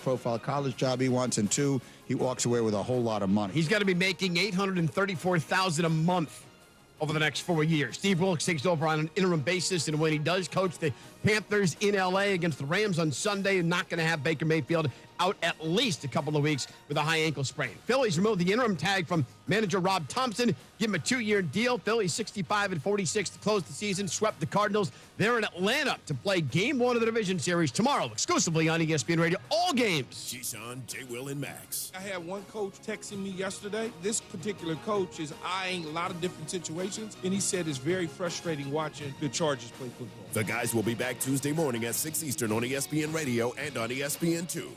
high-profile college job he wants, and 2, he walks away with a whole lot of money. He's going to be making $834,000 a month over the next 4 years. Steve Wilks takes over on an interim basis, and when he does coach the Panthers in L.A. against the Rams on Sunday, not going to have Baker Mayfield out at least a couple of weeks with a high ankle sprain. Phillies removed the interim tag from manager Rob Thompson, give him a 2-year deal. Phillies 65-46 to close the season, swept the Cardinals. They're in Atlanta to play Game 1 of the division series tomorrow, exclusively on ESPN Radio. All games. Keyshawn, J. Will, and Max. I had one coach texting me yesterday. This particular coach is eyeing a lot of different situations, and he said it's very frustrating watching the Chargers play football. The guys will be back Tuesday morning at 6 Eastern on ESPN Radio and on ESPN2.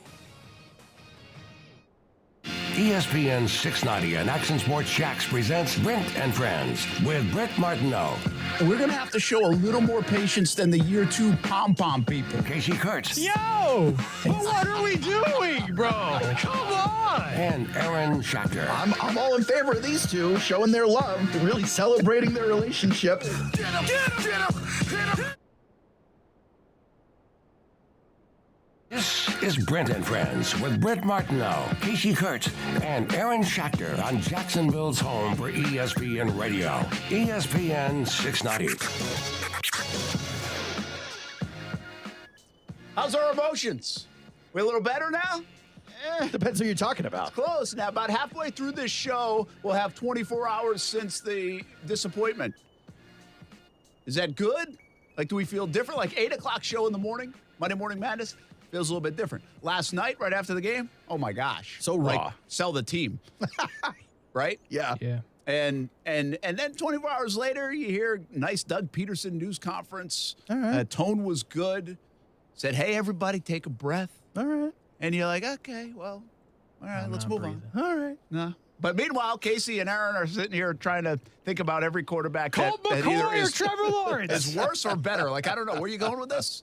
ESPN690 and Action Sports Jacks presents Brent and Friends with Brent Martineau. We're going to have to show a little more patience than the year 2 pom-pom people. Kasey Kurtz. Yo! What are we doing, bro? Come on! And Aaron Schachter. I'm all in favor of these two showing their love, really celebrating their relationship. Get him! Get him! Get him! Get him! This is Brent and Friends with Brent Martineau, Kasey Kurtz, and Aaron Schachter on Jacksonville's home for ESPN Radio, ESPN 690. How's our emotions? We a little better now? Depends who you're talking about. Close. Now, about halfway through this show, we'll have 24 hours since the disappointment. Is that good? Like, do we feel different? Like 8 o'clock show in the morning, Monday Morning Madness? Feels a little bit different. Last night, right after the game, oh my gosh. So raw. Like, sell the team. Right? Yeah. And then 24 hours later, you hear nice Doug Pederson news conference. All right. Tone was good. Said, hey, everybody, take a breath. All right. And you're like, okay, well, all right, let's move on. All right. No. But meanwhile, Kasey and Aaron are sitting here trying to think about every quarterback Colt that McCoy either or is, Trevor Lawrence. is worse or better. Like, I don't know. Where are you going with this?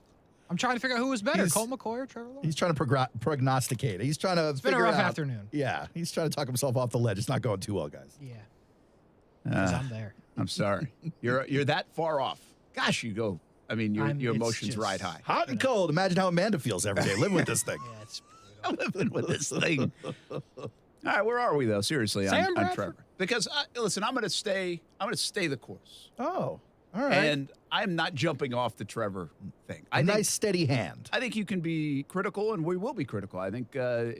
I'm trying to figure out who was better, Colt McCoy or Trevor Lawrence. He's trying to prognosticate. He's trying to It's been a rough afternoon. Yeah. He's trying to talk himself off the ledge. It's not going too well, guys. Yeah. 'Cause I'm there. I'm sorry. You're that far off. Gosh, you go. I mean, your it's emotions just- ride high. Hot and cold. Imagine how Amanda feels every day living with this thing. Yeah, it's I'm living with this thing. All right, where are we though? Seriously, Sam on Bradford. Trevor. Because listen, I'm going to stay the course, Oh, all right. and I'm not jumping off the Trevor thing. a nice steady hand. I think you can be critical, and we will be critical. I think there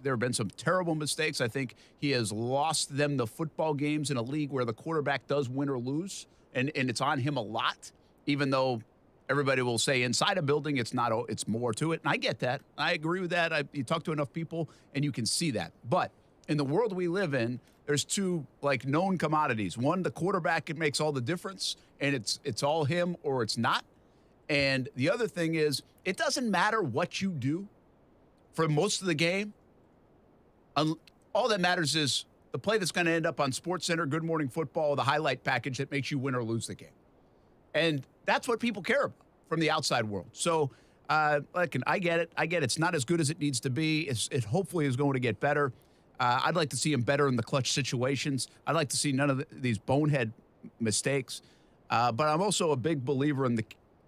have been some terrible mistakes. I think he has lost them the football games in a league where the quarterback does win or lose, and it's on him a lot, even though everybody will say inside a building it's not. It's more to it, and I get that. I agree with that. You talk to enough people, and you can see that. But in the world we live in, there's two known commodities. One, the quarterback, it makes all the difference, and it's all him or it's not. And the other thing is, it doesn't matter what you do for most of the game. All that matters is the play that's going to end up on SportsCenter, Good Morning Football, the highlight package that makes you win or lose the game. And that's what people care about from the outside world. So, I get it. It's not as good as it needs to be. It hopefully is going to get better. I'd like to see him better in the clutch situations. I'd like to see none of these bonehead mistakes. But I'm also a big believer in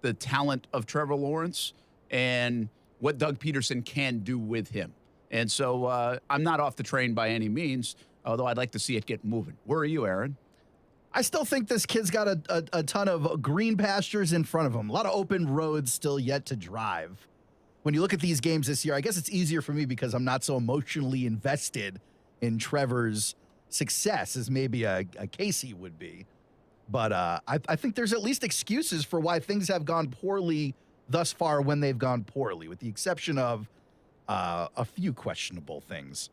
the talent of Trevor Lawrence and what Doug Pederson can do with him. And so I'm not off the train by any means, although I'd like to see it get moving. Where are you, Aaron? I still think this kid's got a ton of green pastures in front of him. A lot of open roads still yet to drive. When you look at these games this year, I guess it's easier for me because I'm not so emotionally invested in Trevor's success as maybe a Kasey would be. But I think there's at least excuses for why things have gone poorly thus far when they've gone poorly, with the exception of a few questionable things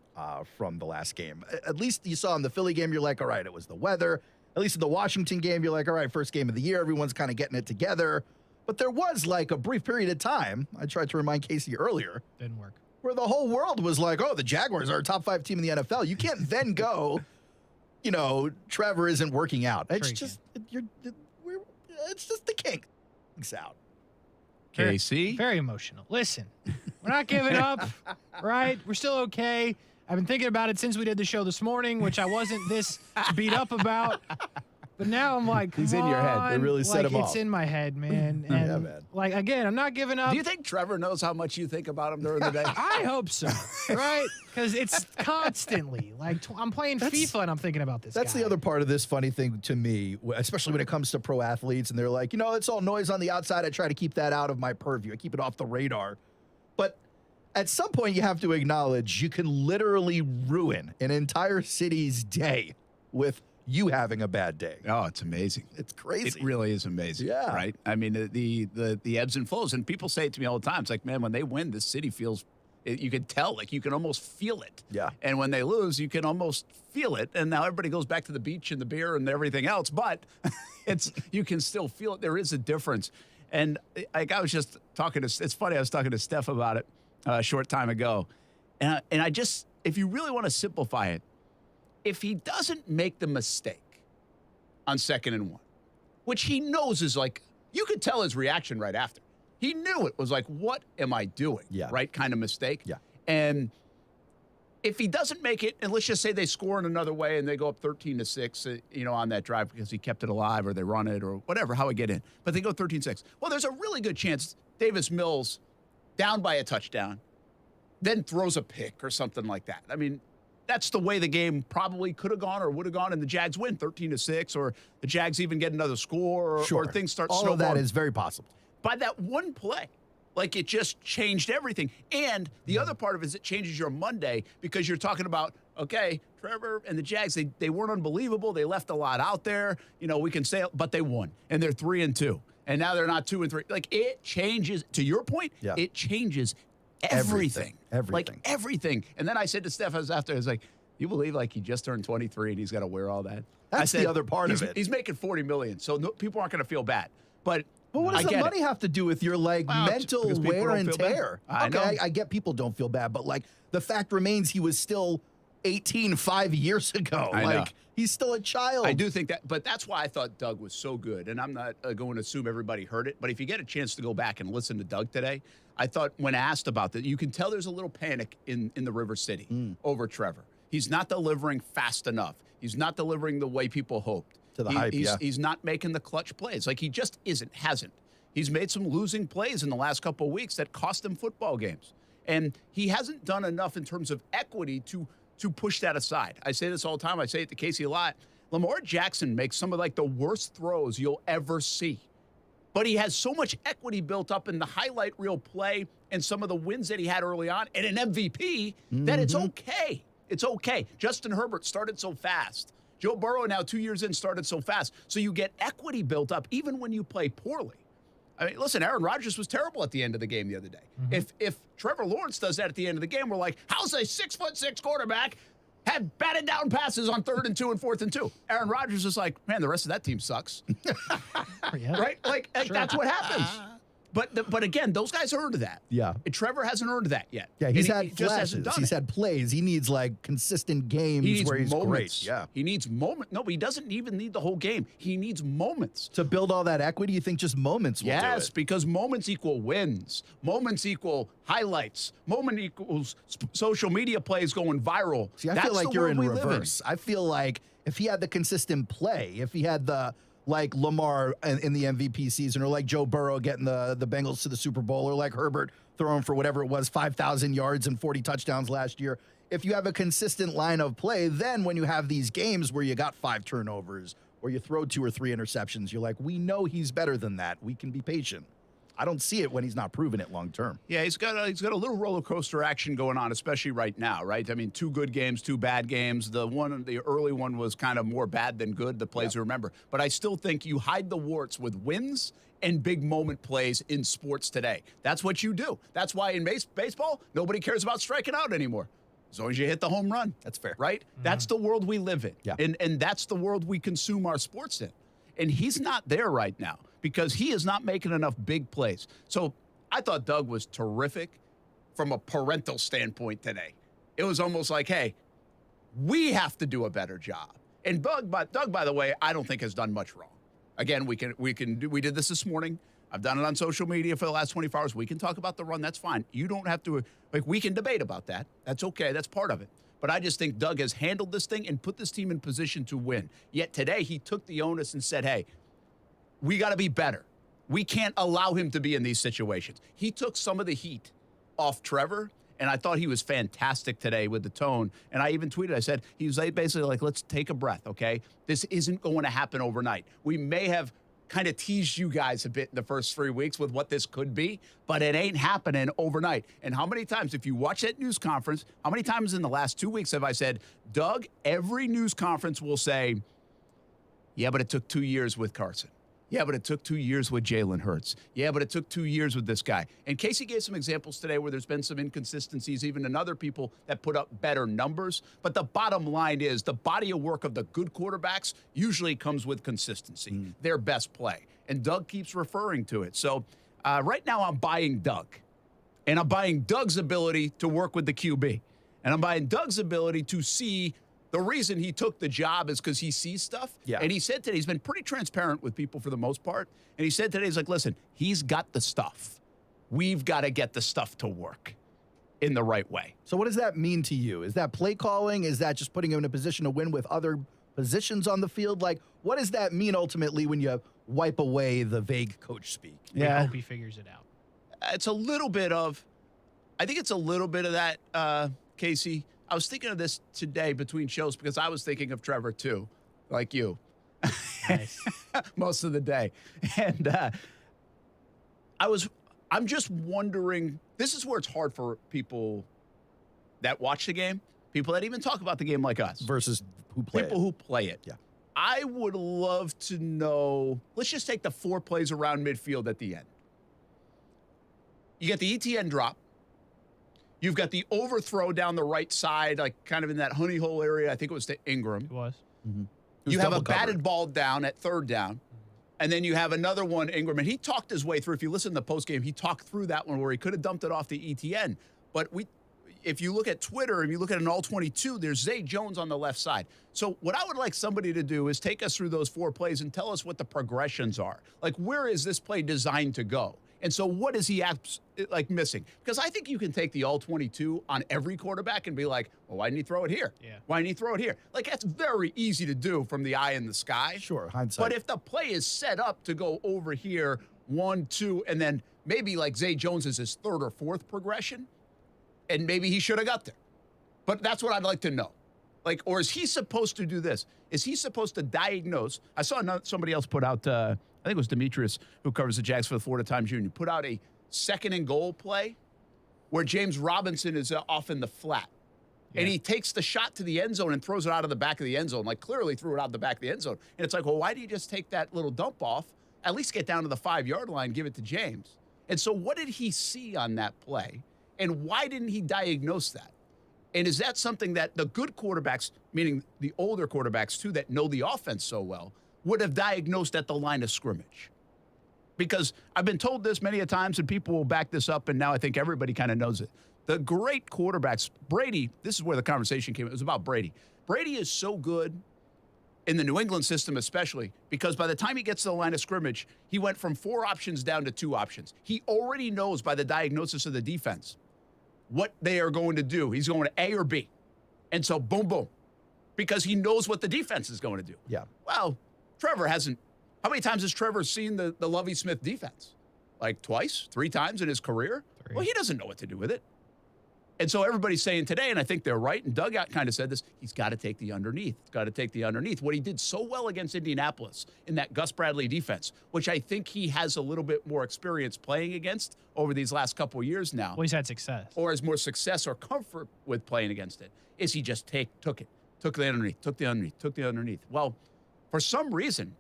from the last game. At least you saw in the Philly game, you're like, all right, it was the weather. At least in the Washington game, you're like, all right, first game of the year, everyone's kind of getting it together. But there was a brief period of time, I tried to remind Kasey earlier. Didn't work. Where the whole world was like, oh, the Jaguars are a top 5 team in the NFL. You can't then go, Trevor isn't working out. It's just, it's just the kinks out. Kasey? Very emotional. Listen, we're not giving up, right? We're still okay. I've been thinking about it since we did the show this morning, which I wasn't this beat up about. But now I'm like, He's in your head. They really set him It's off. in my head, man. And Yeah, man. like, again, I'm not giving up. Do you think Trevor knows how much you think about him during the day? I hope so, right? Because it's constantly like I'm playing FIFA and I'm thinking about this. That's guy. the other part of this funny thing to me, especially when it comes to pro athletes, and they're like, it's all noise on the outside. I try to keep that out of my purview. I keep it off the radar. But at some point, you have to acknowledge you can literally ruin an entire city's day with you having a bad day. Oh, it's amazing. It's crazy. It really is amazing. Yeah. Right? I mean, the ebbs and flows. And people say it to me all the time. It's like, man, when they win, this city feels, you can tell, like you can almost feel it. Yeah. And when they lose, you can almost feel it. And now everybody goes back to the beach and the beer and everything else. But you can still feel it. There is a difference. And like I was just talking to, it's funny, I was talking to Steph about it a short time ago. And I just, if you really want to simplify it, if he doesn't make the mistake on 2nd and 1, which he knows is like, you could tell his reaction right after. He knew it was like, what am I doing? Yeah. Right kind of mistake. Yeah. And if he doesn't make it, and let's just say they score in another way and they go up 13-6, on that drive because he kept it alive or they run it or whatever, how it get in. But they go 13-6. Well, there's a really good chance Davis Mills down by a touchdown, then throws a pick or something like that. I mean, that's the way the game probably could have gone or would have gone, and the Jags win 13-6, or the Jags even get another score, or things start All snowballing. of that is very possible. By that one play, like it just changed everything. And the other part of it is it changes your Monday because you're talking about, okay, Trevor and the Jags, they weren't unbelievable. They left a lot out there. We can say, but they won, and they're 3-2. And now they're not 2-3. Like, it changes, to your point, it changes everything. Like, everything. And then I said to Steph, I was like, you believe, like, he just turned 23 and he's got to wear all that? That's the other part of it. He's making $40 million, so people aren't going to feel bad. But what does the money have to do with your, mental because people wear don't and feel bad. tear? I know. I get people don't feel bad, but, the fact remains he was still 18 5 years ago. I know. He's still a child. I do think that, but that's why I thought Doug was so good. And I'm not going to assume everybody heard it, but if you get a chance to go back and listen to Doug today, I thought when asked about that, you can tell there's a little panic in the River City over Trevor. He's not delivering fast enough. He's not delivering the way people hoped. To the hype, He's not making the clutch plays. Like, he just hasn't. He's made some losing plays in the last couple of weeks that cost him football games. And he hasn't done enough in terms of equity to push that aside. I say this all the time. I say it to Kasey a lot. Lamar Jackson makes some of the worst throws you'll ever see. But he has so much equity built up in the highlight reel play and some of the wins that he had early on and an MVP that it's okay. It's okay. Justin Herbert started so fast. Joe Burrow now 2 years in started so fast. So you get equity built up even when you play poorly. I mean, listen, Aaron Rodgers was terrible at the end of the game the other day. If Trevor Lawrence does that at the end of the game, we're like, how's a 6'6" quarterback had batted down passes on 3rd and 2 and 4th and 2? Aaron Rodgers is like, man, the rest of that team sucks. Right? Like, that's what happens. But again, those guys earned that. Yeah. And Trevor hasn't earned that yet. Yeah, He had just hasn't flashes. done He's it. had plays. He needs consistent games He needs where he's moments. great. Yeah. He needs moments. No, but he doesn't even need the whole game. He needs moments. To build all that equity, you think just moments will do Yes, it? because moments equal wins. Moments equal highlights. Moment equals social media plays going viral. See, I That's feel like the you're world in we live reverse. I feel like if he had the consistent play, if he had the Lamar in the MVP season, or like Joe Burrow getting the Bengals to the Super Bowl, or like Herbert throwing for whatever it was, 5,000 yards and 40 touchdowns last year. If you have a consistent line of play, then when you have these games where you got 5 turnovers or you throw 2 or 3 interceptions, you're like, we know he's better than that. We can be patient. I don't see it when he's not proving it long term. Yeah, he's got a little roller coaster action going on, especially right now, right? I mean, 2 good games, 2 bad games. The early one was kind of more bad than good, the plays you remember. But I still think you hide the warts with wins and big moment plays in sports today. That's what you do. That's why in baseball, nobody cares about striking out anymore. As long as you hit the home run. That's fair. Right? That's the world we live in. Yeah. And that's the world we consume our sports in. And he's not there right now because he is not making enough big plays. So I thought Doug was terrific from a parental standpoint today. It was almost like, hey, we have to do a better job. And Doug, by the way, I don't think has done much wrong. Again, we did this morning. I've done it on social media for the last 24 hours. We can talk about the run. That's fine. You don't have to, we can debate about that. That's okay. That's part of it. But I just think Doug has handled this thing and put this team in position to win. Yet today he took the onus and said, hey, we got to be better. We can't allow him to be in these situations. He took some of the heat off Trevor, and I thought he was fantastic today with the tone. And I even tweeted, I said, he was basically like, let's take a breath, okay? This isn't going to happen overnight. We may have kind of teased you guys a bit in the first 3 weeks with what this could be, but it ain't happening overnight. And how many times, if you watch that news conference, how many times in the last 2 weeks have I said, Doug, every news conference will say, yeah, but it took 2 years with Carson. Yeah, but it took 2 years with Jalen Hurts. Yeah, but it took 2 years with this guy. And Kasey gave some examples today where there's been some inconsistencies, even in other people that put up better numbers. But the bottom line is the body of work of the good quarterbacks usually comes with consistency, their best play. And Doug keeps referring to it. So right now I'm buying Doug. And I'm buying Doug's ability to work with the QB. And I'm buying Doug's ability to see. The reason he took the job is because he sees stuff. Yeah. And he said today, he's been pretty transparent with people for the most part. And he said today, he's like, listen, he's got the stuff. We've got to get the stuff to work in the right way. So what does that mean to you? Is that play calling? Is that just putting him in a position to win with other positions on the field? Like, what does that mean ultimately when you wipe away the vague coach speak? We hope he figures it out. It's a little bit of, I think it's a little bit of that, Kasey. I was thinking of this today between shows because I was thinking of Trevor too, like you. Nice. Most of the day. And I'm just wondering, this is where it's hard for people that watch the game, people that even talk about the game like us. Versus who play people it. who play it. Yeah. I would love to know, let's just take the 4 plays around midfield at the end. You get the ETN drop. You've got the overthrow down the right side, like kind of in that honey hole area. I think it was to Ingram. It was. Mm-hmm. You have a batted ball down at third down. And then you have another one, Ingram. And he talked his way through. If you listen to the postgame, he talked through that one where he could have dumped it off the ETN. But if you look at Twitter and you look at an all-22, there's Zay Jones on the left side. So what I would like somebody to do is take us through those 4 plays and tell us what the progressions are. Like, where is this play designed to go? And so what is he missing? Because I think you can take the all-22 on every quarterback and be like, well, why didn't he throw it here? Yeah. Why didn't he throw it here? Like, that's very easy to do from the eye in the sky. Sure, hindsight. But if the play is set up to go over here, 1, 2, and then maybe like Zay Jones is his 3rd or 4th progression, and maybe he should have got there. But that's what I'd like to know. Like, or is he supposed to do this? Is he supposed to diagnose? I saw somebody else put out, I think it was Demetrius, who covers the Jags for the Florida Times Union, put out a 2nd and goal play where James Robinson is off in the flat. Yeah. And he takes the shot to the end zone and throws it out of the back of the end zone, like clearly threw it out of the back of the end zone. And it's like, well, why do you just take that little dump off, at least get down to the 5-yard line, give it to James? And so what did he see on that play? And why didn't he diagnose that? And is that something that the good quarterbacks, meaning the older quarterbacks too, that know the offense so well, would have diagnosed at the line of scrimmage? Because I've been told this many a times, and people will back this up, and now I think everybody kind of knows it. The great quarterbacks, Brady, this is where the conversation came. It was about Brady. Brady is so good in the New England system especially, because by the time he gets to the line of scrimmage, he went from 4 options down to 2 options. He already knows by the diagnosis of the defense what they are going to do. He's going to A or B. And so boom, boom, because he knows what the defense is going to do. Yeah. Well, Trevor hasn't. How many times has Trevor seen the Lovie Smith defense? Like twice, 3 times in his career? 3. Well, he doesn't know what to do with it. And so everybody's saying today, and I think they're right, and Doug kind of said this, he's got to take the underneath. He's got to take the underneath. What he did so well against Indianapolis in that Gus Bradley defense, which I think he has a little bit more experience playing against over these last couple of years now. Well, he's had success. Or has more success or comfort with playing against it, is he just took the underneath. Well, for some reason,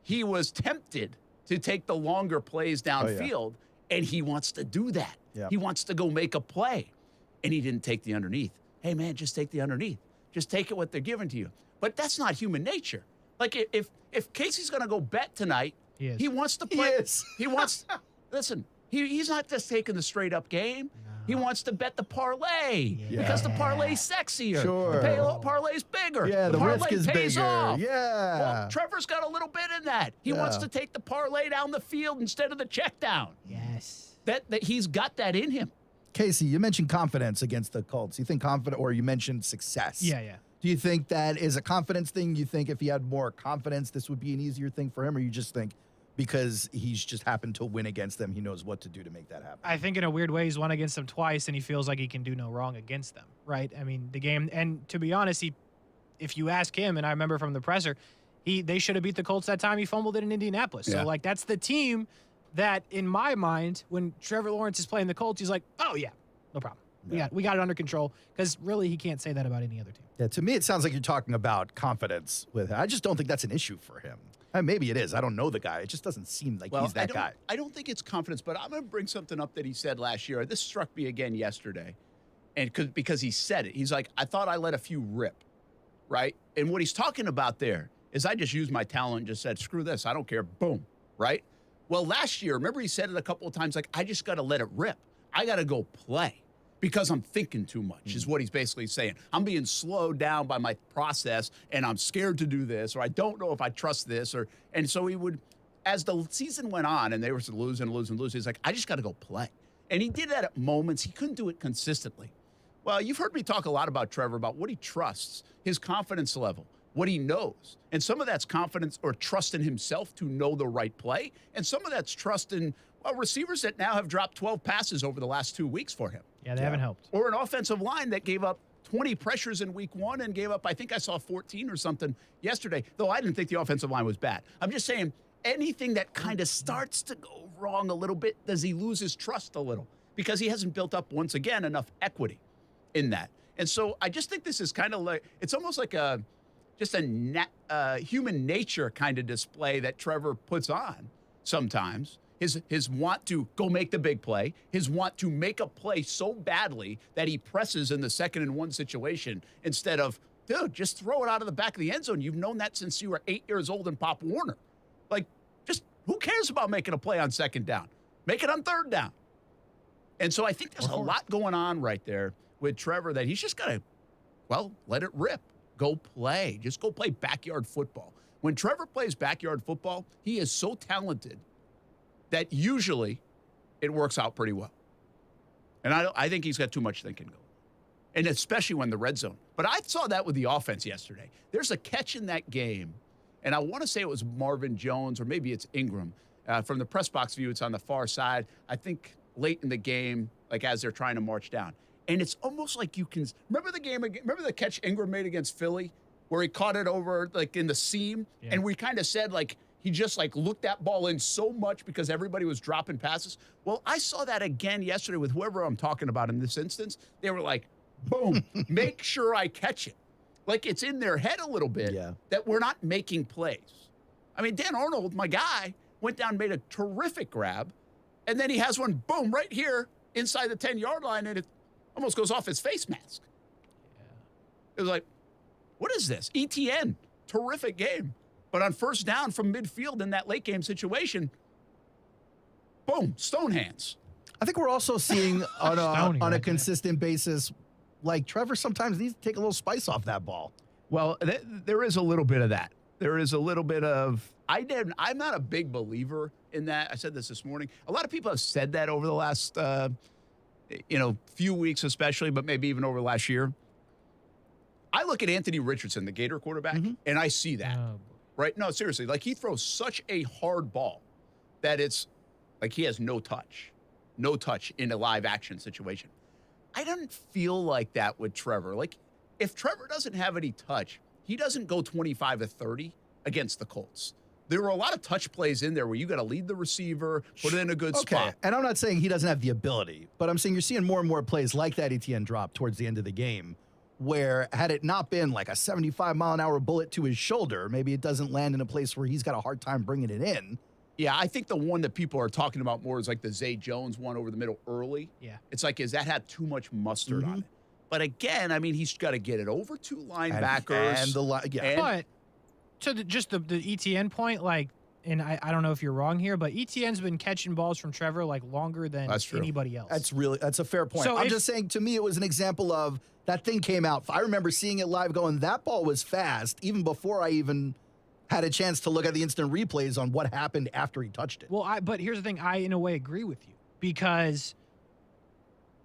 he was tempted to take the longer plays downfield, and he wants to do that. Yeah. He wants to go make a play, and he didn't take the underneath. Hey, man, just take the underneath. Just take it what they're giving to you. But that's not human nature. Like, if Kasey's going to go bet tonight, he wants to play. He is. He wants – listen, he's not just taking the straight-up game. No. He wants to bet the parlay because the parlay's sexier. Sure. The parlay's bigger. Yeah, the parlay risk is pays bigger. off. Yeah. Well, Trevor's got a little bit in that. He wants to take the parlay down the field instead of the check down. Yes. That he's got that in him. Kasey, you mentioned confidence against the Colts. You think confident, or you mentioned success. Yeah, yeah. Do you think that is a confidence thing? You think if he had more confidence, this would be an easier thing for him? Or you just think because he's just happened to win against them, he knows what to do to make that happen? I think in a weird way, he's won against them twice, and he feels like he can do no wrong against them, right? I mean, the game, and to be honest, if you ask him, and I remember from the presser, they should have beat the Colts that time he fumbled it in Indianapolis. Yeah. So, like, that's the team that, in my mind, when Trevor Lawrence is playing the Colts, he's like, oh, yeah, no problem. We got it under control, because really he can't say that about any other team. Yeah, to me, it sounds like you're talking about confidence with him. I just don't think that's an issue for him. Maybe it is. I don't know the guy. It just doesn't seem like he's that guy. I don't think it's confidence, but I'm going to bring something up that he said last year. This struck me again yesterday, and because he said it. He's like, I thought I let a few rip, right? And what he's talking about there is I just used my talent and just said, screw this. I don't care. Boom, right? Well, last year, remember he said it a couple of times, like, I just got to let it rip. I got to go play. Because I'm thinking too much is what he's basically saying. I'm being slowed down by my process, and I'm scared to do this, or I don't know if I trust this, and so he would, as the season went on, and they were losing, he's like, I just got to go play. And he did that at moments. He couldn't do it consistently. Well, you've heard me talk a lot about Trevor, about what he trusts, his confidence level, what he knows. And some of that's confidence or trust in himself to know the right play, and some of that's trust in receivers that now have dropped 12 passes over the last 2 weeks for him. Yeah, they haven't helped. Or an offensive line that gave up 20 pressures in week 1 and gave up, I think I saw 14 or something yesterday, though I didn't think the offensive line was bad. I'm just saying, anything that kind of starts to go wrong a little bit, does he lose his trust a little? Because he hasn't built up, once again, enough equity in that. And so I just think this is kind of like, it's almost like just a human nature kind of display that Trevor puts on sometimes. His want to go make the big play, his want to make a play so badly that he presses in the 2nd and 1 situation instead of, dude, just throw it out of the back of the end zone. You've known that since you were 8 years old in Pop Warner. Like, just who cares about making a play on 2nd down? Make it on 3rd down. And so I think there's a lot going on right there with Trevor that he's just got to, let it rip. Go play. Just go play backyard football. When Trevor plays backyard football, he is so talented that usually it works out pretty well. And I think he's got too much thinking going. And especially when the red zone. But I saw that with the offense yesterday. There's a catch in that game, and I want to say it was Marvin Jones, or maybe it's Ingram. From the press box view, it's on the far side. I think late in the game, like as they're trying to march down. And it's almost like you can – remember the catch Ingram made against Philly where he caught it over like in the seam? Yeah. And we kind of said like – he just like looked that ball in so much because everybody was dropping passes. Well, I saw that again yesterday with whoever I'm talking about in this instance. They were like, boom, make sure I catch it. Like it's in their head a little bit that we're not making plays. I mean, Dan Arnold, my guy, went down and made a terrific grab. And then he has one, boom, right here inside the 10-yard line, and it almost goes off his face mask. Yeah. It was like, what is this? ETN, terrific game. But on 1st down from midfield in that late game situation, boom, stone hands. I think we're also seeing on a consistent basis, like Trevor sometimes needs to take a little spice off that ball. Well, there is a little bit of that. There is a little bit of I'm not a big believer in that. I said this morning. A lot of people have said that over the last few weeks, especially, but maybe even over last year. I look at Anthony Richardson, the Gator quarterback, and I see that. Right? No, seriously. Like, he throws such a hard ball that it's like he has no touch in a live action situation. I don't feel like that with Trevor. Like, if Trevor doesn't have any touch, he doesn't go 25 to 30 against the Colts. There were a lot of touch plays in there where you got to lead the receiver, put it in a good spot. And I'm not saying he doesn't have the ability, but I'm saying you're seeing more and more plays like that ETN drop towards the end of the game, where had it not been like a 75-mile-an-hour bullet to his shoulder, maybe it doesn't land in a place where he's got a hard time bringing it in. Yeah, I think the one that people are talking about more is like the Zay Jones one over the middle early. Yeah. It's like, is that had too much mustard on it? But again, I mean, he's got to get it over 2 linebackers. But to the ETN point, like, and I don't know if you're wrong here, but ETN's been catching balls from Trevor like longer than anybody else. That's a fair point. So I'm just saying, to me, it was an example of that thing came out. I remember seeing it live going, that ball was fast, even before I even had a chance to look at the instant replays on what happened after he touched it. Well, but here's the thing. I, in a way, agree with you because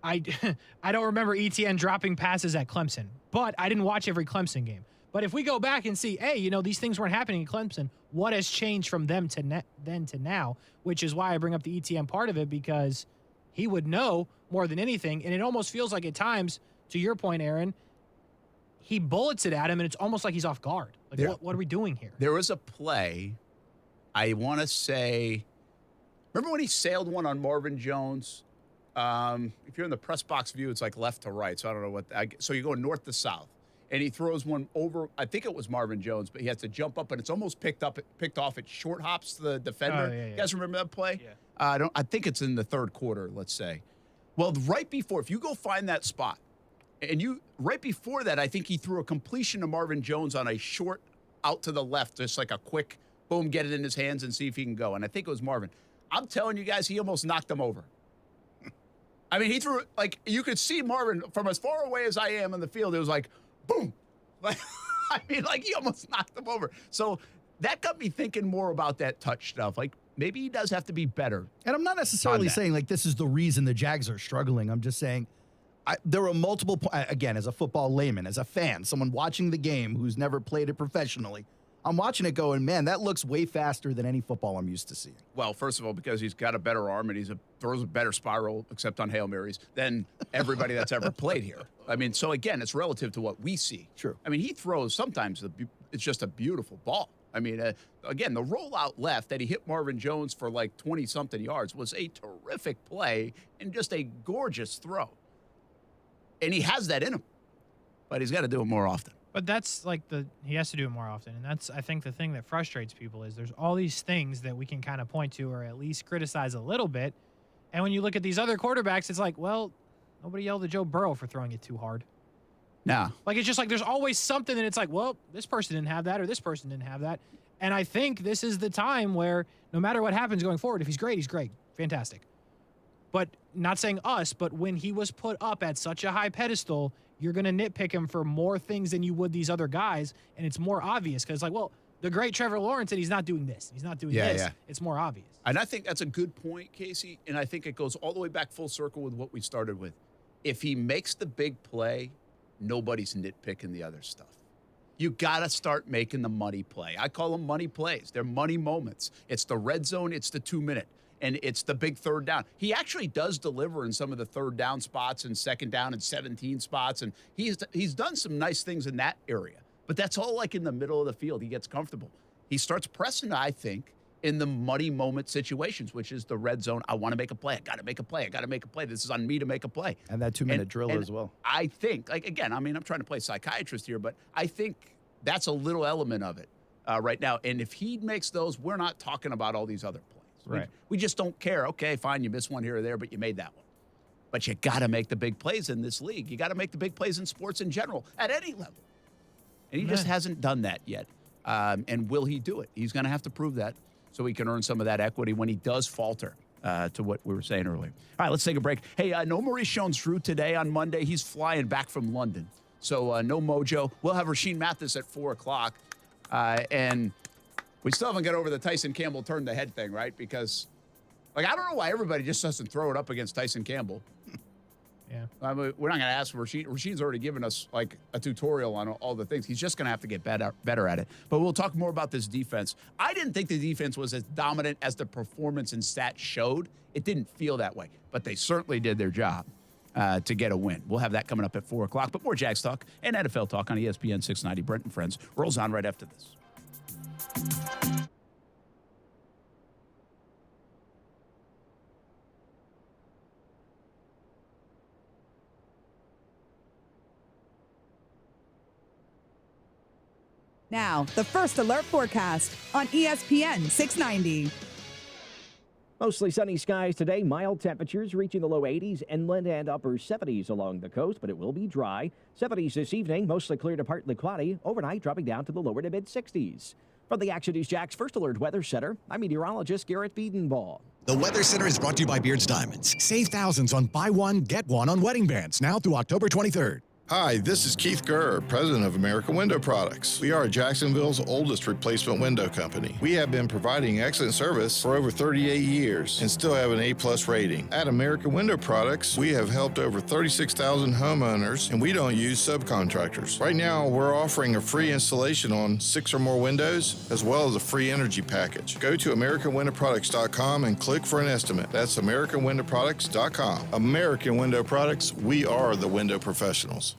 I don't remember ETN dropping passes at Clemson, but I didn't watch every Clemson game. But if we go back and see, hey, these things weren't happening in Clemson, what has changed from them to then to now, which is why I bring up the ETN part of it, because he would know more than anything. And it almost feels like at times, to your point, Aaron, he bullets it at him, and it's almost like he's off guard. Like, what are we doing here? There was a play, I want to say, remember when he sailed one on Marvin Jones? If you're in the press box view, it's like left to right, so I don't know what. So you go north to south. And he throws one over, I think it was Marvin Jones, but he has to jump up, and it's almost picked off. It short hops the defender. Yeah. You guys remember that play? Yeah. I think it's in the third quarter, let's say. Well, right before, if you go find that spot, and right before that, I think he threw a completion to Marvin Jones on a short out to the left, just like a quick, boom, get it in his hands and see if he can go. And I think it was Marvin. I'm telling you guys, he almost knocked him over. I mean, he threw, like, you could see Marvin from as far away as I am in the field. It was like, boom. Like, I mean, like, he almost knocked him over. So that got me thinking more about that touch stuff. Like, maybe he does have to be better. And I'm not necessarily saying, like, this is the reason the Jags are struggling. I'm just saying there were multiple again, as a football layman, as a fan, someone watching the game who's never played it professionally, I'm watching it going, man, that looks way faster than any football I'm used to seeing. Well, first of all, because he's got a better arm and he throws a better spiral, except on Hail Marys, than everybody that's ever played here. I mean, so again, it's relative to what we see. True. I mean, he throws sometimes, it's just a beautiful ball. I mean, again, the rollout left that he hit Marvin Jones for like 20-something yards was a terrific play and just a gorgeous throw. And he has that in him, but he's got to do it more often. But that's like he has to do it more often. And that's, I think, the thing that frustrates people is there's all these things that we can kind of point to or at least criticize a little bit. And when you look at these other quarterbacks, it's like, well, nobody yelled at Joe Burrow for throwing it too hard. No. Like, it's just like there's always something that it's like, well, this person didn't have that or this person didn't have that. And I think this is the time where no matter what happens going forward, if he's great, he's great. Fantastic. But not saying us, but when he was put up at such a high pedestal, you're going to nitpick him for more things than you would these other guys. And it's more obvious because, like, well, the great Trevor Lawrence, and he's not doing this. He's not doing this. Yeah. It's more obvious. And I think that's a good point, Kasey. And I think it goes all the way back full circle with what we started with. If he makes the big play, nobody's nitpicking the other stuff. You got to start making the money play. I call them money plays. They're money moments. It's the red zone. It's the 2-minute. And it's the big third down. He actually does deliver in some of the third down spots and second down and 17 spots. And he's done some nice things in that area. But that's all like in the middle of the field. He gets comfortable. He starts pressing, I think, in the money moment situations, which is the red zone. I want to make a play. I got to make a play. I got to make a play. This is on me to make a play. And that 2-minute drill as well. I think, like, again, I mean, I'm trying to play psychiatrist here, but I think that's a little element of it right now. And if he makes those, we're not talking about all these other plays. Right. We just don't care. Okay, fine, you missed one here or there, but you made that one. But you got to make the big plays in this league. You got to make the big plays in sports in general at any level. And he just hasn't done that yet. And will he do it? He's going to have to prove that so he can earn some of that equity when he does falter, to what we were saying earlier. All right, let's take a break. Hey, no Maurice Jones-Drew today on Monday. He's flying back from London. So no mojo. We'll have Rasheen Mathis at 4 o'clock. And we still haven't got over the Tyson Campbell turn the head thing, right? Because, like, I don't know why everybody just doesn't throw it up against Tyson Campbell. Yeah. I mean, we're not going to ask Rasheen. Rasheen's already given us, like, a tutorial on all the things. He's just going to have to get better at it. But we'll talk more about this defense. I didn't think the defense was as dominant as the performance and stats showed. It didn't feel that way. But they certainly did their job to get a win. We'll have that coming up at 4 o'clock. But more Jags talk and NFL talk on ESPN 690. Brent and Friends rolls on right after this. Now, the First Alert Forecast on ESPN 690. Mostly sunny skies today, mild temperatures reaching the low 80s, inland and upper 70s along the coast, but it will be dry. 70s this evening, mostly clear to partly cloudy, overnight dropping down to the lower to mid 60s. From the Action News Jax First Alert Weather Center, I'm meteorologist Garrett Biedenball. The Weather Center is brought to you by Beards Diamonds. Save thousands on buy one, get one on wedding bands now through October 23rd. Hi, this is Keith Gurr, president of American Window Products. We are Jacksonville's oldest replacement window company. We have been providing excellent service for over 38 years and still have an A+ rating. At American Window Products, we have helped over 36,000 homeowners, and we don't use subcontractors. Right now, we're offering a free installation on 6 or more windows, as well as a free energy package. Go to AmericanWindowProducts.com and click for an estimate. That's AmericanWindowProducts.com. American Window Products, we are the window professionals.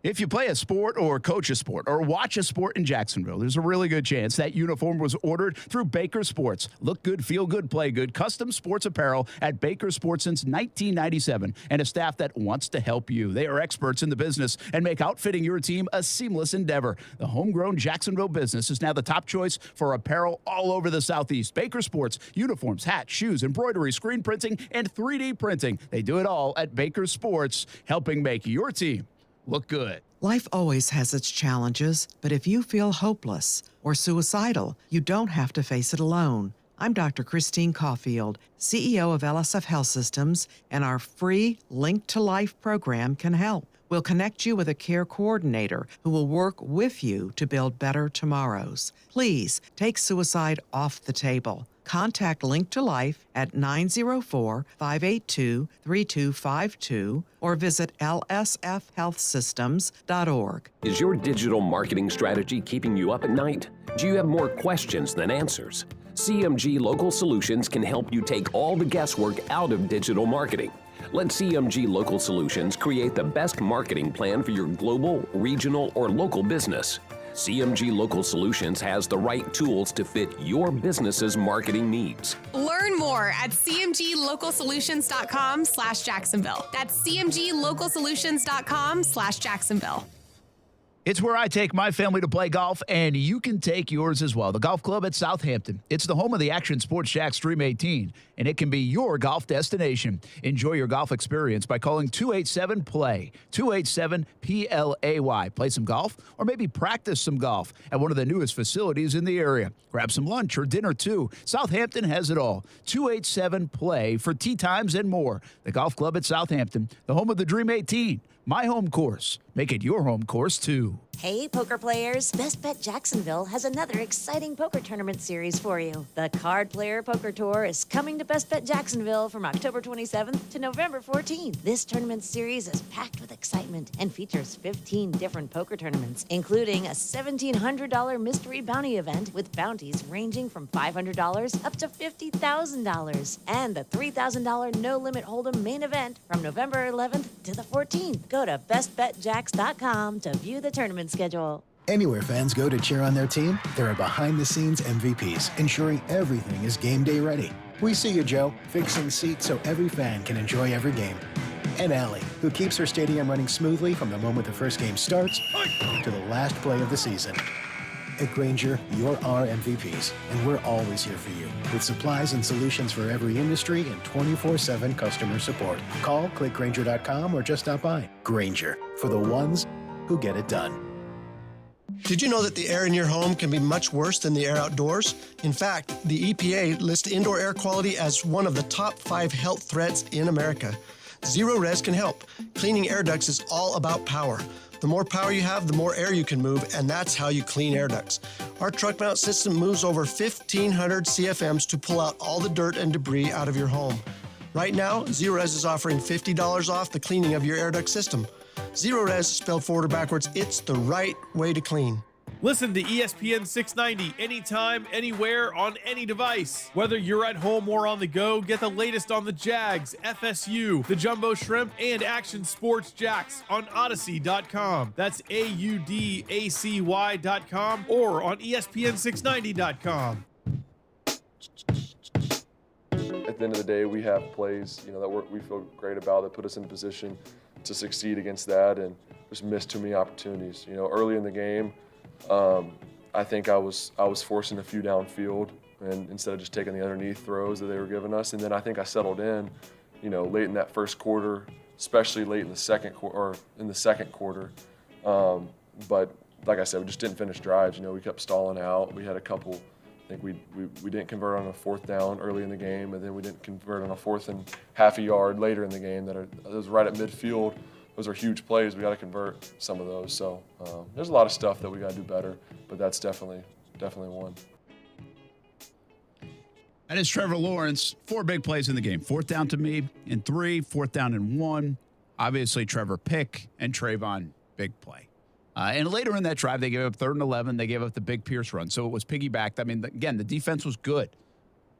If you play a sport or coach a sport or watch a sport in Jacksonville, there's a really good chance that uniform was ordered through Baker Sports. Look good, feel good, play good. Custom sports apparel at Baker Sports since 1997 and a staff that wants to help you. They are experts in the business and make outfitting your team a seamless endeavor. The homegrown Jacksonville business is now the top choice for apparel all over the Southeast. Baker Sports, uniforms, hats, shoes, embroidery, screen printing, and 3D printing. They do it all at Baker Sports, helping make your team look good. Life always has its challenges, but if you feel hopeless or suicidal, you don't have to face it alone. I'm Dr. Christine Caulfield, CEO of LSF Health Systems, and our free Link to Life program can help. We'll connect you with a care coordinator who will work with you to build better tomorrows. Please take suicide off the table. Contact Link to Life at 904-582-3252 or visit lsfhealthsystems.org. Is your digital marketing strategy keeping you up at night? Do you have more questions than answers? CMG Local Solutions can help you take all the guesswork out of digital marketing. Let CMG Local Solutions create the best marketing plan for your global, regional, or local business. CMG Local Solutions has the right tools to fit your business's marketing needs. Learn more at cmglocalsolutions.com/Jacksonville. That's cmglocalsolutions.com/Jacksonville. It's where I take my family to play golf, and you can take yours as well. The Golf Club at Southampton. It's the home of the Action Sports Jax Dream 18, and it can be your golf destination. Enjoy your golf experience by calling 287-PLAY, 287-PLAY. Play some golf or maybe practice some golf at one of the newest facilities in the area. Grab some lunch or dinner, too. Southampton has it all. 287-PLAY for tee times and more. The Golf Club at Southampton, the home of the Dream 18. My home course. Make it your home course, too. Hey, poker players. Best Bet Jacksonville has another exciting poker tournament series for you. The Card Player Poker Tour is coming to Best Bet Jacksonville from October 27th to November 14th. This tournament series is packed with excitement and features 15 different poker tournaments, including a $1,700 mystery bounty event with bounties ranging from $500 up to $50,000, and the $3,000 no-limit hold'em main event from November 11th to the 14th. Go to bestbetjax.com to view the tournament schedule. Anywhere fans go to cheer on their team, there are behind-the-scenes MVPs ensuring everything is game day ready. We see you, Joe, fixing seats so every fan can enjoy every game. And Allie, who keeps her stadium running smoothly from the moment the first game starts to the last play of the season. At Grainger, you're our MVPs, and we're always here for you with supplies and solutions for every industry and 24/7 customer support. Call, click Grainger.com, or just stop by. Grainger, for the ones who get it done. Did you know that the air in your home can be much worse than the air outdoors? In fact, the EPA lists indoor air quality as one of the top 5 health threats in America. Zero Res can help. Cleaning air ducts is all about power. The more power you have, the more air you can move, and that's how you clean air ducts. Our truck mount system moves over 1,500 CFMs to pull out all the dirt and debris out of your home. Right now, Zero Res is offering $50 off the cleaning of your air duct system. Zero Res, spelled forward or backwards, it's the right way to clean. Listen to ESPN 690 anytime, anywhere, on any device. Whether you're at home or on the go, get the latest on the Jags, FSU, the Jumbo Shrimp, and Action Sports Jax on Odyssey.com. That's AUDACY.com or on ESPN690.com. At the end of the day, we have plays, that we feel great about that put us in a position to succeed against that, and just missed too many opportunities. Early in the game, I think I was forcing a few downfield, and instead of just taking the underneath throws that they were giving us, and then I think I settled in, late in that first quarter, especially late in the second quarter. But like I said, we just didn't finish drives. We kept stalling out. We had a couple. I think we didn't convert on a 4th down early in the game, and then we didn't convert on a 4th and half a yard later in the game. That was right at midfield. Those are huge plays. We got to convert some of those. So there's a lot of stuff that we got to do better, but that's definitely one. That is Trevor Lawrence. 4 big plays in the game. 4th down to me and 3, 4th down and 1. Obviously, Trevor pick and Trayvon big play. And later in that drive, they gave up 3rd and 11. They gave up the big Pierce run. So it was piggybacked. I mean, again, the defense was good.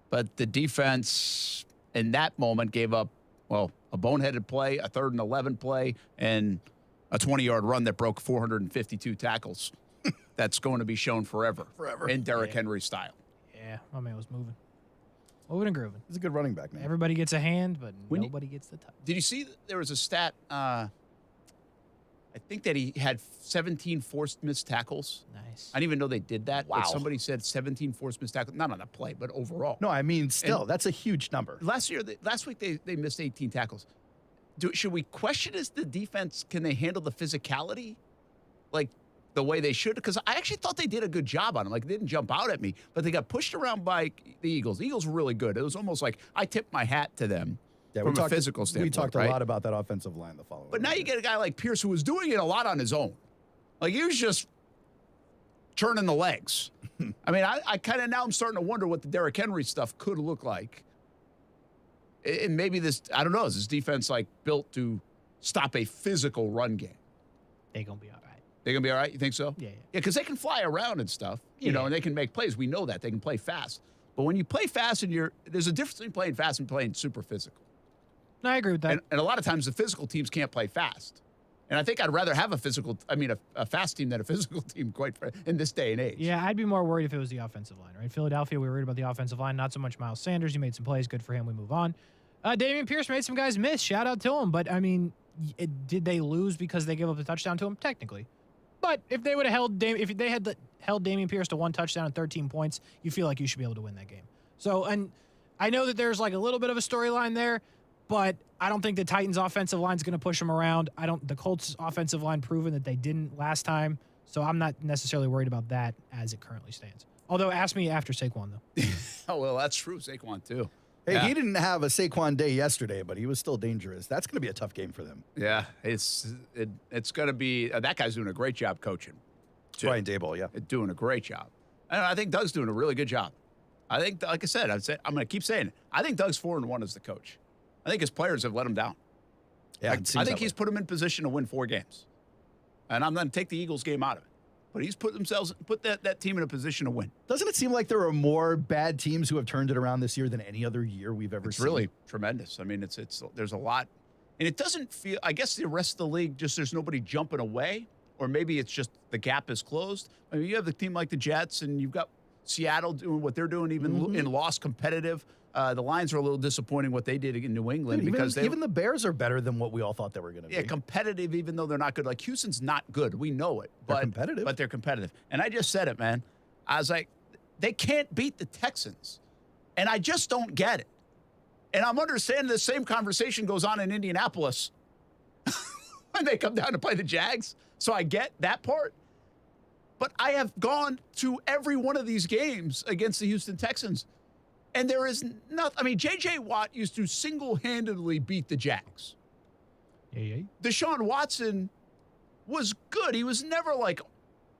But the defense in that moment gave up, well, a boneheaded play, a 3rd and 11 play, and a 20-yard run that broke 452 tackles. That's going to be shown forever. Forever. In Derrick Henry style. Yeah, my man was moving. Moving and grooving. He's a good running back, man. Everybody gets a hand, but nobody gets the touch. Did you see there was a stat, I think that he had 17 forced missed tackles. Nice. I didn't even know they did that. Wow. But somebody said 17 forced missed tackles. Not on a play, but overall. No, I mean, still, that's a huge number. Last week, they missed 18 tackles. Should we question as the defense, can they handle the physicality like the way they should? Because I actually thought they did a good job on them. Like, they didn't jump out at me, but they got pushed around by the Eagles. The Eagles were really good. It was almost like I tipped my hat to them. Yeah, from a physical standpoint. We talked a lot about that offensive line the following But now you get a guy like Pierce who was doing it a lot on his own. Like, he was just turning the legs. I mean, I kind of now I'm starting to wonder what the Derrick Henry stuff could look like. And maybe this, I don't know, is this defense like built to stop a physical run game? They're going to be all right. They're going to be all right? You think so? Yeah. Yeah, because they can fly around and stuff, you know, and they can make plays. We know that. They can play fast. But when you play fast and there's a difference between playing fast and playing super physical. No, I agree with that. And a lot of times the physical teams can't play fast. And I think I'd rather have a fast team than a physical team in this day and age. Yeah, I'd be more worried if it was the offensive line, right? Philadelphia, we were worried about the offensive line, not so much Miles Sanders. He made some plays. Good for him. We move on. Dameon Pierce made some guys miss. Shout out to him. But, I mean, did they lose because they gave up the touchdown to him? Technically. But if they would have held Dameon Pierce to 1 touchdown and 13 points, you feel like you should be able to win that game. So, and I know that there's like a little bit of a storyline there, but I don't think the Titans' offensive line is going to push them around. The Colts' offensive line proven that they didn't last time, so I'm not necessarily worried about that as it currently stands. Although, ask me after Saquon, though. Oh, well, that's true. Saquon, too. Hey, he didn't have a Saquon day yesterday, but he was still dangerous. That's going to be a tough game for them. Yeah, it's going to be that guy's doing a great job coaching. Brian Daboll, yeah. Doing a great job. And I think Doug's doing a really good job. I think, like I said, I'm going to keep saying it. I think Doug's 4-1 as the coach. I think his players have let him down. Yeah, I think he's put him in position to win 4 games. And I'm going to take the Eagles game out of it. But he's put that team in a position to win. Doesn't it seem like there are more bad teams who have turned it around this year than any other year we've ever seen? It's really tremendous. I mean, there's a lot. And it doesn't feel, I guess the rest of the league, just there's nobody jumping away. Or maybe it's just the gap is closed. I mean, you have the team like the Jets, and you've got Seattle doing what they're doing, even in loss competitive. The Lions are a little disappointing what they did in New England. Dude, because even the Bears are better than what we all thought they were going to be. Yeah, competitive, even though they're not good. Like, Houston's not good. We know it. They're competitive. But they're competitive. And I just said it, man. I was like, they can't beat the Texans. And I just don't get it. And I'm understanding the same conversation goes on in Indianapolis when they come down to play the Jags. So I get that part. But I have gone to every one of these games against the Houston Texans. And there is nothing. I mean, J.J. Watt used to single-handedly beat the Jags. Yeah. Deshaun Watson was good. He was never like,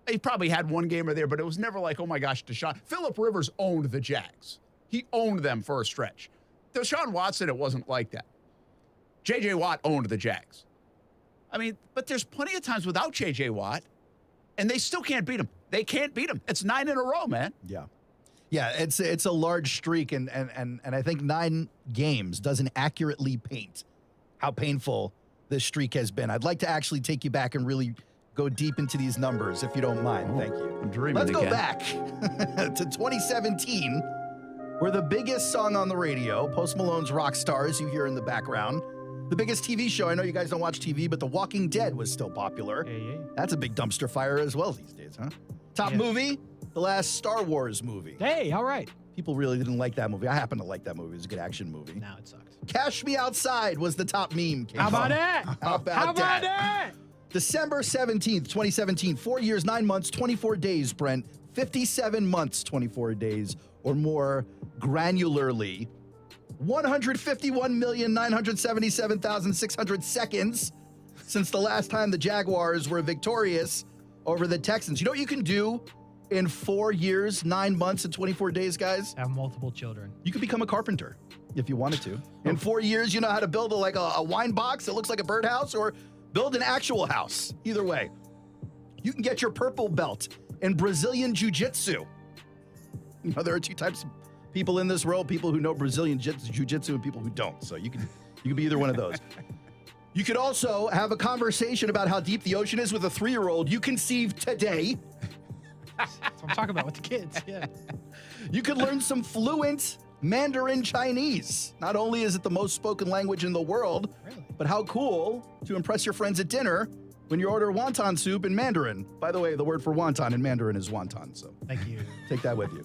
he probably had one game or there, but it was never like, oh my gosh, Deshaun. Phillip Rivers owned the Jags. He owned them for a stretch. Deshaun Watson, it wasn't like that. J.J. Watt owned the Jags. I mean, but there's plenty of times without J.J. Watt, and they still can't beat him. They can't beat him. It's 9 in a row, man. Yeah. Yeah, it's a large streak, and I think 9 games doesn't accurately paint how painful this streak has been. I'd like to actually take you back and really go deep into these numbers, if you don't mind. Thank you. I'm dreaming Let's go again. back to 2017, where the biggest song on the radio, Post Malone's Rock Stars, you hear in the background. The biggest TV show, I know you guys don't watch TV, but The Walking Dead was still popular. Yeah. That's a big dumpster fire as well these days, huh? Top movie, the last Star Wars movie. Hey, all right. People really didn't like that movie. I happen to like that movie. It was a good action movie. Now it sucks. Cash Me Outside was the top meme. How about that? How about that? December 17th, 2017, 4 years, 9 months, 24 days, Brent. 57 months, 24 days, or more granularly. 151,977,600 seconds since the last time the Jaguars were victorious over the Texans. You know what you can do in 4 years, 9 months, and 24 days, guys? Have multiple children. You could become a carpenter if you wanted to. In 4 years, you know how to build a wine box that looks like a birdhouse, or build an actual house. Either way, you can get your purple belt in Brazilian Jiu-Jitsu. You know, there are two types of people in this world, people who know Brazilian Jiu-Jitsu and people who don't. So you can be either one of those. You could also have a conversation about how deep the ocean is with a 3-year-old you conceived today. That's what I'm talking about with the kids. Yeah. You could learn some fluent Mandarin Chinese. Not only is it the most spoken language in the world, but how cool to impress your friends at dinner when you order wonton soup in Mandarin. By the way, the word for wonton in Mandarin is wonton, so thank you. Take that with you.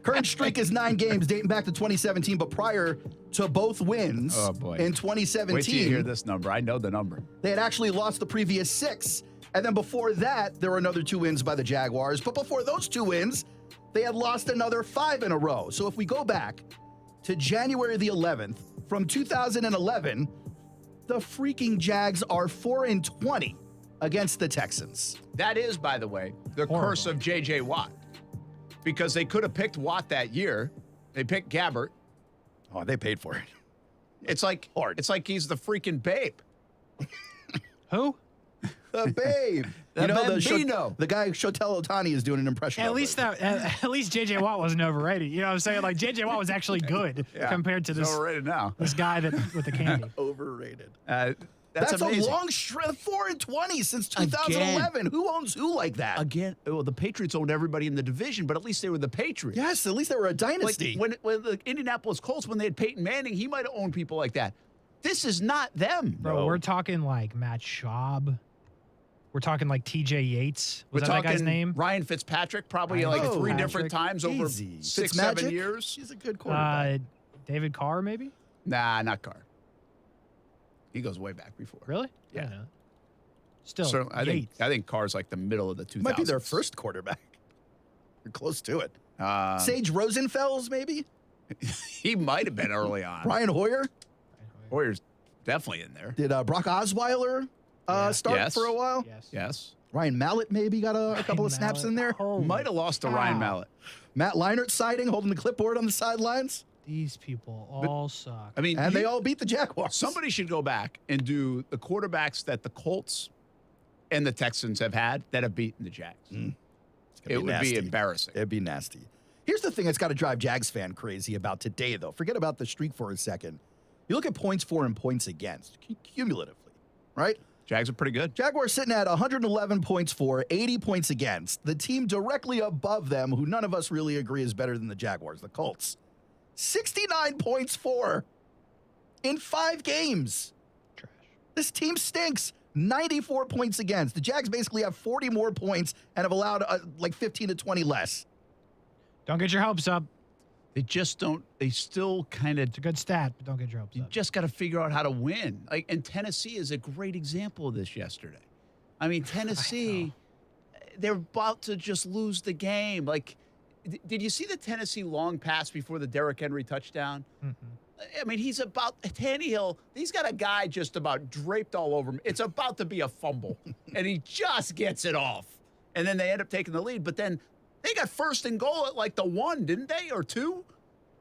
Current streak is 9 games dating back to 2017, but prior to both wins in 2017. Wait till you hear this number. I know the number. They had actually lost the previous 6. And then before that, there were another 2 wins by the Jaguars. But before those 2 wins, they had lost another 5 in a row. So if we go back to January the 11th, from 2011, the freaking Jags are 4-20 against the Texans. That is, by the way, the curse of J.J. Watt. Because they could have picked Watt that year. They picked Gabbert. Oh, they paid for it. It's like he's the freaking babe. Who? The babe. The Bambino. The guy Shotel Ohtani is doing an impression. At least JJ Watt wasn't overrated. You know what I'm saying? Like JJ Watt was actually good compared to this overrated now. This guy with the candy. Overrated. That's amazing. A long stretch. 4-20 since 2011. Again. Who owns who like that? Again, well, the Patriots owned everybody in the division, but at least they were the Patriots. Yes, at least they were a dynasty. Like when the Indianapolis Colts, when they had Peyton Manning, he might have owned people like that. This is not them, bro. We're talking like Matt Schaub. We're talking like T.J. Yates. Was that guy's name? Ryan Fitzpatrick, probably like 3 different times over 6-7 years. He's a good quarterback. David Carr, maybe? Nah, not Carr. He goes way back before. Really? Yeah. Still, so I think Carr's like the middle of the 2000s. Might be their first quarterback. You're close to it. Sage Rosenfels, maybe? He might have been early on. Brian Hoyer? Hoyer's definitely in there. Did Brock Osweiler start for a while? Yes. Ryan Mallett maybe got a couple of snaps in there. Might have lost to Ryan Mallett. Matt Leinart sighting, holding the clipboard on the sidelines. These people all suck. I mean, they all beat the Jaguars. Somebody should go back and do the quarterbacks that the Colts and the Texans have had that have beaten the Jags. It would be embarrassing. It'd be nasty. Here's the thing that's got to drive Jags fan crazy about today, though. Forget about the streak for a second. You look at points for and points against, cumulatively, right? Jags are pretty good. Jaguars sitting at 111 points for, 80 points against. The team directly above them, who none of us really agree is better than the Jaguars, the Colts. 69 points for in 5 games. Trash. This team stinks. 94 points against. The Jags basically have 40 more points and have allowed like 15 to 20 less. Don't get your hopes up. They just don't. They still kind of. It's a good stat, but don't get your hopes up. You just got to figure out how to win. Like, and Tennessee is a great example of this yesterday. I mean, Tennessee, they're about to just lose the game. Like, did you see the Tennessee long pass before the Derrick Henry touchdown? I mean, Tannehill, he's got a guy just about draped all over him. It's about to be a fumble, and he just gets it off. And then they end up taking the lead. But then they got 1st and goal at like the 1, didn't they, or 2?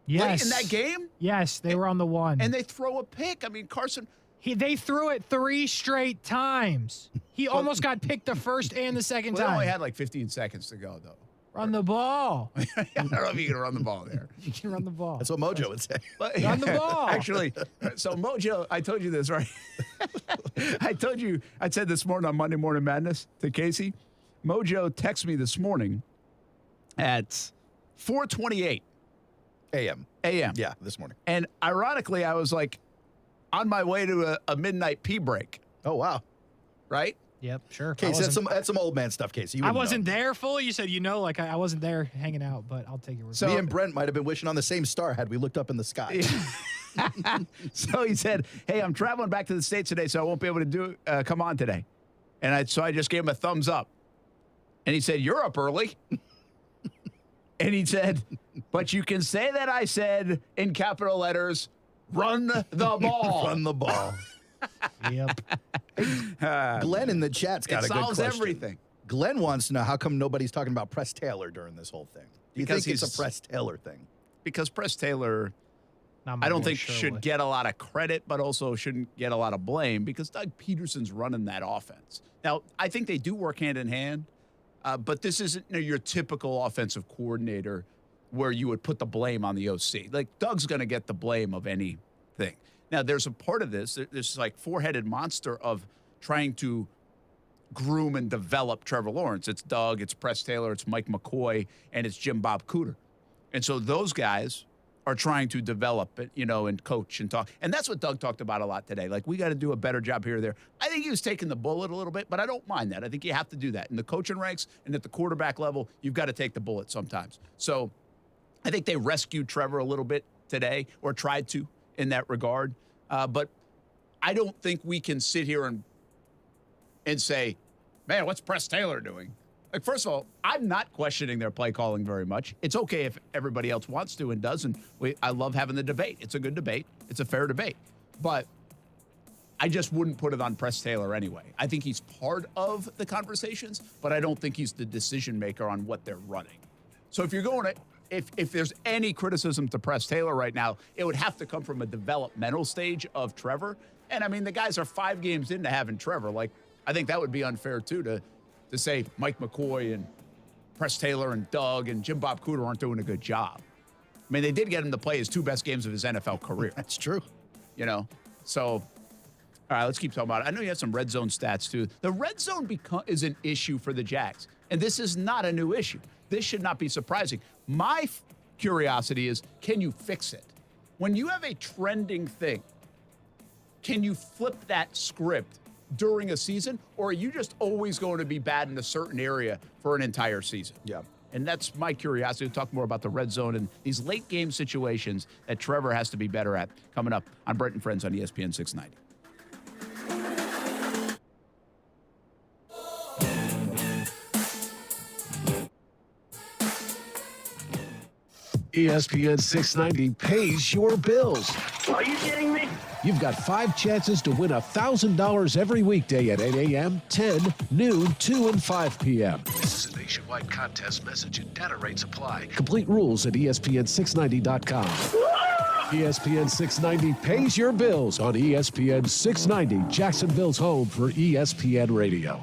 Yes. Late in that game? Yes, they were on the 1. And they throw a pick. I mean, Carson. They threw it 3 straight times. He almost got picked the first and the second time. They only had like 15 seconds to go, though. Run the ball. I don't know if you can run the ball there. You can run the ball. That's what Mojo would say. But, run the ball. Actually, so Mojo, I told you this, right? I said this morning on Monday Morning Madness to Kasey. Mojo texted me this morning at 4:28 a.m. Yeah, this morning. And ironically, I was like on my way to a midnight pee break. Oh, wow. Right? Yep, sure. Casey, that's some old man stuff, Casey. I wasn't there fully. You said, like I wasn't there hanging out, but I'll take your word. So me and Brent might have been wishing on the same star had we looked up in the sky. So he said, hey, I'm traveling back to the States today, so I won't be able to come on today. And so I just gave him a thumbs up. And he said, "You're up early." And he said, "But you can say that I said in capital letters, run the ball." Run the ball. Yep. Glenn in the chat's got a good question. It solves everything. Glenn wants to know how come nobody's talking about Press Taylor during this whole thing. Do you Because think it's he's- a Press Taylor thing? Because Press Taylor, Not I don't more think sure should what- get a lot of credit, but also shouldn't get a lot of blame because Doug Pederson's running that offense. Now, I think they do work hand in hand, but this isn't your typical offensive coordinator where you would put the blame on the OC. Like, Doug's going to get the blame of anything. Now, there's a part of this like four-headed monster of trying to groom and develop Trevor Lawrence. It's Doug, it's Press Taylor, it's Mike McCoy, and it's Jim Bob Cooter. And so those guys are trying to develop it, and coach and talk. And that's what Doug talked about a lot today. Like, we got to do a better job here or there. I think he was taking the bullet a little bit, but I don't mind that. I think you have to do that. In the coaching ranks and at the quarterback level, you've got to take the bullet sometimes. So I think they rescued Trevor a little bit today, or tried to in that regard. But I don't think we can sit here and say, man, what's Press Taylor doing? Like, first of all, I'm not questioning their play calling very much. It's okay if everybody else wants to and does, and I love having the debate. It's a good debate. It's a fair debate. But I just wouldn't put it on Press Taylor anyway. I think he's part of the conversations, but I don't think he's the decision maker on what they're running. So if you're going to, if there's any criticism to Press Taylor right now, it would have to come from a developmental stage of Trevor. And I mean, the guys are 5 games into having Trevor. Like, I think that would be unfair too to say Mike McCoy and Press Taylor and Doug and Jim Bob Cooter aren't doing a good job. I mean, they did get him to play his 2 best games of his NFL career. That's true. So, all right, let's keep talking about it. I know you have some red zone stats too. The red zone is an issue for the Jags, and this is not a new issue. This should not be surprising. My curiosity is, can you fix it? When you have a trending thing, can you flip that script during a season, or are you just always going to be bad in a certain area for an entire season? Yeah. And that's my curiosity. We'll talk more about the red zone and these late game situations that Trevor has to be better at coming up on Brent and Friends on ESPN 690. ESPN 690 pays your bills. Are you kidding me? You've got 5 chances to win $1,000 every weekday at 8 a.m., 10, noon, 2, and 5 p.m. This is a nationwide contest message and data rates apply. Complete rules at ESPN690.com. ESPN 690 pays your bills on ESPN 690, Jacksonville's home for ESPN Radio.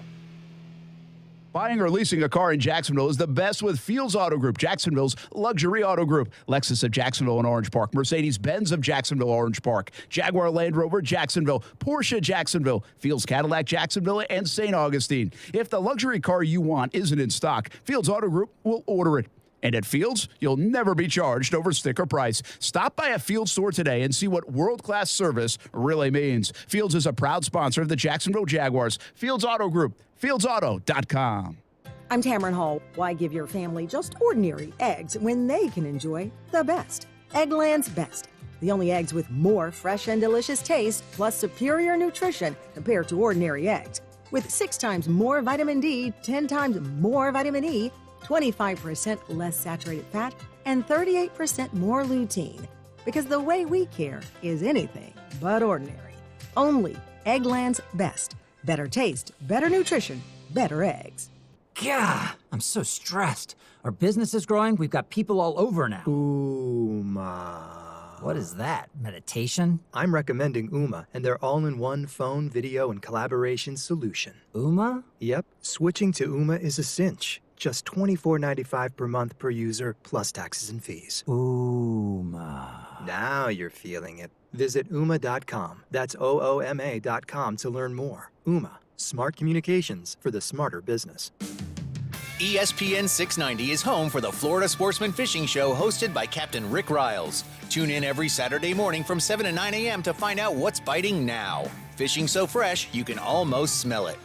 Buying or leasing a car in Jacksonville is the best with Fields Auto Group, Jacksonville's luxury auto group. Lexus of Jacksonville and Orange Park, Mercedes-Benz of Jacksonville, Orange Park, Jaguar Land Rover, Jacksonville, Porsche, Jacksonville, Fields Cadillac, Jacksonville, and St. Augustine. If the luxury car you want isn't in stock, Fields Auto Group will order it. And at Fields, you'll never be charged over sticker price. Stop by a Fields store today and see what world-class service really means. Fields is a proud sponsor of the Jacksonville Jaguars. Fields Auto Group, fieldsauto.com. I'm Tamron Hall. Why give your family just ordinary eggs when they can enjoy the best? Eggland's Best. The only eggs with more fresh and delicious taste, plus superior nutrition compared to ordinary eggs. With 6 times more vitamin D, 10 times more vitamin E, 25% less saturated fat, and 38% more lutein. Because the way we care is anything but ordinary. Only Eggland's Best. Better taste, better nutrition, better eggs. Gah, I'm so stressed. Our business is growing. We've got people all over now. Ooma. What is that? Meditation? I'm recommending Ooma and their all-in-one phone, video, and collaboration solution. Ooma? Yep. Switching to Ooma is a cinch. Just $24.95 per month per user, plus taxes and fees. Ooma. Now you're feeling it. Visit Ooma.com. That's OOMA.com to learn more. Ooma. Smart communications for the smarter business. ESPN 690 is home for the Florida Sportsman Fishing Show hosted by Captain Rick Riles. Tune in every Saturday morning from 7 to 9 a.m. to find out what's biting now. Fishing so fresh, you can almost smell it.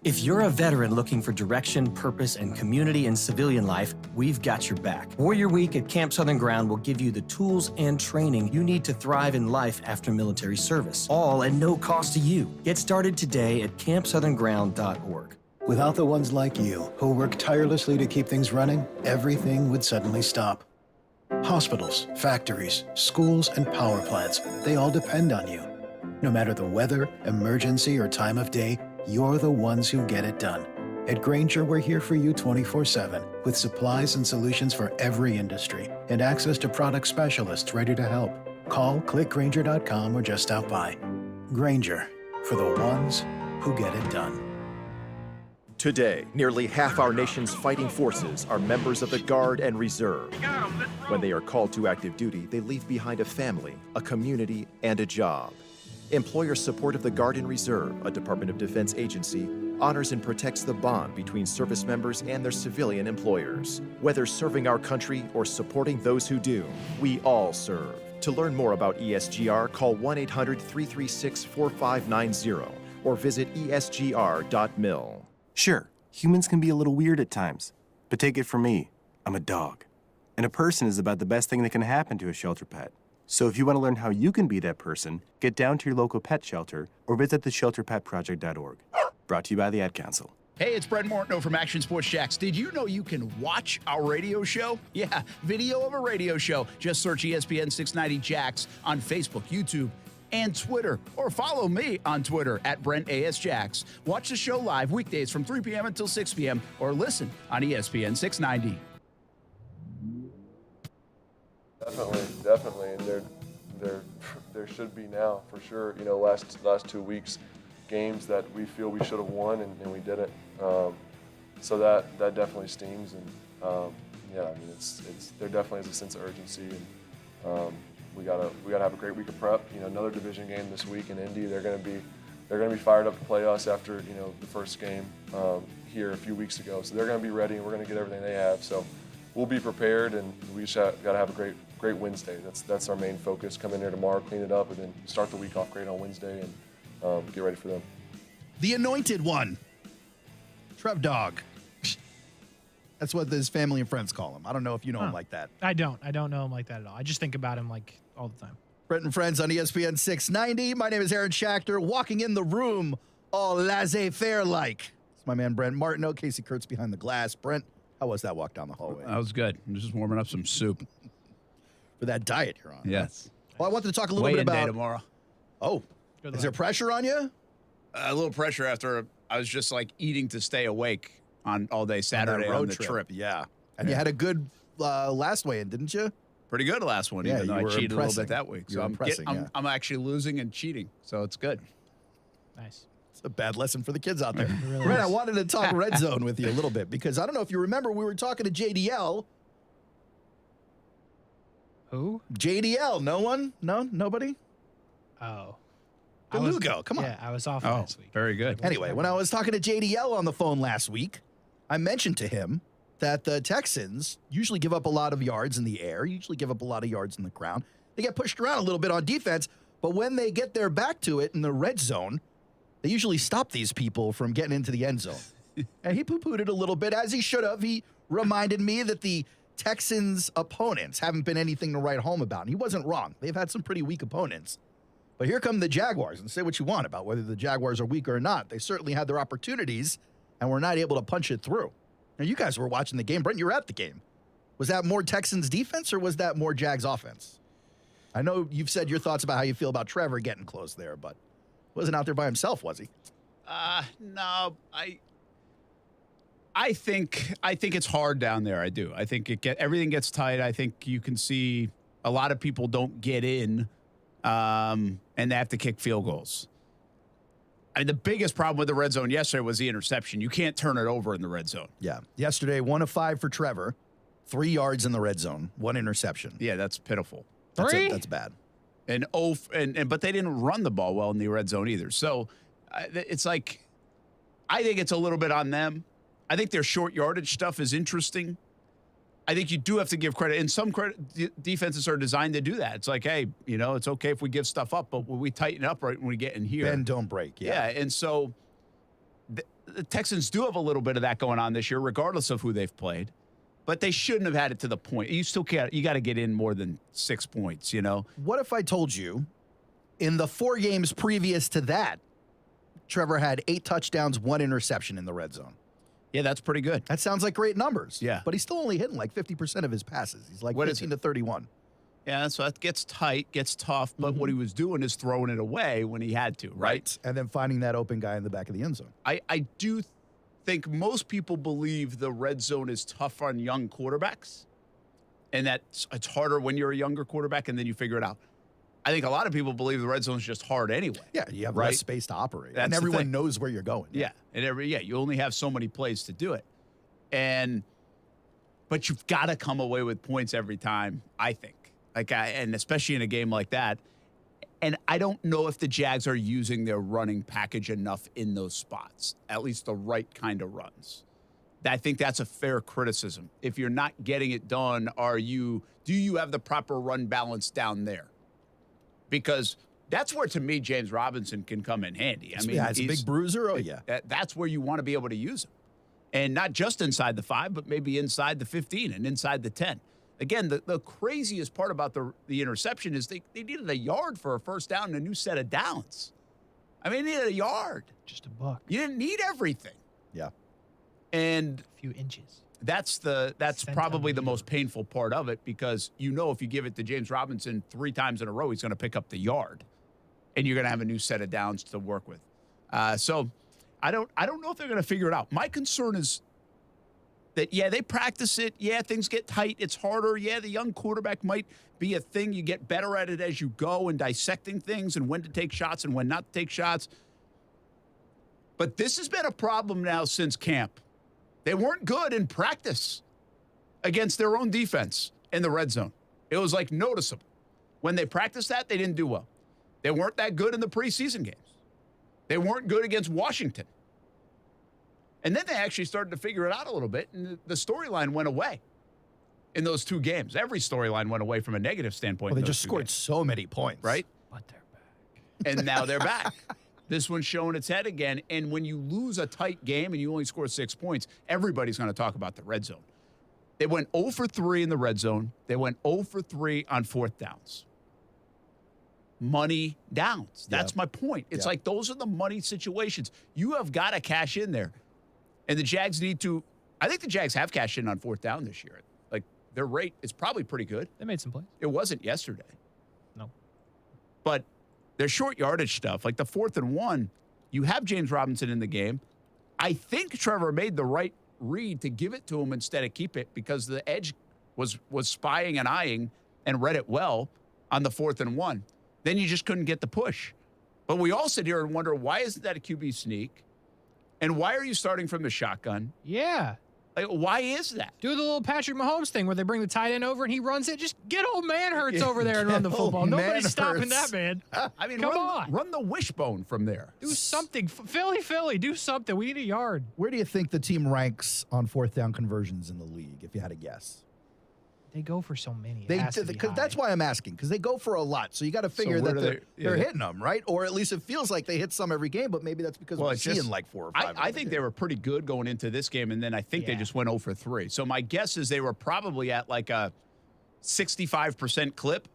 If you're a veteran looking for direction, purpose, and community in civilian life, we've got your back. Warrior Week at Camp Southern Ground will give you the tools and training you need to thrive in life after military service, all at no cost to you. Get started today at campsouthernground.org. Without the ones like you, who work tirelessly to keep things running, everything would suddenly stop. Hospitals, factories, schools, and power plants, they all depend on you. No matter the weather, emergency, or time of day, you're the ones who get it done. At Grainger, we're here for you 24/7 with supplies and solutions for every industry and access to product specialists ready to help. Call, click Grainger.com, or just stop by. Grainger, for the ones who get it done. Today, nearly half our nation's fighting forces are members of the Guard and Reserve. When they are called to active duty, they leave behind a family, a community, and a job. Employer support of the Guard and Reserve, a Department of Defense agency, honors and protects the bond between service members and their civilian employers. Whether serving our country or supporting those who do, we all serve. To learn more about ESGR, call 1-800-336-4590 or visit esgr.mil. Sure, humans can be a little weird at times, but take it from me, I'm a dog. And a person is about the best thing that can happen to a shelter pet. So if you want to learn how you can be that person, get down to your local pet shelter or visit theshelterpetproject.org. Brought to you by the Ad Council. Hey, it's Brent Martineau from Action Sports Jacks. Did you know you can watch our radio show? Yeah, video of a radio show. Just search ESPN 690 Jacks on Facebook, YouTube, and Twitter. Or follow me on Twitter at Brent A.S. Jacks. Watch the show live weekdays from 3 p.m. until 6 p.m. or listen on ESPN 690. Definitely, and there should be now for sure. You know, last 2 weeks, games that we feel we should have won and we didn't. So that definitely stings, and yeah, I mean it's there definitely is a sense of urgency, and we gotta have a great week of prep. You know, another division game this week in Indy. They're gonna be fired up to play us after the first game here a few weeks ago. So they're gonna be ready, and we're gonna get everything they have. So we'll be prepared, and we just gotta have a great Wednesday. That's our main focus. Come in there tomorrow, clean it up, and then start the week off great on Wednesday and get ready for them. The anointed one, Trev Dog. That's what his family and friends call him. I don't know if you know him like that. I don't know him like that at all. I just think about him like all the time. Brent and Friends on ESPN 690. My name is Aaron Schachter. Walking in the room, all laissez-faire like. It's my man Brent Martineau. Kasey Kurtz behind the glass. Brent, how was that walk down the hallway? That was good. I'm just warming up some soup. For that diet you're on. Yes. Well, I wanted to talk a little bit about Weigh-in day tomorrow. Oh, is there pressure on you? A little pressure after I was just like eating to stay awake on all day Saturday on the trip. Yeah. And you had a good last weigh-in, didn't you? Pretty good last one, even though I cheated a little bit that week. So I'm actually losing and cheating, so it's good. Nice. It's a bad lesson for the kids out there. Really Brent, is. I wanted to talk Red Zone with you a little bit because I don't know if you remember, we were talking to JDL. Who? JDL. No one? No? Nobody? Oh. Lugo, come on. Yeah, I was off last week. Very good. Anyway, when I was talking to JDL on the phone last week, I mentioned to him that the Texans usually give up a lot of yards in the air, usually give up a lot of yards in the ground. They get pushed around a little bit on defense, but when they get their back to it in the red zone, they usually stop these people from getting into the end zone. And he poo-pooed it a little bit, as he should have. He reminded me that the Texans' opponents haven't been anything to write home about. And he wasn't wrong. They've had some pretty weak opponents. But here come the Jaguars, and say what you want about whether the Jaguars are weak or not. They certainly had their opportunities and were not able to punch it through. Now, you guys were watching the game. Brent, you were at the game. Was that more Texans defense or was that more Jags offense? I know you've said your thoughts about how you feel about Trevor getting close there, but wasn't out there by himself, was he? No, I think it's hard down there. I do. I think everything gets tight. I think you can see a lot of people don't get in, and they have to kick field goals. I mean, the biggest problem with the red zone yesterday was the interception. You can't turn it over in the red zone. Yeah. Yesterday, 1 of 5 for Trevor, 3 yards in the red zone, 1 interception. Yeah, that's pitiful. That's bad. But they didn't run the ball well in the red zone either. So it's like, I think it's a little bit on them. I think their short yardage stuff is interesting. I think you do have to give credit. And some defenses are designed to do that. It's like, hey, it's okay if we give stuff up, but when we tighten up right when we get in here. Bend, don't break. Yeah. And so the Texans do have a little bit of that going on this year, regardless of who they've played. But they shouldn't have had it to the point. You still can't. You got to get in more than 6 points, you know? What if I told you in the 4 games previous to that, Trevor had 8 touchdowns, 1 interception in the red zone? Yeah, that's pretty good. That sounds like great numbers. Yeah. But he's still only hitting like 50% of his passes. He's like 15 to 31. Yeah, so that gets tight, gets tough. But what he was doing is throwing it away when he had to, right? And then finding that open guy in the back of the end zone. I do think most people believe the red zone is tough on young quarterbacks and that it's harder when you're a younger quarterback and then you figure it out. I think a lot of people believe the red zone is just hard anyway. Yeah, you have less space to operate. That's and the everyone thing. knows where you're going. Yeah, you only have so many plays to do it. But you've got to come away with points every time, I think. And especially in a game like that. And I don't know if the Jags are using their running package enough in those spots, at least the right kind of runs. I think that's a fair criticism. If you're not getting it done, do you have the proper run balance down there? Because that's where, to me, James Robinson can come in handy. I mean, he's a big bruiser. Oh, yeah. That's where you want to be able to use him. And not just inside the 5, but maybe inside the 15 and inside the 10. Again, the craziest part about the interception is they needed a yard for a first down and a new set of downs. I mean, they needed a yard. Just a buck. You didn't need everything. Yeah. And a few inches. That's probably the most painful part of it, because you know if you give it to James Robinson 3 times in a row, he's going to pick up the yard, and you're going to have a new set of downs to work with. So I don't know if they're going to figure it out. My concern is that, yeah, they practice it. Yeah, things get tight. It's harder. Yeah, the young quarterback might be a thing. You get better at it as you go and dissecting things and when to take shots and when not to take shots. But this has been a problem now since camp. They weren't good in practice against their own defense in the red zone. It was like noticeable. When they practiced that, they didn't do well. They weren't that good in the preseason games. They weren't good against Washington. And then they actually started to figure it out a little bit, and the storyline went away in those 2 games. Every storyline went away from a negative standpoint. Well, they just scored so many points. Right? But they're back. And now they're back. This one's showing its head again. And when you lose a tight game and you only score 6 points, everybody's going to talk about the red zone. They went 0 for 3 in the red zone. They went 0 for 3 on 4th downs. Money downs. That's my point. It's like those are the money situations. You have got to cash in there. And the Jags need to – I think the Jags have cashed in on 4th down this year. Like, their rate is probably pretty good. They made some plays. It wasn't yesterday. No. But their short yardage stuff, like the 4th and 1, you have James Robinson in the game. I think Trevor made the right read to give it to him instead of keep it, because the edge was spying and eyeing and read it well on the 4th and 1. Then you just couldn't get the push. But we all sit here and wonder, why isn't that a QB sneak? And why are you starting from the shotgun? Yeah. Like, why is that? Do the little Patrick Mahomes thing where they bring the tight end over and he runs it. Just get old man Hurts over there and run the football. Nobody's stopping that, man. I mean, Come on. Run the wishbone from there. Do something. Philly, do something. We need a yard. Where do you think the team ranks on 4th down conversions in the league, if you had to guess? They go for so many. That's why I'm asking, because they go for a lot. So you got to figure that they're hitting them, right? Or at least it feels like they hit some every game, but maybe that's because we're seeing like 4 or 5. I think they were pretty good going into this game, and then I think they just went 0 for 3. So my guess is they were probably at like a 65% clip,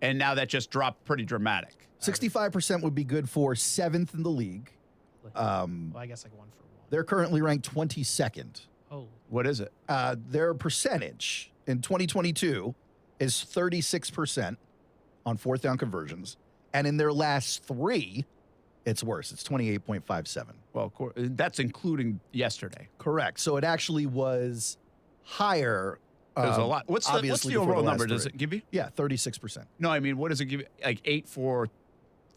and now that just dropped pretty dramatic. 65% would be good for 7th in the league. Well, I guess like 1 for 1. They're currently ranked 22nd. Oh. What is it? Their percentage in 2022 is 36% on 4th down conversions. And in their last 3, it's worse. It's 28.57. Well, that's including yesterday. Correct. So it actually was higher. There's a lot. What's the overall number? Does it give you? Yeah, 36%. No, I mean, what does it give you? Like 8 for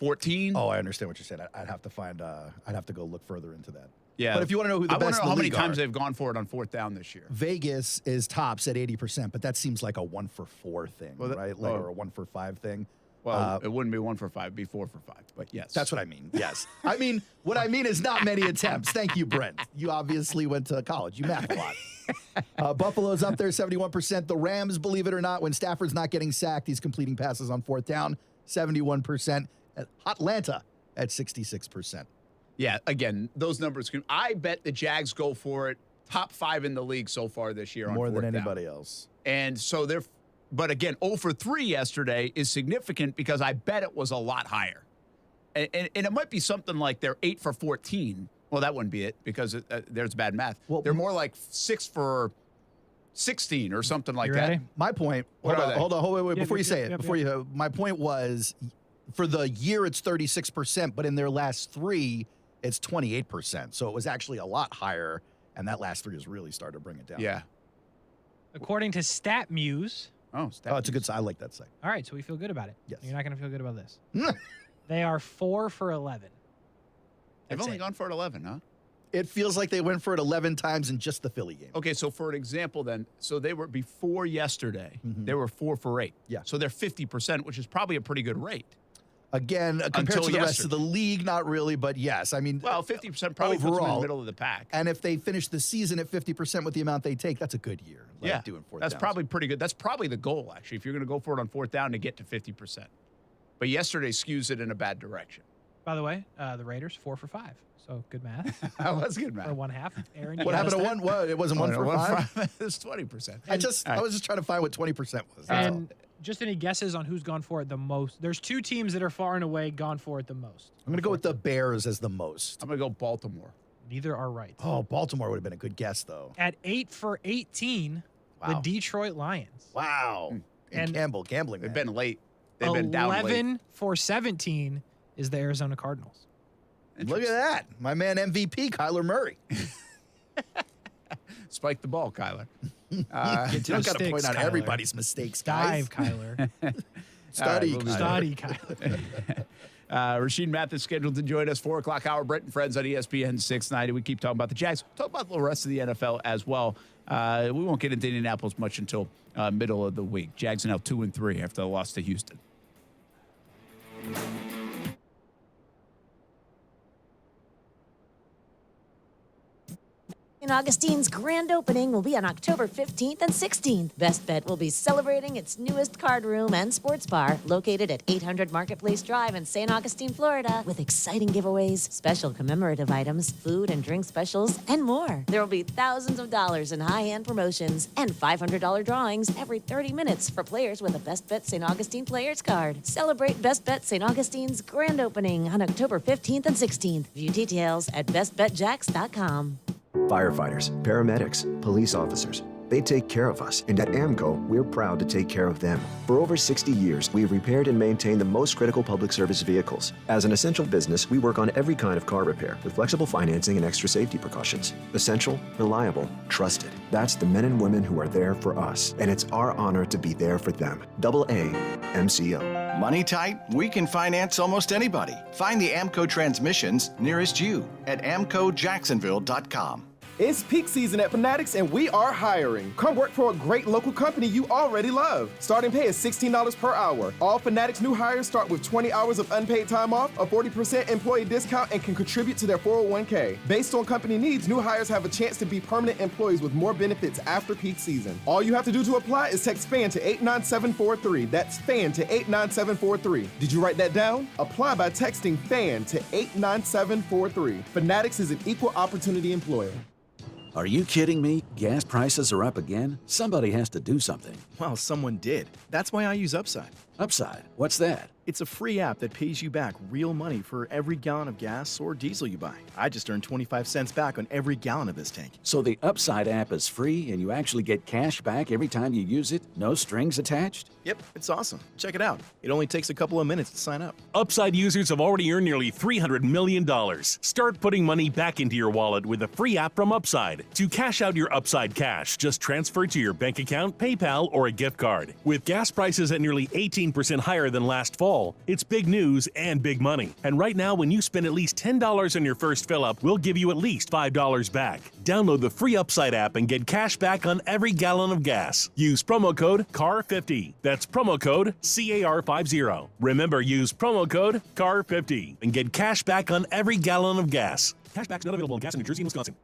14? Oh, I understand what you're saying. I'd have to find. I'd have to go look further into that. Yeah, but if you want to know who the best in the league how many times are, they've gone for it on 4th down this year. Vegas is tops at 80%, but that seems like a 1 for 4 thing, right? Like, or a 1 for 5 thing. Well, it wouldn't be 1 for 5, it'd be 4 for 5. But yes, that's what I mean. Yes, I mean what I mean is not many attempts. Thank you, Brent. You obviously went to college. You math a lot. Buffalo's up there, 71%. The Rams, believe it or not, when Stafford's not getting sacked, he's completing passes on 4th down, 71%. Atlanta at 66%. Yeah, again, those numbers. I bet the Jags go for it. Top 5 in the league so far this year. More on than fourth anybody down. else. And so but again, 0 for 3 yesterday is significant because I bet it was a lot higher. And it might be something like they're 8 for 14. Well, that wouldn't be it because there's bad math. Well, they're more like 6 for 16 or something like that. Ready? My point. Hold on. Wait. Before you say it, my point was for the year it's 36%, but in their last 3, it's 28%. So it was actually a lot higher. And that last 3 has really started to bring it down. Yeah. According to StatMuse. It's a good side. I like that site. All right, so we feel good about it. Yes. You're not going to feel good about this. They are 4 for 11. They've only gone for it 11, huh? It feels like they went for it 11 times in just the Philly game. Okay, so for an example then, so they were before yesterday, they were 4 for 8. Yeah. So they're 50%, which is probably a pretty good rate. Again, compared to the rest of the league, not really, but yes. I mean, 50% probably puts them in the middle of the pack. And if they finish the season at 50% with the amount they take, that's a good year. Doing fourth that's downs. probably pretty good. That's probably the goal, actually, if you're going to go for it on fourth down to get to 50%. But yesterday skews it in a bad direction. By the way, the Raiders 4 for 5. So good math. That was good math. Or 1/2. Aaron, what happened to one? What? It wasn't 1 for 5. It's 20%. I was just trying to find what 20% was. And just any guesses on who's gone for it the most? There's 2 teams that are far and away gone for it the most. I'm going to go with the Bears as the most. I'm going to go Baltimore. Neither are right. Oh, Baltimore would have been a good guess, though. At 8 for 18, the Detroit Lions. Wow. And gambling. They've been late. They've been down late. 11 for 17 is the Arizona Cardinals. Look at that. My man MVP, Kyler Murray. Spike the ball, Kyler. You don't got to point out everybody's mistakes, guys. Dive, Kyler. Study, Kyler. Rasheen Mathis scheduled to join us 4 o'clock hour. Brent and friends on ESPN 690. We keep talking about the Jags. Talk about the rest of the NFL as well. We won't get into Indianapolis much until middle of the week. Jags are now 2-3 after the loss to Houston. St. Augustine's grand opening will be on October 15th and 16th. Best Bet will be celebrating its newest card room and sports bar located at 800 Marketplace Drive in St. Augustine, Florida, with exciting giveaways, special commemorative items, food and drink specials, and more. There will be thousands of dollars in high-end promotions and $500 drawings every 30 minutes for players with a Best Bet St. Augustine Players Card. Celebrate Best Bet St. Augustine's grand opening on October 15th and 16th. View details at bestbetjax.com. Firefighters, paramedics, police officers, they take care of us, and at AMCO, we're proud to take care of them. For over 60 years, we've repaired and maintained the most critical public service vehicles. As an essential business, we work on every kind of car repair with flexible financing and extra safety precautions. Essential, reliable, trusted. That's the men and women who are there for us, and it's our honor to be there for them. AA MCO. Money tight? We can finance almost anybody. Find the AMCO transmissions nearest you at amcojacksonville.com. It's peak season at Fanatics and we are hiring. Come work for a great local company you already love. Starting pay is $16 per hour. All Fanatics new hires start with 20 hours of unpaid time off, a 40% employee discount, and can contribute to their 401k. Based on company needs, new hires have a chance to be permanent employees with more benefits after peak season. All you have to do to apply is text FAN to 89743. That's FAN to 89743. Did you write that down? Apply by texting FAN to 89743. Fanatics is an equal opportunity employer. Are you kidding me? Gas prices are up again? Somebody has to do something. Well, someone did. That's why I use Upside. Upside? What's that? It's a free app that pays you back real money for every gallon of gas or diesel you buy. I just earned 25 cents back on every gallon of this tank. So the Upside app is free and you actually get cash back every time you use it? No strings attached? Yep, it's awesome. Check it out. It only takes a couple of minutes to sign up. Upside users have already earned nearly $300 million. Start putting money back into your wallet with a free app from Upside. To cash out your Upside cash, just transfer to your bank account, PayPal, or a gift card. With gas prices at nearly 18% higher than last fall, it's big news and big money. And right now, when you spend at least $10 on your first fill-up, we'll give you at least $5 back. Download the free Upside app and get cash back on every gallon of gas. Use promo code CAR50. That's promo code CAR50. Remember, use promo code CAR50 and get cash back on every gallon of gas. Cashback's not available in gas in New Jersey and Wisconsin.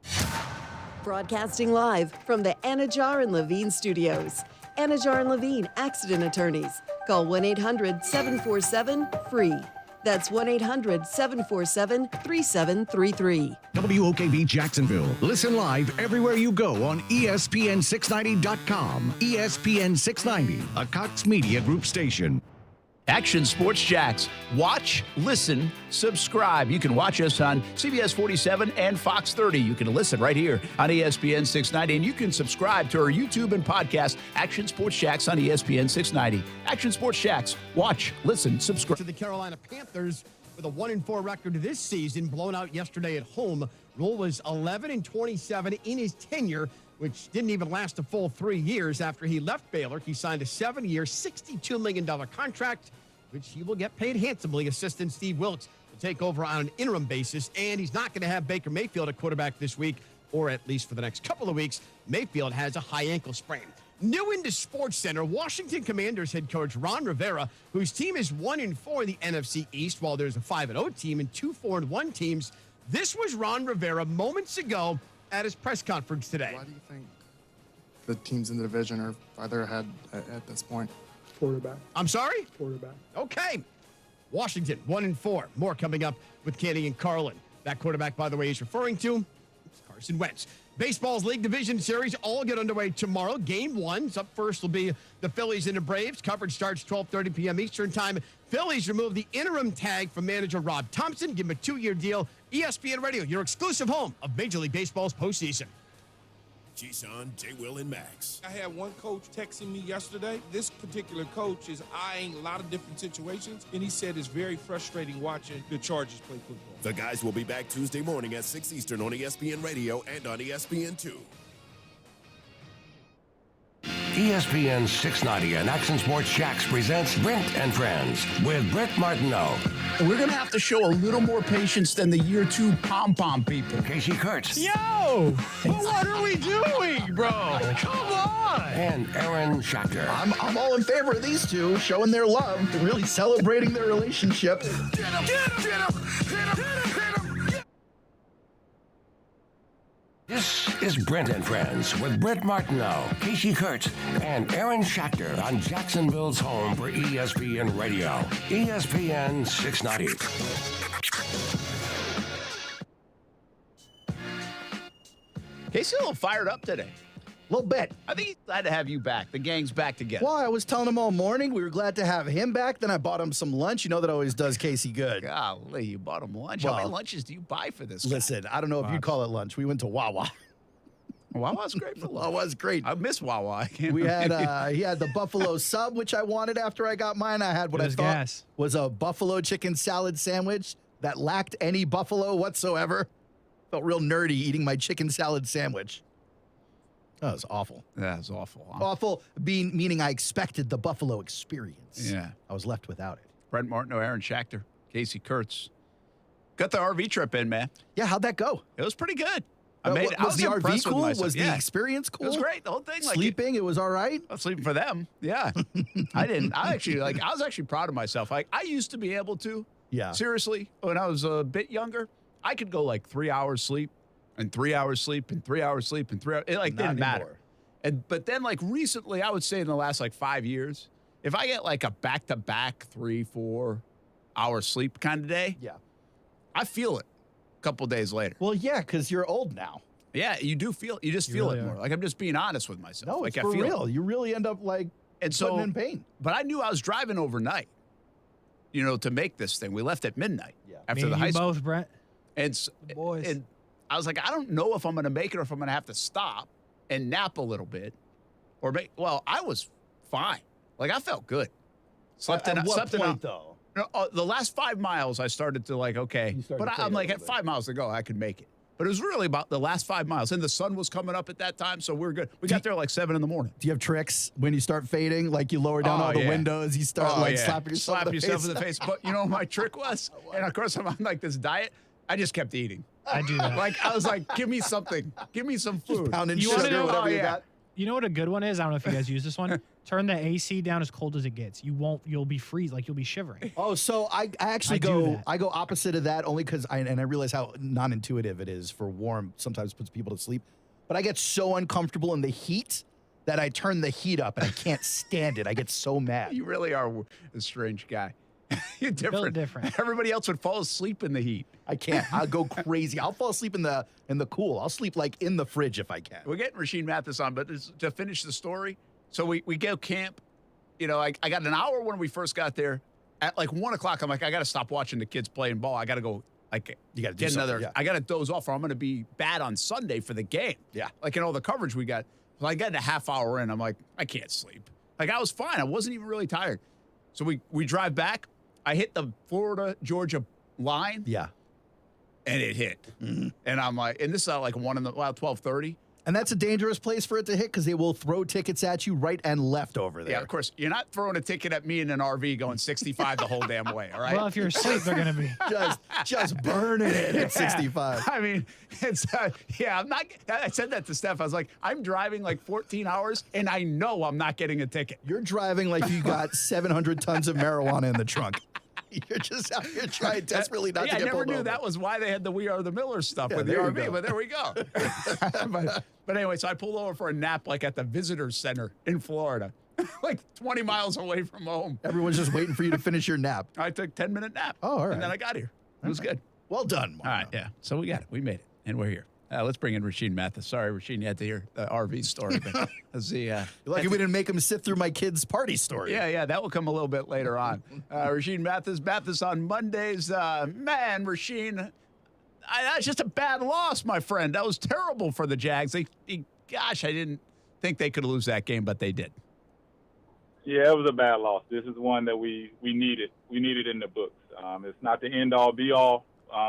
Broadcasting live from the Anajar and Levine studios. Anajar and Levine Accident Attorneys. Call 1-800-747-FREE. That's 1-800-747-3733. WOKV Jacksonville. Listen live everywhere you go on ESPN690.com. ESPN690, a Cox Media Group station. Action Sports Jacks. Watch, listen, subscribe. You can watch us on CBS 47 and Fox 30. You can listen right here on ESPN 690. And you can subscribe to our YouTube and podcast, Action Sports Jacks on ESPN 690. Action Sports Jacks. Watch, listen, subscribe. To the Carolina Panthers with a 1-4 record this season, blown out yesterday at home. Rule was 11-27 in his tenure, which didn't even last a full 3 years. After he left Baylor, he signed a 7-year, $62 million contract, which he will get paid handsomely. Assistant Steve Wilkes will take over on an interim basis, and he's not going to have Baker Mayfield at quarterback this week, or at least for the next couple of weeks. Mayfield has a high ankle sprain. New into SportsCenter, Washington Commanders head coach Ron Rivera, whose team is 1-4 in the NFC East, while there's a 5-0 team and 2 4-1 teams. This was Ron Rivera moments ago at his press conference today. Why do you think the teams in the division are farther ahead at this point? Quarterback. I'm sorry? Quarterback. Okay. Washington, 1-4. More coming up with Kenny and Carlin. That quarterback, by the way, he's referring to is Carson Wentz. Baseball's League Division Series all get underway tomorrow. Game 1. Up first will be the Phillies and the Braves. Coverage starts 12:30 p.m. Eastern Time. Phillies remove the interim tag from manager Rob Thompson. Give him a 2-year deal. ESPN Radio, your exclusive home of Major League Baseball's postseason. Keyshawn, J. Will, and Max. I had one coach texting me yesterday. This particular coach is eyeing a lot of different situations, and he said it's very frustrating watching the Chargers play football. The guys will be back Tuesday morning at 6 Eastern on ESPN Radio and on ESPN2. ESPN 690 and Action Sports Jacks presents Brent and Friends with Brent Martineau. We're going to have to show a little more patience than the year 2 pom-pom people. Kasey Kurtz. Yo! What are we doing, bro? Come on! And Aaron Schachter. I'm all in favor of these two showing their love, really celebrating their relationship. Get him! Get him! Get him! Get him! Get him! This is Brent and Friends with Brent Martineau, Kasey Kurtz, and Aaron Schachter on Jacksonville's home for ESPN Radio, ESPN 690. Kasey a little fired up today. A little bit. I think he's glad to have you back. The gang's back together. Well, I was telling him all morning we were glad to have him back. Then I bought him some lunch. You know that always does Kasey good. Golly, you bought him lunch. Well, how many lunches do you buy for this guy? Listen, I don't know if you'd call it lunch. We went to Wawa. Wawa's great for lunch. Wawa's great. I miss Wawa. We had he had the buffalo sub, which I wanted after I got mine. I had what I thought was a buffalo chicken salad sandwich that lacked any buffalo whatsoever. Felt real nerdy eating my chicken salad sandwich. That was awful. That was awful. Huh? Awful meaning I expected the buffalo experience. Yeah. I was left without it. Brent Martineau, Aaron Schachter, Kasey Kurtz. Got the RV trip in, man. Yeah, how'd that go? It was pretty good. Was the RV cool? Was the experience cool? It was great. The whole thing. Sleeping, it was all right? I was sleeping for them. Yeah. I was actually proud of myself. Like, I used to be able to. Yeah. Seriously, when I was a bit younger, I could go like 3 hours sleep and 3 hours sleep and 3 hours sleep and 3 hours. It didn't matter. But then like recently, I would say in the last like 5 years, if I get like a back-to-back 3-4 hour sleep kind of day, yeah, I feel it a couple days later. Well, yeah, because you're old now. Yeah, you do feel. You just feel it more. Like I'm just being honest with myself. No, like it's for real. You really end up like putting in pain. But I knew I was driving overnight. To make this thing. We left at midnight. Yeah. After the high school. Both, Brent. And boys. And I was like, I don't know if I'm going to make it or if I'm going to have to stop and nap a little bit, I was fine. Like I felt good. Slept in. At what point though? The last 5 miles, I started to like, okay. But I'm like, at 5 miles to go, I could make it. But it was really about the last 5 miles. And the sun was coming up at that time, so we're good. We got there like 7 in the morning. Do you have tricks when you start fading? Like you lower down all the windows, you start slapping yourself in the face. But you know what my trick was? And of course, I'm on like this diet. I just kept eating. I do that. Like, I was like, give me something. Give me some food. Just pounding sugar, whatever you got. You know what a good one is? I don't know if you guys use this one. Turn the AC down as cold as it gets. You'll be freeze, like you'll be shivering. Oh, so I actually go opposite of that only because I realize how non-intuitive it is for warm. Sometimes puts people to sleep, but I get so uncomfortable in the heat that I turn the heat up and I can't stand it. I get so mad. You really are a strange guy. You're different. Built different. Everybody else would fall asleep in the heat. I can't. I'll go crazy. I'll fall asleep in the cool. I'll sleep like in the fridge if I can. We're getting Rasheen Mathis on, but to finish the story, so we go camp. You know, I got an hour when we first got there. At like 1 o'clock, I'm like, I got to stop watching the kids playing ball. I got to go. Like, you got to get another. Yeah. I got to doze off, or I'm going to be bad on Sunday for the game. Yeah, like in all the coverage we got. So I got a half hour in. I'm like, I can't sleep. Like I was fine. I wasn't even really tired. So we drive back. I hit the Florida-Georgia line. Yeah. And it hit. Mm-hmm. And I'm like, and this is like 12:30. And that's a dangerous place for it to hit because they will throw tickets at you right and left over there. Yeah, of course. You're not throwing a ticket at me in an RV going 65 the whole damn way, all right? Well, if you're asleep, they're going to be. just burning it at 65. I mean, it's, I'm not, I said that to Steph. I was like, I'm driving like 14 hours, and I know I'm not getting a ticket. You're driving like you got 700 tons of marijuana in the trunk. You're just out here trying desperately not to get pulled over. I never knew that was why they had the We Are the Millers stuff with the RV, but there we go. but anyway, so I pulled over for a nap like at the Visitors Center in Florida, like 20 miles away from home. Everyone's just waiting for you to finish your nap. I took a 10-minute nap. Oh, all right. And then I got here. It was good. Well done, Mark. All right, yeah. So we got it. We made it, and we're here. Let's bring in Rasheen Mathis. Sorry, Rashean, you had to hear the RV story. But let's see. You're lucky we didn't make him sit through my kid's party story. Yeah, that will come a little bit later on. Rasheen Mathis on Mondays. Man, Rashean, that's just a bad loss, my friend. That was terrible for the Jags. Gosh, I didn't think they could lose that game, but they did. Yeah, it was a bad loss. This is one that we needed. We needed in the books. It's not the end-all, be-all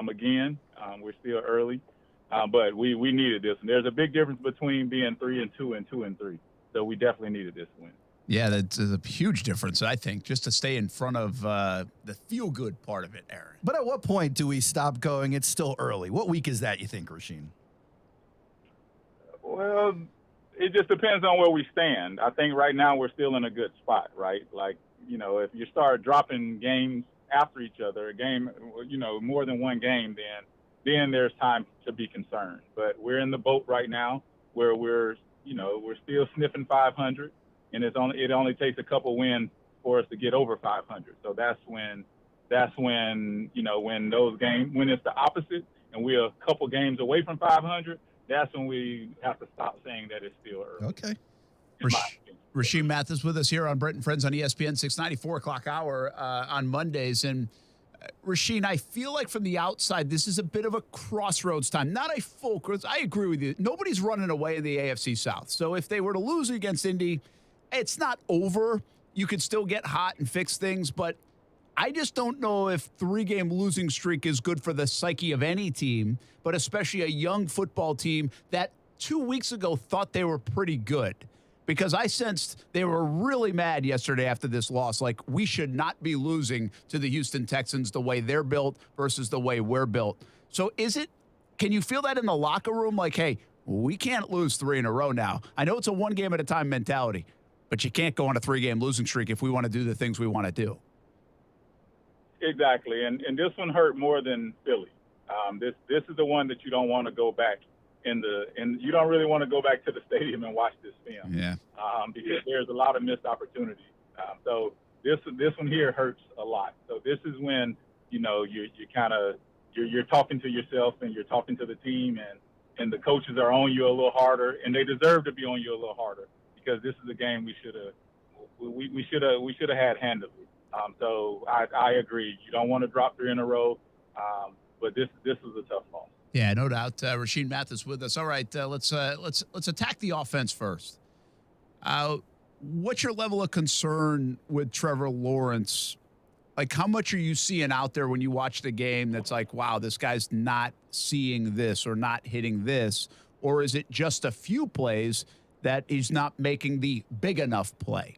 again. We're still early. But we needed this. And there's a big difference between being 3-2 and 2-3. So we definitely needed this win. Yeah, that's a huge difference, I think, just to stay in front of the feel-good part of it, Aaron. But at what point do we stop going, it's still early? What week is that, you think, Rashean? Well, it just depends on where we stand. I think right now we're still in a good spot, right? Like, if you start dropping games after each other, a game, more than one game, then there's time to be concerned. But we're in the boat right now where we're still sniffing 500, and it only takes a couple wins for us to get over 500. So that's when when it's the opposite and we're a couple games away from 500, that's when we have to stop saying that it's still early. Okay. Rasheen Mathis with us here on Brent and Friends on ESPN 690, 4 o'clock hour on Mondays. And Rasheen, I feel like from the outside, this is a bit of a crossroads time. Not a full crossroads. I agree with you. Nobody's running away in the AFC South. So if they were to lose against Indy, it's not over. You could still get hot and fix things. But I just don't know if 3-game losing streak is good for the psyche of any team, but especially a young football team that 2 weeks ago thought they were pretty good. Because I sensed they were really mad yesterday after this loss. Like, we should not be losing to the Houston Texans the way they're built versus the way we're built. So can you feel that in the locker room? Like, hey, we can't lose 3 in a row now. I know it's a 1-game-at-a-time mentality, but you can't go on a 3-game losing streak if we want to do the things we want to do. Exactly. And this one hurt more than Philly. This is the one that you don't want to go back and you don't really want to go back to the stadium and watch this film. Yeah. Because there's a lot of missed opportunities. So this one here hurts a lot. So this is when, you're talking to yourself and you're talking to the team and the coaches are on you a little harder, and they deserve to be on you a little harder because this is a game we should have had handily. So I agree. You don't want to drop 3 in a row, but this is a tough loss. Yeah, no doubt. Rasheen Mathis with us. All right, let's attack the offense first. What's your level of concern with Trevor Lawrence? Like, how much are you seeing out there when you watch the game that's like, wow, this guy's not seeing this or not hitting this? Or is it just a few plays that he's not making the big enough play?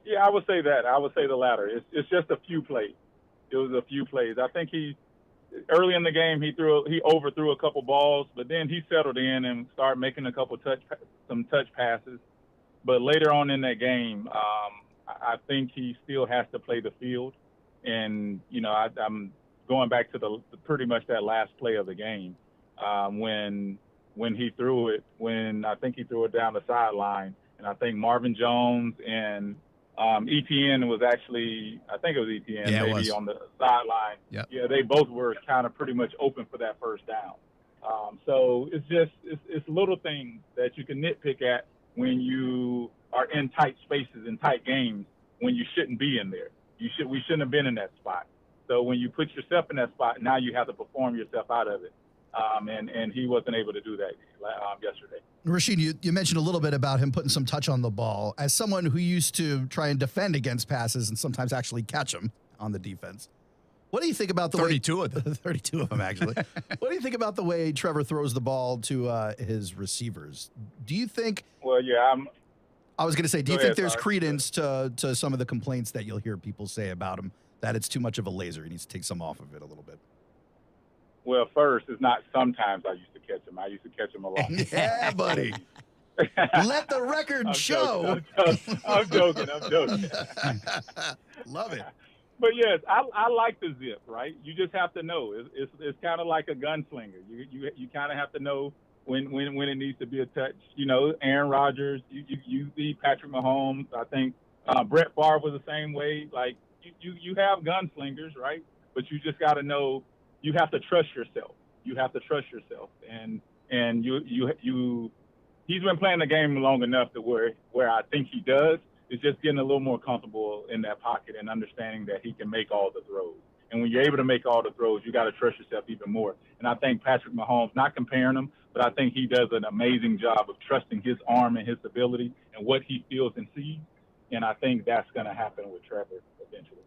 Yeah, I would say that. I would say the latter. It's just a few plays. It was a few plays. I think early in the game, he overthrew a couple balls, but then he settled in and started making a couple some touch passes. But later on in that game, I think he still has to play the field. And, I'm going back to pretty much that last play of the game when he threw it, when I think he threw it down the sideline. And I think Marvin Jones and ETN was actually, I think it was ETN, Yeah, it maybe was. on the sideline. Yep. Yeah, they both were kind of pretty much open for that first down. So it's little things that you can nitpick at when you are in tight spaces in tight games when you shouldn't be in there. We shouldn't have been in that spot. So when you put yourself in that spot, now you have to perform yourself out of it. And he wasn't able to do that yesterday. Rasheen, you mentioned a little bit about him putting some touch on the ball. As someone who used to try and defend against passes and sometimes actually catch them on the defense, what do you think about the 32 of them? 32 of them, actually. What do you think about the way Trevor throws the ball to his receivers? Do you think? Well, yeah, I was going to say, do you Go think ahead, there's sorry. credence to some of the complaints that you'll hear people say about him, that it's too much of a laser? He needs to take some off of it a little bit. Well, first, it's not sometimes I used to catch him. I used to catch him a lot. Yeah, buddy. Let the record show. I'm joking. Love it. But yes, I like the zip, right? You just have to know. It's kind of like a gunslinger. You kind of have to know when it needs to be a touch. You know, Aaron Rodgers, you see Patrick Mahomes. I think Brett Favre was the same way. Like you have gunslingers, right? But you just got to know. You have to trust yourself. You have to trust yourself, and you. He's been playing the game long enough to where I think he does. It's just getting a little more comfortable in that pocket and understanding that he can make all the throws. And when you're able to make all the throws, you got to trust yourself even more. And I think Patrick Mahomes, not comparing him, but I think he does an amazing job of trusting his arm and his ability and what he feels and sees. And I think that's going to happen with Trevor eventually.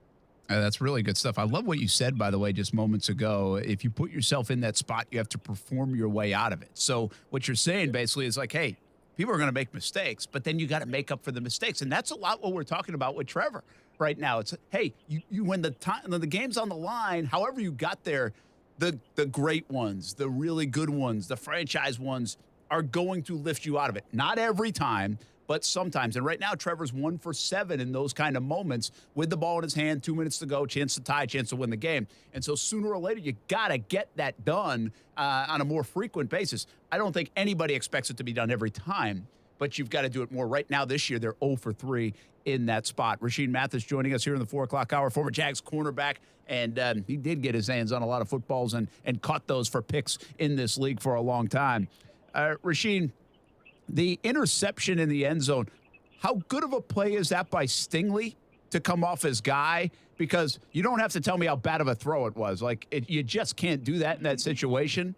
That's really good stuff. I love what you said, by the way, just moments ago. If you put yourself in that spot, you have to perform your way out of it. So what you're saying basically is like, hey, people are going to make mistakes, but then you got to make up for the mistakes. And that's a lot what we're talking about with Trevor right now. It's, hey, you when the game's on the line, however you got there, the great ones, the really good ones, the franchise ones are going to lift you out of it. Not every time, but sometimes. And right now, Trevor's 1 for 7 in those kind of moments with the ball in his hand, 2 minutes to go, chance to tie, chance to win the game. And so sooner or later, you got to get that done on a more frequent basis. I don't think anybody expects it to be done every time, but you've got to do it more. Right now, this year, they're 0 for 3 in that spot. Rasheen Mathis joining us here in the 4 o'clock hour, former Jags cornerback, and he did get his hands on a lot of footballs and caught those for picks in this league for a long time. Rasheen, the interception in the end zone, how good of a play is that by Stingley to come off his guy? Because you don't have to tell me how bad of a throw it was. You just can't do that in that situation.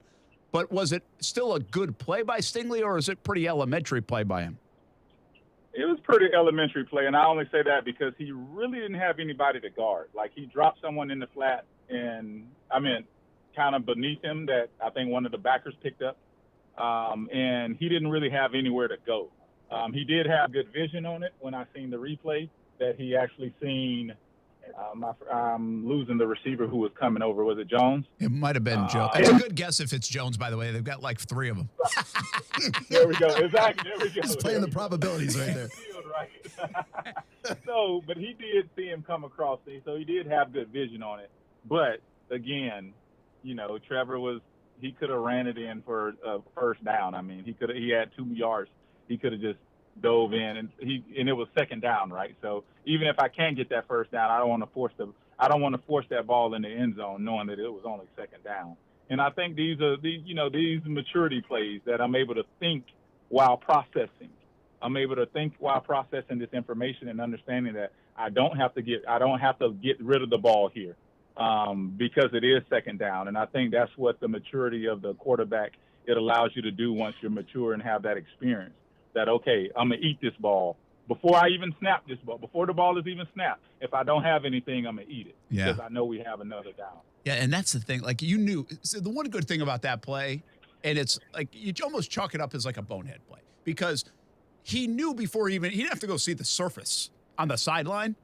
But was it still a good play by Stingley, or is it pretty elementary play by him? It was pretty elementary play, and I only say that because he really didn't have anybody to guard. Like, he dropped someone in the flat, and, kind of beneath him that I think one of the backers picked up. And he didn't really have anywhere to go. He did have good vision on it when I seen the replay that he actually seen. I'm losing the receiver who was coming over. Was it Jones? It might have been Jones. It's a good guess if it's Jones, by the way. They've got like 3 of them. There we go. Exactly. There we go. Just playing the probabilities right there. So, but he did see him come across, so he did have good vision on it. But again, Trevor he could have ran it in for a first down. He had 2 yards. He could have just dove in, and it was second down, right? So even if I can't get that first down, I don't want to force that ball in the end zone, knowing that it was only second down. And I think these maturity plays that I'm able to think while processing. I'm able to think while processing this information and understanding that I don't have to get rid of the ball here. Because it is second down. And I think that's what the maturity of the quarterback, it allows you to do once you're mature and have that experience. That, okay, I'm going to eat this ball before I even snap this ball, before the ball is even snapped. If I don't have anything, I'm going to eat it because I know we have another down. Yeah, and that's the thing. Like, you knew. So the one good thing about that play, and it's like you almost chalk it up as like a bonehead play, because he knew before he didn't have to go see the surface on the sideline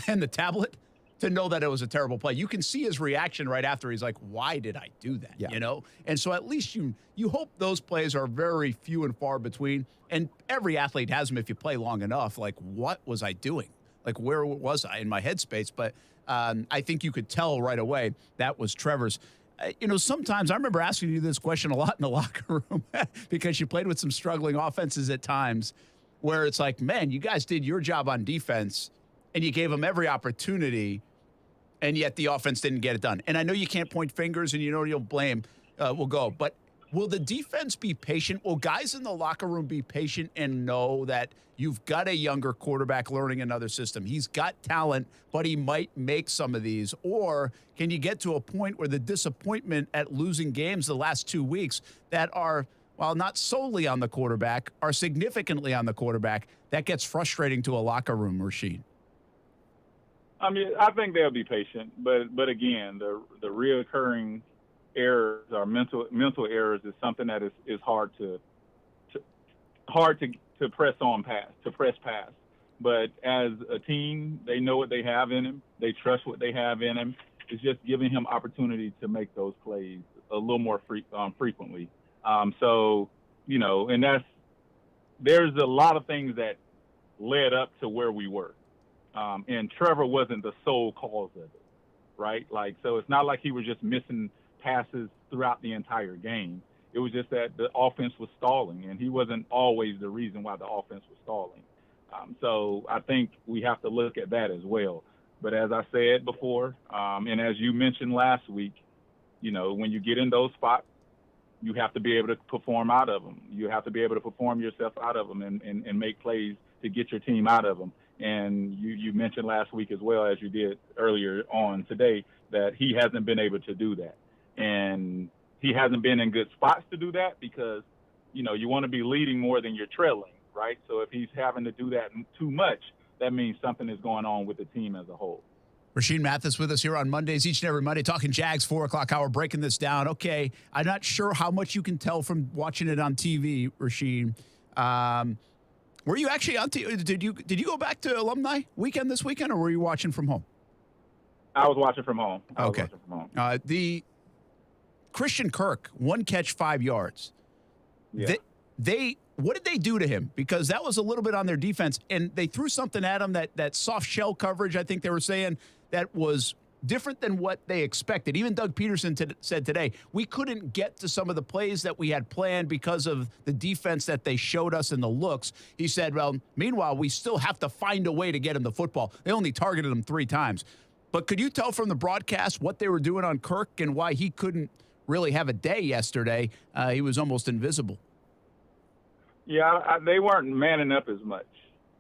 and the tablet to know that it was a terrible play. You can see his reaction right after. He's like, why did I do that? Yeah. And so at least you hope those plays are very few and far between. And every athlete has them if you play long enough. Like, what was I doing? Like, where was I in my headspace? But I think you could tell right away that was Trevor's. Sometimes I remember asking you this question a lot in the locker room because you played with some struggling offenses at times where it's like, man, you guys did your job on defense. and you gave them every opportunity, and yet the offense didn't get it done. And I know you can't point fingers, and you know you'll blame will go, but will the defense be patient? Will guys in the locker room be patient and know that you've got a younger quarterback learning another system? He's got talent, but he might make some of these. Or can you get to a point where the disappointment at losing games the last 2 weeks that are, while not solely on the quarterback, are significantly on the quarterback, that gets frustrating to a locker room, Rasheen? I mean, I think they'll be patient, but again, the reoccurring errors or mental errors is something that is hard to press past. But as a team, they know what they have in him. They trust what they have in him. It's just giving him opportunity to make those plays a little more frequently. So, you know, and there's a lot of things that led up to where we were. And Trevor wasn't the sole cause of it, right? Like, so it's not like he was just missing passes throughout the entire game. It was just that the offense was stalling, and he wasn't always the reason why the offense was stalling. So I think we have to look at that as well. But as I said before, and as you mentioned last week, you know, when you get in those spots, you have to be able to perform out of them. You have to be able to perform yourself out of them and make plays to get your team out of them. And you mentioned last week as well, as you did earlier on today, that he hasn't been able to do that. And he hasn't been in good spots to do that because, you know, you want to be leading more than you're trailing, right? So if he's having to do that too much, that means something is going on with the team as a whole. Rasheen Mathis with us here on Mondays, each and every Monday, talking Jags, 4 o'clock hour, breaking this down. Okay, I'm not sure how much you can tell from watching it on TV, Rasheen. Were you actually on TV? Did you go back to alumni weekend this weekend, or were you watching from home? I was watching from home. Okay. The Christian Kirk, 1 catch, 5 yards. Yeah. They what did they do to him? Because that was a little bit on their defense, and they threw something at him, that soft shell coverage, I think they were saying, that was different than what they expected. Even Doug Pederson said today, we couldn't get to some of the plays that we had planned because of the defense that they showed us and the looks. He said, well, meanwhile, we still have to find a way to get him the football. They only targeted him 3 times. But could you tell from the broadcast what they were doing on Kirk and why he couldn't really have a day yesterday? He was almost invisible. Yeah, they weren't manning up as much.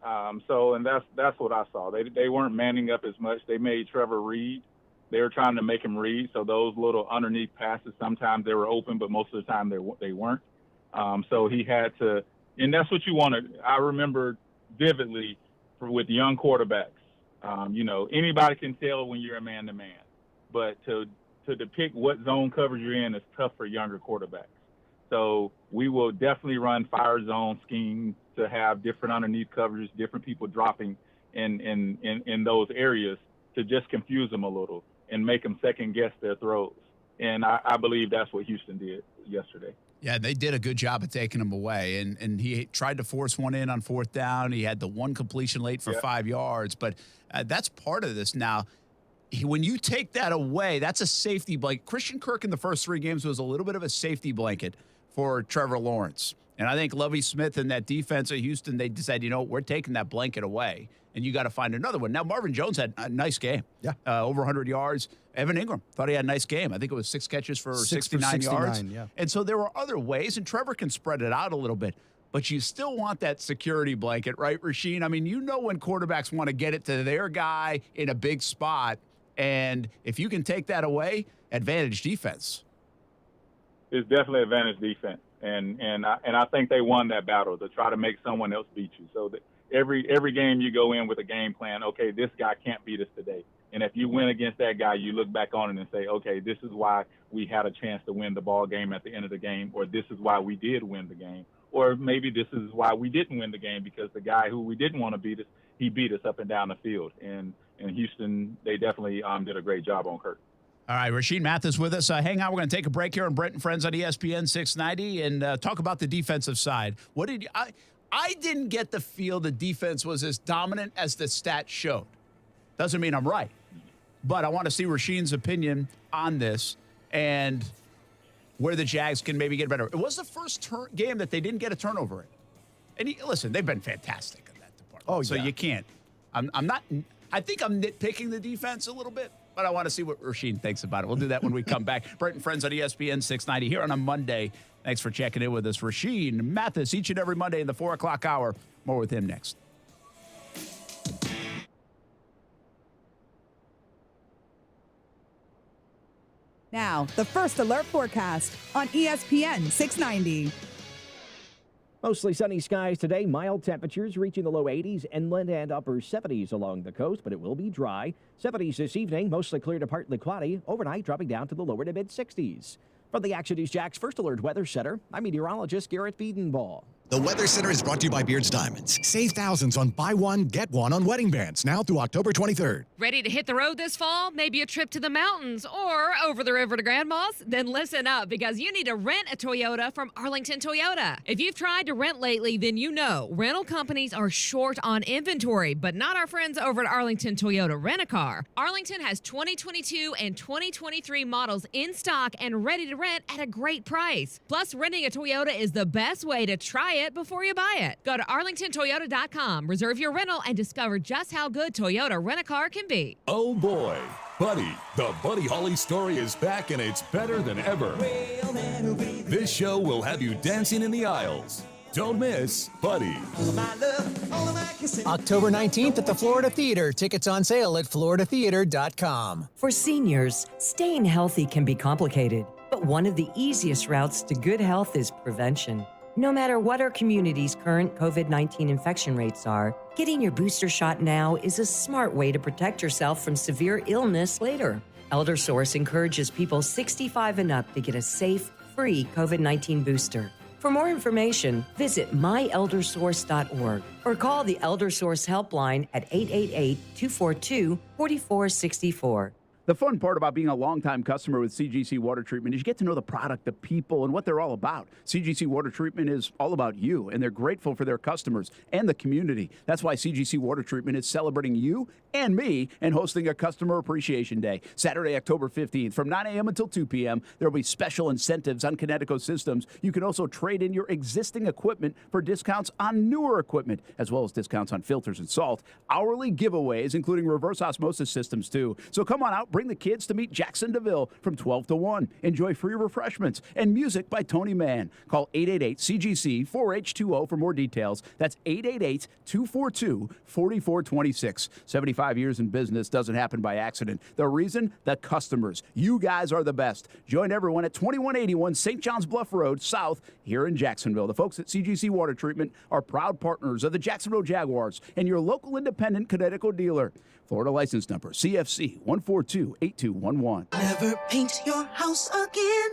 And that's what I saw. They weren't manning up as much. They made Trevor read. They were trying to make him read. So those little underneath passes, sometimes they were open, but most of the time they weren't. So he had to, and that's what you want to. I remember vividly with young quarterbacks. You know, anybody can tell when you're a man-to-man, but to depict what zone coverage you're in is tough for younger quarterbacks. So we will definitely run fire zone schemes to have different underneath coverages, different people dropping in those areas to just confuse them a little and make them second guess their throws. And I believe that's what Houston did yesterday. Yeah, they did a good job of taking him away, and he tried to force one in on 4th down. He had the 1 completion late for 5 yards, but that's part of this now. When you take that away, that's a safety blanket. Christian Kirk in the first 3 games was a little bit of a safety blanket for Trevor Lawrence. And I think Lovie Smith and that defense of Houston, they decided, you know, we're taking that blanket away, and you got to find another one. Now, Marvin Jones had a nice game. Yeah. Over 100 yards. Evan Ingram thought he had a nice game. I think it was 6 catches for 69 yards. Yeah. And so there were other ways, and Trevor can spread it out a little bit. But you still want that security blanket, right, Rashean? I mean, you know when quarterbacks want to get it to their guy in a big spot, and if you can take that away, advantage defense. It's definitely advantage defense, and I think they won that battle to try to make someone else beat you. So that every game you go in with a game plan. Okay, this guy can't beat us today, and if you win against that guy, you look back on it and say, okay, this is why we had a chance to win the ball game at the end of the game, or this is why we did win the game, or maybe this is why we didn't win the game because the guy who we didn't want to beat us, he beat us up and down the field. And Houston, they definitely did a great job on Kirk. All right, Rasheen Mathis with us. Hang on, we're going to take a break here on Brent and Friends on ESPN690 and talk about the defensive side. What did I didn't get the feel the defense was as dominant as the stats showed. Doesn't mean I'm right, but I want to see Rasheen's opinion on this and where the Jags can maybe get better. It was the first game that they didn't get a turnover in. And listen, they've been fantastic in that department. Oh, so yeah. you can't. I'm not I think I'm nitpicking the defense a little bit, but I want to see what Rashean thinks about it. We'll do that when we come back. Brent and Friends on ESPN 690 here on a Monday. Thanks for checking in with us. Rasheen Mathis each and every Monday in the 4 o'clock hour. More with him next. Now, the First Alert forecast on ESPN 690. Mostly sunny skies today, mild temperatures reaching the low 80s, inland and upper 70s along the coast, but it will be dry. 70s this evening, mostly clear to partly cloudy, overnight dropping down to the lower to mid 60s. From the Action News Jax First Alert Weather Center, I'm meteorologist Garrett Biedenball. The Weather Center is brought to you by Beards Diamonds. Save thousands on buy one, get one on wedding bands now through October 23rd. Ready to hit the road this fall? Maybe a trip to the mountains or over the river to Grandma's? Then listen up, because you need to rent a Toyota from Arlington Toyota. If you've tried to rent lately, then you know rental companies are short on inventory, but not our friends over at Arlington Toyota Rent-A-Car. Arlington has 2022 and 2023 models in stock and ready to rent at a great price. Plus, renting a Toyota is the best way to try it before you buy it. Go to arlingtontoyota.com, reserve your rental, and discover just how good Toyota Rent-A-Car can be. Oh boy, Buddy. The Buddy Holly story is back and it's better than ever. This show will have you dancing in the aisles. Don't miss Buddy. October 19th at the Florida Theater. Tickets on sale at floridatheater.com. For seniors, staying healthy can be complicated, but one of the easiest routes to good health is prevention. No matter what our community's current COVID-19 infection rates are, getting your booster shot now is a smart way to protect yourself from severe illness later. ElderSource encourages people 65 and up to get a safe, free COVID-19 booster. For more information, visit myeldersource.org or call the ElderSource helpline at 888-242-4464. The fun part about being a longtime customer with CGC Water Treatment is you get to know the product, the people, and what they're all about. CGC Water Treatment is all about you, and they're grateful for their customers and the community. That's why CGC Water Treatment is celebrating you and me and hosting a Customer Appreciation Day. Saturday, October 15th, from 9 a.m. until 2 p.m., there will be special incentives on Connecticut systems. You can also trade in your existing equipment for discounts on newer equipment, as well as discounts on filters and salt. Hourly giveaways, including reverse osmosis systems, too. So come on out. Bring the kids to meet Jackson DeVille from 12 to 1. Enjoy free refreshments and music by Tony Mann. Call 888-CGC-4H20 for more details. That's 888-242-4426. 75 years in business doesn't happen by accident. The reason? The customers. You guys are the best. Join everyone at 2181 St. John's Bluff Road South here in Jacksonville. The folks at CGC Water Treatment are proud partners of the Jacksonville Jaguars and your local independent Connecticut dealer. Florida license number CFC 1428211. Never paint your house again.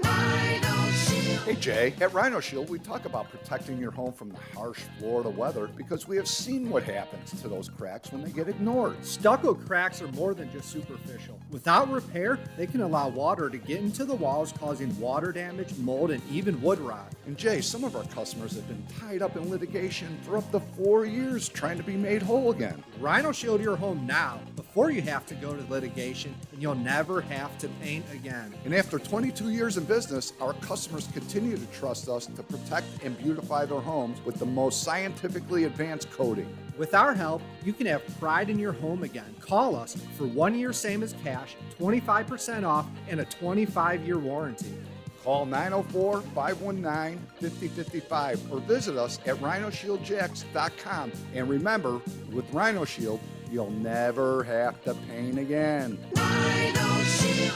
Hey Jay, at Rhino Shield we talk about protecting your home from the harsh Florida weather because we have seen what happens to those cracks when they get ignored. Stucco cracks are more than just superficial. Without repair, they can allow water to get into the walls, causing water damage, mold, and even wood rot. And Jay, some of our customers have been tied up in litigation for up to 4 years trying to be made whole again. Rhino Shield your home now before you have to go to litigation, and you'll never have to paint again. And after 22 years in business, our customers continue to trust us to protect and beautify their homes with the most scientifically advanced coating. With our help, you can have pride in your home again. Call us for 1 year same as cash, 25% off, and a 25-year warranty. Call 904-519-5055 or visit us at rhinoshieldjax.com. And remember, with Rhino Shield, you'll never have to paint again. Rhino Shield.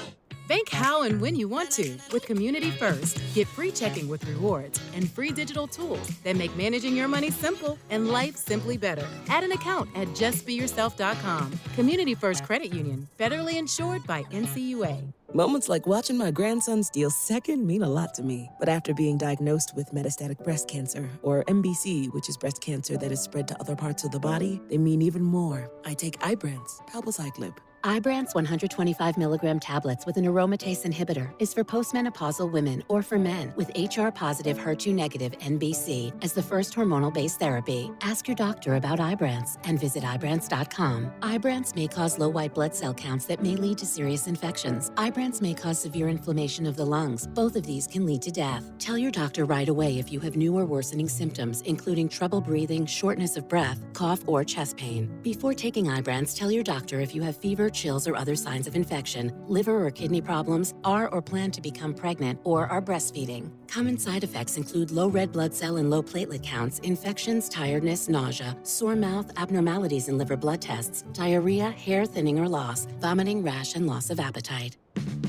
Bank how and when you want to with Community First. Get free checking with rewards and free digital tools that make managing your money simple and life simply better. Add an account at justbeyourself.com. Community First Credit Union, federally insured by NCUA. Moments like watching my grandson steal second mean a lot to me. But after being diagnosed with metastatic breast cancer, or MBC, which is breast cancer that is spread to other parts of the body, they mean even more. I take Ibrance, palbociclib. Ibrance 125 milligram tablets with an aromatase inhibitor is for postmenopausal women or for men with HR-positive, HER2-negative NBC as the first hormonal-based therapy. Ask your doctor about Ibrance and visit Ibrance.com. Ibrance may cause low white blood cell counts that may lead to serious infections. Ibrance may cause severe inflammation of the lungs. Both of these can lead to death. Tell your doctor right away if you have new or worsening symptoms, including trouble breathing, shortness of breath, cough, or chest pain. Before taking Ibrance, tell your doctor if you have fever, chills, or other signs of infection, liver or kidney problems, are or plan to become pregnant, or are breastfeeding. Common side effects include low red blood cell and low platelet counts, infections, tiredness, nausea, sore mouth, abnormalities in liver blood tests, diarrhea, hair thinning or loss, vomiting, rash, and loss of appetite.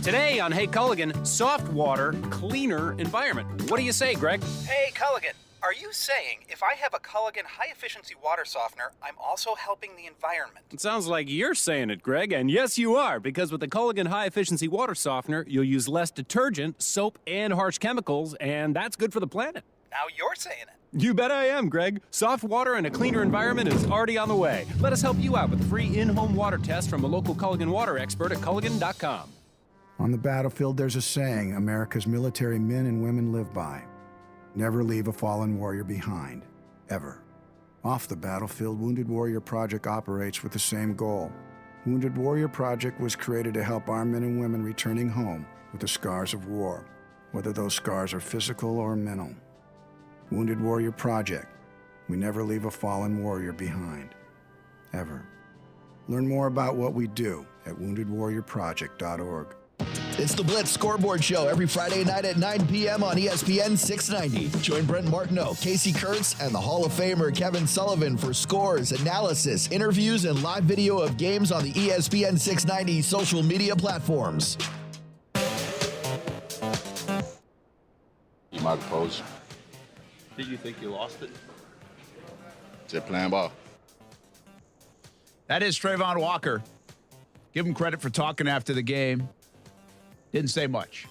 Today on Hey Culligan, soft water, cleaner environment. What do you say, Greg? Hey Culligan, are you saying if I have a Culligan high-efficiency water softener, I'm also helping the environment? It sounds like you're saying it, Greg, and yes, you are, because with the Culligan high-efficiency water softener, you'll use less detergent, soap, and harsh chemicals, and that's good for the planet. Now you're saying it. You bet I am, Greg. Soft water and a cleaner environment is already on the way. Let us help you out with a free in-home water test from a local Culligan water expert at Culligan.com. On the battlefield, there's a saying America's military men and women live by. Never leave a fallen warrior behind, ever. Off the battlefield, Wounded Warrior Project operates with the same goal. Wounded Warrior Project was created to help our men and women returning home with the scars of war, whether those scars are physical or mental. Wounded Warrior Project. We never leave a fallen warrior behind, ever. Learn more about what we do at woundedwarriorproject.org. It's the Blitz Scoreboard Show every Friday night at 9 p.m. on ESPN 690. Join Brent Martineau, Kasey Kurtz, and the Hall of Famer Kevin Sullivan for scores, analysis, interviews, and live video of games on the ESPN 690 social media platforms. You might pose. Did you think you lost it? Just playing ball. That is Trayvon Walker. Give him credit for talking after the game. Didn't say much.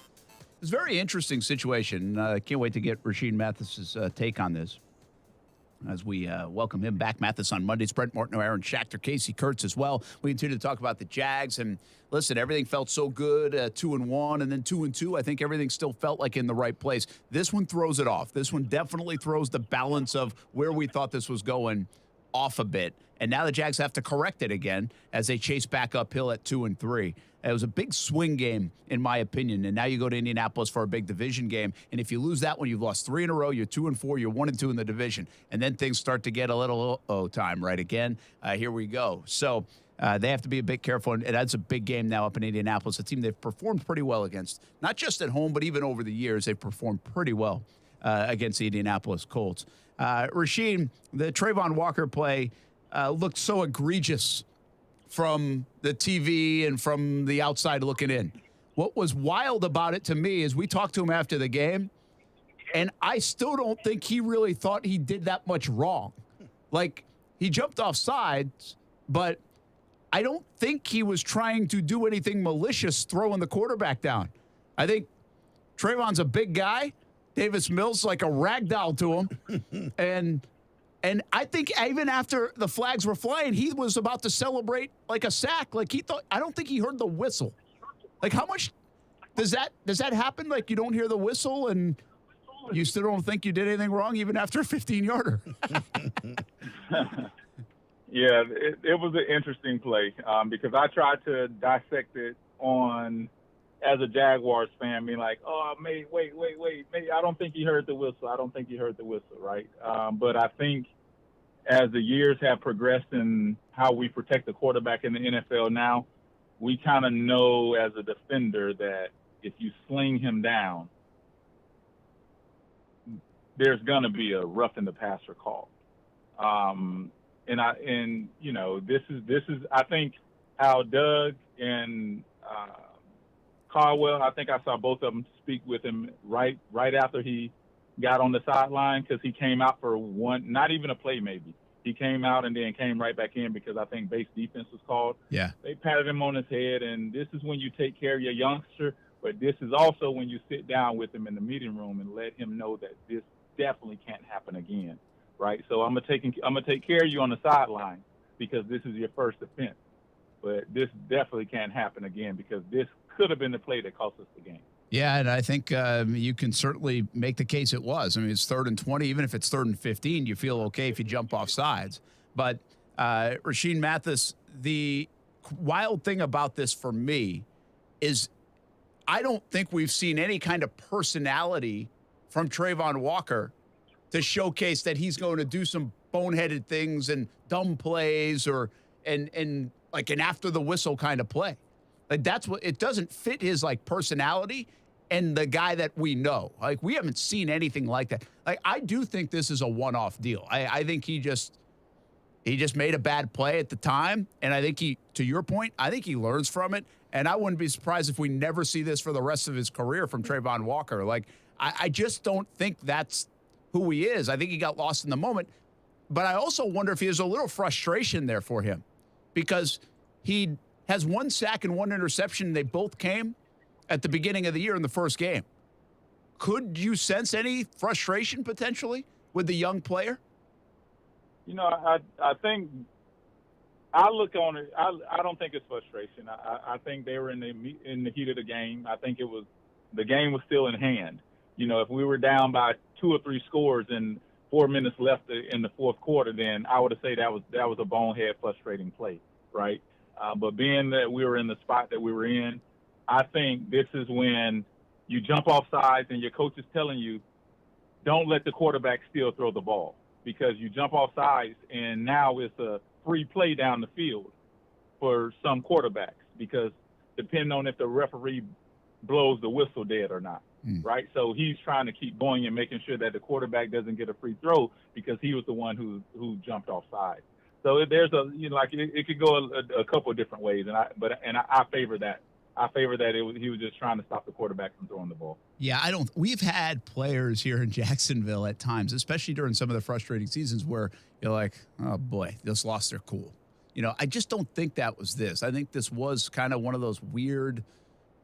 It's a very interesting situation. Can't wait to get Rasheen Mathis' take on this as we welcome him back. Mathis on Mondays. Brent Martineau, Aaron Schachter, Kasey Kurtz as well. We continue to talk about the Jags. And listen, everything felt so good, 2-1 and then 2-2. I think everything still felt like in the right place. This one throws it off. This one definitely throws the balance of where we thought this was going off a bit. And now the Jags have to correct it again as they chase back uphill at 2-3. It was a big swing game, in my opinion. And now you go to Indianapolis for a big division game. And if you lose that one, you've lost 3 in a row. You're 2-4. You're 1-2 in the division. And then things start to get a little time, right? Again, here we go. So they have to be a bit careful. And that's a big game now up in Indianapolis, a team they've performed pretty well against. Not just at home, but even over the years, they've performed pretty well against the Indianapolis Colts. Rashean, the Trayvon Walker play looked so egregious from the TV and from the outside looking in. What was wild about it to me is we talked to him after the game, and I still don't think he really thought he did that much wrong. Like, he jumped off sides, but I don't think he was trying to do anything malicious throwing the quarterback down. I think Trayvon's a big guy. Davis Mills like a rag doll to him. And I think even after the flags were flying, he was about to celebrate like a sack. Like I don't think he heard the whistle. Like, how much does that happen? Like, you don't hear the whistle and you still don't think you did anything wrong even after a 15-yarder. Yeah, it was an interesting play because I tried to dissect it as a Jaguars fan, being like, oh, wait, I don't think he heard the whistle. Right? But I think as the years have progressed in how we protect the quarterback in the NFL now, we kind of know as a defender that if you sling him down, there's going to be a rough in the passer call. This is I think how Doug and Caldwell, I think I saw both of them speak with him right after he got on the sideline, because he came out for one, not even a play maybe. He came out and then came right back in because I think base defense was called. Yeah. They patted him on his head, and this is when you take care of your youngster, but this is also when you sit down with him in the meeting room and let him know that this definitely can't happen again, right? So I'm gonna take care of you on the sideline because this is your first offense. But this definitely can't happen again because this could have been the play that cost us the game. Yeah, and I think you can certainly make the case it was. I mean, it's 3rd and 20. Even if it's 3rd and 15, you feel okay if you jump off sides. But Rasheen Mathis, the wild thing about this for me is I don't think we've seen any kind of personality from Trayvon Walker to showcase that he's going to do some boneheaded things and dumb plays or and like an after the whistle kind of play. Like that's what it doesn't fit his like personality and the guy that we know. Like we haven't seen anything like that. Like I do think this is a one-off deal. I think he just made a bad play at the time, and I think to your point, I think he learns from it. And I wouldn't be surprised if we never see this for the rest of his career from Trayvon Walker. Like I just don't think that's who he is. I think he got lost in the moment. But I also wonder if there's a little frustration there for him because he has 1 sack and 1 interception. And they both came at the beginning of the year in the first game. Could you sense any frustration potentially with the young player? You know, I think I look on it. I don't think it's frustration. I think they were in the heat of the game. I think the game was still in hand. You know, if we were down by 2 or 3 scores and 4 minutes left in the fourth quarter, then I would have said that was a bonehead, frustrating play, right? But being that we were in the spot that we were in, I think this is when you jump off sides and your coach is telling you, don't let the quarterback still throw the ball because you jump off sides and now it's a free play down the field for some quarterbacks because depending on if the referee blows the whistle dead or not, right? So he's trying to keep going and making sure that the quarterback doesn't get a free throw because he was the one who jumped off sides. So there's it could go a couple of different ways, and I favor that. I favor that he was just trying to stop the quarterback from throwing the ball. Yeah, we've had players here in Jacksonville at times, especially during some of the frustrating seasons where you're like, oh boy, just lost their cool. You know, I just don't think that was this. I think this was kind of one of those weird,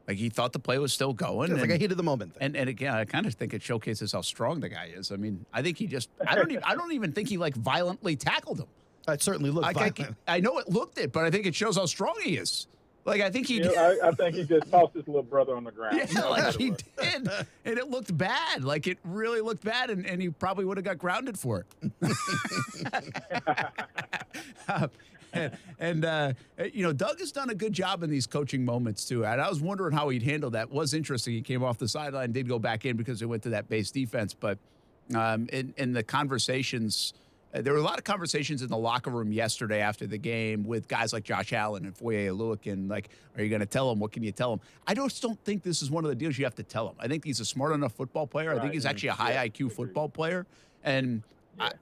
like he thought the play was still going. It's like a heat of the moment thing. And again, I kind of think it showcases how strong the guy is. I mean, I think I don't even think he like violently tackled him. It certainly looked violent. I know it looked it, but I think it shows how strong he is. Like, I think he did. I think he just tossed his little brother on the ground. Yeah, like he did. And it looked bad. Like, it really looked bad, and he probably would have got grounded for it. You know, Doug has done a good job in these coaching moments, too. And I was wondering how he'd handle that. It was interesting. He came off the sideline, did go back in because they went to that base defense. But in the conversations, there were a lot of conversations in the locker room yesterday after the game with guys like Josh Allen and Foye Oluokun. Like, are you going to tell him? What can you tell him? I just don't think this is one of the deals you have to tell him. I think he's a smart enough football player. I think he's actually a high IQ football player. And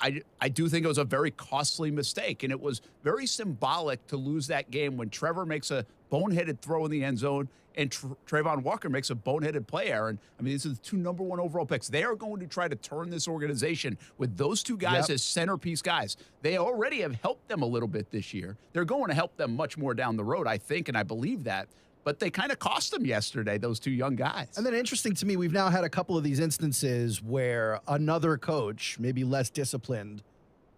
I do think it was a very costly mistake. And it was very symbolic to lose that game when Trevor makes a boneheaded throw in the end zone and Trayvon Walker makes a boneheaded play, Aaron. I mean, these are the 2 number 1 overall picks. They are going to try to turn this organization with those 2 guys as centerpiece guys. They already have helped them a little bit this year. They're going to help them much more down the road, I think, and I believe that. But they kind of cost them yesterday, those 2 young guys. And then interesting to me, we've now had a couple of these instances where another coach, maybe less disciplined,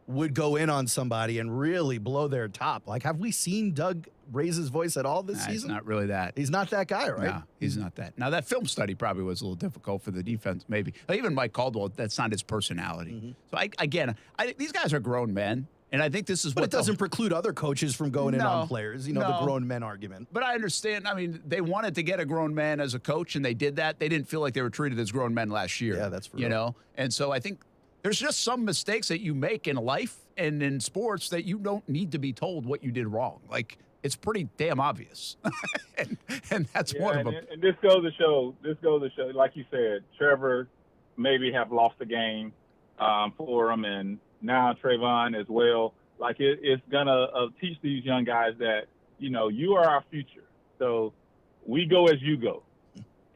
would go in on somebody and really blow their top. Like, have we seen Doug raise his voice at all this season? He's not really that. He's not that guy, right? No, he's not that. Now, that film study probably was a little difficult for the defense, maybe. Even Mike Caldwell, that's not his personality. So, I think these guys are grown men, and I think this is but it doesn't preclude other coaches from going in on players, the grown men argument. But I understand. I mean, they wanted to get a grown man as a coach, and they did that. They didn't feel like they were treated as grown men last year. Yeah, that's for real. And so I think there's just some mistakes that you make in life and in sports that you don't need to be told what you did wrong. Like, it's pretty damn obvious. and that's one of them. And this goes to show, like you said, Trevor maybe have lost the game for him, and now Trayvon as well. Like, it's going to teach these young guys that, you are our future. So we go as you go.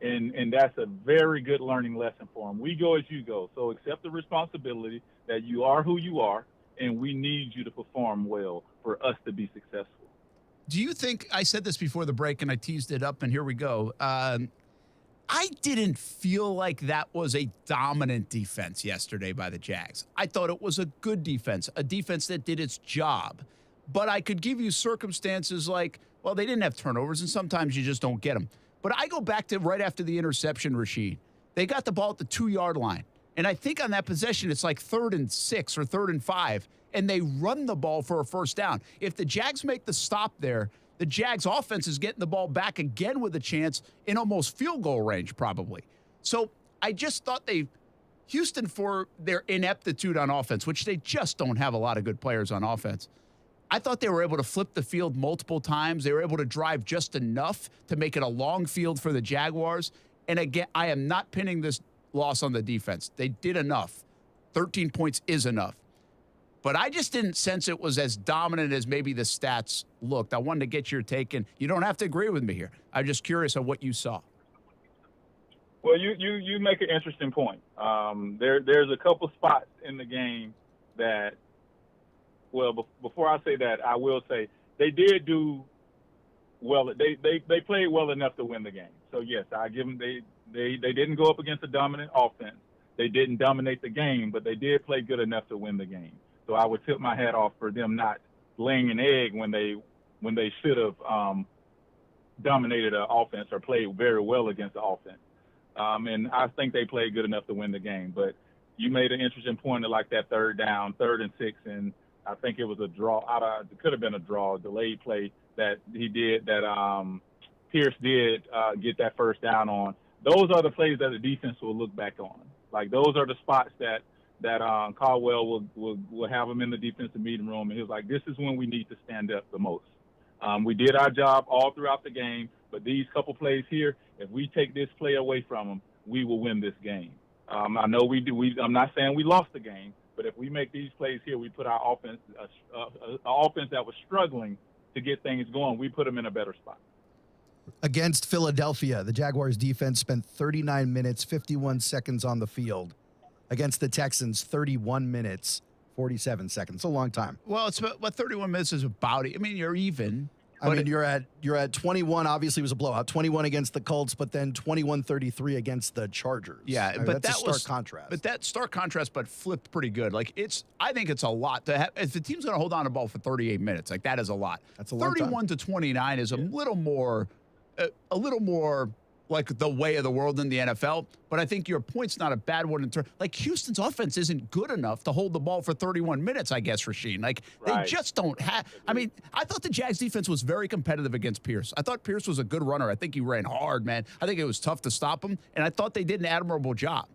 And that's a very good learning lesson for them. We go as you go. So accept the responsibility that you are who you are, and we need you to perform well for us to be successful. Do you think, I said this before the break and I teased it up, and here we go. I didn't feel like that was a dominant defense yesterday by the Jags. I thought it was a good defense, a defense that did its job. But I could give you circumstances like Well, they didn't have turnovers, and sometimes you just don't get them. But I go back to right after the interception, Rasheen. They got the ball at the 2-yard line. And I think on that possession, it's like 3rd and 6 or 3rd and 5, and they run the ball for a first down. If the Jags make the stop there, the Jags offense is getting the ball back again with a chance in almost field goal range, probably. So I just thought Houston, for their ineptitude on offense, which they just don't have a lot of good players on offense, I thought they were able to flip the field multiple times. They were able to drive just enough to make it a long field for the Jaguars. And again, I am not pinning this loss on the defense. They did enough. 13 points is enough. But I just didn't sense it was as dominant as maybe the stats looked. I wanted to get your take, and you don't have to agree with me here. I'm just curious on what you saw. Well, you make an interesting point. There's a couple spots in the game that, well, before I say that, I will say they did do well. They played well enough to win the game. So yes, I give them. They didn't go up against a dominant offense. They didn't dominate the game, but they did play good enough to win the game. So I would tip my hat off for them not laying an egg when they should have dominated an offense or played very well against the offense. And I think they played good enough to win the game. But you made an interesting point of like that 3rd down, 3rd and 6, and I think it was a draw. It could have been a draw, a delayed play that he did, that Pierce did get that first down on. Those are the plays that the defense will look back on. Like, those are the spots that Caldwell will have him in the defensive meeting room, and he was like, this is when we need to stand up the most. We did our job all throughout the game, but these couple plays here, if we take this play away from them, we will win this game. I know we do. I'm not saying we lost the game, but if we make these plays here, we put our offense, an offense that was struggling to get things going, we put them in a better spot. Against Philadelphia, the Jaguars defense spent 39 minutes, 51 seconds on the field. Against the Texans, 31 minutes, 47 seconds. It's a long time. Well, it's what 31 minutes is about. I mean, you're even. I mean, you're at 21. Obviously, it was a blowout. 21 against the Colts, but then 21-33 against the Chargers. Yeah, I mean, but that's that a was stark contrast. But that stark contrast, but flipped pretty good. Like, I think it's a lot to have. If the team's going to hold on to the ball for 38 minutes, like, that is a lot. That's a long time. 31-29 is a little more like the way of the world in the NFL. But I think your point's not a bad one. Like, Houston's offense isn't good enough to hold the ball for 31 minutes, I guess, Rasheen. Like, They just don't have. I mean, I thought the Jags defense was very competitive against Pierce. I thought Pierce was a good runner. I think he ran hard, man. I think it was tough to stop him, and I thought they did an admirable job.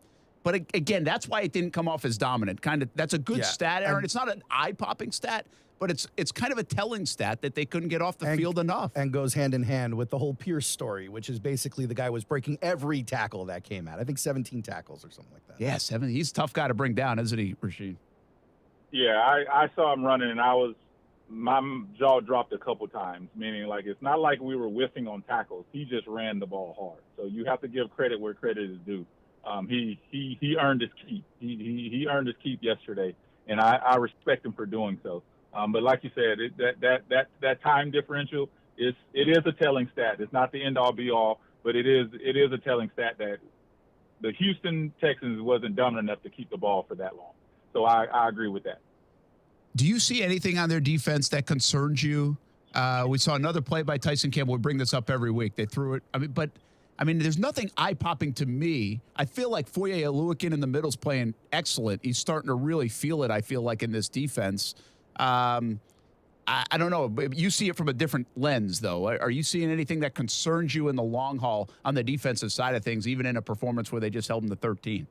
But again, that's why it didn't come off as dominant. That's a good stat, Aaron. It's not an eye-popping stat, but it's kind of a telling stat that they couldn't get off the field enough. And goes hand in hand with the whole Pierce story, which is basically the guy was breaking every tackle that came out. I think 17 tackles or something like that. Yeah, 7. He's a tough guy to bring down, isn't he, Rasheen? Yeah, I saw him running, and my jaw dropped a couple times, meaning, like, it's not like we were whiffing on tackles. He just ran the ball hard. So you have to give credit where credit is due. He earned his keep. He earned his keep yesterday, and I respect him for doing so. But like you said, that time differential it is a telling stat. It's not the end all be all, but it is a telling stat that the Houston Texans wasn't dominant enough to keep the ball for that long. So I agree with that. Do you see anything on their defense that concerns you? We saw another play by Tyson Campbell. We bring this up every week. They threw it. I mean, there's nothing eye-popping to me. I feel like Foye Oluokun in the middle is playing excellent. He's starting to really feel it, I feel like, in this defense. I don't know. You see it from a different lens, though. Are you seeing anything that concerns you in the long haul on the defensive side of things, even in a performance where they just held them to 13?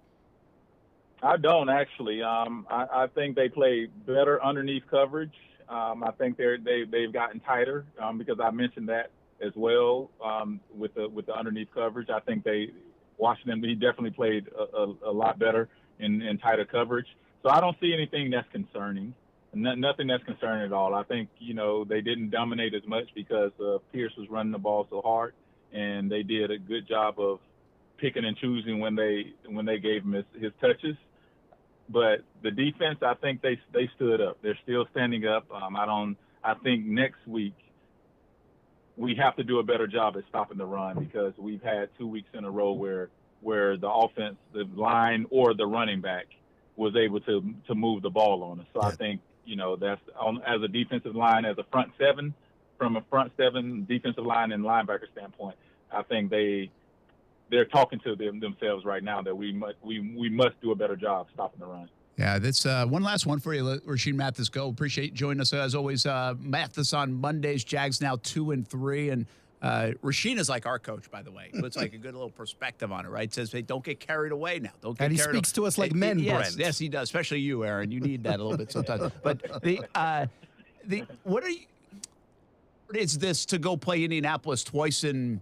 I don't, actually. I think they play better underneath coverage. I think they've gotten tighter because I mentioned that as well with the underneath coverage. I think Washington, he definitely played a lot better in tighter coverage. So I don't see anything that's concerning. Nothing that's concerning at all. I think, they didn't dominate as much because Pierce was running the ball so hard, and they did a good job of picking and choosing when they gave him his touches. But the defense, I think they stood up. They're still standing up. I think next week we have to do a better job at stopping the run because we've had 2 weeks in a row where the offense, the line or the running back was able to move the ball on us. So I think, that's as a defensive line, as a front seven, from a front seven, defensive line, and linebacker standpoint, I think they're talking to themselves right now that we must do a better job stopping the run. Yeah, that's one last one for you, Rasheen Mathis. Go. Appreciate you joining us as always. Mathis on Mondays. Jags now 2-3, and Rashean is like our coach, by the way. It's like a good little perspective on it, right? Says, hey, don't get carried away now. Don't get and he carried speaks to us like men, yes, Brent. Yes, he does. Especially you, Aaron. You need that a little bit sometimes. But what is this to go play Indianapolis twice in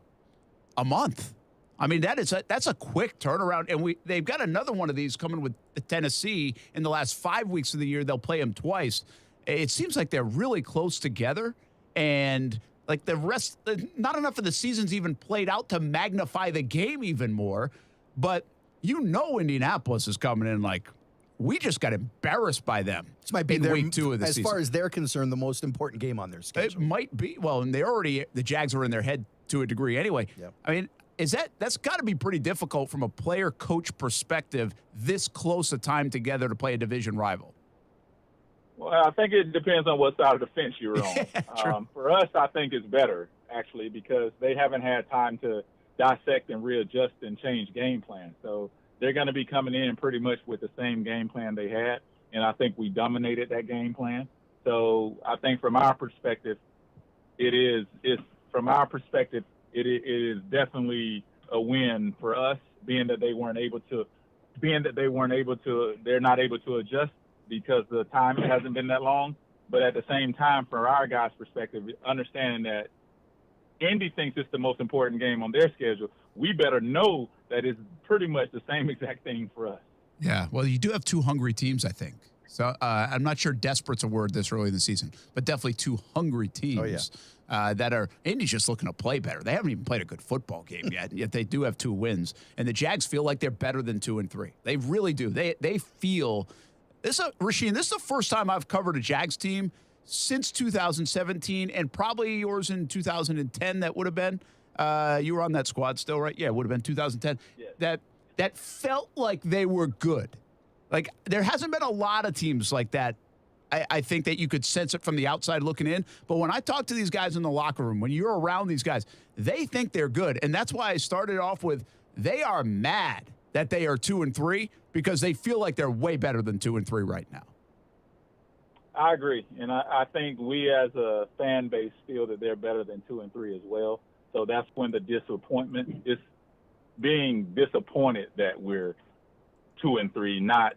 a month? I mean, that's a quick turnaround, and they've got another one of these coming with Tennessee in the last 5 weeks of the year. They'll play them twice. It seems like they're really close together, and like the rest, not enough of the season's even played out to magnify the game even more. But Indianapolis is coming in like we just got embarrassed by them. This might be week 2 of the season. As far as they're concerned, the most important game on their schedule. It might be. Well, and the Jags were in their head to a degree anyway. Yep. I mean. That's got to be pretty difficult from a player-coach perspective, this close a time together to play a division rival? Well, I think it depends on what side of the fence you're on. For us, I think it's better, actually, because they haven't had time to dissect and readjust and change game plans. So they're going to be coming in pretty much with the same game plan they had, and I think we dominated that game plan. So I think from our perspective, it is definitely a win for us, being that they're not able to adjust because the time hasn't been that long. But at the same time, from our guys' perspective, understanding that Indy thinks it's the most important game on their schedule, we better know that it's pretty much the same exact thing for us. Yeah, well, you do have two hungry teams, I think. So I'm not sure desperate's a word this early in the season, but definitely two hungry teams. Oh, yeah. That are Indy's just looking to play better. They haven't even played a good football game yet they do have 2 wins. And the Jags feel like they're better than 2-3. They really do. They feel this. Rashean, this is the first time I've covered a Jags team since 2017, and probably yours in 2010. That would have been you were on that squad still, right? Yeah, it would have been 2010. Yeah. That felt like they were good. Like there hasn't been a lot of teams like that. I think that you could sense it from the outside looking in. But when I talk to these guys in the locker room, when you're around these guys, they think they're good. And that's why I started off with they are mad that they are 2-3 because they feel like they're way better than 2-3 right now. I agree. And I think we as a fan base feel that they're better than 2-3 as well. So that's when the disappointment is being disappointed that we're 2-3, not,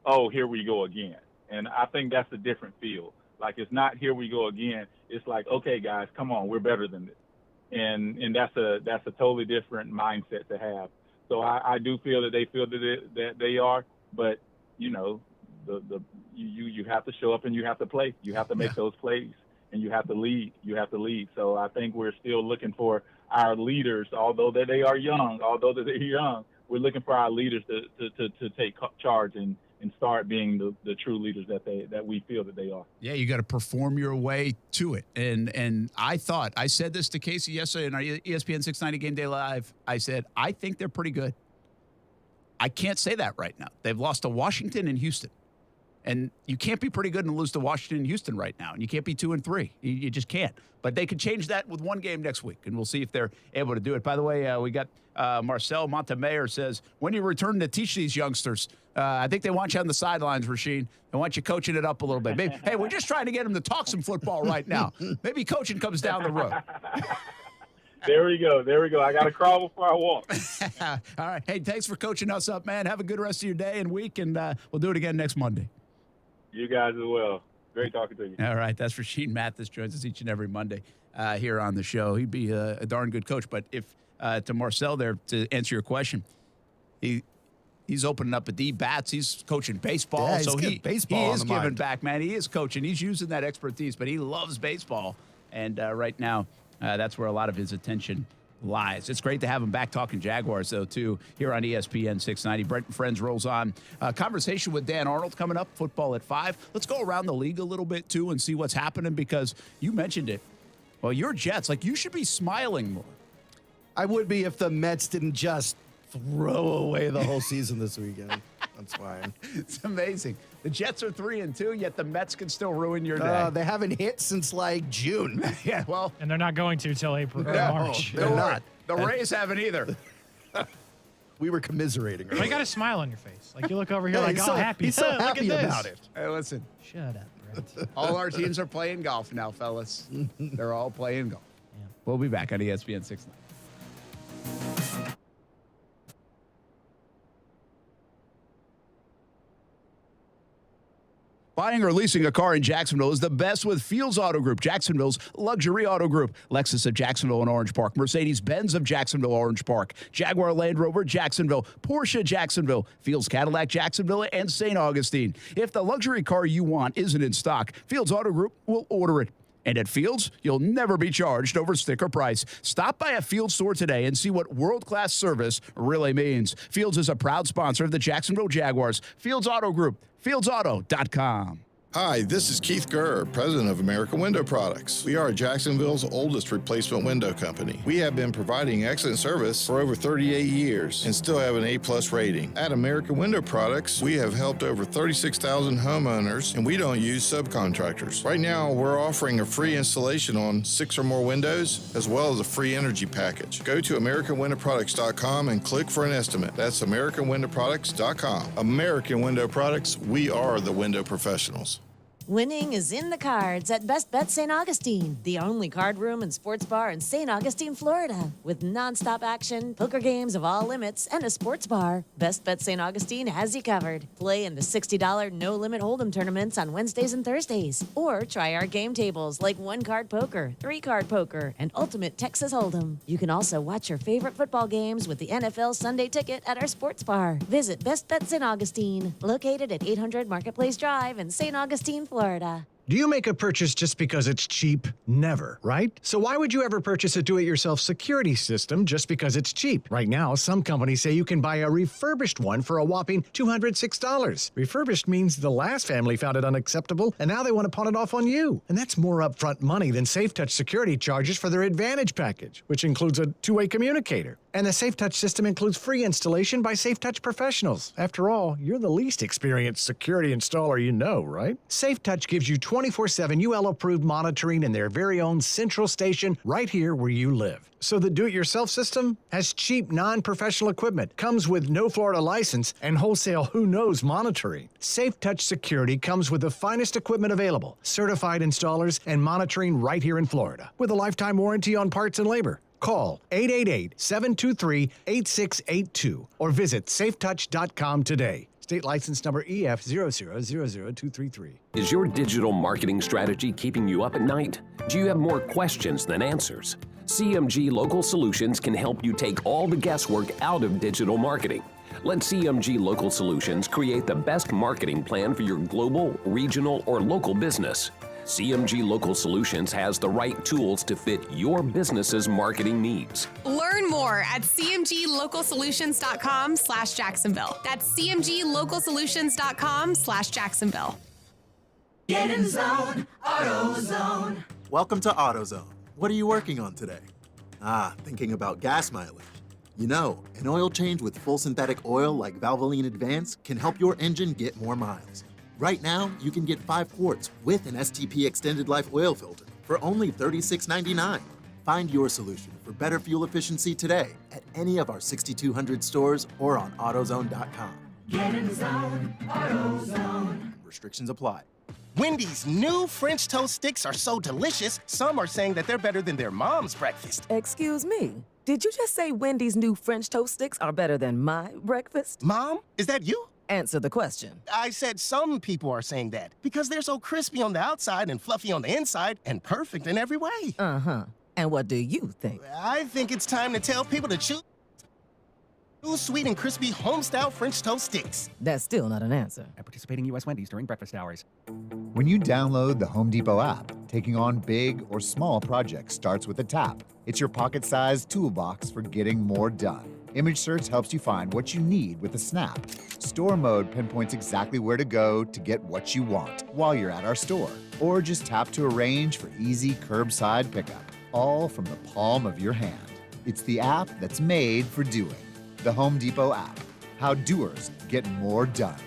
oh, here we go again. And I think that's a different feel. Like, it's not here we go again. It's like, okay, guys, come on, we're better than this. And that's a totally different mindset to have. So I do feel that they feel that they are, but you have to show up and you have to play. You have to make those plays and you have to lead. So I think we're still looking for our leaders, although they are young. We're looking for our leaders to take charge and start being the true leaders that we feel that they are. Yeah, you got to perform your way to it. And I said this to Kasey yesterday in our ESPN690 Game Day Live. I said, I think they're pretty good. I can't say that right now. They've lost to Washington and Houston. And you can't be pretty good and lose to Washington and Houston right now. And you can't be 2-3. You just can't. But they could change that with one game next week, and we'll see if they're able to do it. By the way, we got Marcel Montemayor says, when you return to teach these youngsters, I think they want you on the sidelines, Rashean. They want you coaching it up a little bit. Maybe, hey, we're just trying to get them to talk some football right now. Maybe coaching comes down the road. There we go. I got to crawl before I walk. All right. Hey, thanks for coaching us up, man. Have a good rest of your day and week, and we'll do it again next Monday. You guys as well. Great talking to you. All right. That's Rasheen Mathis. Joins us each and every Monday here on the show. He'd be a darn good coach. But if to Marcel there, to answer your question, he's opening up a D-bats. He's coaching baseball. Yeah, so he is giving mind. back, man. He is coaching. He's using that expertise, but he loves baseball. And right now, that's where a lot of his attention lies. It's great to have him back talking Jaguars, though, too, here on ESPN 690. Brent and Friends rolls on. Conversation with Dan Arnold coming up, football at 5. Let's go around the league a little bit, too, and see what's happening, because you mentioned it. Well, your Jets, like, you should be smiling more. I would be if the Mets didn't just throw away the whole season this weekend. That's fine. It's amazing. The Jets are 3-2, yet the Mets can still ruin your day. They haven't hit since like June. Yeah, well. And they're not going to till April or No, March. they're not. The Rays haven't either. We were commiserating. But you got a smile on your face. Like you look over here like, he's oh, so, happy. He's so Look at happy this. about it. Hey, listen. Shut up, Brent. All our teams are playing golf now, fellas. They're all playing golf. Yeah. We'll be back on ESPN690. Buying or leasing a car in Jacksonville is the best with Fields Auto Group, Jacksonville's luxury auto group. Lexus of Jacksonville and Orange Park, Mercedes-Benz of Jacksonville, Orange Park, Jaguar Land Rover, Jacksonville, Porsche, Jacksonville, Fields Cadillac, Jacksonville, and St. Augustine. If the luxury car you want isn't in stock, Fields Auto Group will order it. And at Fields, you'll never be charged over sticker price. Stop by a Fields store today and see what world-class service really means. Fields is a proud sponsor of the Jacksonville Jaguars. Fields Auto Group, fieldsauto.com. Hi, this is Keith Gurr, president of American Window Products. We are Jacksonville's oldest replacement window company. We have been providing excellent service for over 38 years and still have an A+ rating. At American Window Products, we have helped over 36,000 homeowners, and we don't use subcontractors. Right now, we're offering a free installation on 6 or more windows, as well as a free energy package. Go to AmericanWindowProducts.com and click for an estimate. That's AmericanWindowProducts.com. American Window Products, we are the window professionals. Winning is in the cards at Best Bet St. Augustine, the only card room and sports bar in St. Augustine, Florida. With nonstop action, poker games of all limits, and a sports bar, Best Bet St. Augustine has you covered. Play in the $60 no-limit hold'em tournaments on Wednesdays and Thursdays. Or try our game tables like 1-card poker, 3-card poker, and Ultimate Texas Hold'em. You can also watch your favorite football games with the NFL Sunday Ticket at our sports bar. Visit Best Bet St. Augustine, located at 800 Marketplace Drive in St. Augustine, Florida. Do you make a purchase just because it's cheap? Never, right? So why would you ever purchase a do-it-yourself security system just because it's cheap? Right now, some companies say you can buy a refurbished one for a whopping $206. Refurbished means the last family found it unacceptable, and now they want to pawn it off on you. And that's more upfront money than SafeTouch security charges for their Advantage package, which includes a two-way communicator. And the SafeTouch system includes free installation by SafeTouch professionals. After all, you're the least experienced security installer you know, right? SafeTouch gives you 24/7 UL-approved monitoring in their very own central station right here where you live. So the do-it-yourself system has cheap, non-professional equipment, comes with no Florida license, and wholesale who-knows monitoring. SafeTouch Security comes with the finest equipment available, certified installers, and monitoring right here in Florida, with a lifetime warranty on parts and labor. Call 888-723-8682 or visit safetouch.com today. State license number EF0000233. Is your digital marketing strategy keeping you up at night? Do you have more questions than answers? CMG Local Solutions can help you take all the guesswork out of digital marketing. Let CMG Local Solutions create the best marketing plan for your global, regional, or local business. CMG Local Solutions has the right tools to fit your business's marketing needs. Learn more at cmglocalsolutions.com/Jacksonville. That's cmglocalsolutions.com/Jacksonville. Get in zone, AutoZone. Welcome to AutoZone. What are you working on today? Thinking about gas mileage. You know, an oil change with full synthetic oil like Valvoline Advance can help your engine get more miles. Right now, you can get 5 quarts with an STP Extended Life oil filter for only $36.99. Find your solution for better fuel efficiency today at any of our 6,200 stores or on AutoZone.com. Get in zone, AutoZone. Restrictions apply. Wendy's new French toast sticks are so delicious, some are saying that they're better than their mom's breakfast. Excuse me, did you just say Wendy's new French toast sticks are better than my breakfast? Mom, is that you? Answer the question. I said some people are saying that because they're so crispy on the outside and fluffy on the inside and perfect in every way. Uh-huh. And what do you think? I think it's time to tell people to choose sweet and crispy home-style French toast sticks. That's still not an answer. At participating U.S. Wendy's during breakfast hours. When you download the Home Depot app, taking on big or small projects starts with a tap. It's your pocket-sized toolbox for getting more done. Image search helps you find what you need with a snap. Store mode pinpoints exactly where to go to get what you want while you're at our store. Or just tap to arrange for easy curbside pickup, all from the palm of your hand. It's the app that's made for doing. The Home Depot app. How doers get more done.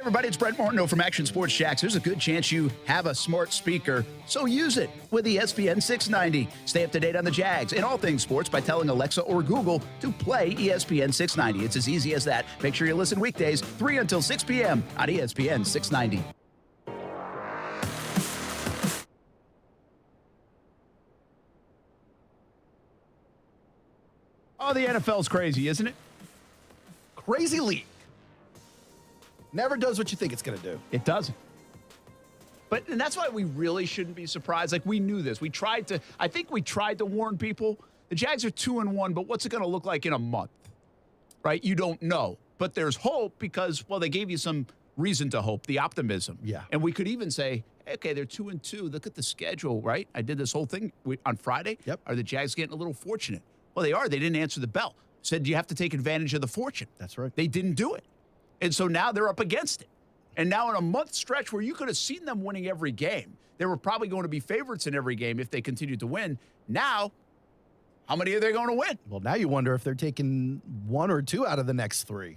Everybody, it's Brent Martineau from Action Sports Jacks. There's a good chance you have a smart speaker, so use it with the ESPN690. Stay up to date on the Jags and all things sports by telling Alexa or Google to play ESPN690. It's as easy as that. Make sure you listen weekdays 3 until 6 p.m. on ESPN690. Oh, the NFL's crazy, isn't it? Crazy league. Never does what you think it's going to do. It doesn't. And that's why we really shouldn't be surprised. Like, we knew this. I think we tried to warn people. The Jags are 2-1, but what's it going to look like in a month? Right? You don't know. But there's hope because, well, they gave you some reason to hope, the optimism. Yeah. And we could even say, okay, they're 2-2. Look at the schedule, right? I did this whole thing on Friday. Yep. Are the Jags getting a little fortunate? Well, they are. They didn't answer the bell. Said you have to take advantage of the fortune. That's right. They didn't do it. And so now they're up against it. And now in a month stretch where you could have seen them winning every game, they were probably going to be favorites in every game if they continued to win. Now, how many are they going to win? Well, now you wonder if they're taking 1 or 2 out of the next 3,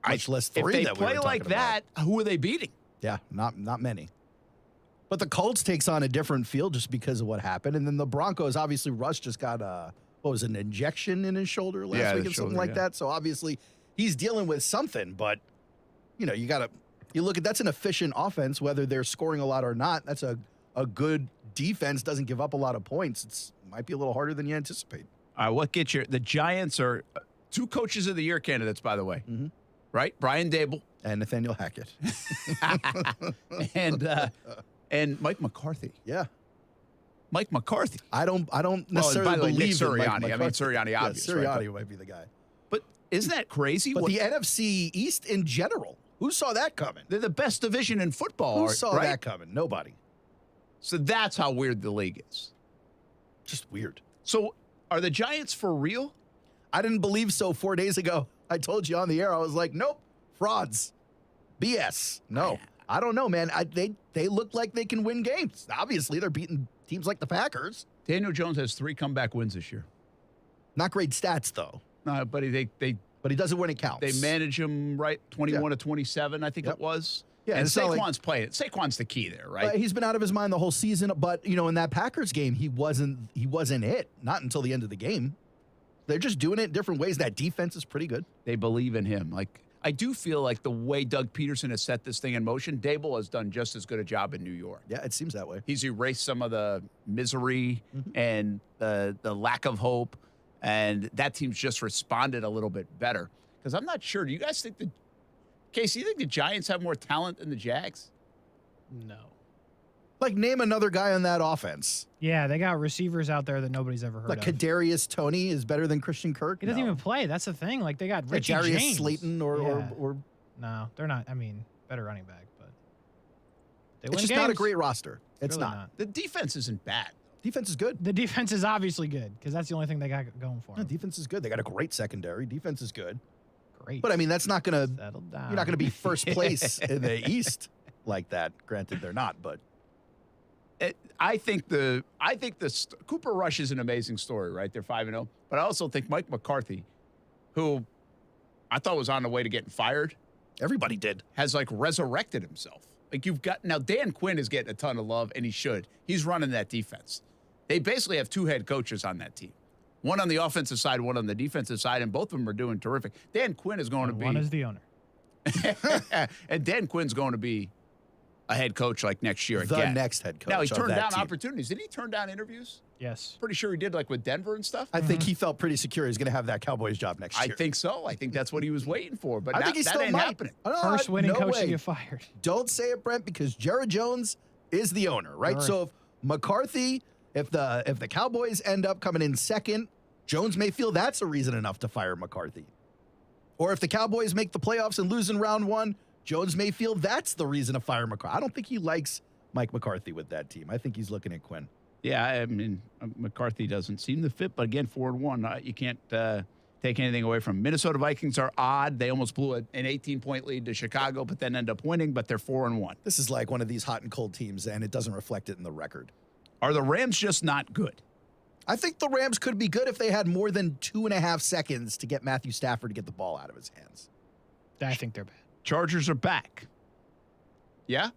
much less 3 if they that we were play like talking about. that, who are they beating? Yeah, not many. But the Colts takes on a different field just because of what happened. And then the Broncos, obviously, Russ just got an injection in his shoulder last week or something like that. So obviously he's dealing with something, but you look at that's an efficient offense, whether they're scoring a lot or not. That's a good defense, doesn't give up a lot of points. It might be a little harder than you anticipate. All right, what gets you? The Giants are 2 coaches of the year candidates, by the way. Mm-hmm. Right? Brian Dable. And Nathaniel Hackett. and Mike McCarthy. Yeah. Mike McCarthy. I don't necessarily believe Nick in Sirianni. Mike I mean, McCarthy. Sirianni, obvious. Sirianni right? might be the guy. But isn't that crazy? But the NFC East in general, who saw that coming? They're the best division in football. Who saw that coming? Nobody. So that's how weird the league is. Just weird. So are the Giants for real? I didn't believe so 4 days ago. I told you on the air. I was like, nope, frauds. BS. No. I don't know, man. They look like they can win games. Obviously, they're beating teams like the Packers. Daniel Jones has 3 comeback wins this year. Not great stats, though. No, but he does it when it counts. They manage him right, 21 to 27, I think it was. Yeah, and it's not Saquon's playing. Saquon's the key there, right? He's been out of his mind the whole season, but in that Packers game, he wasn't it. Not until the end of the game. They're just doing it in different ways. That defense is pretty good. They believe in him. Like, I do feel like the way Doug Pederson has set this thing in motion, Dable has done just as good a job in New York. Yeah, it seems that way. He's erased some of the misery and the lack of hope, and that team's just responded a little bit better. Because I'm not sure. Do you guys think Kasey, you think the Giants have more talent than the Jags? No. Like, name another guy on that offense. Yeah, they got receivers out there that nobody's ever heard like of. Kadarius Toney is better than Christian Kirk. He doesn't even play. That's the thing. Like, they got Richie Darius James. Slayton or no, they're not. I mean, better running back, but they win it's just games. not a great roster. It's really not. The defense isn't bad. Defense is good. The defense is obviously good because that's the only thing they got going for them. No, defense is good. They got a great secondary. Defense is good. Great. But I mean, that's not going to. Settle down. You're not going to be first place in the East like that. Granted, they're not, but. I think Cooper Rush is an amazing story, right? They're 5-0. But I also think Mike McCarthy, who I thought was on the way to getting fired. Everybody did. Has resurrected himself. Like, now Dan Quinn is getting a ton of love, and he should. He's running that defense. They basically have 2 head coaches on that team. One on the offensive side, one on the defensive side, and both of them are doing terrific. Dan Quinn is going to be. One is the owner. And Dan Quinn's going to be a head coach like next year the again. Next head coach. Now, he of turned that down team. opportunities. Did he turn down interviews? Yes. Pretty sure he did, like with Denver and stuff. I think he felt pretty secure he's going to have that Cowboys job next year. I think so. I think that's what he was waiting for. But I think he that still ain't might. happening. First winning coach way. to get fired. Don't say it, Brent, because Jerry Jones is the owner, right? Sure. So if McCarthy, if the Cowboys end up coming in second, Jones may feel that's a reason enough to fire McCarthy. Or if the Cowboys make the playoffs and lose in round 1, Jones may feel that's the reason to fire McCarthy. I don't think he likes Mike McCarthy with that team. I think he's looking at Quinn. Yeah, I mean, McCarthy doesn't seem to fit, but again, 4-1, you can't take anything away from him. Minnesota Vikings are odd. They almost blew an 18-point lead to Chicago, but then end up winning, but they're 4-1. This is like one of these hot and cold teams, and it doesn't reflect it in the record. Are the Rams just not good? I think the Rams could be good if they had more than 2.5 seconds to get Matthew Stafford to get the ball out of his hands. I think they're bad. Chargers are back. Yeah?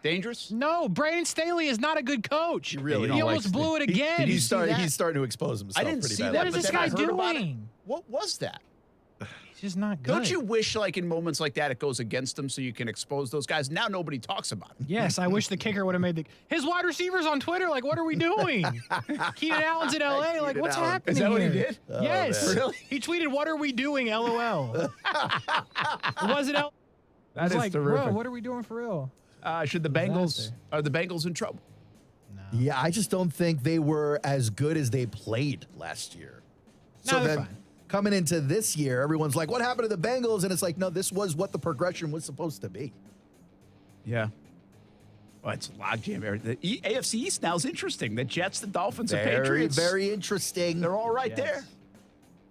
Dangerous? No, Brandon Staley is not a good coach. He almost blew it again. He's starting to expose himself. I didn't pretty see badly. that. What is but this then I guy heard about it. doing? What was that? He's just not good. Don't you wish, like, in moments like that, it goes against him so you can expose those guys? Now nobody talks about it. Yes, I wish the kicker would have made his wide receivers on Twitter. Like, what are we doing? Keenan Allen's in L.A. Like, what's happening? Is that what he here? did? Yes. Really? He tweeted, "What are we doing? LOL." It wasn't L. That is like, terrific. Bro, what are we doing for real? Should the Bengals are the Bengals in trouble? Yeah, I just don't think they were as good as they played last year. So they're then fine. coming into this year, everyone's like, what happened to the Bengals? And it's like, no, this was what the progression was supposed to be. Yeah. Well, it's a logjam. The AFC East now is interesting. The Jets, the Dolphins, the Patriots. Very interesting. They're all right there.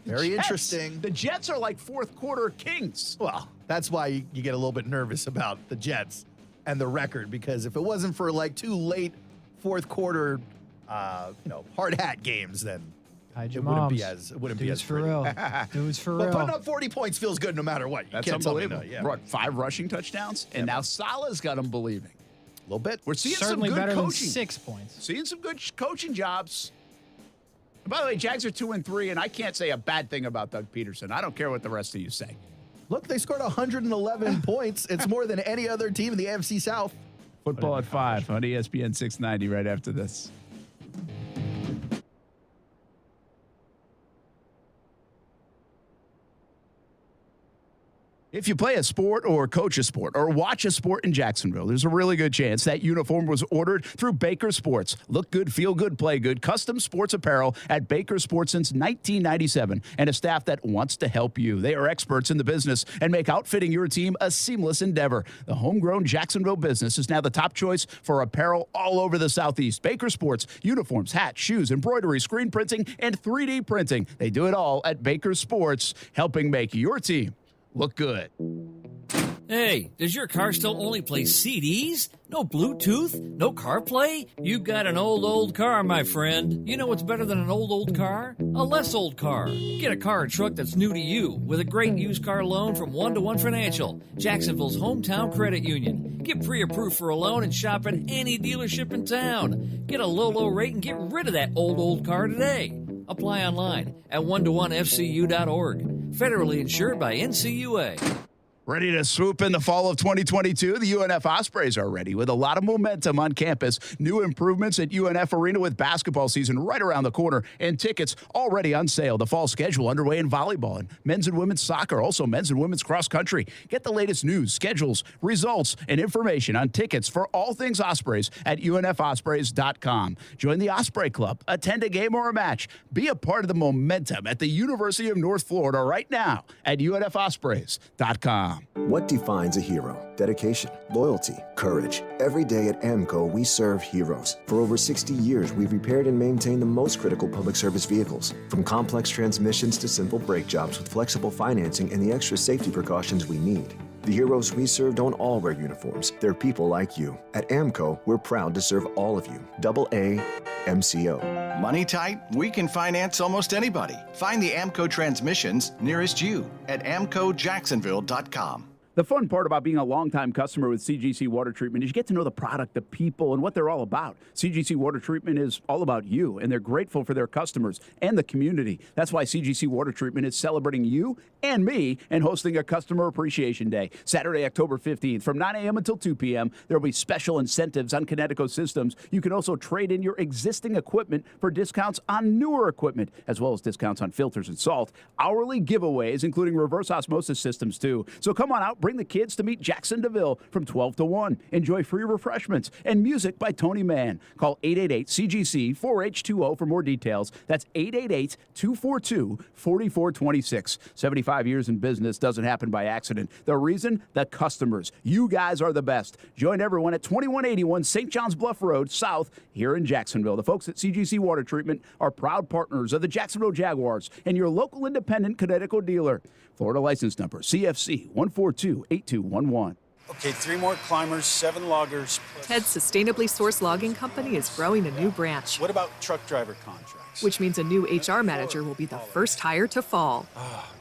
Very Jets. interesting. The Jets are like fourth quarter kings. Well, that's why you get a little bit nervous about the Jets and the record, because if it wasn't for like 2 late fourth quarter, hard hat games, then Hide it your wouldn't be moms. as Dude's for pretty. real. Dude's for But real. putting up 40 points feels good no matter what. You That's can't tell me unbelievable. no, yeah. What, 5 rushing touchdowns? And now Salah's got them believing. A little bit. We're seeing Certainly some good better coaching. than 6 points. Seeing some good coaching jobs. And by the way, Jags are 2-3, and I can't say a bad thing about Doug Pederson. I don't care what the rest of you say. Look, they scored 111 points. It's more than any other team in the AFC South. Football at 5 on ESPN 690 right after this. If you play a sport or coach a sport or watch a sport in Jacksonville, there's a really good chance that uniform was ordered through Baker Sports. Look good, feel good, play good. Custom sports apparel at Baker Sports since 1997, and a staff that wants to help you. They are experts in the business and make outfitting your team a seamless endeavor. The homegrown Jacksonville business is now the top choice for apparel all over the Southeast. Baker Sports, uniforms, hats, shoes, embroidery, screen printing, and 3D printing. They do it all at Baker Sports, helping make your team look good. Hey, does your car still only play CDs? No Bluetooth? No CarPlay? You got an old car, my friend. You know what's better than an old car? A less old car. Get a car or truck that's new to you with a great used car loan from 1-to-1 Financial, Jacksonville's hometown credit union. Get pre-approved for a loan and shop at any dealership in town. Get a low rate and get rid of that old car today. Apply online at 1to1fcu.org. Federally insured by NCUA. Ready to swoop in the fall of 2022? The UNF Ospreys are ready with a lot of momentum on campus. New improvements at UNF Arena with basketball season right around the corner and tickets already on sale. The fall schedule underway in volleyball and men's and women's soccer, also men's and women's cross country. Get the latest news, schedules, results, and information on tickets for all things Ospreys at unfospreys.com. Join the Osprey Club, attend a game or a match. Be a part of the momentum at the University of North Florida right now at unfospreys.com. What defines a hero? Dedication, loyalty, courage. Every day at AMCO, we serve heroes. For over 60 years, we've repaired and maintained the most critical public service vehicles. From complex transmissions to simple brake jobs with flexible financing and the extra safety precautions we need. The heroes we serve don't all wear uniforms. They're people like you. At AMCO, we're proud to serve all of you. AA MCO. Money tight? We can finance almost anybody. Find the AMCO transmissions nearest you at amcojacksonville.com. The fun part about being a longtime customer with CGC Water Treatment is you get to know the product, the people, and what they're all about. CGC Water Treatment is all about you, and they're grateful for their customers and the community. That's why CGC Water Treatment is celebrating you and me and hosting a Customer Appreciation Day. Saturday, October 15th from 9 a.m. until 2 p.m. There will be special incentives on Connecticut systems. You can also trade in your existing equipment for discounts on newer equipment, as well as discounts on filters and salt. Hourly giveaways, including reverse osmosis systems, too. So come on out. Bring the kids to meet Jackson DeVille from 12 to 1. Enjoy free refreshments and music by Tony Mann. Call 888-CGC-4H20 for more details. That's 888-242-4426. 75 years in business doesn't happen by accident. The reason? The customers. You guys are the best. Join everyone at 2181 St. John's Bluff Road South here in Jacksonville. The folks at CGC Water Treatment are proud partners of the Jacksonville Jaguars and your local independent Connecticut dealer. Florida license number CFC 1428211. Okay, 3 more climbers, 7 loggers. Ted's sustainably sourced logging company is growing a new branch. What about truck driver contracts? Which means a new HR manager will be the first hire to fall.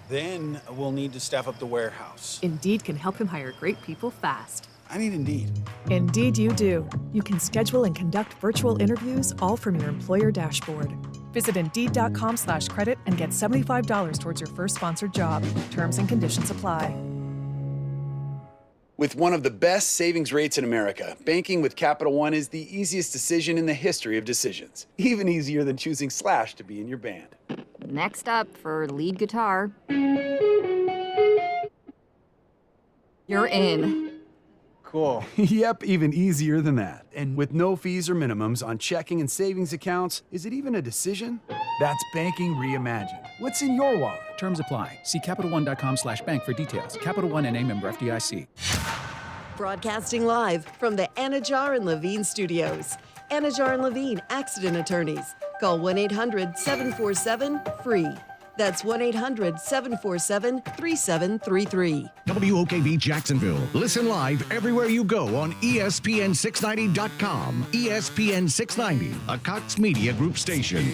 Then we'll need to staff up the warehouse. Indeed can help him hire great people fast. I need Indeed. Indeed, you do. You can schedule and conduct virtual interviews all from your employer dashboard. Visit Indeed.com/credit and get $75 towards your first sponsored job. Terms and conditions apply. With one of the best savings rates in America, banking with Capital One is the easiest decision in the history of decisions. Even easier than choosing Slash to be in your band. Next up for lead guitar. You're in. Cool. Yep, even easier than that. And with no fees or minimums on checking and savings accounts, is it even a decision? That's banking reimagined. What's in your wallet? Terms apply. See CapitalOne.com/bank for details. Capital One N.A. member FDIC. Broadcasting live from the Anajar and Levine studios. Anajar and Levine Accident Attorneys. Call 1-800-747-FREE. That's 1-800-747-3733. WOKV Jacksonville. Listen live everywhere you go on ESPN690.com. ESPN690, a Cox Media Group station.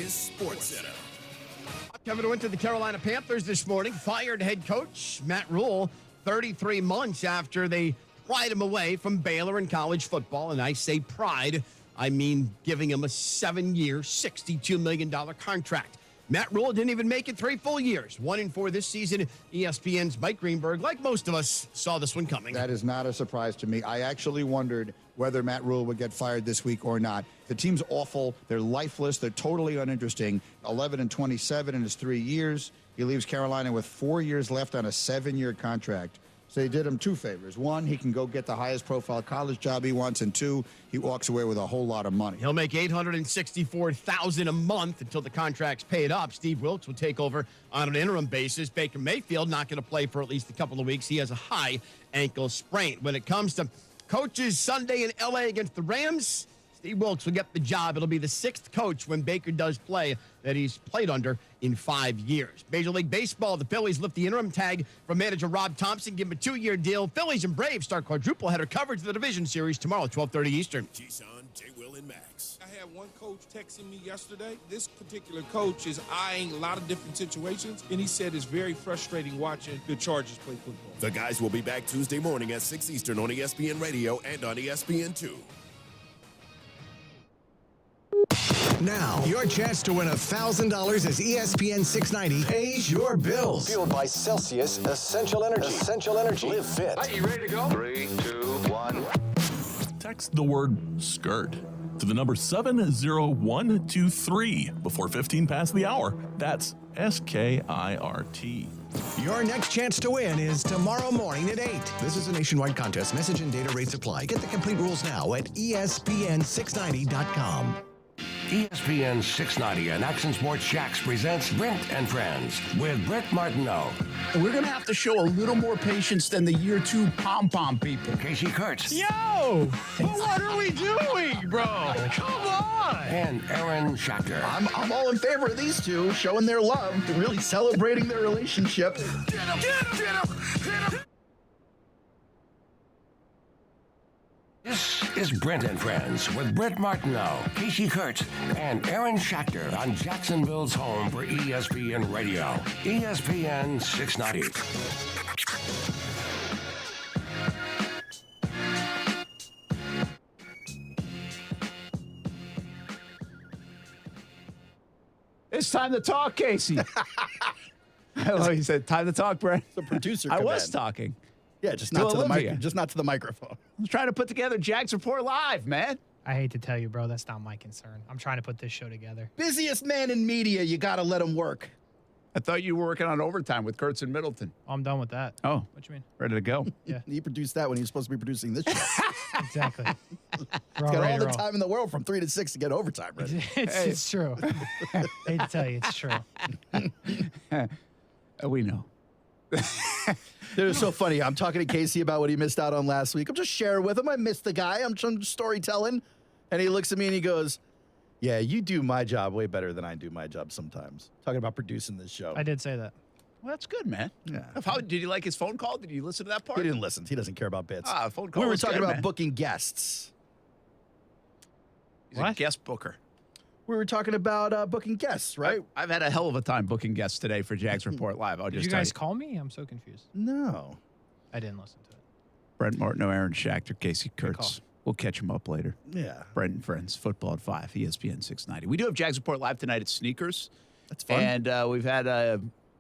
Kevin went to the Carolina Panthers this morning, fired head coach Matt Rule 33 months after they pried him away from Baylor in college football. And I say pride, I mean giving him a 7-year, $62 million contract. Matt Rule didn't even make it 3 full years. 1-4 this season. ESPN's Mike Greenberg, like most of us, saw this one coming. That is not a surprise to me. I actually wondered whether Matt Rule would get fired this week or not. The team's awful. They're lifeless. They're totally uninteresting. 11-27 in his 3 years. He leaves Carolina with 4 years left on a 7-year contract. So they did him 2 favors. 1, he can go get the highest profile college job he wants, and 2, he walks away with a whole lot of money. He'll make $864,000 a month until the contract's paid up. Steve Wilkes will take over on an interim basis. Baker Mayfield not going to play for at least a couple of weeks. He has a high ankle sprain. When it comes to coaches Sunday in L.A. against the Rams, Steve Wilkes will get the job. It'll be the 6th coach when Baker does play that he's played under in 5 years. Major League Baseball, the Phillies lift the interim tag from manager Rob Thompson, give him a 2-year deal. Phillies and Braves start quadruple header coverage of the division series tomorrow, 12:30 Eastern. Keyshawn, J. Will, and Max. I had one coach texting me yesterday. This particular coach is eyeing a lot of different situations, and he said it's very frustrating watching the Chargers play football. The guys will be back Tuesday morning at 6 Eastern on ESPN Radio and on ESPN2. Now, your chance to win $1,000 as ESPN 690 pays your bills. Fueled by Celsius Essential Energy. Essential Energy. Live fit. Are you ready to go? 3, 2, 1. Text the word skirt to the number 70123 before 15 past the hour. That's SKIRT. Your next chance to win is tomorrow morning at 8. This is a nationwide contest. Message and data rates apply. Get the complete rules now at ESPN690.com. ESPN 690 and Action Sports Shacks presents Brent and Friends with Brent Martineau. And we're going to have to show a little more patience than the year 2 pom-pom people. Kasey Kurtz. Yo! What are we doing, bro? Come on! And Aaron Schachter. I'm all in favor of these two showing their love, really celebrating their relationship. Get him! Get him! Get him! Get him! This is Brent and Friends with Brent Martineau, Kasey Kurtz, and Aaron Schachter on Jacksonville's home for ESPN Radio, ESPN 690. It's time to talk, Kasey. Oh, he said, time to talk, Brent. The producer I command. was talking. Yeah, just not to Olivia. just not to the microphone. I was trying to put together Jags Report Live, man. I hate to tell you, bro, that's not my concern. I'm trying to put this show together. Busiest man in media, you got to let him work. I thought you were working on overtime with Kurtz and Middleton. Oh, I'm done with that. Oh. What you mean? Ready to go. Yeah. He produced that when he was supposed to be producing this show. Exactly. He's got all the time in the world from 3 to 6 to get overtime ready. It's true. Hate to tell you, it's true. We know. It was so funny. I'm talking to Kasey about what he missed out on last week. I'm just sharing with him. I missed the guy. I'm storytelling. And he looks at me and he goes, yeah, you do my job way better than I do my job sometimes. Talking about producing this show. I did say that. Well, that's good, man. Yeah. Did you like his phone call? Did you listen to that part? He didn't listen. He doesn't care about bits. Phone call. We were was talking good, about man. booking guests. He's a guest booker. We were talking about booking guests, right? I've had a hell of a time booking guests today for Jags Report Live. I'll Did just you tell guys call me? I'm so confused. No. I didn't listen to it. Brent Martineau, Aaron Schachter, Kasey Kurtz. We'll catch them up later. Yeah. Brent and Friends, football at 5, ESPN 690. We do have Jags Report live tonight at Sneakers. That's fun. And we've had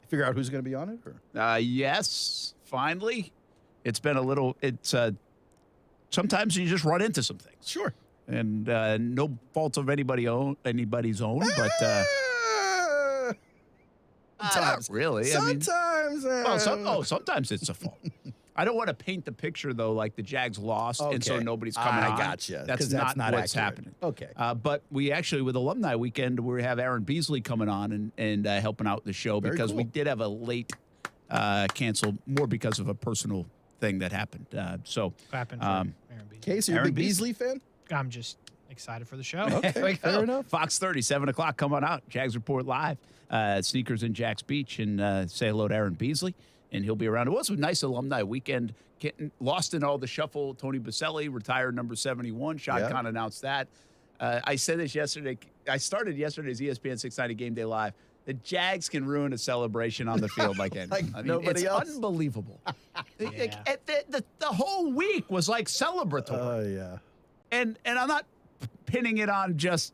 figure out who's going to be on it? Or? Yes, finally. It's been a little, sometimes you just run into some things. Sure. And no fault of anybody's own, but sometimes. Not really. Sometimes. Sometimes it's a fault. I don't want to paint the picture, though, like the Jags lost, and so nobody's coming on. I gotcha. That's not what's happening. Okay. But we actually, with Alumni Weekend, we have Aaron Beasley coming on and helping out the show because we did have a late cancel, more because of a personal thing that happened. Happened for Aaron Beasley. Kasey, you're a big Beasley fan? I'm just excited for the show. Okay, fair enough. Fox 30, 7 o'clock, come on out. Jags Report live. Sneakers in Jack's Beach, and say hello to Aaron Beasley. And he'll be around. It was a nice Alumni Weekend. Getting lost in all the shuffle. Tony Baselli retired number 71. Shad Khan announced that. I said this yesterday. I started yesterday's ESPN 690 Game Day Live. The Jags can ruin a celebration on the field like anything. Nobody else. It's unbelievable. The whole week was like celebratory. Oh, yeah. And I'm not pinning it on just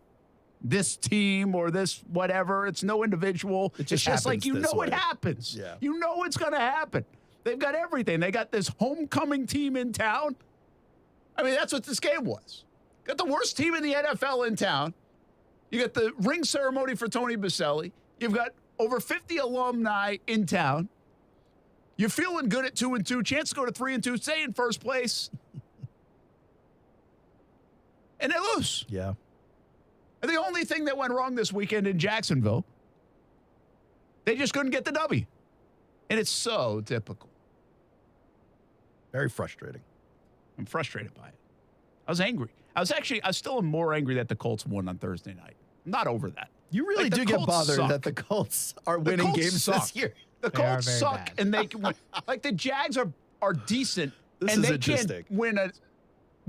this team or this whatever. It's no individual. It's just like, you know it happens. Yeah. You know it's going to happen. They've got everything. They got this homecoming team in town. I mean, that's what this game was. Got the worst team in the NFL in town. You got the ring ceremony for Tony Baselli. You've got over 50 alumni in town. You're feeling good at 2-2. Chance to go to 3-2. Stay in first place. And they lose. Yeah. And the only thing that went wrong this weekend in Jacksonville, they just couldn't get the W. And it's so typical. Very frustrating. I'm frustrated by it. I was angry. I still am more angry that the Colts won on Thursday night. I'm not over that. You really do get bothered that the Colts are winning games this year. The Colts suck, and they can win. Like, the Jags are decent, and they can't win a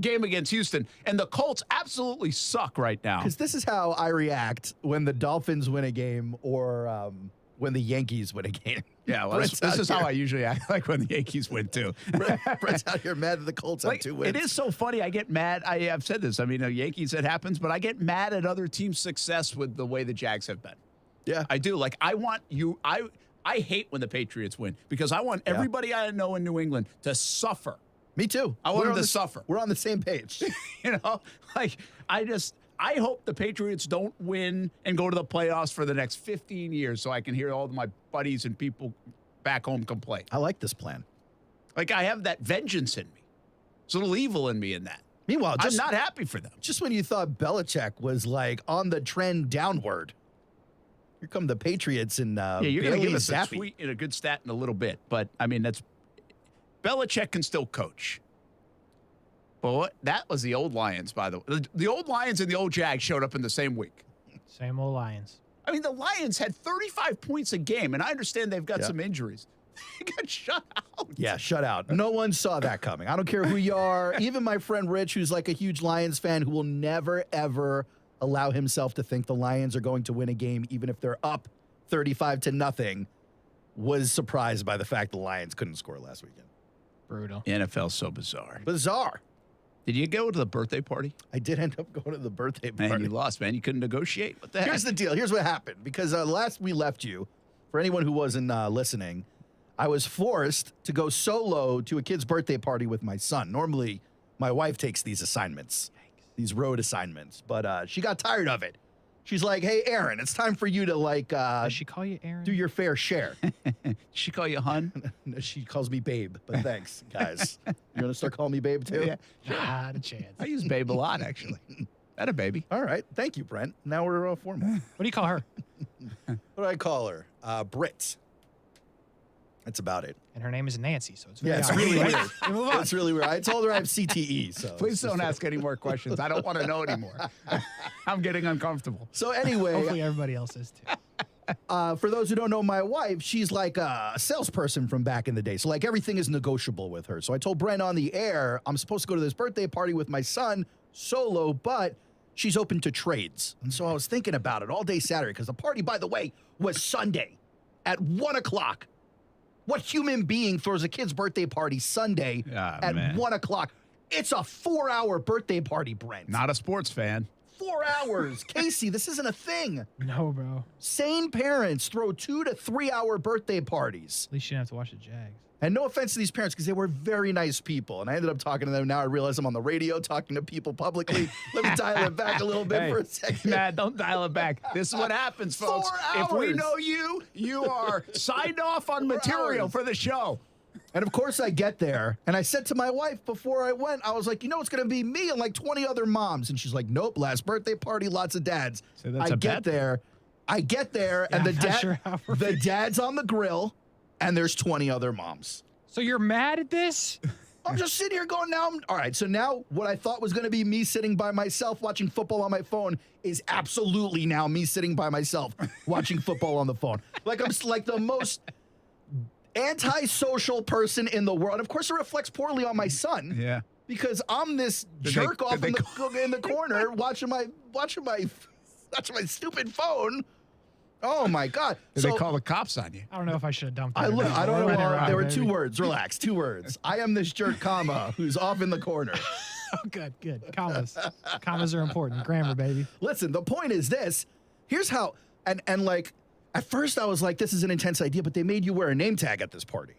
game against Houston. And the Colts absolutely suck right now. Because this is how I react when the Dolphins win a game or when the Yankees win a game. Yeah, well, this is how I usually act, like when the Yankees win, too. Brent's out here mad that the Colts have 2 wins. It is so funny. I get mad. I've said this. I mean, the Yankees, it happens, but I get mad at other teams' success with the way the Jags have been. Yeah. I do. Like, I want you – I hate when the Patriots win because I want everybody I know in New England to suffer. Me too. I want them to suffer. We're on the same page. You know, like, I hope the Patriots don't win and go to the playoffs for the next 15 years so I can hear all of my buddies and people back home complain. I like this plan. Like, I have that vengeance in me. There's a little evil in me in that. Meanwhile, I'm not happy for them. Just when you thought Belichick was, like, on the trend downward, here come the Patriots and you're going to give us a tweet and a good stat in a little bit. But, I mean, Belichick can still coach. But that was the old Lions, by the way. The old Lions and the old Jags showed up in the same week. Same old Lions. I mean, the Lions had 35 points a game, and I understand they've got some injuries. They got shut out. Yeah, shut out. No one saw that coming. I don't care who you are. Even my friend Rich, who's like a huge Lions fan, who will never, ever allow himself to think the Lions are going to win a game, even if they're up 35-0, was surprised by the fact the Lions couldn't score last weekend. Brutal. The NFL's so bizarre. Bizarre. Did you go to the birthday party? I did end up going to the birthday party. Man, you lost, man. You couldn't negotiate. What the heck? Here's the deal. Here's what happened. Because last we left you, for anyone who wasn't listening, I was forced to go solo to a kid's birthday party with my son. Normally, my wife takes these assignments, these road assignments, but she got tired of it. She's like, hey, Aaron, it's time for you to, like, does she call you Aaron? Do your fair share. She call you hun? No, she calls me babe, but thanks, guys. You're going to start calling me babe, too? Yeah. Not a chance. I use babe a lot, actually. That a baby. All right. Thank you, Brent. Now we're formal. What do you call her? What do I call her? Brit. That's about it. And her name is Nancy, so it's it's really weird. It's really weird. I told her I have CTE. So please don't ask any more questions. I don't want to know anymore. I'm getting uncomfortable. So anyway, hopefully everybody else is too. For those who don't know my wife, she's like a salesperson from back in the day. So like everything is negotiable with her. So I told Brent on the air, I'm supposed to go to this birthday party with my son solo, but she's open to trades. And so I was thinking about it all day Saturday because the party, by the way, was Sunday at 1 o'clock. What human being throws a kid's birthday party Sunday at 1 o'clock? It's a 4-hour birthday party, Brent. Not a sports fan. 4 hours. Kasey, this isn't a thing. No, bro. Sane parents throw 2 to 3 hour birthday parties. At least you didn't have to watch the Jags. And no offense to these parents, because they were very nice people. And I ended up talking to them. Now I realize I'm on the radio talking to people publicly. Let me dial it back a little bit for a second. Matt, don't dial it back. This is what happens, folks. 4 If we hours. know you, you are signed off on material for the show. And of course I get there, and I said to my wife before I went, I was like, you know, it's going to be me and like 20 other moms. And she's like, nope, last birthday party, lots of dads. So that's I a get bet. there, and I'm not sure how we're the dad's on the grill, and there's 20 other moms. So you're mad at this? I'm just sitting here going, all right, so now what I thought was going to be me sitting by myself watching football on my phone is absolutely now me sitting by myself watching football on the phone. Like I'm like the most antisocial person in the world. And of course, it reflects poorly on my son. Yeah. Because I'm this jerk off in the corner watching my stupid phone. Oh my God! Did they call the cops on you? I don't know if I should have dumped that. I don't know. Well, There were 2 words. Relax. 2 words. I am this jerk, comma, who's off in the corner. Oh, good. Commas. Commas are important. Grammar, baby. Listen, the point is this. Here's how, and like, at first I was like, this is an intense idea, but they made you wear a name tag at this party.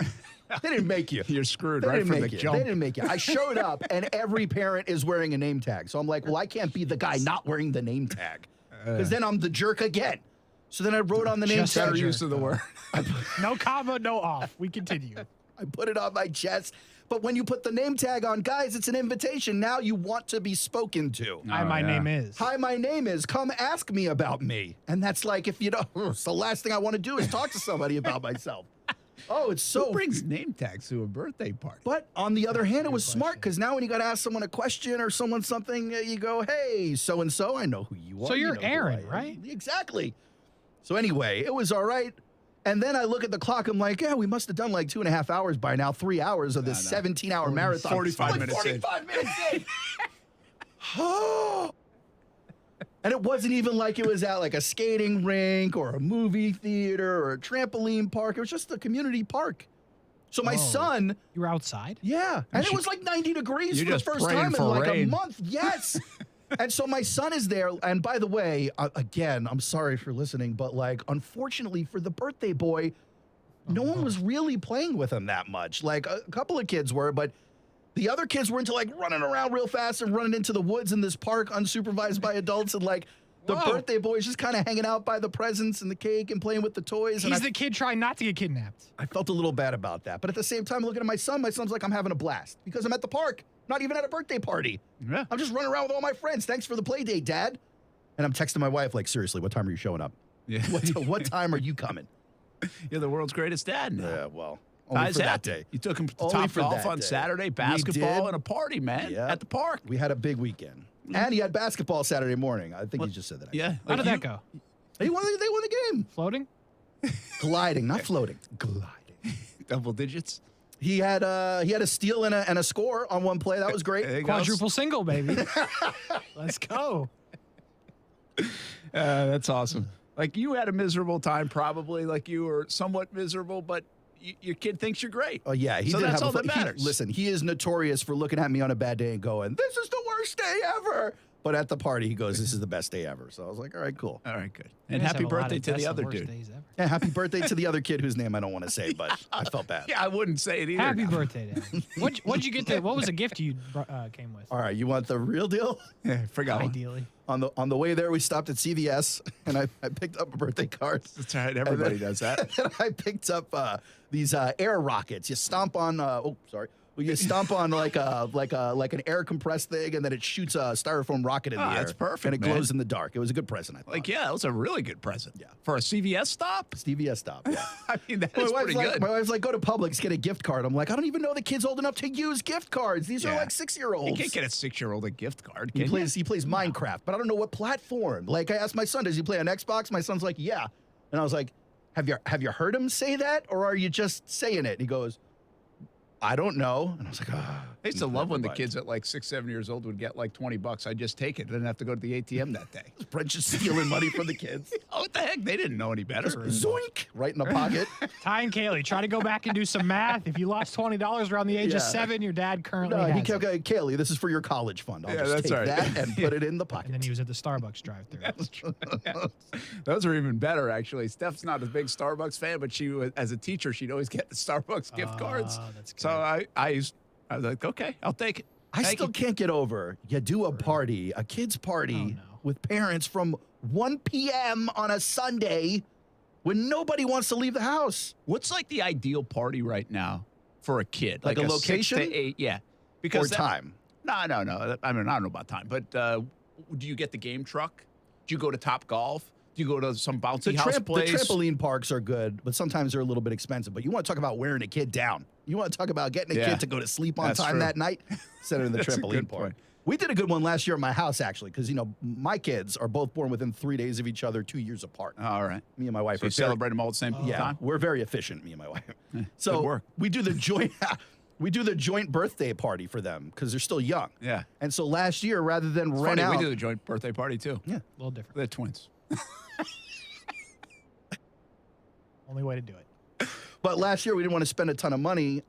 They didn't make you. You're screwed right from the jump. They didn't make you. I showed up, and every parent is wearing a name tag. So I'm like, well, I can't be the guy not wearing the name tag, because then I'm the jerk again. So then I wrote on the name tag. Better use of the word. No comma, no off. We continue. I put it on my chest. But when you put the name tag on, guys, it's an invitation. Now you want to be spoken to. Hi, my name is. Hi, my name is. Come ask me about me. And that's like, if you don't, it's the last thing I want to do is talk to somebody about myself. Oh, it's so. Who brings name tags to a birthday party? But on the other hand, it was smart, because now when you got to ask someone a question or someone something, you go, hey, so-and-so, I know who you are. So you're You know who Aaron, I am. right? Exactly. So anyway, it was all right. And then I look at the clock. I'm like, yeah, we must have done like 2.5 hours by now, 3 hours of this 17-hour marathon. 45 minutes 45 minutes in. And it wasn't even like it was at like a skating rink or a movie theater or a trampoline park. It was just a community park. So my son. You were outside? Yeah. And it was like 90 degrees You're for the just first praying time in for like rain. a month. Yes. And so my son is there. And by the way, again, I'm sorry for listening, but like, unfortunately for the birthday boy, no one was really playing with him that much. Like a couple of kids were, but the other kids were into like running around real fast and running into the woods in this park unsupervised by adults. And like the birthday boy is just kind of hanging out by the presents and the cake and playing with the toys. He's the kid trying not to get kidnapped. I felt a little bad about that. But at the same time, looking at my son's like, I'm having a blast because I'm at the park, not even at a birthday party. Yeah. I'm just running around with all my friends. Thanks for the play date, Dad. And I'm texting my wife, like, seriously, what time are you showing up? Yeah. What time are you coming? You're the world's greatest dad now. Yeah, well, only for that day. You took him to Only top for golf that on day. Saturday, We basketball, did. and a party, man, at the park. We had a big weekend. And he had basketball Saturday morning. I think he just said that. Yeah. How did that go? They won the game. Floating? Gliding, not floating. Gliding. Double digits. He had a steal and a score on one play. That was great. Quadruple single, baby. Let's go. That's awesome. Like, you had a miserable time, probably. Like, you were somewhat miserable, but your kid thinks you're great. Oh, yeah. He so did that's have all a that matters. Listen, he is notorious for looking at me on a bad day and going, this is the worst day ever. But at the party, he goes, this is the best day ever. So I was like, all right, cool. All right, good. And happy birthday to the other dude. Yeah, happy birthday to the other kid whose name I don't want to say, but I felt bad. Yeah, I wouldn't say it either. Happy birthday, Dad. What'd you get there? What was the gift you came with? All right, you want the real deal? Yeah, forgot. Ideally. On the way there, we stopped at CVS, and I picked up a birthday card. That's right. Everybody does that. And I picked up these air rockets. You stomp on. Well, you stomp on like an air compressed thing, and then it shoots a styrofoam rocket in the air. That's perfect, and it man. glows in the dark. It was a good present, I thought. Like, yeah, that was a really good present. Yeah. For a CVS stop? CVS stop, yeah. I mean, that's My pretty wife's good. my wife's like, go to Publix, get a gift card. I'm like, I don't even know the kid's old enough to use gift cards. These are Yeah. like 6-year-olds. You can't get a 6-year-old a gift card, He can plays Minecraft, but I don't know what platform. Like, I asked my son, does he play on Xbox? My son's like, yeah. And I was like, have you heard him say that, or are you just saying it? And he goes, I don't know. And I was like, I used to love when the kids at like 6, 7 years old would get like $20. I'd just take it. I didn't have to go to the ATM that day. Brent just stealing money from the kids. Oh, what the heck? They didn't know any better. Zoink! Right in the pocket. Ty and Kaylee, try to go back and do some math. If you lost $20 around the age of 7, your dad currently has he kept going, Kaylee, this is for your college fund. I'll just take that and put it in the pocket. And then he was at the Starbucks drive-thru. Those are even better, actually. Steph's not a big Starbucks fan, but she was, as a teacher, she'd always get the Starbucks gift cards. That's good. So I was like, okay, I'll take it. I still can't get over. You do a party, a kid's party with parents from 1 p.m. on a Sunday when nobody wants to leave the house. What's like the ideal party right now for a kid? Like a location? 6 to 8, yeah. Because or time? No. I mean, I don't know about time, but do you get the game truck? Do you go to Top Golf? Do you go to some bouncy house place? The trampoline parks are good, but sometimes they're a little bit expensive. But you want to talk about wearing a kid down. You want to talk about getting a kid to go to sleep on time that night? Set it in the trampoline park. We did a good one last year at my house, actually, because, my kids are both born within 3 days of each other, 2 years apart. All right. Me and my wife so you celebrate them all at the same time? We're very efficient, me and my wife. So good work. we do the joint birthday party for them because they're still young. Yeah. And so last year, rather than It's rent funny, out. we do the joint birthday party, too. Yeah. A little different. They're twins. Only way to do it. But last year, we didn't want to spend a ton of money.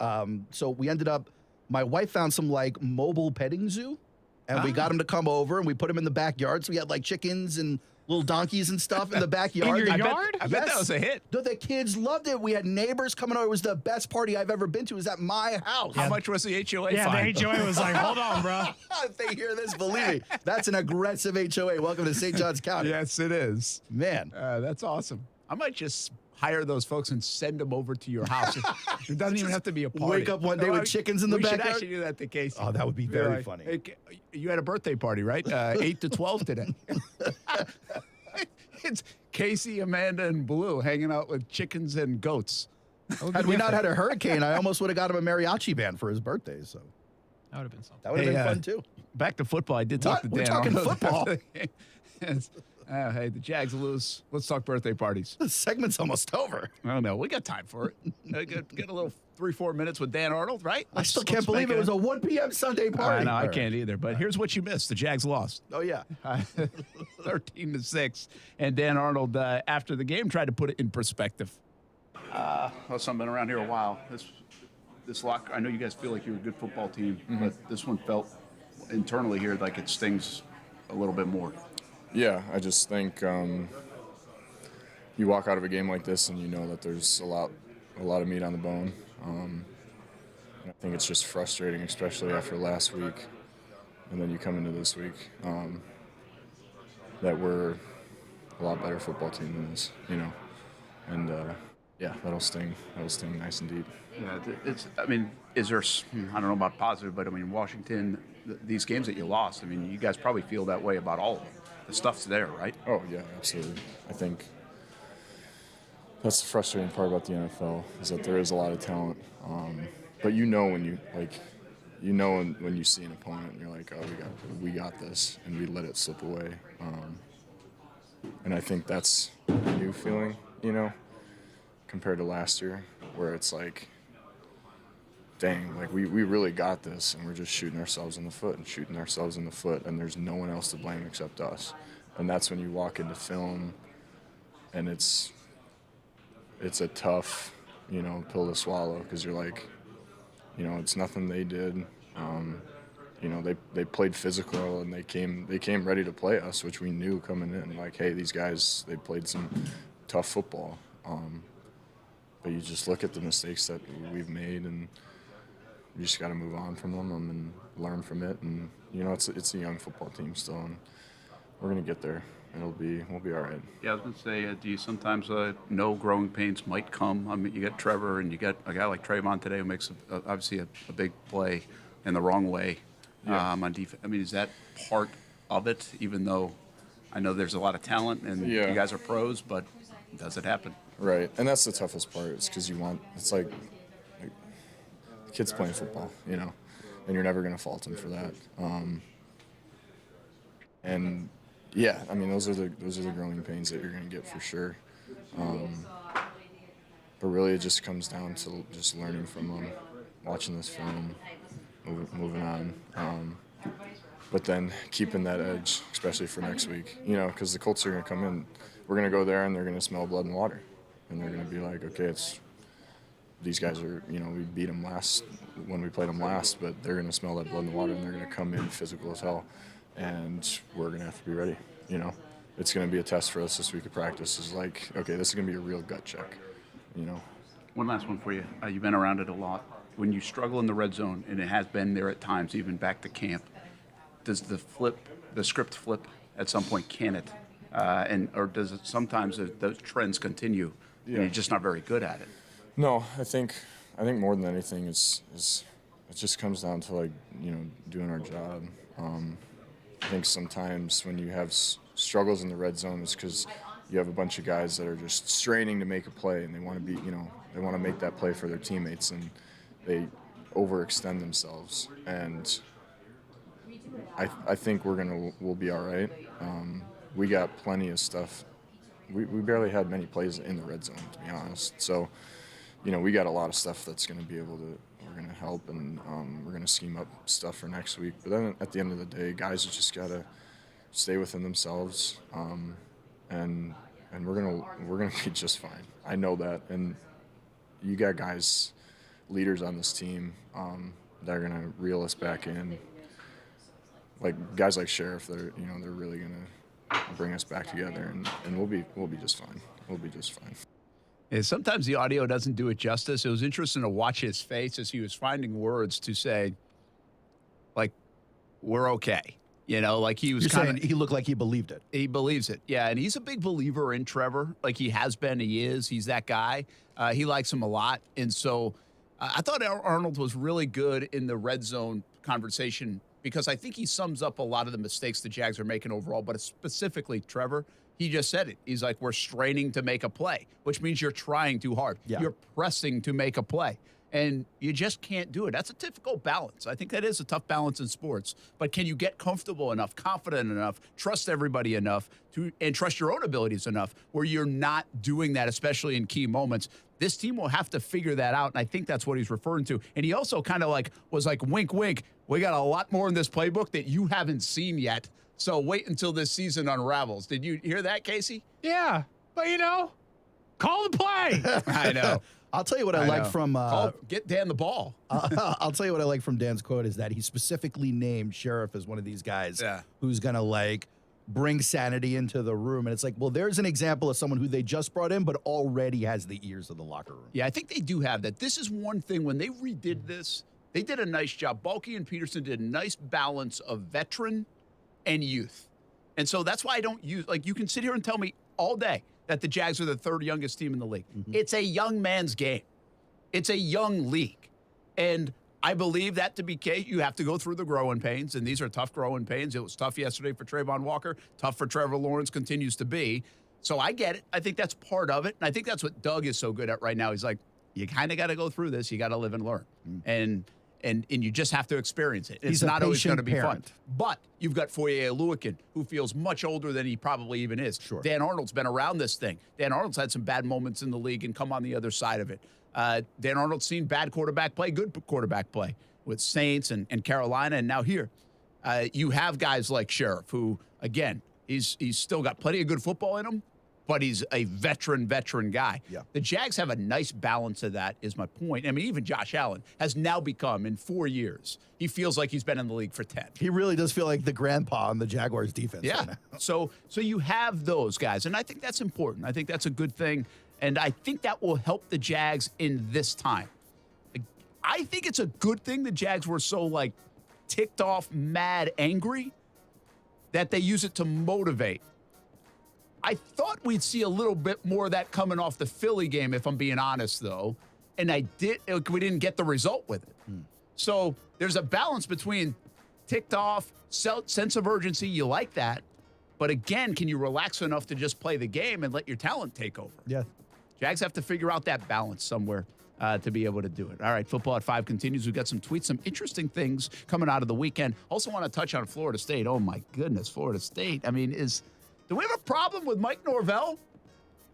So we ended up, my wife found some like mobile petting zoo. And we got them to come over and we put them in the backyard. So we had like chickens and little donkeys and stuff in the backyard. In your yard? I bet that was a hit. The kids loved it. We had neighbors coming over. It was the best party I've ever been to. It was at my house. How much was the HOA Yeah, fine? the HOA was like, hold on, bro. If they hear this, believe me, that's an aggressive HOA. Welcome to St. Johns County. Yes, it is. Man. That's awesome. I might just hire those folks and send them over to your house. It doesn't even have to be a party. Wake up one day with chickens in the backyard. We should actually do that to Kasey. Oh, that would be very funny. Hey, you had a birthday party, right? 8 to 12 today. It's Kasey, Amanda, and Blue hanging out with chickens and goats. Had we not had a hurricane, I almost would have got him a mariachi band for his birthday. So that would have been something. That would have been fun too. Back to football. I did talk to Dan. We're talking Arnold football. Hey, the Jags lose. Let's talk birthday parties. The segment's almost over. I don't know. We got time for it. Get a little 3-4 minutes with Dan Arnold, right? I still can't believe it was a 1 p.m. Sunday party. I know, I can't either. But here's what you missed. The Jags lost. Oh, yeah. 13-6. And Dan Arnold, after the game, tried to put it in perspective. Well, I've been around here a while. This lock, I know you guys feel like you're a good football team, but this one felt internally here like it stings a little bit more. Yeah, I just think you walk out of a game like this and you know that there's a lot of meat on the bone. I think it's just frustrating, especially after last week, and then you come into this week, that we're a lot better football team than this, and yeah, that'll sting. That'll sting nice and deep. Yeah, is there? I don't know about positive, but Washington, these games that you lost. You guys probably feel that way about all of them. The stuff's there, right? Oh, yeah, absolutely. I think that's the frustrating part about the NFL is that there is a lot of talent. But when you see an opponent and you're like, oh, we got this, and we let it slip away. And I think that's a new feeling, compared to last year, where it's like, dang, we really got this, and we're just shooting ourselves in the foot, and there's no one else to blame except us. And that's when you walk into film, and it's a tough, pill to swallow, because you're like, it's nothing they did. They played physical, and they came ready to play us, which we knew coming in. Like, hey, these guys, they played some tough football. But you just look at the mistakes that we've made, and you just got to move on from them and learn from it. And it's a young football team still, and we're gonna get there. We'll be all right. Yeah, I was gonna say, do you sometimes know growing pains might come? You got Trevor, and you got a guy like Trayvon today who makes obviously a big play in the wrong way on defense. Is that part of it? Even though I know there's a lot of talent and you guys are pros, but does it happen? Right, and that's the toughest part. Is because it's like kids playing football, and you're never going to fault them for that. And yeah, those are the growing pains that you're going to get for sure. But really, it just comes down to just learning from them, watching this film, moving on. But then keeping that edge, especially for next week, because the Colts are going to come in. We're going to go there and they're going to smell blood and water. And they're going to be like, okay, these guys are, we beat them when we played them last, but they're going to smell that blood and water and they're going to come in physical as hell. And we're going to have to be ready, It's going to be a test for us this week of practice. Is like, okay, this is going to be a real gut check, One last one for you. You've been around it a lot. When you struggle in the red zone, and it has been there at times, even back to camp, does the script flip at some point? Can it? Or does it sometimes those trends continue and you're just not very good at it? No, I think more than anything is it just comes down to doing our job. I think sometimes when you have struggles in the red zone, it's because you have a bunch of guys that are just straining to make a play and they want to they want to make that play for their teammates and they overextend themselves. And I think we'll be all right. We got plenty of stuff. We barely had many plays in the red zone, to be honest. So, we got a lot of stuff that's going to be able to. We're going to help, and we're going to scheme up stuff for next week. But then at the end of the day, guys have just got to stay within themselves, and we're gonna be just fine. I know that, and you got guys, leaders on this team that are going to reel us back in. Like guys like Sheriff, they're really going to bring us back together, and we'll be just fine. We'll be just fine. And sometimes the audio doesn't do it justice. It was interesting to watch his face as he was finding words to say, like, we're okay. Like he was he looked like he believed it. He believes it. Yeah, and he's a big believer in Trevor. Like he has been, he is. He's that guy. He likes him a lot. And so I thought Arnold was really good in the red zone conversation because I think he sums up a lot of the mistakes the Jags are making overall, but specifically Trevor. He just said it. He's like, we're straining to make a play, which means you're trying too hard. Yeah. You're pressing to make a play. And you just can't do it. That's a difficult balance. I think that is a tough balance in sports. But can you get comfortable enough, confident enough, trust everybody enough, and trust your own abilities enough where you're not doing that, especially in key moments? This team will have to figure that out, and I think that's what he's referring to. And he also kind of was like, wink, wink, we got a lot more in this playbook that you haven't seen yet. So wait until this season unravels. Did you hear that, Kasey? Yeah, but call the play. I know. I'll tell you what I like from get Dan the ball. I'll tell you what I like from Dan's quote is that he specifically named Sheriff as one of these guys who's gonna bring sanity into the room. And it's like, well, there's an example of someone who they just brought in, but already has the ears of the locker room. Yeah, I think they do have that. This is one thing when they redid this, they did a nice job. Balky and Pederson did a nice balance of veteran and youth. And so that's why I don't use, you can sit here and tell me all day that the Jags are the third youngest team in the league. Mm-hmm. It's a young man's game. It's a young league. And I believe that to be case, you have to go through the growing pains, and these are tough growing pains. It was tough yesterday for Trayvon Walker, tough for Trevor Lawrence, continues to be. So I get it. I think that's part of it. And I think that's what Doug is so good at right now. He's like, you kind of got to go through this. You got to live and learn. Mm-hmm. And you just have to experience it. It's not always going to be fun. But you've got Foye Oluokun, who feels much older than he probably even is. Sure. Dan Arnold's been around this thing. Dan Arnold's had some bad moments in the league and come on the other side of it. Dan Arnold's seen bad quarterback play, good quarterback play with Saints and Carolina, and now here. You have guys like Sheriff, who, again, he's still got plenty of good football in him, but he's a veteran guy. Yeah. The Jags have a nice balance of that, is my point. I mean, even Josh Allen has now become, in 4 years, he feels like he's been in the league for 10. He really does feel like the grandpa on the Jaguars defense. Yeah. Right now. So you have those guys, and I think that's important. I think that's a good thing, and I think that will help the Jags in this time. I think it's a good thing the Jags were so, ticked off, mad, angry, that they use it to motivate. I thought we'd see a little bit more of that coming off the Philly game, if I'm being honest, though. And we didn't get the result with it. So there's a balance between ticked off, sense of urgency. You like that. But again, can you relax enough to just play the game and let your talent take over? Yeah. Jags have to figure out that balance somewhere to be able to do it. All right, Football at 5 continues. We've got some tweets, some interesting things coming out of the weekend. Also want to touch on Florida State. Oh, my goodness, Florida State. I mean, do we have a problem with Mike Norvell?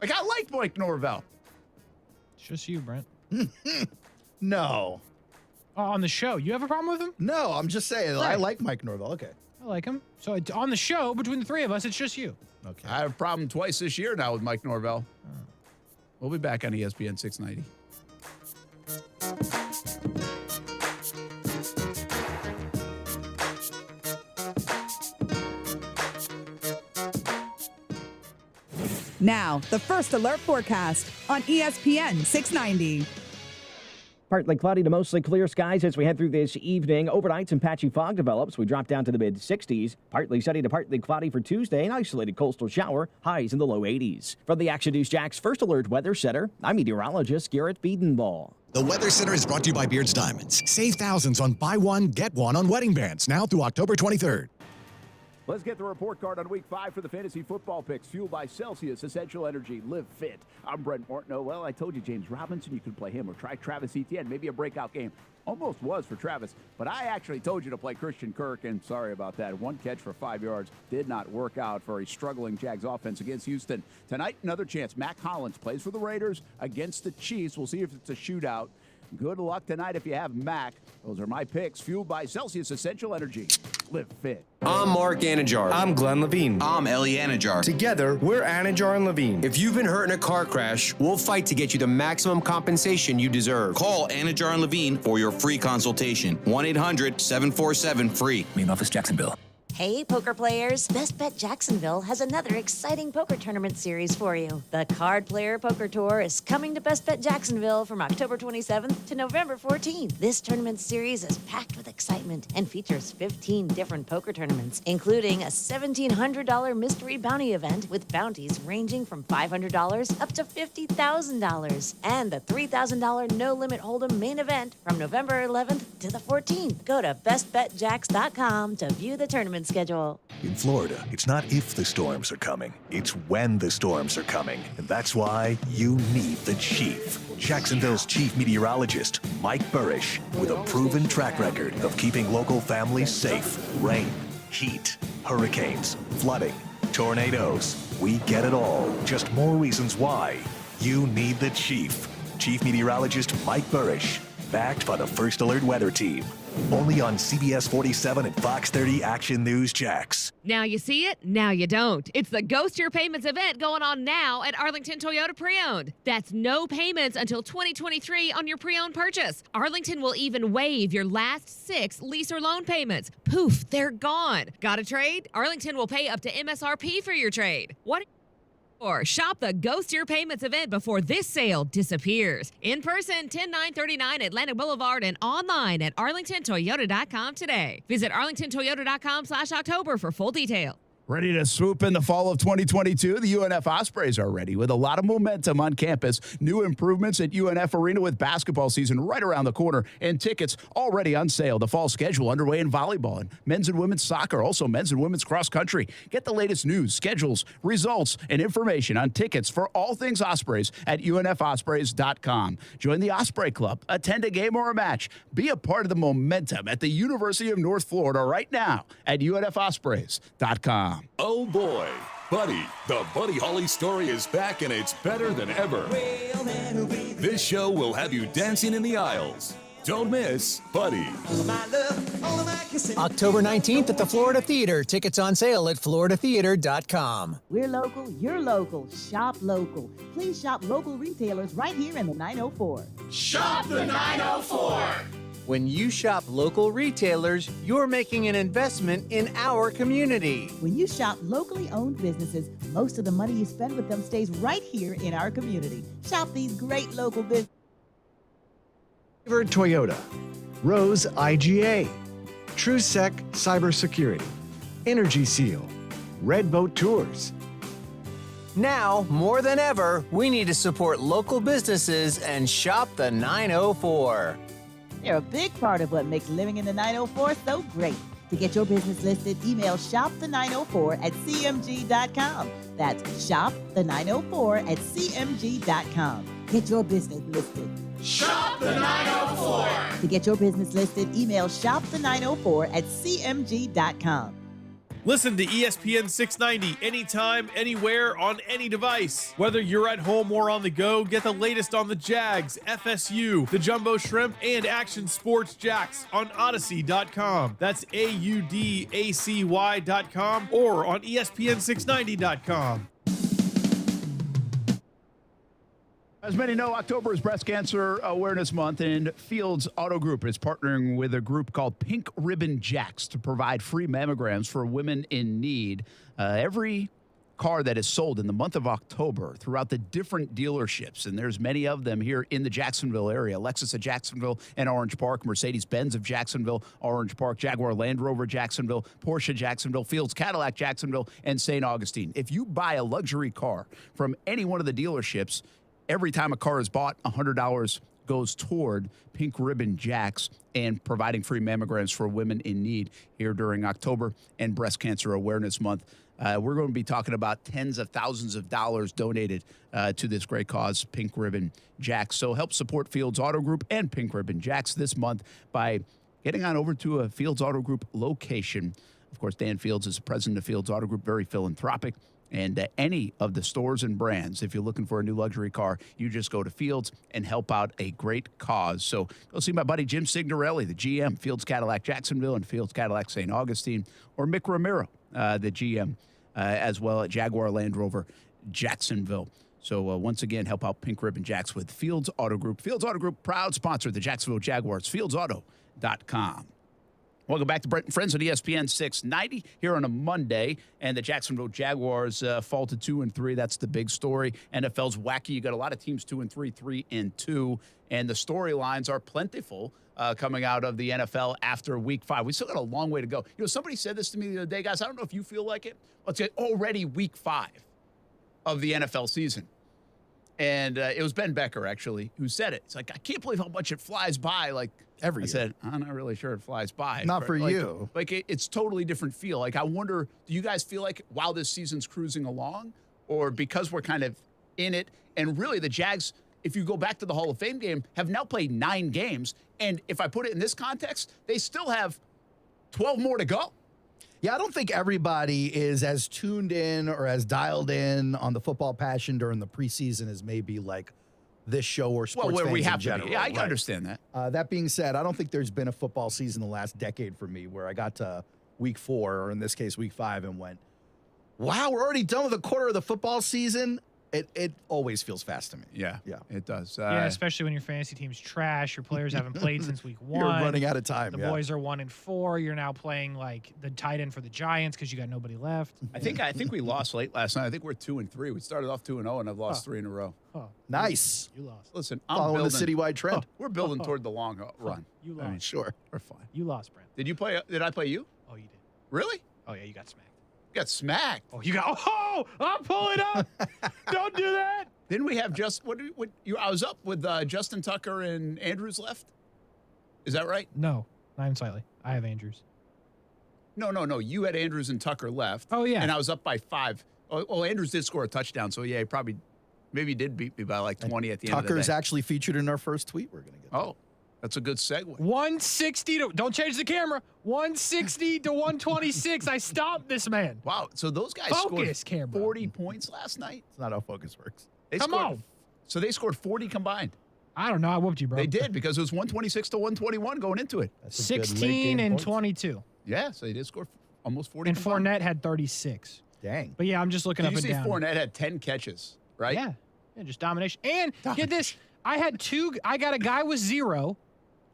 I like Mike Norvell. It's just you, Brent. No. On the show. You have a problem with him? No, I'm just saying. Right. I like Mike Norvell. Okay. I like him. So it's on the show, between the three of us, it's just you. Okay. I have a problem twice this year now with Mike Norvell. We'll be back on ESPN 690. Now, the First Alert forecast on ESPN 690. Partly cloudy to mostly clear skies as we head through this evening. Overnight, some patchy fog develops. We drop down to the mid-60s. Partly sunny to partly cloudy for Tuesday. An isolated coastal shower. Highs in the low 80s. From the Action News Jax First Alert Weather Center, I'm meteorologist Garrett Biedenball. The Weather Center is brought to you by Beards Diamonds. Save thousands on buy one, get one on wedding bands now through October 23rd. Let's get the report card on Week 5 for the fantasy football picks, fueled by Celsius Essential Energy. Live fit. I'm Brent Martineau. Well, I told you James Robinson, you could play him, or try Travis Etienne. Maybe a breakout game. Almost was for Travis, but I actually told you to play Christian Kirk, and sorry about that. 1 catch for 5 yards did not work out for a struggling Jags offense against Houston. Tonight, another chance. Mac Hollins plays for the Raiders against the Chiefs. We'll see if it's a shootout. Good luck tonight if you have Mac. Those are my picks, fueled by Celsius Essential Energy. Live fit. I'm Mark Anajar. I'm Glenn Levine. I'm Ellie Anajar. Together, we're Anajar and Levine. If you've been hurt in a car crash, we'll fight to get you the maximum compensation you deserve. Call Anajar and Levine for your free consultation. 1-800-747-FREE. Main office, Jacksonville. Hey, poker players! Best Bet Jacksonville has another exciting poker tournament series for you. The Card Player Poker Tour is coming to Best Bet Jacksonville from October 27th to November 14th. This tournament series is packed with excitement and features 15 different poker tournaments, including a $1,700 mystery bounty event with bounties ranging from $500 up to $50,000, and the $3,000 no-limit hold'em main event from November 11th to the 14th. Go to bestbetjax.com to view the tournament schedule. In Florida, it's not if the storms are coming, it's when the storms are coming. And that's why you need the Chief. Jacksonville's chief meteorologist, Mike Burrish, with a proven track record of keeping local families safe. Rain, heat, hurricanes, flooding, tornadoes. We get it all. Just more reasons why you need the Chief. Chief meteorologist Mike Burrish, backed by the First Alert Weather Team. Only on CBS 47 and Fox 30 Action News Jax. Now you see it, now you don't. It's the Ghost Your Payments event going on now at Arlington Toyota Pre-Owned. That's no payments until 2023 on your pre-owned purchase. Arlington will even waive your last 6 lease or loan payments. Poof, they're gone. Got a trade? Arlington will pay up to MSRP for your trade. What? Or shop the Ghost Your Payments event before this sale disappears. In person, 10939 Atlantic Boulevard, and online at arlingtontoyota.com today. Visit arlingtontoyota.com/October for full detail. Ready to swoop in the fall of 2022? The UNF Ospreys are ready with a lot of momentum on campus. New improvements at UNF Arena with basketball season right around the corner and tickets already on sale. The fall schedule underway in volleyball and men's and women's soccer, also men's and women's cross country. Get the latest news, schedules, results, and information on tickets for all things Ospreys at unfospreys.com. Join the Osprey Club, attend a game or a match. Be a part of the momentum at the University of North Florida right now at unfospreys.com. Oh boy, Buddy, the Buddy Holly story is back and it's better than ever. This show will have you dancing in the aisles. Don't miss Buddy. October 19th at the Florida Theater. Tickets on sale at floridatheater.com. We're local, you're local. Shop local. Please shop local retailers right here in the 904. Shop the 904. When you shop local retailers, you're making an investment in our community. When you shop locally owned businesses, most of the money you spend with them stays right here in our community. Shop these great local businesses. Toyota, Rose IGA, TrueSec Cybersecurity, Energy Seal, Red Boat Tours. Now, more than ever, we need to support local businesses and shop the 904. They're a big part of what makes living in the 904 so great. To get your business listed, email shopthe904@cmg.com. That's shopthe904@cmg.com. Get your business listed. Shop the 904. To get your business listed, email shopthe904@cmg.com. Listen to ESPN 690 anytime, anywhere, on any device. Whether you're at home or on the go, get the latest on the Jags, FSU, the Jumbo Shrimp, and Action Sports Jacks on Odyssey.com. That's AUDACY.com or on ESPN690.com. As many know, October is Breast Cancer Awareness Month, and Fields Auto Group is partnering with a group called Pink Ribbon Jacks to provide free mammograms for women in need. Every car that is sold in the month of October throughout the different dealerships, and there's many of them here in the Jacksonville area. Lexus of Jacksonville and Orange Park, Mercedes-Benz of Jacksonville, Orange Park, Jaguar Land Rover Jacksonville, Porsche Jacksonville, Fields Cadillac Jacksonville, and St. Augustine. If you buy a luxury car from any one of the dealerships, every time a car is bought, $100 goes toward Pink Ribbon Jacks and providing free mammograms for women in need here during October and Breast Cancer Awareness Month. We're going to be talking about tens of thousands of dollars donated to this great cause, Pink Ribbon Jacks. So help support Fields Auto Group and Pink Ribbon Jacks this month by getting on over to a Fields Auto Group location. Of course, Dan Fields is the president of Fields Auto Group, very philanthropic. And any of the stores and brands, if you're looking for a new luxury car, you just go to Fields and help out a great cause. So go see my buddy Jim Signorelli, the GM, Fields Cadillac Jacksonville and Fields Cadillac St. Augustine, or Mick Ramiro, the GM, as well at Jaguar Land Rover Jacksonville. So once again, help out Pink Ribbon Jacks with Fields Auto Group. Fields Auto Group, proud sponsor of the Jacksonville Jaguars, fieldsauto.com. Welcome back to Brent and Friends on ESPN 690 here on a Monday. And the Jacksonville Jaguars fall to 2-3. That's the big story. NFL's wacky. You got a lot of teams 2-3, 3-2. And the storylines are plentiful coming out of the NFL after week 5. We still got a long way to go. You know, somebody said this to me the other day, guys. I don't know if you feel like it. Let's get already week 5 of the NFL season. And it was Ben Becker, actually, who said it. It's like, I can't believe how much it flies by. Like, every year. I said, I'm not really sure it flies by. Not for you. Like, it's totally different feel. Like, I wonder, do you guys feel like while this season's cruising along, or because we're kind of in it, and really the Jags, if you go back to the Hall of Fame game, have now played 9 games. And if I put it in this context, they still have 12 more to go. Yeah, I don't think everybody is as tuned in or as dialed in on the football passion during the preseason as maybe like this show or sports where fans we have in general. to be. Yeah, I understand that. That being said, I don't think there's been a football season the last decade for me where I got to week 4, or in this case, week 5, and went, wow, we're already done with a quarter of the football season. It always feels fast to me. Yeah, it does. Yeah, especially when your fantasy team's trash. Your players haven't played since week 1. You're running out of time. The boys are 1-4. You're now playing like the tight end for the Giants because you got nobody left. I think we lost late last night. I think we're 2-3. We started off 2-0, and I've lost 3 in a row. Nice. You lost. Listen, following the citywide trend. We're building toward the long run. You lost. I mean, sure, we're fine. You lost, Brent. Did you play? Did I play you? Oh, you did. Really? Oh yeah, you got smacked. You got smacked. Oh, you got. Oh, I'm pulling up. Don't do that. Didn't we have I was up with Justin Tucker and Andrews left. Is that right? No, not even slightly. I have Andrews. No. You had Andrews and Tucker left. Oh, yeah. And I was up by 5. Oh, Andrews did score a touchdown. So, yeah, he maybe did beat me by like 20 at the end of the day. Tucker's actually featured in our first tweet we're going to get. Oh, that's a good segue. 160 to, don't change the camera, 160 to 126. I stopped this man. Wow. So those guys scored 40 points last night? That's not how focus works. Come on. So they scored 40 combined. I don't know. I whooped you, bro. They did, because it was 126 to 121 going into it. 16 and 22. Yeah, so they did score almost 40 And combined. Fournette had 36. Dang. But yeah, I'm just looking up and down. Fournette had 10 catches, right? Yeah, just domination. And get this, I got a guy with 0,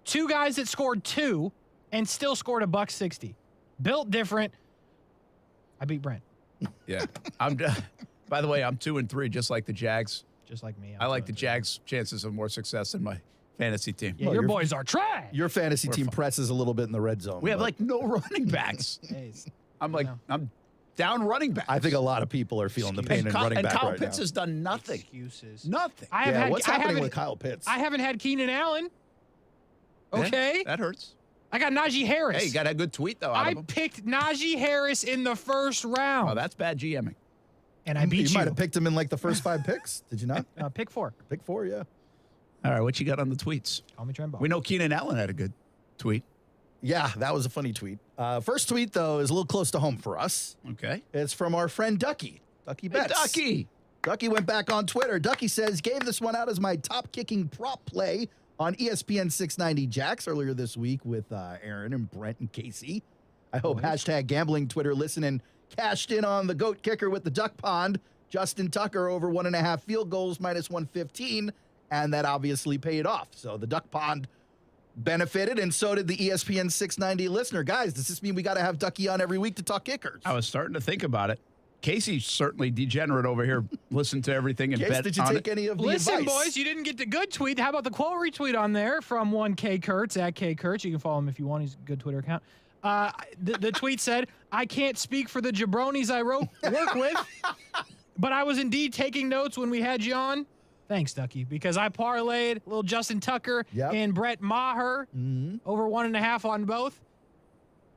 2 guys that scored 2, and still scored $160. Built different. I beat Brent. Yeah. By the way, I'm 2-3, just like the Jags. Just like me. I like the Jags' chances of more success than my fantasy team. Yeah, your boys are trash. Your fantasy team presses a little bit in the red zone. We have like no running backs. I'm down running backs. I think a lot of people are feeling the pain in running back Kyle right Pitts now. has done nothing. Excuses. Nothing. What's happening with Kyle Pitts? I haven't had Keenan Allen. Okay. Yeah, that hurts. I got Najee Harris. Hey, you got a good tweet, though, out of I him. picked Najee Harris in the first round. Oh, that's bad GMing. And I beat you. You might have picked him in like the first 5 picks. Did you not? Pick 4. Pick 4, yeah. All right, what you got on the tweets? Call me Trembo. We know Keenan Allen had a good tweet. Yeah, that was a funny tweet. First tweet, though, is a little close to home for us. Okay. It's from our friend Ducky. Ducky Betts. Ducky. Ducky went back on Twitter. Ducky says, gave this one out as my top kicking prop play on ESPN690 Jax earlier this week with Aaron and Brent and Kasey. I hope hashtag gambling Twitter listening cashed in on the GOAT kicker with the duck pond, Justin Tucker over 1.5 field goals minus 115, and that obviously paid off. So the duck pond benefited, and so did the ESPN 690 listener. Guys, does this mean we got to have Ducky on every week to talk kickers? I was starting to think about it. Kasey's certainly degenerate over here. Listen to everything and Case, bet did you on take it. any of the Listen, advice? boys, you didn't get the good tweet. How about the quote retweet on there from 1K Kurtz at K Kurtz? You can follow him if you want. He's a good Twitter account. The tweet said, I can't speak for the jabronis I work with, but I was indeed taking notes when we had you on. Thanks, Ducky, because I parlayed little Justin Tucker and Brett Maher over 1.5 on both.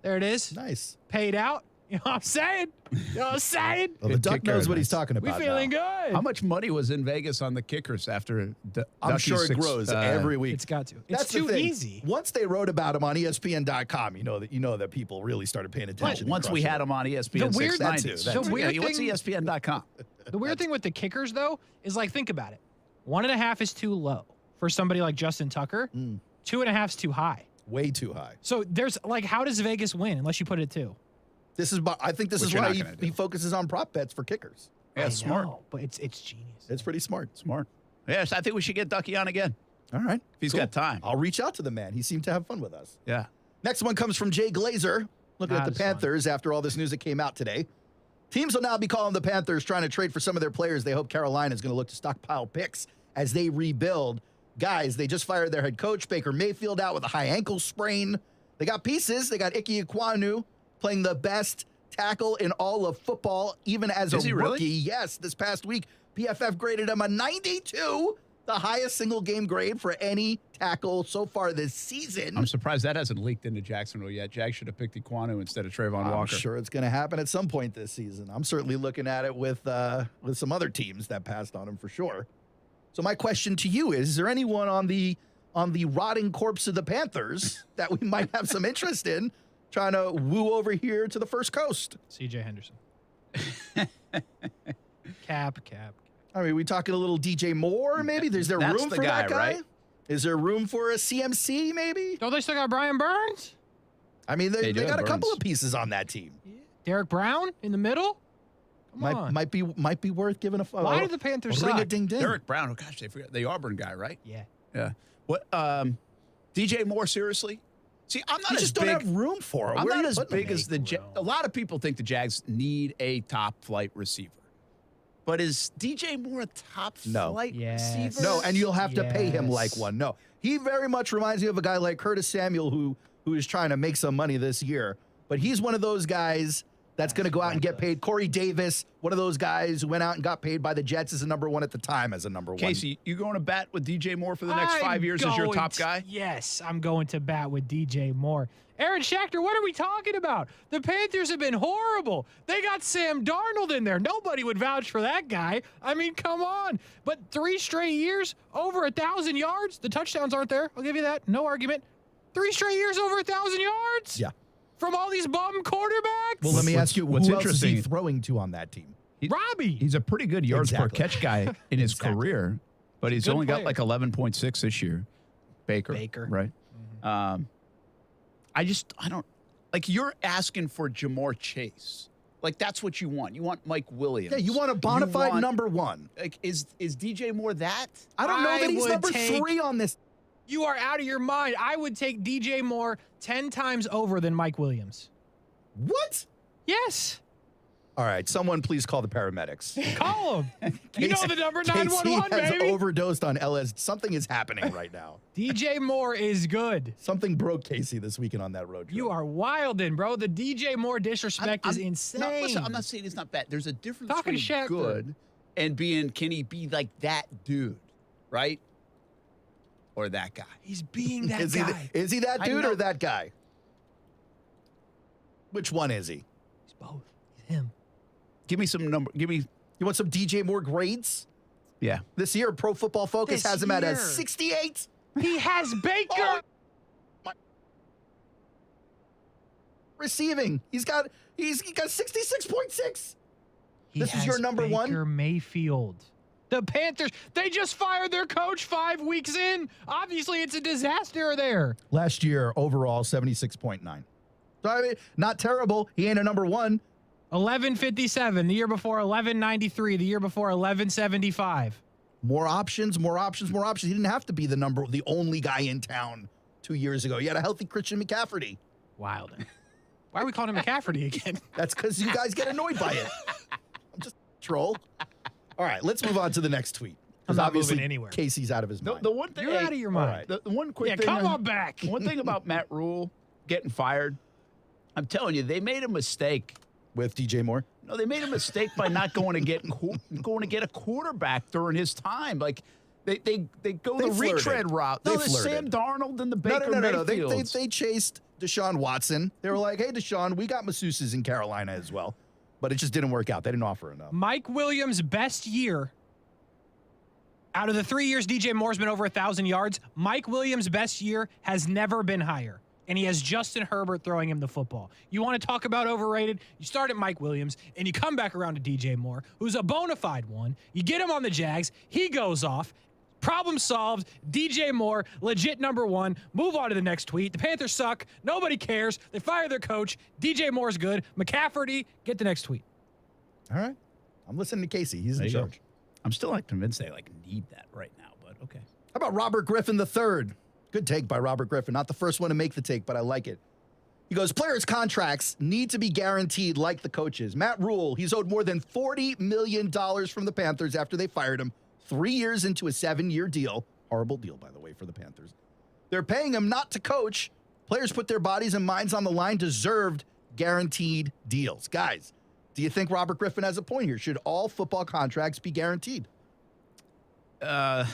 There it is. Nice. Paid out. You know what I'm saying? You know what I'm saying? Well, the duck knows what he's talking about. We feeling good. How much money was in Vegas on the kickers after I'm sure it grows every week. It's got to. That's It's too the thing. easy. Once they wrote about him on ESPN.com, you know that people really started paying attention. Once we had him on ESPN The weird- 690. the weird What's thing- ESPN.com? The weird thing with the kickers, though, is like, think about it. 1.5 is too low for somebody like Justin Tucker. 2.5 is too high. Way too high. So there's like, how does Vegas win unless you put it at 2? I think this Which is you're why not he, gonna do. he focuses on prop bets for kickers. Yeah, I smart. know, but it's genius. It's pretty smart. Smart. Yes, I think we should get Ducky on again. All right. If he's got time. I'll reach out to the man. He seemed to have fun with us. Yeah. Next one comes from Jay Glazer, looking at the That is fun. Panthers after all this news that came out today. Teams will now be calling the Panthers trying to trade for some of their players. They hope Carolina is going to look to stockpile picks as they rebuild. Guys, they just fired their head coach, Baker Mayfield, out with a high ankle sprain. They got pieces. They got Ike Ekwonu playing the best tackle in all of football, even as a Is he rookie. really? Yes, this past week, PFF graded him a 92, the highest single game grade for any tackle so far this season. I'm surprised that hasn't leaked into Jacksonville yet. Jags should have picked Ekwonu instead of Trayvon Walker. I'm sure it's going to happen at some point this season. I'm certainly looking at it with some other teams that passed on him for sure. So my question to you is there anyone on the rotting corpse of the Panthers that we might have some interest in trying to woo over here to the First Coast? CJ Henderson. Cap. I mean, we talking a little DJ Moore, maybe? Is there That's room the for guy, that guy? right? Is there room for a CMC, maybe? Don't they still got Brian Burns? I mean, they do got have a couple Burns. of pieces on that team. Derek Brown in the middle? Come on. Might be worth giving a Why did the Panthers suck? ring-a-ding-ding. Derek Brown. Oh, gosh, they forgot. The Auburn guy, right? Yeah. Yeah. What? DJ Moore, seriously? See, I'm not You as just big. don't have room for him. I'm Where are not you as putting him? big as the a lot of people think the Jags need a top flight receiver. But is DJ Moore a top flight Yes. receiver? No, and you'll have to pay him Yes. like one. No, he very much reminds me of a guy like Curtis Samuel who is trying to make some money this year. But he's one of those guys that's going to go out and get paid. Corey Davis, one of those guys who went out and got paid by the Jets as a number one at the time as a number one. Kasey, you going to bat with DJ Moore for the next 5 years as your going top to- guy? Yes, I'm going to bat with DJ Moore. Aaron Schachter, what are we talking about? The Panthers have been horrible. They got Sam Darnold in there. Nobody would vouch for that guy. I mean, come on. But 3 straight years, over 1,000 yards. The touchdowns aren't there. I'll give you that. No argument. 3 straight years, over 1,000 yards? Yeah. From all these bum quarterbacks? Well, let me ask you, what's who else is he interesting- throwing to on that team? Robbie. He's a pretty good yards per Exactly. catch guy in his career, but he's Good only got player. like 11.6 this year. Baker. Right. I don't like you're asking for Jamar Chase. Like that's what you want. You want Mike Williams. Yeah, you want a bona fide want- number one. Like is DJ Moore that? I don't know that he's would number take- 3 on this. You are out of your mind. I would take DJ Moore 10 times over than Mike Williams. What? Yes. All right, someone please call the paramedics. Call him. You know the number Casey 911, has baby. overdosed on LS. Something is happening right now. DJ Moore is good. Something broke Casey this weekend on that road trip. You are wildin', bro. The DJ Moore disrespect is insane. No, listen, I'm not saying it's not bad. There's a difference Talking between Shaq, good and being can he be like that dude, right? Or that guy. He's being that is guy. Is he that I dude know- or that guy? Which one is he? He's both. He's him. Give me some number. Give me. You want some DJ Moore grades? Yeah. This year, Pro Football Focus This has him at a year. 68. He has Baker. Oh, Receiving. He's got 66.6. This is has your number one? Baker Mayfield. The Panthers, they just fired their coach 5 weeks in. Obviously, it's a disaster there. Last year, overall, 76.9. So, I mean, not terrible. He ain't a number one. 1157. The year before, 1193. The year before, 1175. More options, more options, more options. He didn't have to be the only guy in town 2 years ago. You had a healthy Christian McCaffrey. Wild. Why are we calling him McCaffrey again? That's because you guys get annoyed by it. I'm just troll. All right, let's move on to the next tweet. I'm not obviously moving anywhere. Casey's out of his mind. The one thing, You're out of your mind. The one quick Yeah, thing. come on back. One thing about Matt Rule getting fired, I'm telling you, they made a mistake. With DJ Moore? No, they made a mistake by not going to get a quarterback during his time. Like they go the retread route. No, there's Sam Darnold and the Baker Mayfields. They chased Deshaun Watson. They were like, hey, Deshaun, we got masseuses in Carolina as well. But it just didn't work out. They didn't offer enough. Mike Williams' best year, out of the 3 years DJ Moore's been over 1,000 yards, Mike Williams' best year has never been higher. And he has Justin Herbert throwing him the football. You want to talk about overrated? You start at Mike Williams, and you come back around to DJ Moore, who's a bona fide one. You get him on the Jags. He goes off. Problem solved. DJ Moore, legit number one. Move on to the next tweet. The Panthers suck. Nobody cares. They fire their coach. DJ Moore's good. McCafferty, get the next tweet. All right. I'm listening to Kasey. He's in charge. I'm still not convinced they need that right now, but okay. How about Robert Griffin III? Good take by Robert Griffin. Not the first one to make the take, but I like it. He goes, players' contracts need to be guaranteed like the coaches. Matt Rule, he's owed more than $40 million from the Panthers after they fired him 3 years into a 7-year deal. Horrible deal, by the way, for the Panthers. They're paying him not to coach. Players put their bodies and minds on the line, deserved guaranteed deals. Guys, do you think Robert Griffin has a point here? Should all football contracts be guaranteed? Yeah.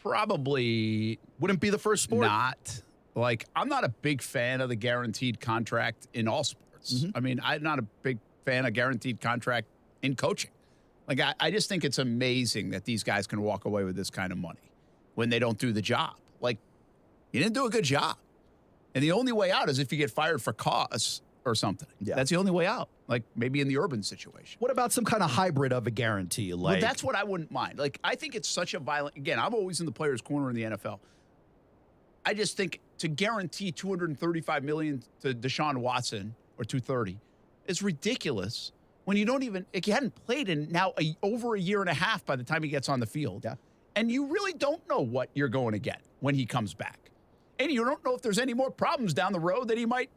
Probably wouldn't be the first sport. Not. Like, I'm not a big fan of the guaranteed contract in all sports. I mean, I'm not a big fan of guaranteed contract in coaching. Like, I just think it's amazing that these guys can walk away with this kind of money when they don't do the job. Like, you didn't do a good job. And the only way out is if you get fired for cause or something. Yeah. That's the only way out. Like, maybe in the urban situation. What about some kind of hybrid of a guarantee? Like, well, that's what I wouldn't mind. Like, I think it's such a violent. Again, I'm always in the players' corner in the NFL. I just think to guarantee $235 million to Deshaun Watson or $230 is ridiculous when you don't even. Like, you hadn't played in now over a year and a half by the time he gets on the field. Yeah, and you really don't know what you're going to get when he comes back, and you don't know if there's any more problems down the road that he might.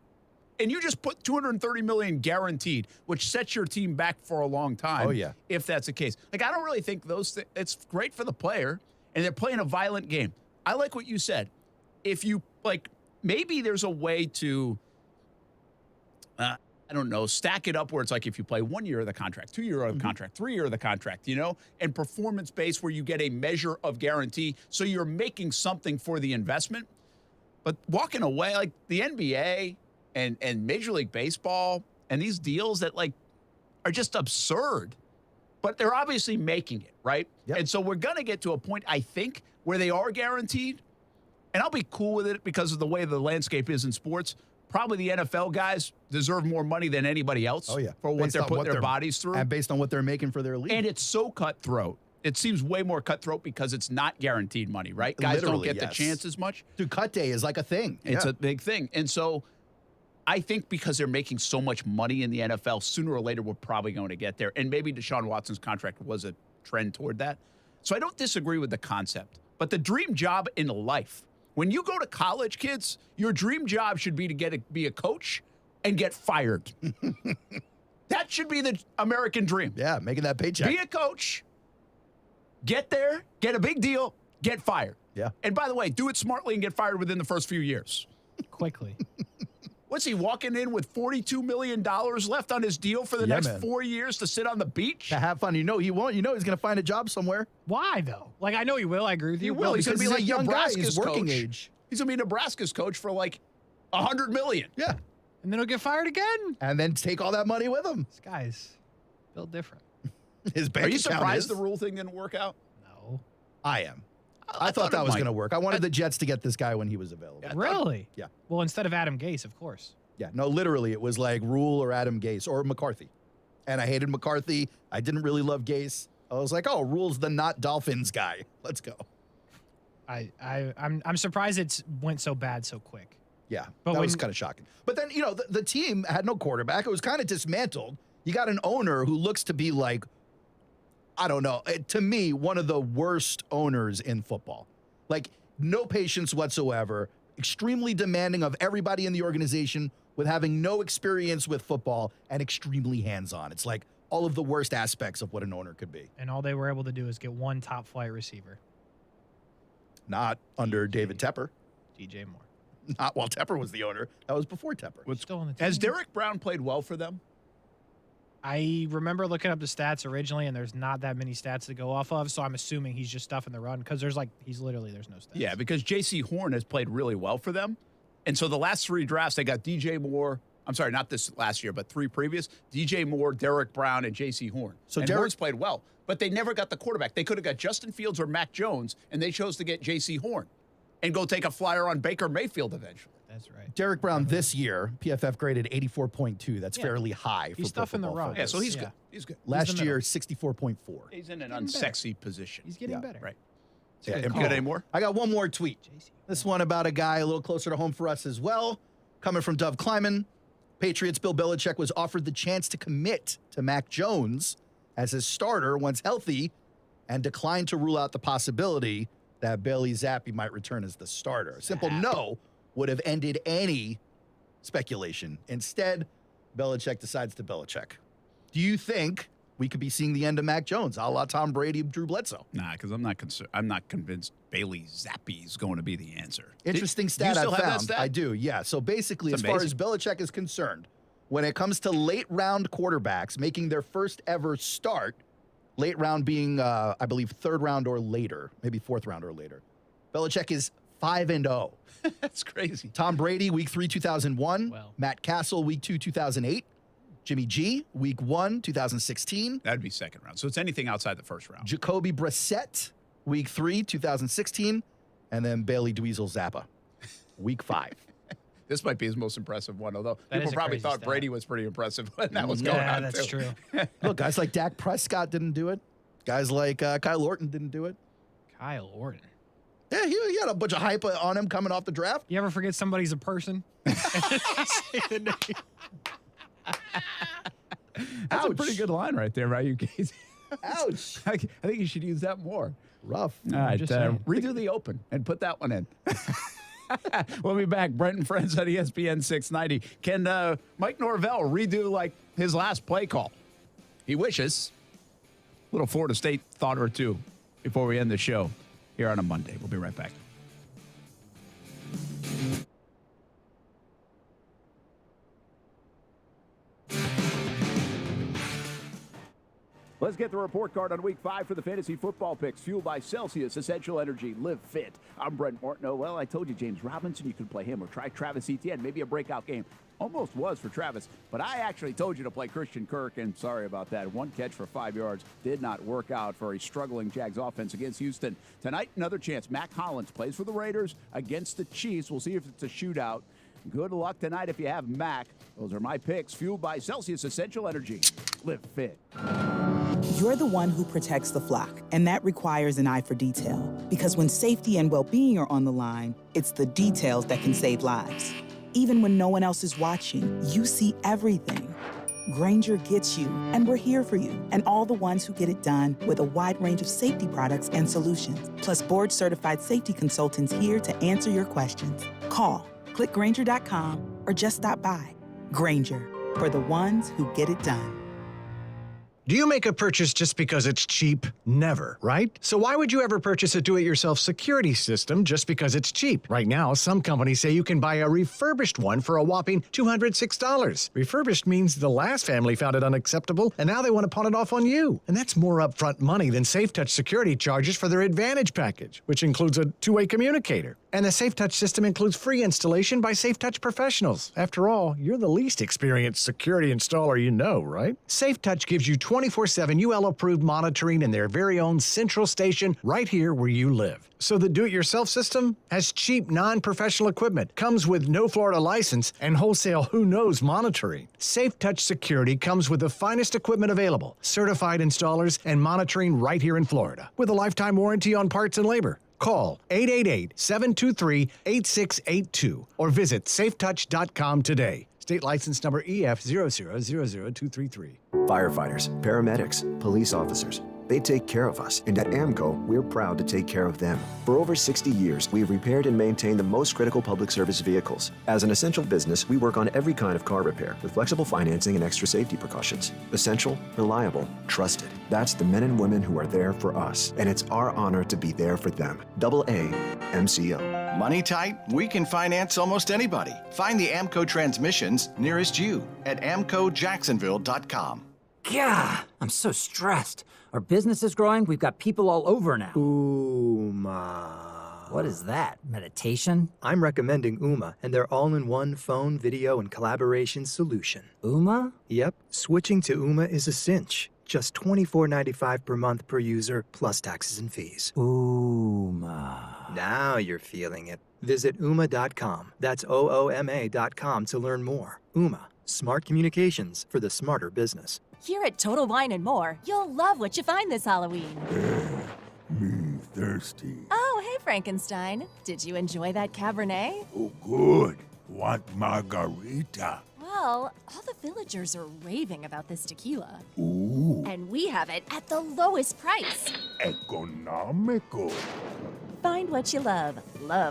And you just put $230 million guaranteed, which sets your team back for a long time. Oh, yeah. If that's the case. Like, I don't really think those things, it's great for the player, and they're playing a violent game. I like what you said. If you, like, maybe there's a way to, I don't know, stack it up where it's like if you play 1 year of the contract, 2 year of the contract, 3 year of the contract, you know, and performance-based where you get a measure of guarantee. So you're making something for the investment. But walking away, like the NBA and Major League Baseball and these deals that, like, are just absurd. But they're obviously making it, right? Yep. And so we're going to get to a point, I think, where they are guaranteed. And I'll be cool with it because of the way the landscape is in sports. Probably the NFL guys deserve more money than anybody else for what they're putting their bodies through. And based on what they're making for their league. And it's so cutthroat. It seems way more cutthroat because it's not guaranteed money, right? Guys don't get the chance as much. Dude, cut day is like a thing. It's a big thing. And so I think because they're making so much money in the NFL, sooner or later we're probably going to get there. And maybe Deshaun Watson's contract was a trend toward that. So I don't disagree with the concept. But the dream job in life, when you go to college, kids, your dream job should be to be a coach and get fired. That should be the American dream. Yeah, making that paycheck. Be a coach, get there, get a big deal, get fired. Yeah. And by the way, do it smartly and get fired within the first few years. Quickly. What's he walking in with $42 million left on his deal for the next 4 years to sit on the beach? To have fun. You know he won't. You know he's going to find a job somewhere. Why, though? Like, I know he will. I agree with you. He will. He's going to be like a young guy. Nebraska's He's working coach. age. He's going to be Nebraska's coach for like $100 million. Yeah. And then he'll get fired again. And then take all that money with him. This guy's built different. His bank Are you account surprised is. the rule thing didn't work out? No. I am. I thought that was going to work. I wanted the Jets to get this guy when he was available. Really? Yeah. Well, instead of Adam Gase, of course. Yeah. No, literally, it was like Rule or Adam Gase or McCarthy. And I hated McCarthy. I didn't really love Gase. I was like, oh, Rule's the not Dolphins guy. Let's go. I'm surprised it went so bad so quick. Yeah, that was kind of shocking. But then, the team had no quarterback. It was kind of dismantled. You got an owner who looks to be like, I don't know, to me, one of the worst owners in football. Like, no patience whatsoever, extremely demanding of everybody in the organization with having no experience with football and extremely hands-on. It's like all of the worst aspects of what an owner could be. And all they were able to do is get one top-flight receiver. Not under David Tepper. DJ Moore. Not while Tepper was the owner. That was before Tepper. Still on the team. Has Derek Brown played well for them? I remember looking up the stats originally, and there's not that many stats to go off of, so I'm assuming he's just stuffing the run because there's no stats. Yeah, because J.C. Horn has played really well for them. And so the last 3 drafts, they got DJ Moore. I'm sorry, not this last year, but 3 previous. DJ Moore, Derek Brown, and J.C. Horn. So Horn's played well, but they never got the quarterback. They could have got Justin Fields or Mac Jones, and they chose to get J.C. Horn and go take a flyer on Baker Mayfield eventually. That's right. Derek Brown this year, PFF graded 84.2. That's fairly high. He's stuffing the run. Yeah, so he's good. He's good. Last year, 64.4. He's in an unsexy position. He's getting better. Right. Yeah, You got any more? I got one more tweet. This one about a guy a little closer to home for us as well. Coming from Dov Kleiman. Patriots Bill Belichick was offered the chance to commit to Mac Jones as his starter once healthy and declined to rule out the possibility that Bailey Zappi might return as the starter. A simple no would have ended any speculation. Instead, Belichick decides to Belichick. Do you think we could be seeing the end of Mac Jones, a la Tom Brady, Drew Bledsoe? Nah, because I'm not convinced Bailey Zappi is going to be the answer. Interesting stat I found. I do, yeah. So basically, as far as Belichick is concerned, when it comes to late round quarterbacks making their first ever start, late round being, I believe, 3rd round or later, maybe 4th round or later, Belichick is 5-0. That's crazy. Tom Brady, week 3, 2001. Matt Castle, week 2, 2008. Jimmy G, week 1, 2016. That'd be 2nd round. So it's anything outside the 1st round. Jacoby Brissett, week 3, 2016. And then Bailey Dweezil Zappa, week 5. This might be his most impressive one, although people probably thought Brady was pretty impressive when that was going on. Yeah, that's true. Look, guys like Dak Prescott didn't do it. Guys like Kyle Orton didn't do it. Kyle Orton. Yeah, he had a bunch of hype on him coming off the draft. You ever forget somebody's a person? That's a pretty good line right there, right, you guys? Ouch. I think you should use that more. Rough. All right, redo the open and put that one in. We'll be back. Brent and Friends on ESPN 690. Can Mike Norvell redo like his last play call? He wishes. Little Florida State thought or two before we end the show here on a Monday. We'll be right back. Let's get the report card on Week 5 for the fantasy football picks, fueled by Celsius Essential Energy. Live fit. I'm Brent Martineau. Well, I told you James Robinson, you could play him or try Travis Etienne. Maybe a breakout game. Almost was for Travis, but I actually told you to play Christian Kirk, and sorry about that. 1 catch for 5 yards did not work out for a struggling Jags offense against Houston. Tonight, another chance. Mac Hollins plays for the Raiders against the Chiefs. We'll see if it's a shootout. Good luck tonight if you have Mac. Those are my picks, fueled by Celsius Essential Energy. Live fit. You're the one who protects the flock, and that requires an eye for detail. Because when safety and well-being are on the line, it's the details that can save lives. Even when no one else is watching, you see everything. Grainger gets you, and we're here for you, and all the ones who get it done with a wide range of safety products and solutions, plus board-certified safety consultants here to answer your questions. Call, click Grainger.com, or just stop by. Grainger, for the ones who get it done. Do you make a purchase just because it's cheap? Never, right? So why would you ever purchase a do-it-yourself security system just because it's cheap? Right now, some companies say you can buy a refurbished one for a whopping $206. Refurbished means the last family found it unacceptable, and now they want to pawn it off on you. And that's more upfront money than SafeTouch security charges for their Advantage package, which includes a two-way communicator. And the SafeTouch system includes free installation by SafeTouch professionals. After all, you're the least experienced security installer you know, right? SafeTouch gives you 24/7 UL-approved monitoring in their very own central station right here where you live. So the do-it-yourself system has cheap, non-professional equipment, comes with no Florida license, and wholesale who-knows monitoring. SafeTouch Security comes with the finest equipment available, certified installers, and monitoring right here in Florida, with a lifetime warranty on parts and labor. Call 888-723-8682 or visit safetouch.com today. State license number EF0000233. Firefighters, paramedics, police officers. They take care of us, and at AMCO, we're proud to take care of them. For over 60 years, we've repaired and maintained the most critical public service vehicles. As an essential business, we work on every kind of car repair with flexible financing and extra safety precautions. Essential, reliable, trusted. That's the men and women who are there for us, and it's our honor to be there for them. AA MCO. Money tight? We can finance almost anybody. Find the AMCO transmissions nearest you at amcojacksonville.com. Gah! I'm so stressed. Our business is growing. We've got people all over now. Ooma. What is that? Meditation? I'm recommending Ooma and their all-in-one phone, video, and collaboration solution. Ooma? Yep. Switching to Ooma is a cinch. Just $24.95 per month per user, plus taxes and fees. Ooma. Now you're feeling it. Visit Ooma.com. That's OOMA.com to learn more. Ooma. Smart communications for the smarter business. Here at Total Wine & More, you'll love what you find this Halloween. Me thirsty. Oh, hey, Frankenstein. Did you enjoy that Cabernet? Oh, good. Want margarita? Well, all the villagers are raving about this tequila. Ooh. And we have it at the lowest price. Economical. Find what you love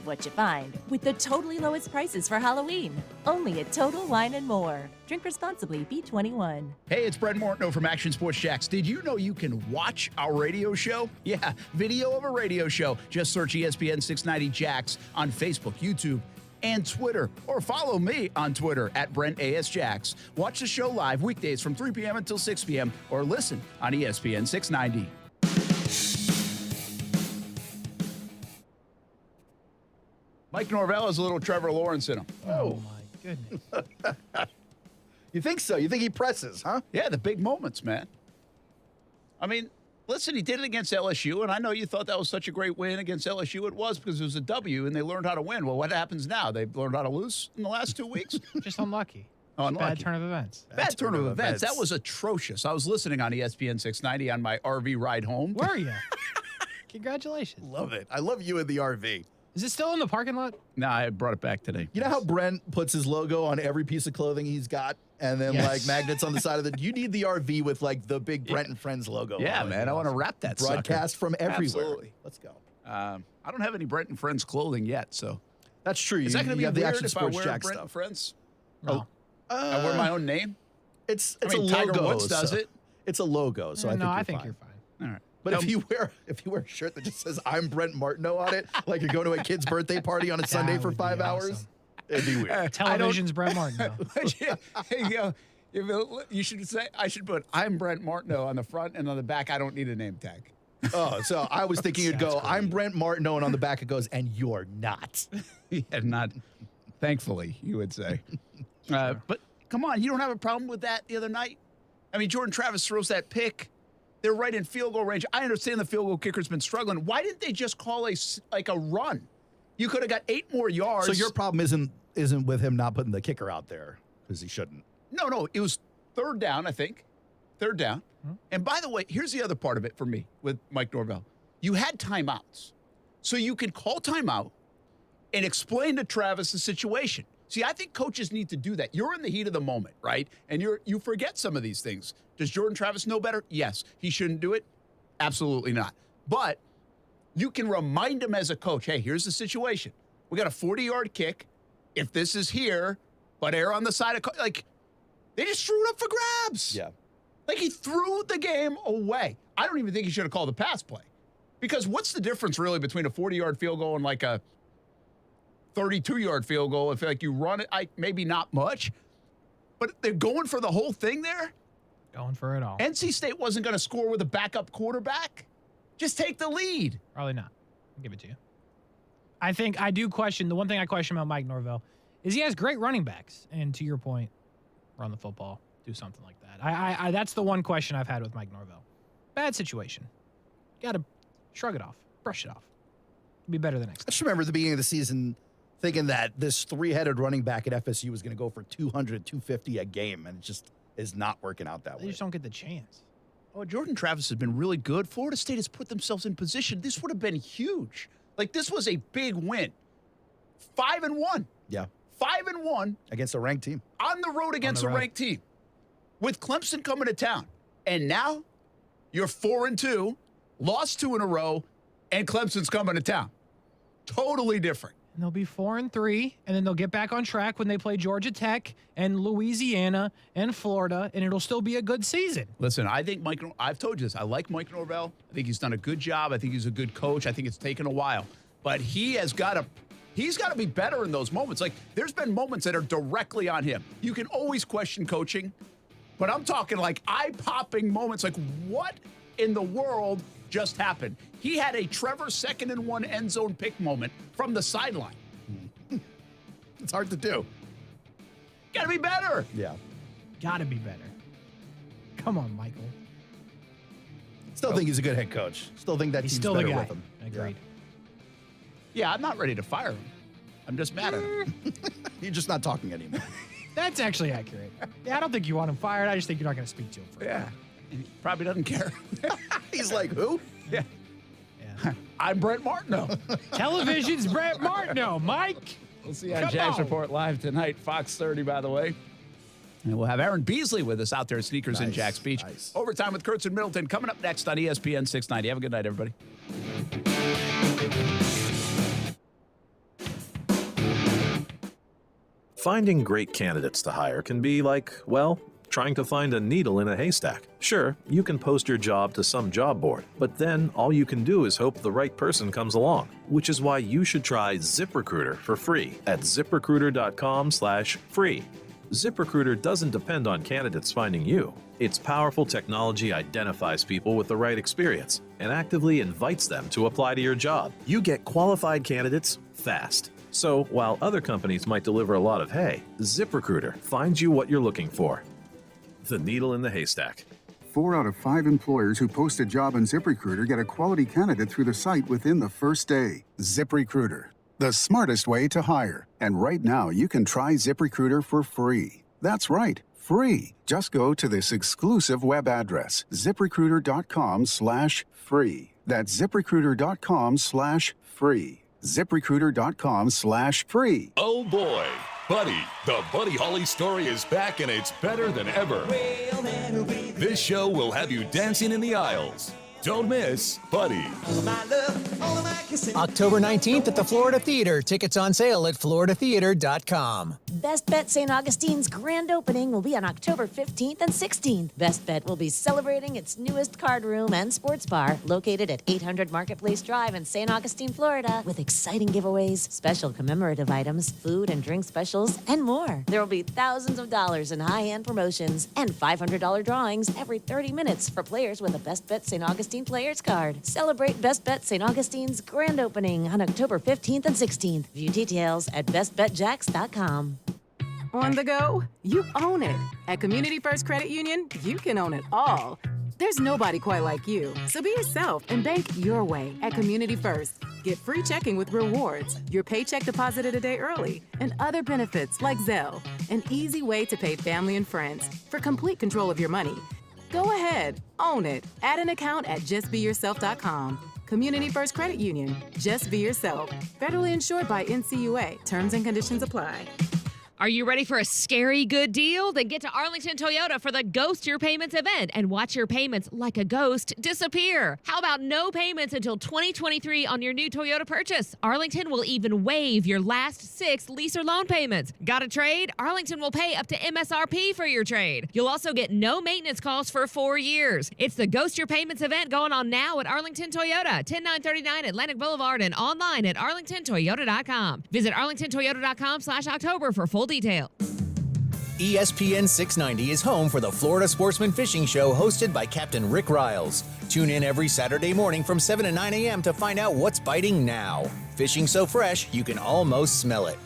what you find, with the totally lowest prices for Halloween. Only at Total Wine & More. Drink responsibly, B21. Hey, it's Brent Martineau from Action Sports Jacks. Did you know you can watch our radio show? Yeah, video of a radio show. Just search ESPN690 Jacks on Facebook, YouTube, and Twitter. Or follow me on Twitter at BrentASJacks. Watch the show live weekdays from 3 p.m. until 6 p.m. or listen on ESPN690. Mike Norvell has a little Trevor Lawrence in him. Oh, my goodness. You think so? You think he presses, huh? Yeah, the big moments, man. I mean, listen, he did it against LSU, and I know you thought that was such a great win against LSU. It was because it was a W, and they learned how to win. Well, what happens now? They've learned how to lose in the last 2 weeks? Just unlucky. Oh, unlucky. Bad turn of events. Bad turn of events. That was atrocious. I was listening on ESPN 690 on my RV ride home. Were you? Congratulations. Love it. I love you in the RV. Is it still in the parking lot? No, I brought it back today. You know how Brent puts his logo on every piece of clothing he's got, and then like magnets on the side of the. You need the RV with like the big Brent and Friends logo. Yeah, man. I want to wrap that broadcast from everywhere. Absolutely. Let's go. I don't have any Brent and Friends clothing yet, so that's true. Is that going to be have weird the Action if I Sports wear Jack Brent stuff? and Friends? No. I wear my own name. It's I mean, a logo. Tiger Woods does so it. It's a logo, so I think you're fine. All right. But if you wear a shirt that just says "I'm Brent Martineau" on it, like you're going to a kid's birthday party on a Sunday for 5 hours, it'd be weird. Television's Brent Martineau. You should say I should put "I'm Brent Martineau" on the front, and on the back I don't need a name tag. Oh, so I was thinking it'd go, "I'm Brent Martineau," and on the back it goes, "And you're not." Yeah, not. Thankfully, you would say. But come on, you don't have a problem with that the other night? I mean, Jordan Travis throws that pick. They're right in field goal range. I understand the field goal kicker's been struggling. Why didn't they just call a run? You could have got 8 more yards. So your problem isn't with him not putting the kicker out there because he shouldn't. No, it was 3rd down, I think. 3rd down. Mm-hmm. And by the way, here's the other part of it for me with Mike Norvell. You had timeouts. So you can call timeout and explain to Travis the situation. See, I think coaches need to do that. You're in the heat of the moment, right? And you forget some of these things. Does Jordan Travis know better? Yes. He shouldn't do it? Absolutely not. But you can remind him as a coach, hey, here's the situation. We got a 40-yard kick. If this is here, but err on the side of like, they just threw it up for grabs. Yeah. Like he threw the game away. I don't even think he should have called the pass play. Because what's the difference really between a 40-yard field goal and like a 32-yard field goal? If like you run it, maybe not much, but they're going for the whole thing there. Going for it all. NC State wasn't going to score with a backup quarterback. Just take the lead. Probably not. I'll give it to you. I think I do question, the one thing I question about Mike Norvell is he has great running backs. And to your point, run the football, do something like that. I that's the one question I've had with Mike Norvell. Bad situation. Got to shrug it off, brush it off. Be better the next time. I just remember at the beginning of the season thinking that this three-headed running back at FSU was going to go for 200, 250 a game, and it just is not working out that way. They just don't get the chance. Oh, Jordan Travis has been really good. Florida State has put themselves in position. This would have been huge. Like, this was a big win. 5-1. Yeah. 5-1. Against a ranked team. On the road against a ranked team. With Clemson coming to town. And now you're 4-2, lost 2 in a row, and Clemson's coming to town. Totally different. And they'll be 4-3, and then they'll get back on track when they play Georgia Tech and Louisiana and Florida, and it'll still be a good season. Listen, I think I've told you this. I like Mike Norvell. I think he's done a good job. I think he's a good coach. I think it's taken a while. But he's got to be better in those moments. Like, there's been moments that are directly on him. You can always question coaching, but I'm talking like eye-popping moments. Like, what in the world just happened? He had a Trevor 2nd-and-1 end zone pick moment from the sideline. It's hard to do. Got to be better. Yeah. Got to be better. Come on, Michael. Still think he's a good head coach. Still think that He's team's still the better guy. with him. Agreed. Yeah, I'm not ready to fire him. I'm just mad at him. You're just not talking anymore. That's actually accurate. Yeah, I don't think you want him fired. I just think you're not going to speak to him for Yeah. He probably doesn't care. He's like, who? Yeah. I'm Brent Martineau. Television's Brent Martineau. Mike. We'll see you on Come Jags on. Report live tonight, Fox 30, by the way. And we'll have Aaron Beasley with us out there at Sneakers in Jax Beach. Nice. Overtime with Kurtz and Middleton coming up next on ESPN 690. Have a good night, everybody. Finding great candidates to hire can be like, well, trying to find a needle in a haystack. Sure, you can post your job to some job board, but then all you can do is hope the right person comes along, which is why you should try ZipRecruiter for free at ziprecruiter.com/free. ZipRecruiter doesn't depend on candidates finding you. Its powerful technology identifies people with the right experience and actively invites them to apply to your job. You get qualified candidates fast. So while other companies might deliver a lot of hay, ZipRecruiter finds you what you're looking for. The needle in the haystack. 4 out of 5 employers who post a job on ZipRecruiter get a quality candidate through the site within the first day. ZipRecruiter, the smartest way to hire. And right now, you can try ZipRecruiter for free. That's right, free. Just go to this exclusive web address, ziprecruiter.com/free. That's ziprecruiter.com/free. ZipRecruiter.com/free. Oh boy, Buddy, the Buddy Holly story is back and it's better than ever. This show will have you dancing in the aisles. Don't miss Buddy. October 19th at the Florida Theater. Tickets on sale at floridatheater.com. Best Bet St. Augustine's grand opening will be on October 15th and 16th. Best Bet will be celebrating its newest card room and sports bar located at 800 Marketplace Drive in St. Augustine, Florida, with exciting giveaways, special commemorative items, food and drink specials, and more. There will be thousands of dollars in high-end promotions and $500 drawings every 30 minutes for players with a Best Bet St. Augustine Players Card. Celebrate Best Bet St. Augustine's grand opening on October 15th and 16th. View details at bestbetjax.com. On the go, you own it. At Community First Credit Union, you can own it all. There's nobody quite like you, so be yourself and bank your way at Community First. Get free checking with rewards, your paycheck deposited a day early, and other benefits like Zelle. An easy way to pay family and friends for complete control of your money. Go ahead, own it. Add an account at justbeyourself.com. Community First Credit Union. Just be yourself. Federally insured by NCUA. Terms and conditions apply. Are you ready for a scary good deal? Then get to Arlington Toyota for the Ghost Your Payments event and watch your payments like a ghost disappear. How about no payments until 2023 on your new Toyota purchase? Arlington will even waive your last 6 lease or loan payments. Got a trade? Arlington will pay up to MSRP for your trade. You'll also get no maintenance costs for 4 years. It's the Ghost Your Payments event going on now at Arlington Toyota, 10939 Atlantic Boulevard, and online at arlingtontoyota.com. Visit arlingtontoyota.com/October for full details. ESPN690 is home for the Florida Sportsman Fishing Show hosted by Captain Rick Riles. Tune in every Saturday morning from 7 to 9 a.m. to find out what's biting now. Fishing so fresh, you can almost smell it.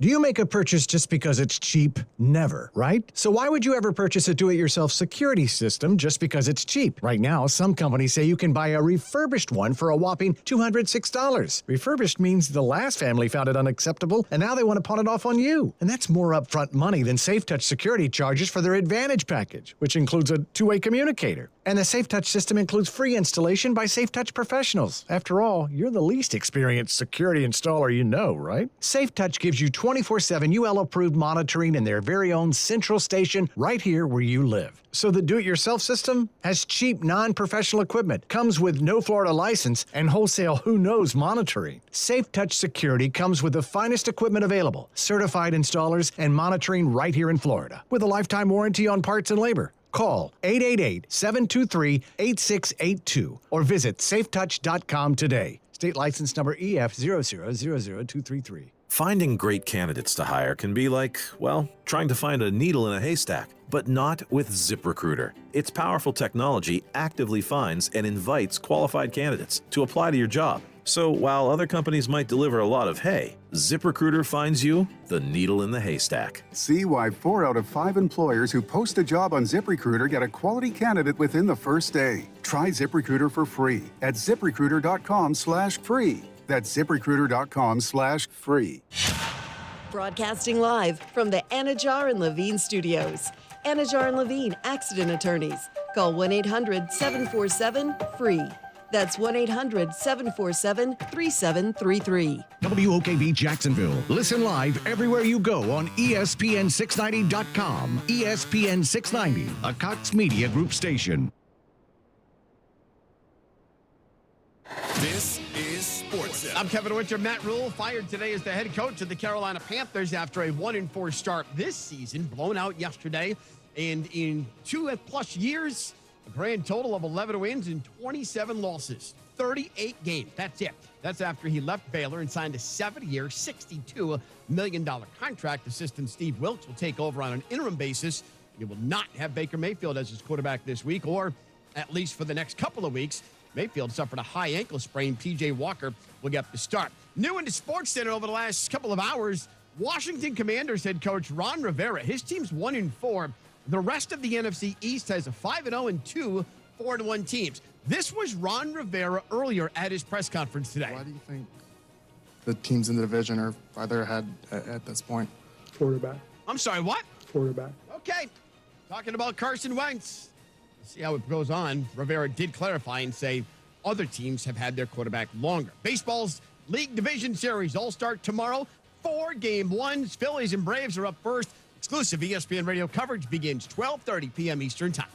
Do you make a purchase just because it's cheap? Never, right? So why would you ever purchase a do-it-yourself security system just because it's cheap? Right now, some companies say you can buy a refurbished one for a whopping $206. Refurbished means the last family found it unacceptable, and now they want to pawn it off on you. And that's more upfront money than SafeTouch security charges for their Advantage package, which includes a two-way communicator. And the SafeTouch system includes free installation by SafeTouch professionals. After all, you're the least experienced security installer you know, right? SafeTouch gives you 24/7 UL-approved monitoring in their very own central station right here where you live. So the do-it-yourself system has cheap, non-professional equipment, comes with no Florida license, and wholesale who-knows monitoring. SafeTouch Security comes with the finest equipment available, certified installers, and monitoring right here in Florida, with a lifetime warranty on parts and labor. Call 888-723-8682 or visit safetouch.com today. State license number EF0000233. Finding great candidates to hire can be like, well, trying to find a needle in a haystack, but not with ZipRecruiter. Its powerful technology actively finds and invites qualified candidates to apply to your job. So while other companies might deliver a lot of hay, ZipRecruiter finds you the needle in the haystack. See why 4 out of 5 employers who post a job on ZipRecruiter get a quality candidate within the first day. Try ZipRecruiter for free at ZipRecruiter.com/free. That's ZipRecruiter.com/free. Broadcasting live from the Anajar and Levine studios. Anajar and Levine Accident Attorneys. Call 1-800-747-FREE. That's 1-800-747-3733. WOKV Jacksonville. Listen live everywhere you go on ESPN690.com. ESPN690, a Cox Media Group station. This is Sports. I'm Kevin Winter. Matt Rule fired today as the head coach of the Carolina Panthers after a 1-4 start this season, blown out yesterday. And in 2+ years, a grand total of 11 wins and 27 losses. 38 games. That's it. That's after he left Baylor and signed a 7-year, $62 million contract. Assistant Steve Wilkes will take over on an interim basis. He will not have Baker Mayfield as his quarterback this week, or at least for the next couple of weeks. Mayfield suffered a high ankle sprain. P.J. Walker will get the start. New into SportsCenter over the last couple of hours, Washington Commanders head coach Ron Rivera. His team's 1-4. The rest of the NFC East has a 5-0 and 2 4-1 teams. This was Ron Rivera earlier at his press conference today. Why do you think the teams in the division are farther ahead at this point? Quarterback. I'm sorry, what? Quarterback. Okay. Talking about Carson Wentz. See how it goes on. Rivera did clarify and say other teams have had their quarterback longer. Baseball's League Division Series all start tomorrow. 4 game ones. Phillies and Braves are up first. Exclusive ESPN radio coverage begins 12:30 p.m. Eastern Time.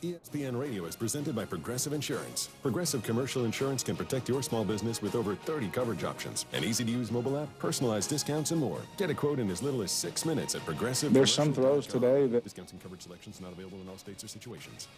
ESPN Radio is presented by Progressive Insurance. Progressive Commercial Insurance can protect your small business with over 30 coverage options, an easy-to-use mobile app, personalized discounts, and more. Get a quote in as little as 6 minutes at Progressive. There's some throws today that discounts and coverage selections not available in all states or situations.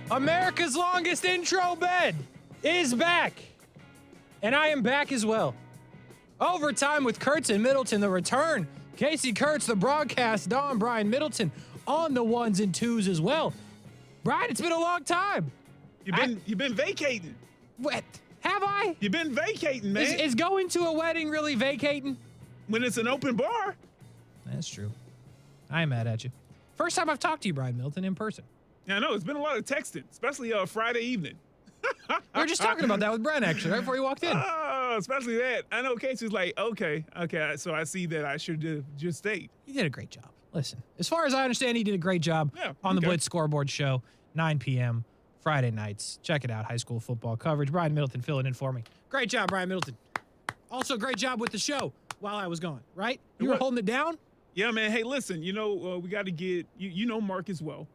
America's longest intro bed is back. And I am back as well. Overtime with Kurtz and Middleton, the return. Kasey Kurtz, the broadcast. Don Brian Middleton on the 1s and 2s as well. Brian, it's been a long time. You've been vacating. What? Have I? You've been vacating, man. Is going to a wedding really vacating? When it's an open bar. That's true. I am mad at you. First time I've talked to you, Brian Middleton, in person. Yeah, I know. It's been a lot of texting, especially Friday evening. We were just talking about that with Brent, actually, right before you walked in. Oh, especially that. I know Kasey's like, okay, so I see that I should have just stayed. You did a great job. Listen, as far as I understand, he did a great job on the Blitz Scoreboard Show, 9 p.m. Friday nights. Check it out, high school football coverage. Brian Middleton filling in for me. Great job, Brian Middleton. Also, great job with the show while I was gone, right? You were holding it down? Yeah, man. Hey, listen, we got to get, you know Marcus well.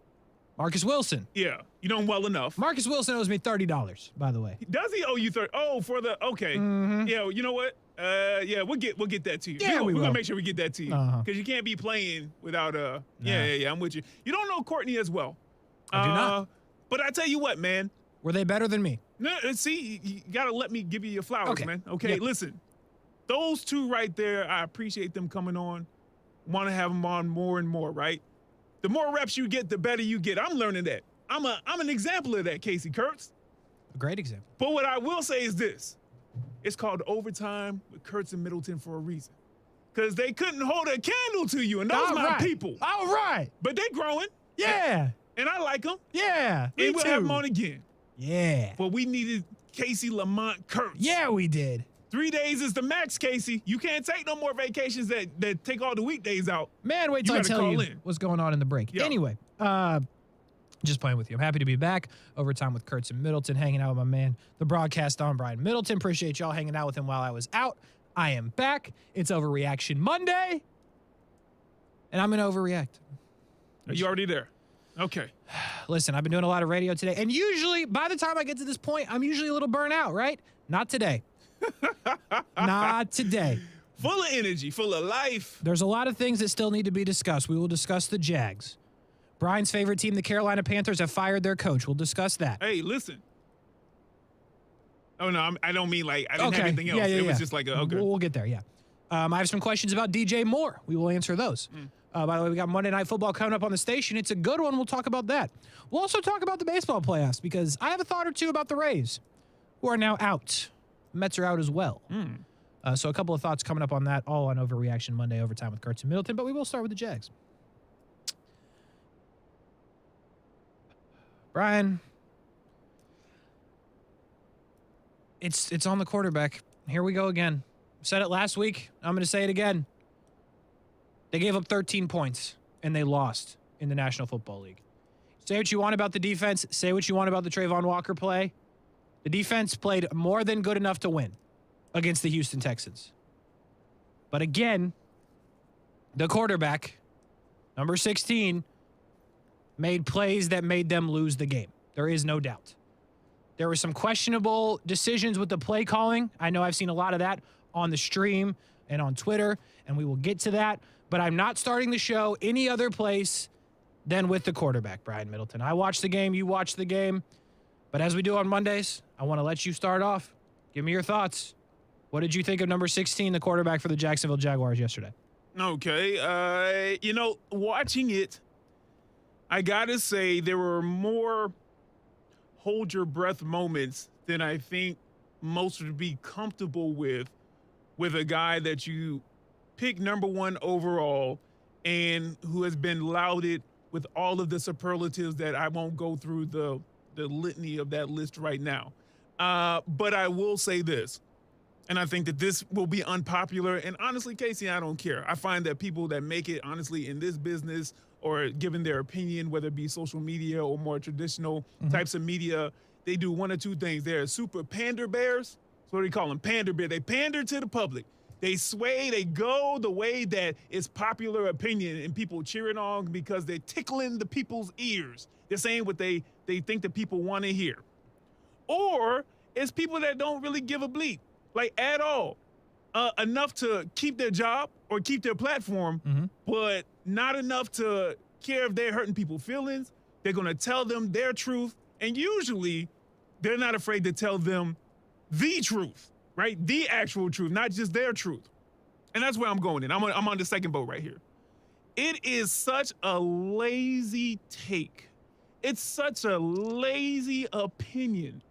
Marcus Wilson. Yeah, you know him well enough. Marcus Wilson owes me $30, by the way. Does he owe you 30? Oh, okay. Mm-hmm. Yeah, you know what? We'll get that to you. Yeah, we're will. gonna make sure we get that to you because you can't be playing without Yeah, I'm with you. You don't know Courtney as well. I do not. But I tell you what, man. Were they better than me? No, see, you gotta let me give you your flowers, Okay. man. Okay, Yeah. listen. Those two right there, I appreciate them coming on. Want to have them on more and more, right? The more reps you get, the better you get. I'm learning that. I'm an example of that, Kasey Kurtz. A great example. But what I will say is this. It's called overtime with Kurtz and Middleton for a reason. Because they couldn't hold a candle to you, and those All my right. people. All right. But they growing. Yeah. And I like them. Yeah. Me And we'll too. have them on again. Yeah. But we needed Kasey Lamont Kurtz. Yeah, we did. 3 days is the max, Kasey. You can't take no more vacations that take all the weekdays out. Man, wait till I gotta tell call you in. what's going on in the break. Yeah. Anyway, just playing with you. I'm happy to be back. Overtime with Kurtz and Middleton, hanging out with my man, the broadcast on Brian Middleton. Appreciate y'all hanging out with him while I was out. I am back. It's Overreaction Monday, and I'm going to overreact. Are you already there? Okay. Listen, I've been doing a lot of radio today, and usually, by the time I get to this point, I'm usually a little burnt out, right? Not today. Not today. Full of energy, full of life. There's a lot of things that still need to be discussed. We will discuss the Jags. Brian's favorite team, the Carolina Panthers, have fired their coach. We'll discuss that. Hey, listen. Oh, no, I don't mean like I didn't have anything else. Yeah, it was just like, okay. We'll get there, yeah. I have some questions about DJ Moore. We will answer those. By the way, we got Monday Night Football coming up on the station. It's a good one. We'll talk about that. We'll also talk about the baseball playoffs because I have a thought or two about the Rays, who are now out. Mets are out as well. So a couple of thoughts coming up on that, all on Overreaction Monday, Overtime with Kurtz and Middleton. But we will start with the Jags. Brian, it's on the quarterback. Here we go again. Said it last week. I'm going to say it again. They gave up 13 points, and they lost in the National Football League. Say what you want about the defense. Say what you want about the Trayvon Walker play. The defense played more than good enough to win against the Houston Texans. But again, the quarterback, number 16, made plays that made them lose the game. There is no doubt. There were some questionable decisions with the play calling. I know I've seen a lot of that on the stream and on Twitter, and we will get to that. But I'm not starting the show any other place than with the quarterback, Brian Middleton. I watched the game. You watched the game. But as we do on Mondays, I want to let you start off. Give me your thoughts. What did you think of number 16, the quarterback for the Jacksonville Jaguars yesterday? Okay. Watching it, I got to say there were more hold your breath moments than I think most would be comfortable with a guy that you pick number one overall and who has been lauded with all of the superlatives that I won't go through the litany of that list right now. But I will say this, and I think that this will be unpopular. And honestly, Kasey, I don't care. I find that people that make it, honestly, in this business or given their opinion, whether it be social media or more traditional types of media, they do one or two things. They're super pander bears. That's what do you call them? Pander bear. They pander to the public. They sway, they go the way that is popular opinion and people cheering on because they're tickling the people's ears. They're saying what they think that people want to hear. Or it's people that don't really give a bleep, like at all, enough to keep their job or keep their platform, but not enough to care if they're hurting people's feelings. They're going to tell them their truth. And usually they're not afraid to tell them the truth. Right? The actual truth, not just their truth. And that's where I'm going in. I'm on the second boat right here. It is such a lazy take. It's such a lazy opinion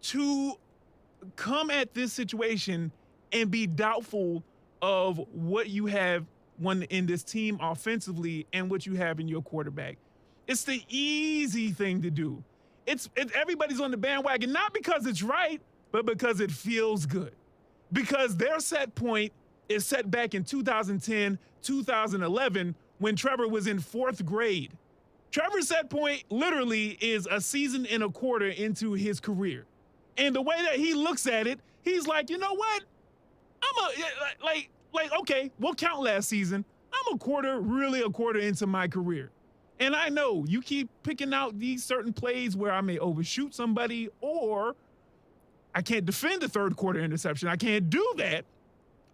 to come at this situation and be doubtful of what you have one in this team offensively and what you have in your quarterback. It's the easy thing to do. It's everybody's on the bandwagon, not because it's right, but because it feels good. Because their set point is set back in 2010, 2011, when Trevor was in 4th grade. Trevor's set point literally is a season and a quarter into his career. And the way that he looks at it, he's like, you know what? Okay, we'll count last season. I'm really a quarter into my career. And I know you keep picking out these certain plays where I may overshoot somebody, or I can't defend the 3rd quarter interception. I can't do that.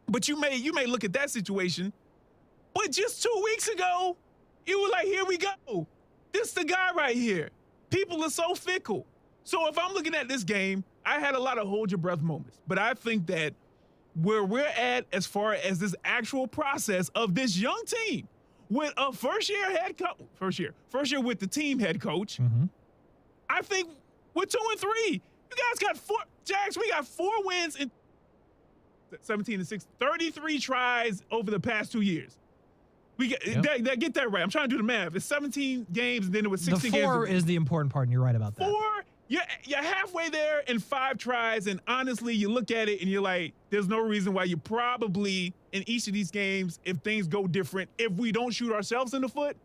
But you may look at that situation. But just 2 weeks ago, you were like, here we go. This is the guy right here. People are so fickle. So if I'm looking at this game, I had a lot of hold your breath moments. But I think that where we're at as far as this actual process of this young team with a first year with the team head coach, I think we're 2-3. You guys got 4, Jags, we got 4 wins in 17-6, 33 tries over the past 2 years. We get that right. I'm trying to do the math. It's 17 games, and then it was 16 games. The 4 is the important part, and you're right about that. 4, you're halfway there in 5 tries, and honestly, you look at it and you're like, there's no reason why you probably, in each of these games, if things go different, if we don't shoot ourselves in the foot,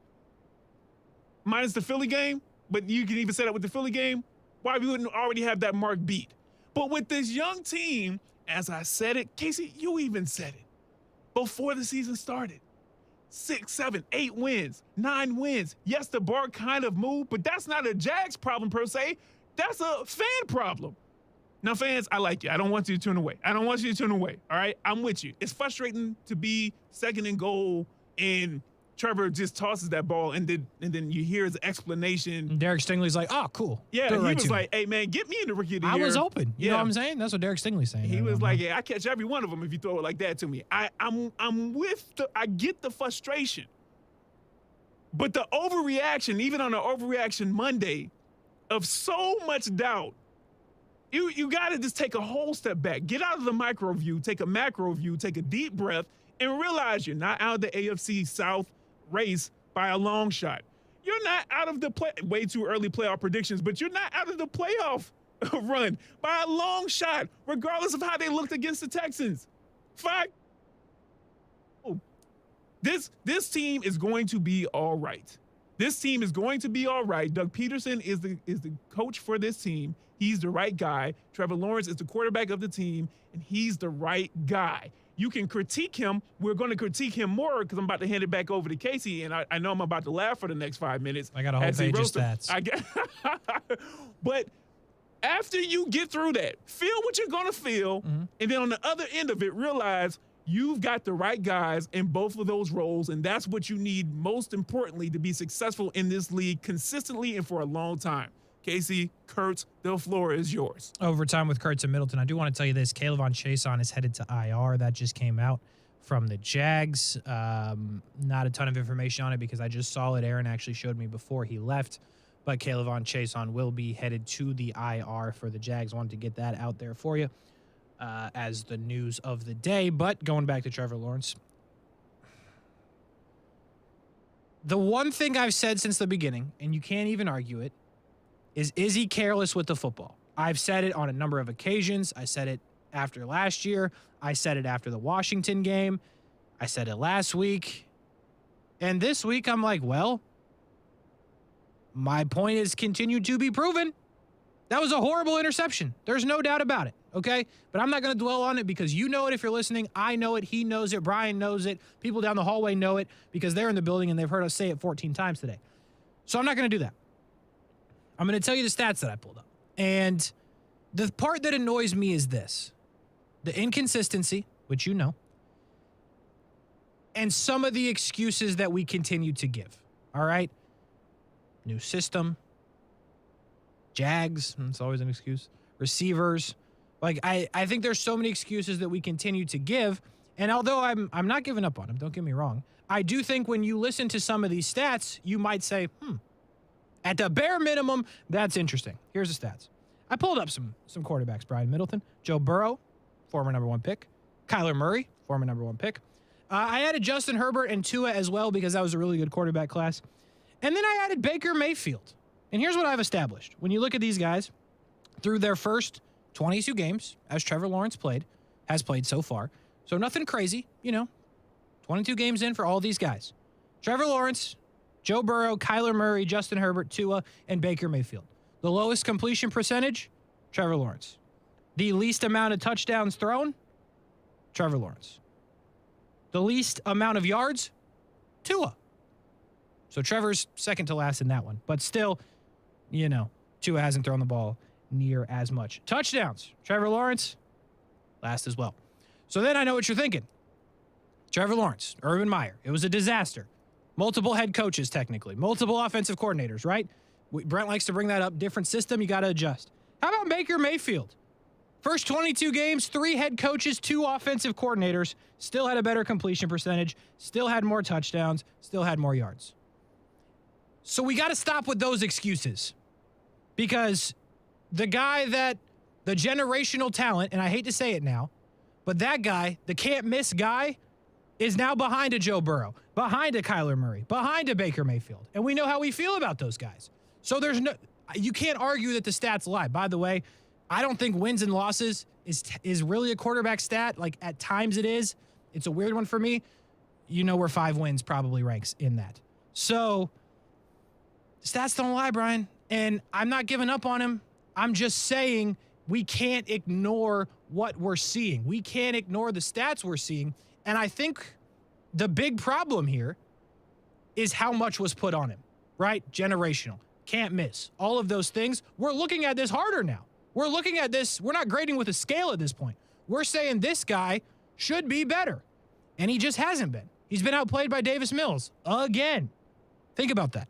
minus the Philly game, but you can even say that with the Philly game, why we wouldn't already have that mark beat. But with this young team, as I said it, Kasey, you even said it before the season started. 6, 7, 8 wins, 9 wins. Yes, the bar kind of moved, but that's not a Jags problem per se. That's a fan problem. Now, fans, I like you. I don't want you to turn away. All right? I'm with you. It's frustrating to be 2nd and goal and Trevor just tosses that ball, and then you hear his explanation. And Derek Stingley's like, oh, cool. Yeah, he was like, hey, man, get me in the rookie of the year. I was open. You know what I'm saying? That's what Derek Stingley's saying. He was like, yeah, I catch every one of them if you throw it like that to me. I get the frustration. But the overreaction, even on an overreaction Monday, of so much doubt, you got to just take a whole step back. Get out of the micro view, take a macro view, take a deep breath, and realize you're not out of the AFC South race by a long shot. You're not out of the way too early playoff predictions, but you're not out of the playoff run by a long shot, regardless of how they looked against the Texans. This team is going to be all right. This team is going to be all right. Doug Pederson is the coach for this team. He's the right guy. Trevor Lawrence is the quarterback of the team, and he's the right guy. You can critique him. We're going to critique him more because I'm about to hand it back over to Kasey, and I know I'm about to laugh for the next 5 minutes. I got a whole page of stats. But after you get through that, feel what you're going to feel, and then on the other end of it, realize you've got the right guys in both of those roles, and that's what you need most importantly to be successful in this league consistently and for a long time. Kasey, Kurtz, the floor is yours. Overtime with Kurtz and Middleton. I do want to tell you this. Kayvon Chason is headed to IR. That just came out from the Jags. Not a ton of information on it because I just saw it. Aaron actually showed me before he left. But Kayvon Chason will be headed to the IR for the Jags. Wanted to get that out there for you as the news of the day. But going back to Trevor Lawrence, the one thing I've said since the beginning, and you can't even argue it, is he careless with the football? I've said it on a number of occasions. I said it after last year. I said it after the Washington game. I said it last week. And this week, I'm like, well, my point is continued to be proven. That was a horrible interception. There's no doubt about it, okay? But I'm not going to dwell on it because you know it if you're listening. I know it. He knows it. Brian knows it. People down the hallway know it because they're in the building and they've heard us say it 14 times today. So I'm not going to do that. I'm going to tell you the stats that I pulled up. And the part that annoys me is this. The inconsistency, which you know, and some of the excuses that we continue to give. All right? New system. Jags, it's always an excuse. Receivers. Like, I think there's so many excuses that we continue to give. And although I'm not giving up on them, don't get me wrong, I do think when you listen to some of these stats, you might say, at the bare minimum, that's interesting. Here's the stats. I pulled up some quarterbacks. Brian Middleton, Joe Burrow, former number 1 pick. Kyler Murray, former number 1 pick. I added Justin Herbert and Tua as well because that was a really good quarterback class. And then I added Baker Mayfield. And here's what I've established. When you look at these guys, through their first 22 games, as Trevor Lawrence has played so far. So nothing crazy, 22 games in for all these guys. Trevor Lawrence, Joe Burrow, Kyler Murray, Justin Herbert, Tua, and Baker Mayfield. The lowest completion percentage, Trevor Lawrence. The least amount of touchdowns thrown, Trevor Lawrence. The least amount of yards, Tua. So Trevor's second to last in that one. But still, Tua hasn't thrown the ball near as much. Touchdowns, Trevor Lawrence, last as well. So then I know what you're thinking. Trevor Lawrence, Urban Meyer, it was a disaster. Multiple head coaches, technically. Multiple offensive coordinators, right? Brent likes to bring that up. Different system, you got to adjust. How about Baker Mayfield? First 22 games, 3 head coaches, 2 offensive coordinators, still had a better completion percentage, still had more touchdowns, still had more yards. So we got to stop with those excuses because the generational talent, and I hate to say it now, but that guy, the can't miss guy, is now behind a Joe Burrow, behind a Kyler Murray, behind a Baker Mayfield. And we know how we feel about those guys. So you can't argue that the stats lie. By the way, I don't think wins and losses is really a quarterback stat. Like at times it is. It's a weird one for me. Where 5 wins probably ranks in that. So stats don't lie, Brian. And I'm not giving up on him. I'm just saying we can't ignore what we're seeing. We can't ignore the stats we're seeing. And I think the big problem here is how much was put on him, right? Generational, can't miss, all of those things. We're looking at this harder now. We're looking at this. We're not grading with a scale at this point. We're saying this guy should be better. And he just hasn't been. He's been outplayed by Davis Mills again. Think about that.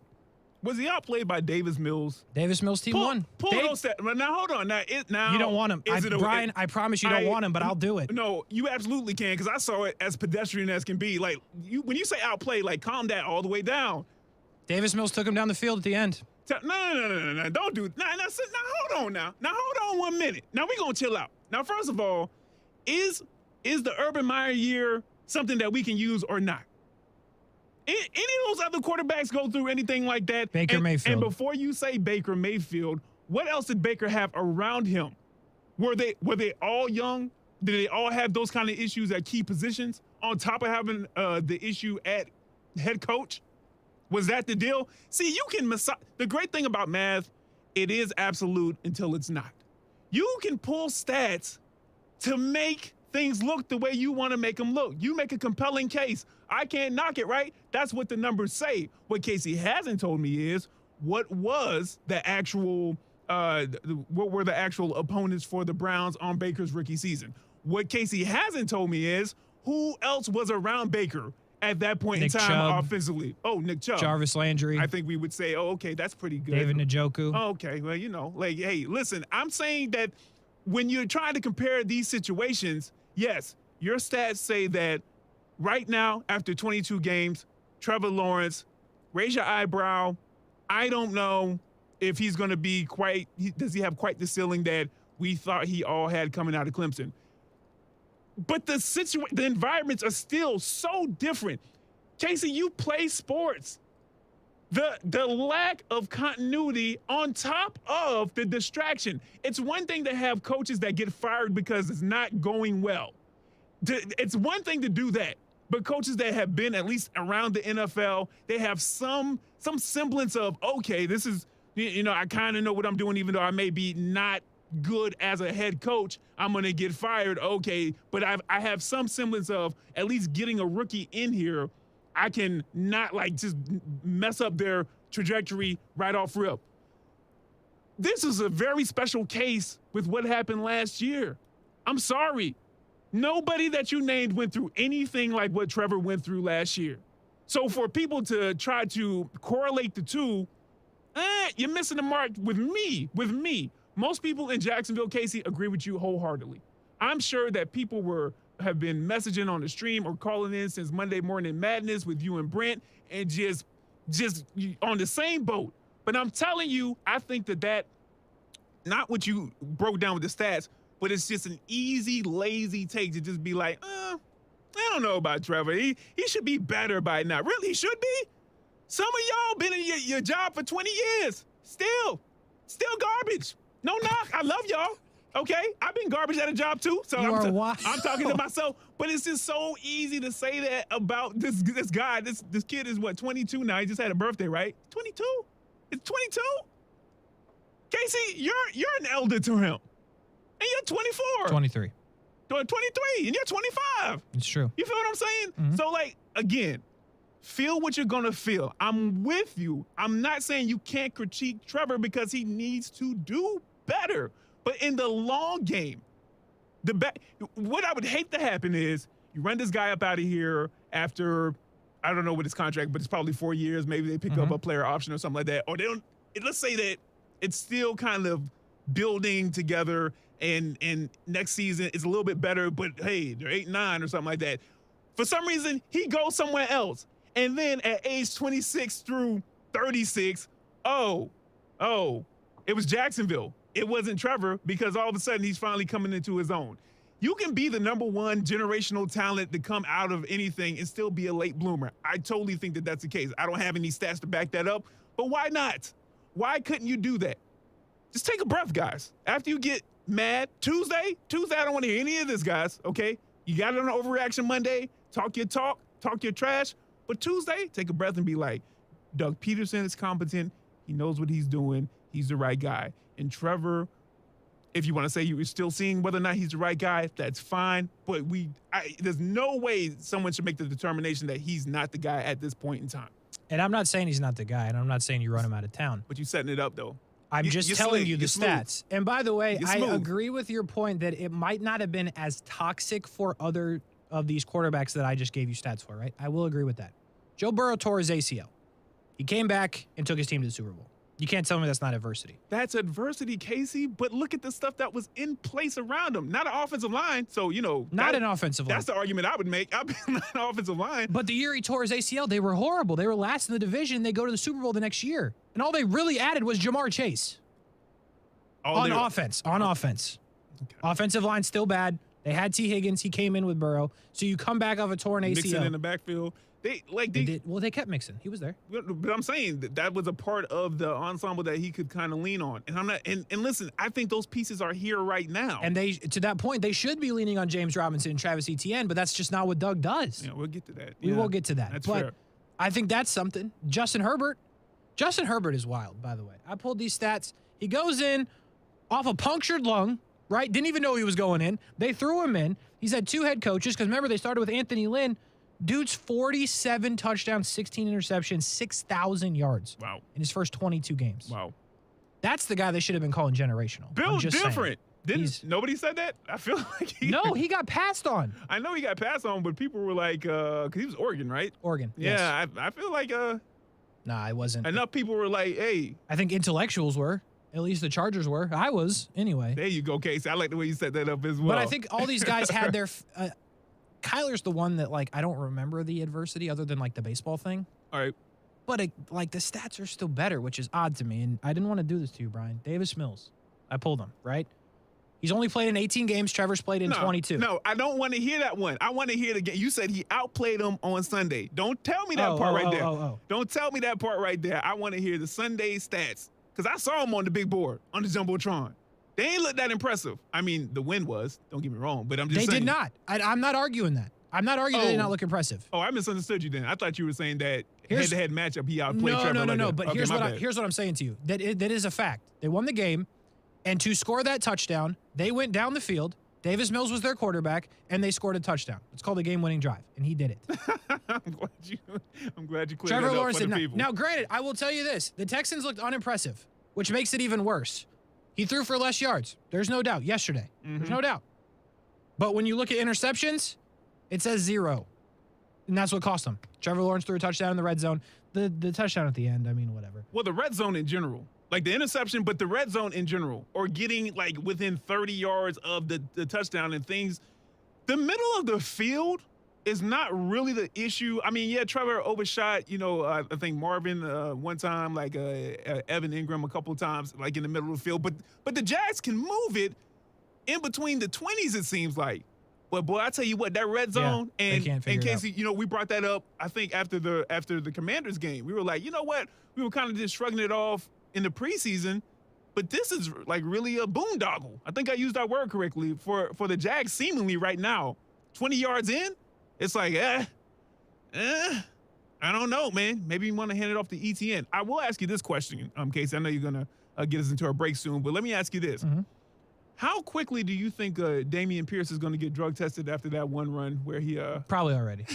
Was he outplayed by Davis Mills? Davis Mills team won. Pull those stats. Now, hold on. Now you don't want him. Brian, I promise you don't want him, but I'll do it. No, you absolutely can because I saw it as pedestrian as can be. Like, when you say outplayed, like, calm that all the way down. Davis Mills took him down the field at the end. No. Don't do it. Now, hold on now. Now, hold on 1 minute. Now, we're going to chill out. Now, first of all, is the Urban Meyer year something that we can use or not? Any of those other quarterbacks go through anything like that? Mayfield. And before you say Baker Mayfield, what else did Baker have around him? Were they all young? Did they all have those kind of issues at key positions on top of having the issue at head coach? Was that the deal? See, you can the great thing about math, it is absolute until it's not. You can pull stats to make things look the way you want to make them look. You make a compelling case. I can't knock it, right? That's what the numbers say. What Kasey hasn't told me is what was the actual, what were the actual opponents for the Browns on Baker's rookie season. What Kasey hasn't told me is who else was around Baker at that point Nick in time Chubb. Offensively. Oh, Nick Chubb. Jarvis Landry. I think we would say, oh, okay, that's pretty good. David Njoku. Oh, okay, well, hey, listen, I'm saying that when you're trying to compare these situations, yes, your stats say that right now, after 22 games, Trevor Lawrence, raise your eyebrow. I don't know if he's going to be does he have quite the ceiling that we thought he all had coming out of Clemson? But the environments are still so different. Kasey, you play sports. The lack of continuity on top of the distraction. It's one thing to have coaches that get fired because it's not going well. It's one thing to do that. But coaches that have been at least around the NFL, they have some semblance of, okay, this is, I kind of know what I'm doing, even though I may be not good as a head coach. I'm going to get fired. Okay, but I have some semblance of at least getting a rookie in here. I can not just mess up their trajectory right off rip. This is a very special case with what happened last year. I'm sorry. Nobody that you named went through anything like what Trevor went through last year. So for people to try to correlate the two, you're missing the mark with me. Most people in Jacksonville, Kasey, agree with you wholeheartedly. I'm sure that people have been messaging on the stream or calling in since Monday Morning Madness with you and Brent and just on the same boat. But I'm telling you, I think that not what you broke down with the stats, but it's just an easy, lazy take to just be like, I don't know about Trevor. He should be better by now. Really, he should be. Some of y'all been in your job for 20 years. Still garbage. No knock. I love y'all. Okay? I've been garbage at a job too. So I'm talking to myself. But it's just so easy to say that about this guy. This kid is what, 22 now? He just had a birthday, right? 22? It's 22? Kasey, you're an elder to him. And you're 24. 23. 23, and you're 25. It's true. You feel what I'm saying? Mm-hmm. So, like, again, feel what you're going to feel. I'm with you. I'm not saying you can't critique Trevor because he needs to do better. But in the long game, what I would hate to happen is you run this guy up out of here after, I don't know what his contract, but it's probably 4 years. Maybe they pick up a player option or something like that. Or they don't. Let's say that it's still kind of building together, and next season is a little bit better, but hey, they're 8-9 or something like that. For some reason, he goes somewhere else. And then at age 26 through 36, it was Jacksonville. It wasn't Trevor, because all of a sudden he's finally coming into his own. You can be the number one generational talent to come out of anything and still be a late bloomer. I totally think that that's the case. I don't have any stats to back that up, but why not? Why couldn't you do that? Just take a breath, guys. After you get mad, Tuesday, I don't want to hear any of this, guys, okay? You got it on Overreaction Monday, talk your trash, but Tuesday, take a breath and be like, Doug Pederson is competent. He knows what he's doing. He's the right guy. And Trevor, if you want to say you're still seeing whether or not he's the right guy, that's fine. But there's no way someone should make the determination that he's not the guy at this point in time. And I'm not saying he's not the guy, and I'm not saying you run him out of town. But you're setting it up, though. I'm just telling you the stats. And by the way, I agree with your point that it might not have been as toxic for other of these quarterbacks that I just gave you stats for, right? I will agree with that. Joe Burrow tore his ACL. He came back and took his team to the Super Bowl. You can't tell me that's not adversity. That's adversity, Kasey, but look at the stuff that was in place around him. Not an offensive line, so, Not an offensive line. That's the argument I would make. I've been on an offensive line. But the year he tore his ACL, they were horrible. They were last in the division. They go to the Super Bowl the next year. And all they really added was Jamar Chase. On offense. Okay. Offensive line still bad. They had T. Higgins. He came in with Burrow. So you come back off a torn ACL. Mixing in the backfield. They did. Well, they kept mixing. He was there. But I'm saying that was a part of the ensemble that he could kind of lean on. And I'm not. And listen, I think those pieces are here right now. And to that point, they should be leaning on James Robinson and Travis Etienne, but that's just not what Doug does. Yeah, we'll get to that. We will get to that. That's but fair. I think that's something. Justin Herbert is wild, by the way. I pulled these stats. He goes in off a punctured lung, right? Didn't even know he was going in. They threw him in. He's had two head coaches, because remember, they started with Anthony Lynn. Dude's 47 touchdowns, 16 interceptions, 6,000 yards. Wow. In his first 22 games. Wow. That's the guy they should have been calling generational. Bill's different. Nobody said that? I feel like he got passed on. I know he got passed on, but people were like, because he was Oregon, right? Oregon, yeah, yes. I feel like Nah, it wasn't. Enough people were like, hey. I think intellectuals were. At least the Chargers were. I was, anyway. There you go, Kasey. I like the way you set that up as well. But I think all these guys had their Kyler's the one that, I don't remember the adversity other than, the baseball thing. All right. But, the stats are still better, which is odd to me. And I didn't want to do this to you, Brian. Davis Mills. I pulled him, right? He's only played in 18 games. Trevor's played in 22. No, I don't want to hear that one. I want to hear the game. You said he outplayed him on Sunday. Don't tell me that part right there. Don't tell me that part right there. I want to hear the Sunday stats. Because I saw him on the big board, on the Jumbotron. They ain't look that impressive. I mean, the win was. Don't get me wrong, but I'm just saying. They did not. I'm not arguing that. I'm not arguing they did not look impressive. Oh, I misunderstood you then. I thought you were saying that head-to-head matchup, he outplayed Trevor. No. But here's what I'm saying to you. That is a fact. They won the game, and to score that touchdown, they went down the field. Davis Mills was their quarterback, and they scored a touchdown. It's called a game-winning drive, and he did it. I'm glad you cleared Trevor that Lawrence up for did the not. people. Now, granted, I will tell you this. The Texans looked unimpressive, which makes it even worse. He threw for less yards. There's no doubt. Yesterday. There's no doubt. But when you look at interceptions, it says 0. And that's what cost him. Trevor Lawrence threw a touchdown in the red zone. The touchdown at the end, I mean, whatever. Well, the red zone in general. The interception, but the red zone in general. Or getting, within 30 yards of the touchdown and things. The middle of the field is not really the issue. I mean, yeah, Trevor overshot, I think Marvin one time, Evan Ingram a couple of times, in the middle of the field. But the Jags can move it in between the 20s, it seems like. But boy, I tell you what, that red zone and Kasey, it out. we brought that up. I think after the Commanders game, we were like, you know what? We were kind of just shrugging it off in the preseason, but this is like really a boondoggle. I think I used that word correctly for the Jags. Seemingly right now, 20 yards in, it's like, I don't know, man. Maybe you want to hand it off to ETN. I will ask you this question, Kasey. I know you're gonna get us into our break soon, but let me ask you this. Mm-hmm. How quickly do you think Dameon Pierce is going to get drug tested after that one run where he probably already.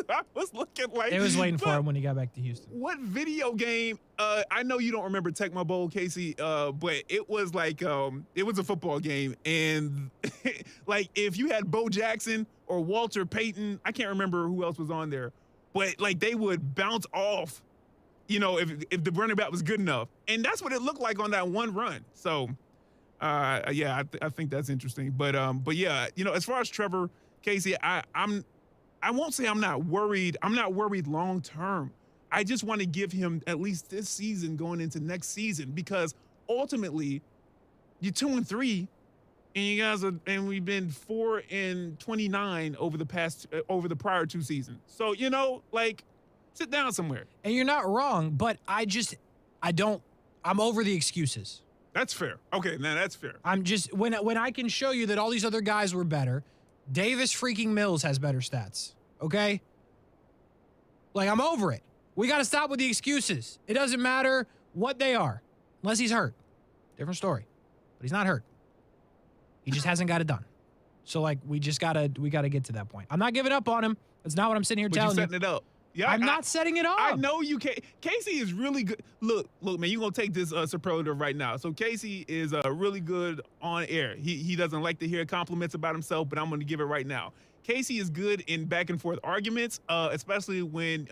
I was looking like it was waiting for him when he got back to Houston. What video game? I know you don't remember Tecmo Bowl, Kasey, but it was like it was a football game, and like if you had Bo Jackson or Walter Payton, I can't remember who else was on there, but like they would bounce off, if the running back was good enough, and that's what it looked like on that one run. So. I think that's interesting, but yeah, as far as Trevor, Kasey, I won't say I'm not worried. I'm not worried long term. I just want to give him at least this season going into next season, because ultimately you're 2-3, and you guys and we've been 4-29 over the prior two seasons. So sit down somewhere. And you're not wrong, but I'm over the excuses. That's fair. Okay, now that's fair. I'm just when I can show you that all these other guys were better, Davis freaking Mills has better stats. Okay? Like, I'm over it. We got to stop with the excuses. It doesn't matter what they are, unless he's hurt. Different story. But he's not hurt. He just hasn't got it done. So like we gotta get to that point. I'm not giving up on him. That's not what I'm sitting here telling you. You're setting it up. Yeah, I'm not setting it up. I know you can't. Kasey is really good. Look, man, you're going to take this superlative right now. So Kasey is really good on air. He doesn't like to hear compliments about himself, but I'm going to give it right now. Kasey is good in back and forth arguments, especially when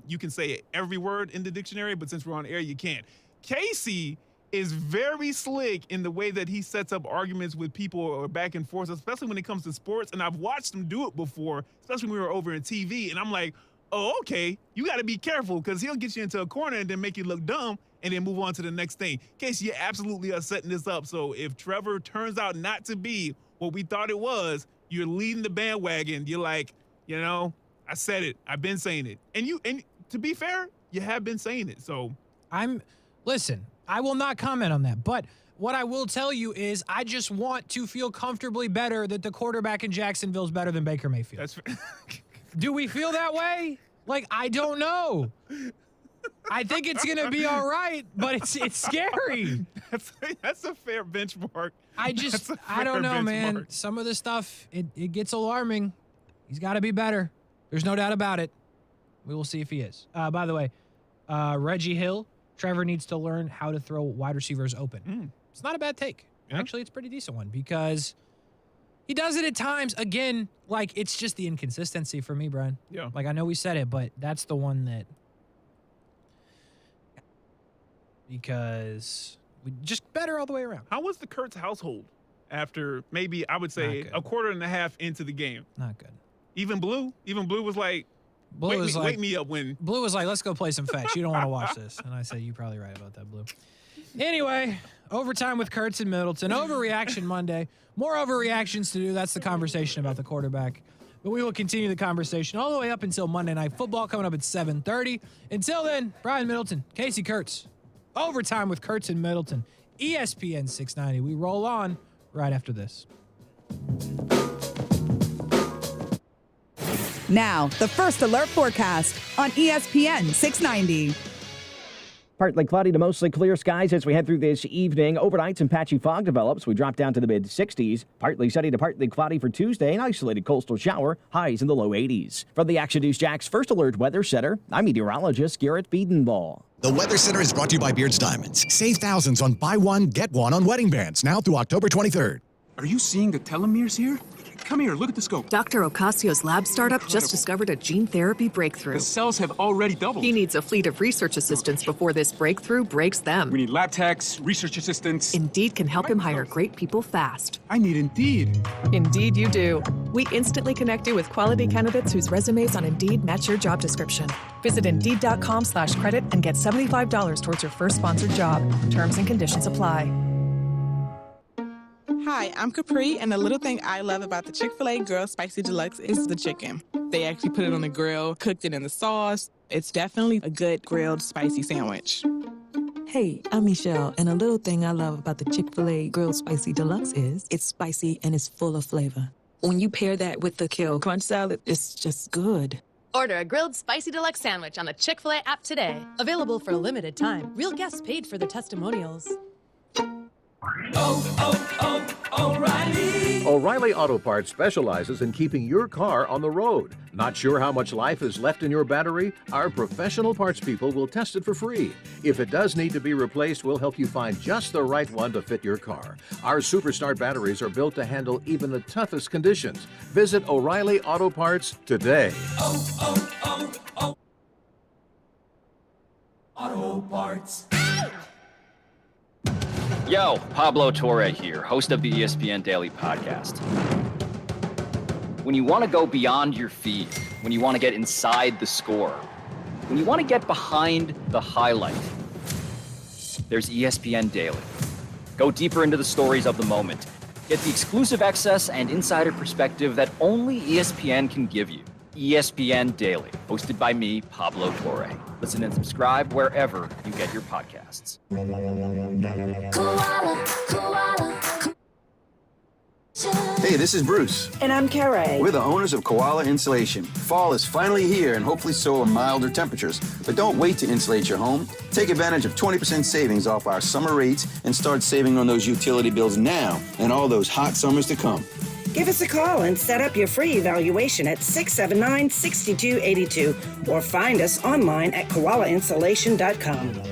you can say every word in the dictionary, but since we're on air, you can't. Kasey is very slick in the way that he sets up arguments with people or back and forth, especially when it comes to sports. And I've watched him do it before, especially when we were over in TV. And I'm like, oh, okay, you got to be careful, because he'll get you into a corner and then make you look dumb and then move on to the next thing. Kasey, you absolutely are setting this up. So if Trevor turns out not to be what we thought it was, you're leading the bandwagon. You're like, I said it. I've been saying it. And to be fair, you have been saying it. So listen, I will not comment on that. But what I will tell you is I just want to feel comfortably better that the quarterback in Jacksonville is better than Baker Mayfield. That's fair. Do we feel that way? Like, I don't know. I think it's going to be all right, but it's scary. That's a fair benchmark. I don't know, man. Some of the stuff, it gets alarming. He's got to be better. There's no doubt about it. We will see if he is. By the way, Reggie Hill, Trevor needs to learn how to throw wide receivers open. It's not a bad take. Yeah. Actually, it's a pretty decent one, because he does it at times. Again, like, it's just the inconsistency for me, Brian. Yeah. Like, I know we said it, but that's the one that, because we just better all the way around. How was the Kurtz household after maybe, I would say, a quarter and a half into the game? Not good. Even Blue was like, wake me up when. Blue was like, let's go play some fetch. You don't want to watch this. And I said, you're probably right about that, Blue. Anyway, overtime with Kurtz and Middleton. Overreaction Monday. More overreactions to do. That's the conversation about the quarterback. But we will continue the conversation all the way up until Monday Night Football, coming up at 7:30. Until then, Brian Middleton, Kasey Kurtz. Overtime with Kurtz and Middleton. ESPN 690. We roll on right after this. Now, the First Alert Forecast on ESPN 690. Partly cloudy to mostly clear skies as we head through this evening. Overnight, some patchy fog develops. We drop down to the mid-60s. Partly sunny to partly cloudy for Tuesday. An isolated coastal shower. Highs in the low 80s. From the Action News Jax First Alert Weather Center, I'm meteorologist Garrett Biedenball. The Weather Center is brought to you by Beards Diamonds. Save thousands on buy one, get one on wedding bands now through October 23rd. Are you seeing the telomeres here? Come here, look at the scope. Dr. Ocasio's lab startup just discovered a gene therapy breakthrough. The cells have already doubled. He needs a fleet of research assistants before this breakthrough breaks them. We need lab techs, research assistants. Indeed can help him hire great people fast. I need Indeed. Indeed you do. We instantly connect you with quality candidates whose resumes on Indeed match your job description. Visit Indeed.com/credit and get $75 towards your first sponsored job. Terms and conditions apply. Hi, I'm Capri, and the little thing I love about the Chick-fil-A Grilled Spicy Deluxe is the chicken. They actually put it on the grill, cooked it in the sauce. It's definitely a good grilled spicy sandwich. Hey, I'm Michelle, and a little thing I love about the Chick-fil-A Grilled Spicy Deluxe is it's spicy and it's full of flavor. When you pair that with the Kale Crunch Salad, it's just good. Order a grilled spicy deluxe sandwich on the Chick-fil-A app today. Available for a limited time. Real guests paid for the testimonials. O'Reilly Auto Parts specializes in keeping your car on the road. Not sure how much life is left in your battery? Our professional parts people will test it for free. If it does need to be replaced, we'll help you find just the right one to fit your car. Our Superstart batteries are built to handle even the toughest conditions. Visit O'Reilly Auto Parts today. Auto Parts. Yo, Pablo Torre here, host of the ESPN Daily Podcast. When you want to go beyond your feed, when you want to get inside the score, when you want to get behind the highlight, there's ESPN Daily. Go deeper into the stories of the moment. Get the exclusive access and insider perspective that only ESPN can give you. ESPN Daily, hosted by me, Pablo Torre. Listen and subscribe wherever you get your podcasts. Hey, this is Bruce. And I'm Carrie. We're the owners of Koala Insulation. Fall is finally here, and hopefully so are milder temperatures. But don't wait to insulate your home. Take advantage of 20% savings off our summer rates and start saving on those utility bills now and all those hot summers to come. Give us a call and set up your free evaluation at 679-6282 or find us online at koalainsulation.com.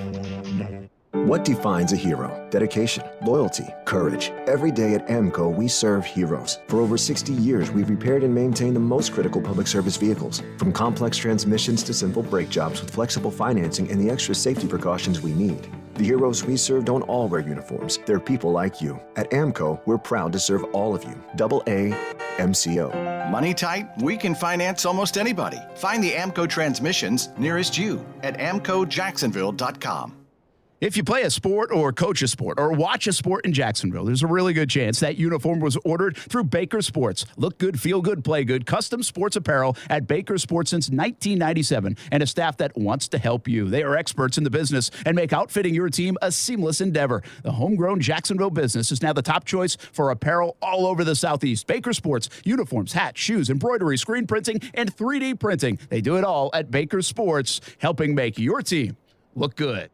What defines a hero? Dedication, loyalty, courage. Every day at AMCO, we serve heroes. For over 60 years, we've repaired and maintained the most critical public service vehicles. From complex transmissions to simple brake jobs with flexible financing and the extra safety precautions we need. The heroes we serve don't all wear uniforms. They're people like you. At AMCO, we're proud to serve all of you. AA MCO. Money tight? We can finance almost anybody. Find the AMCO transmissions nearest you at amcojacksonville.com. If you play a sport or coach a sport or watch a sport in Jacksonville, there's a really good chance that uniform was ordered through Baker Sports. Look good, feel good, play good. Custom sports apparel at Baker Sports since 1997 and a staff that wants to help you. They are experts in the business and make outfitting your team a seamless endeavor. The homegrown Jacksonville business is now the top choice for apparel all over the Southeast. Baker Sports, uniforms, hats, shoes, embroidery, screen printing, and 3D printing. They do it all at Baker Sports, helping make your team look good.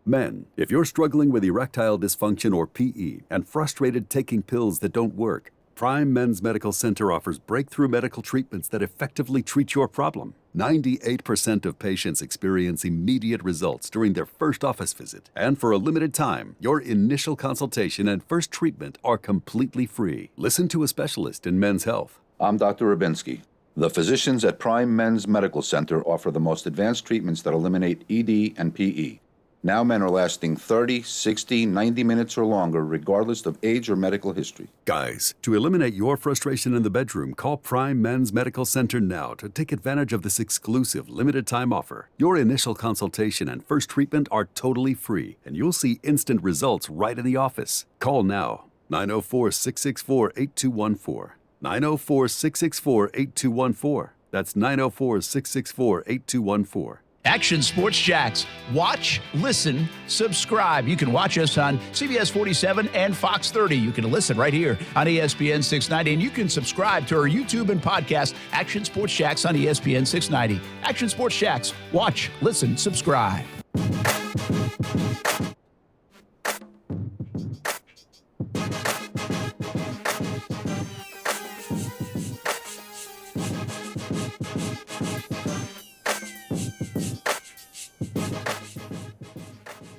Men, if you're struggling with erectile dysfunction or PE and frustrated taking pills that don't work, Prime Men's Medical Center offers breakthrough medical treatments that effectively treat your problem. 98% of patients experience immediate results during their first office visit. And for a limited time, your initial consultation and first treatment are completely free. Listen to a specialist in men's health. I'm Dr. Rubinsky. The physicians at Prime Men's Medical Center offer the most advanced treatments that eliminate ED and PE. Now men are lasting 30, 60, 90 minutes or longer, regardless of age or medical history. Guys, to eliminate your frustration in the bedroom, call Prime Men's Medical Center now to take advantage of this exclusive limited-time offer. Your initial consultation and first treatment are totally free, and you'll see instant results right in the office. Call now, 904-664-8214. 904-664-8214. That's 904-664-8214. Action Sports Jacks. Watch, listen, subscribe. You can watch us on CBS 47 and Fox 30. You can listen right here on ESPN 690. And you can subscribe to our YouTube and podcast, Action Sports Jacks on ESPN 690. Action Sports Jacks. Watch, listen, subscribe.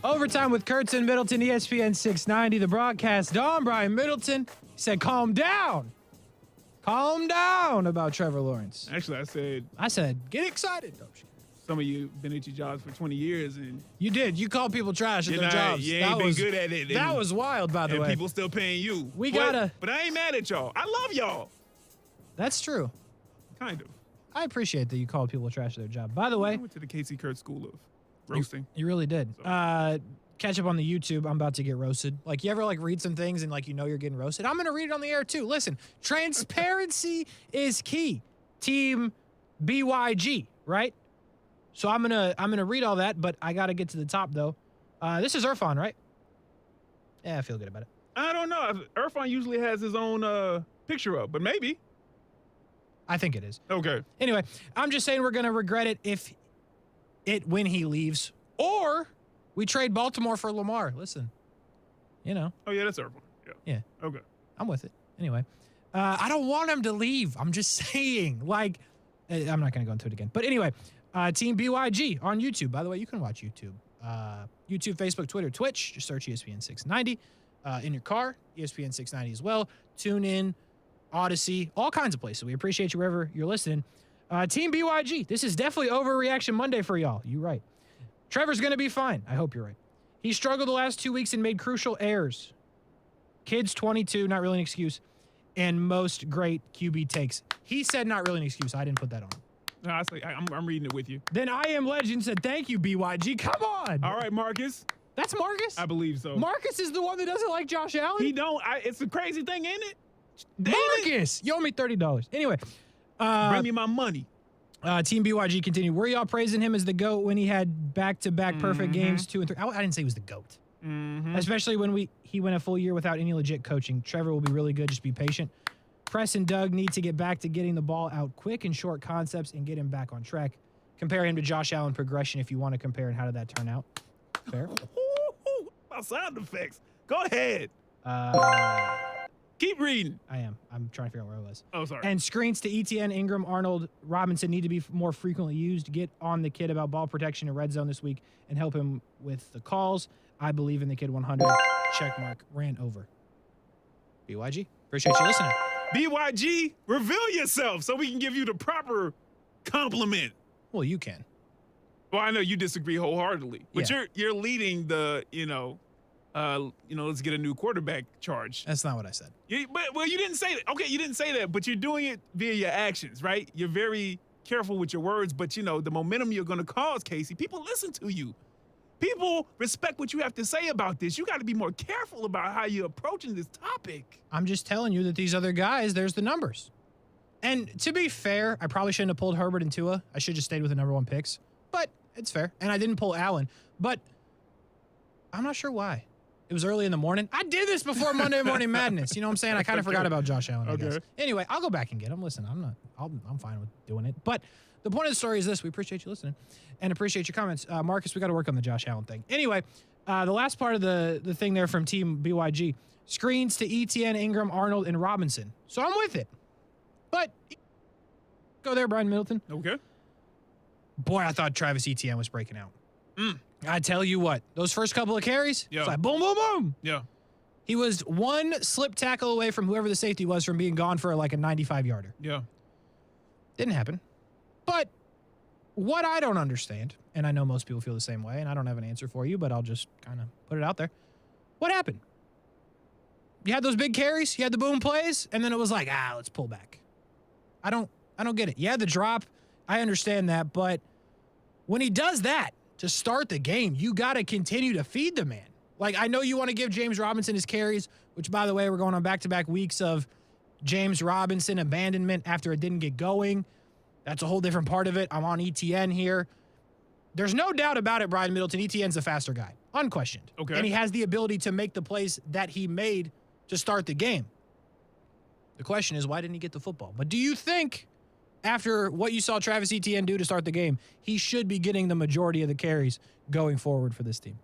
Overtime with Kurtz and Middleton, ESPN 690. The broadcast, Don Brian Middleton said, calm down. Calm down about Trevor Lawrence. Actually, I said, get excited. Some of you been at your jobs for 20 years. And you did. You called people trash at their jobs. You ain't been good at it. That was wild, by the way. And people still paying you. But I ain't mad at y'all. I love y'all. That's true. Kind of. I appreciate that you called people trash at their job. By the way. I went to the Kasey Kurtz School of Roasting. You really did. catch up on the YouTube. I'm about to get roasted. Like, you ever like read some things and like you know you're getting roasted? I'm gonna read it on the air too. Listen, transparency is key. Team BYG, right? So I'm gonna read all that, but I gotta get to the top though. This is Irfan, right? Yeah, I feel good about it. I don't know. Irfan usually has his own picture up, but maybe. I think it is. Okay. Anyway, I'm just saying we're gonna regret it when he leaves, or we trade Baltimore for Lamar. Listen, you know. Oh yeah, that's Irfan. Yeah. Okay. I'm with it. Anyway, I don't want him to leave. I'm just saying, like, I'm not gonna go into it again. But anyway, Team BYG on YouTube. By the way, you can watch YouTube. YouTube, Facebook, Twitter, Twitch. Just search ESPN690. In your car, ESPN690 as well. Tune in, Odyssey, all kinds of places. We appreciate you wherever you're listening. Team BYG, this is definitely Overreaction Monday for y'all. You're right. Trevor's going to be fine. I hope you're right. He struggled the last 2 weeks and made crucial errors. Kids 22, not really an excuse. And most great QB takes. He said not really an excuse. I didn't put that on. No, I'm reading it with you. Then I Am Legend said, thank you, BYG. Come on. All right, Marcus. That's Marcus? I believe so. Marcus is the one that doesn't like Josh Allen? He don't. It's a crazy thing, ain't it? Marcus! You owe me $30. Anyway. Bring me my money. Team BYG continued. Were y'all praising him as the GOAT when he had back-to-back perfect games 2 and 3? I didn't say he was the GOAT. Especially when he went a full year without any legit coaching. Trevor will be really good. Just be patient. Press and Doug need to get back to getting the ball out quick and short concepts and get him back on track. Compare him to Josh Allen progression if you want to compare, and how did that turn out? Fair. My sound effects. Go ahead. Keep reading. I am. I'm trying to figure out where I was. Oh, sorry. And screens to ETN, Ingram, Arnold, Robinson need to be more frequently used. Get on the kid about ball protection and red zone this week and help him with the calls. I believe in the kid 100. Check mark. Ran over. BYG. Appreciate you listening. BYG, reveal yourself so we can give you the proper compliment. Well, you can. Well, I know you disagree wholeheartedly, but Yeah. you're leading the, let's get a new quarterback charge. That's not what I said. You didn't say that. Okay, you didn't say that, but you're doing it via your actions, right? You're very careful with your words, but the momentum you're going to cause, Kasey, people listen to you. People respect what you have to say about this. You got to be more careful about how you're approaching this topic. I'm just telling you that these other guys, there's the numbers. And to be fair, I probably shouldn't have pulled Herbert and Tua. I should have just stayed with the number 1 picks. But it's fair. And I didn't pull Allen. But I'm not sure why. It was early in the morning. I did this before Monday Morning Madness. You know what I'm saying? I kind of forgot about Josh Allen, I guess. Anyway, I'll go back and get him. Listen, I'm fine with doing it. But the point of the story is this. We appreciate you listening and appreciate your comments. Marcus, we got to work on the Josh Allen thing. Anyway, the last part of the thing there from Team BYG, screens to ETN, Ingram, Arnold, and Robinson. So I'm with it. But go there, Brian Middleton. Okay. Boy, I thought Travis Etienne was breaking out. I tell you what, those first couple of carries, it's like boom, boom, boom. Yeah. He was one slip tackle away from whoever the safety was from being gone for like a 95-yarder. Yeah. Didn't happen. But what I don't understand, and I know most people feel the same way, and I don't have an answer for you, but I'll just kind of put it out there. What happened? You had those big carries, you had the boom plays, and then it was like, let's pull back. I don't get it. Yeah, the drop, I understand that, but when he does that to start the game, you got to continue to feed the man. Like, I know you want to give James Robinson his carries, which, by the way, we're going on back-to-back weeks of James Robinson abandonment after it didn't get going. That's a whole different part of it. I'm on ETN here. There's no doubt about it, Brian Middleton. ETN's a faster guy, unquestioned. Okay. And he has the ability to make the plays that he made to start the game. The question is, why didn't he get the football? But do you think, after what you saw Travis Etienne do to start the game, he should be getting the majority of the carries going forward for this team?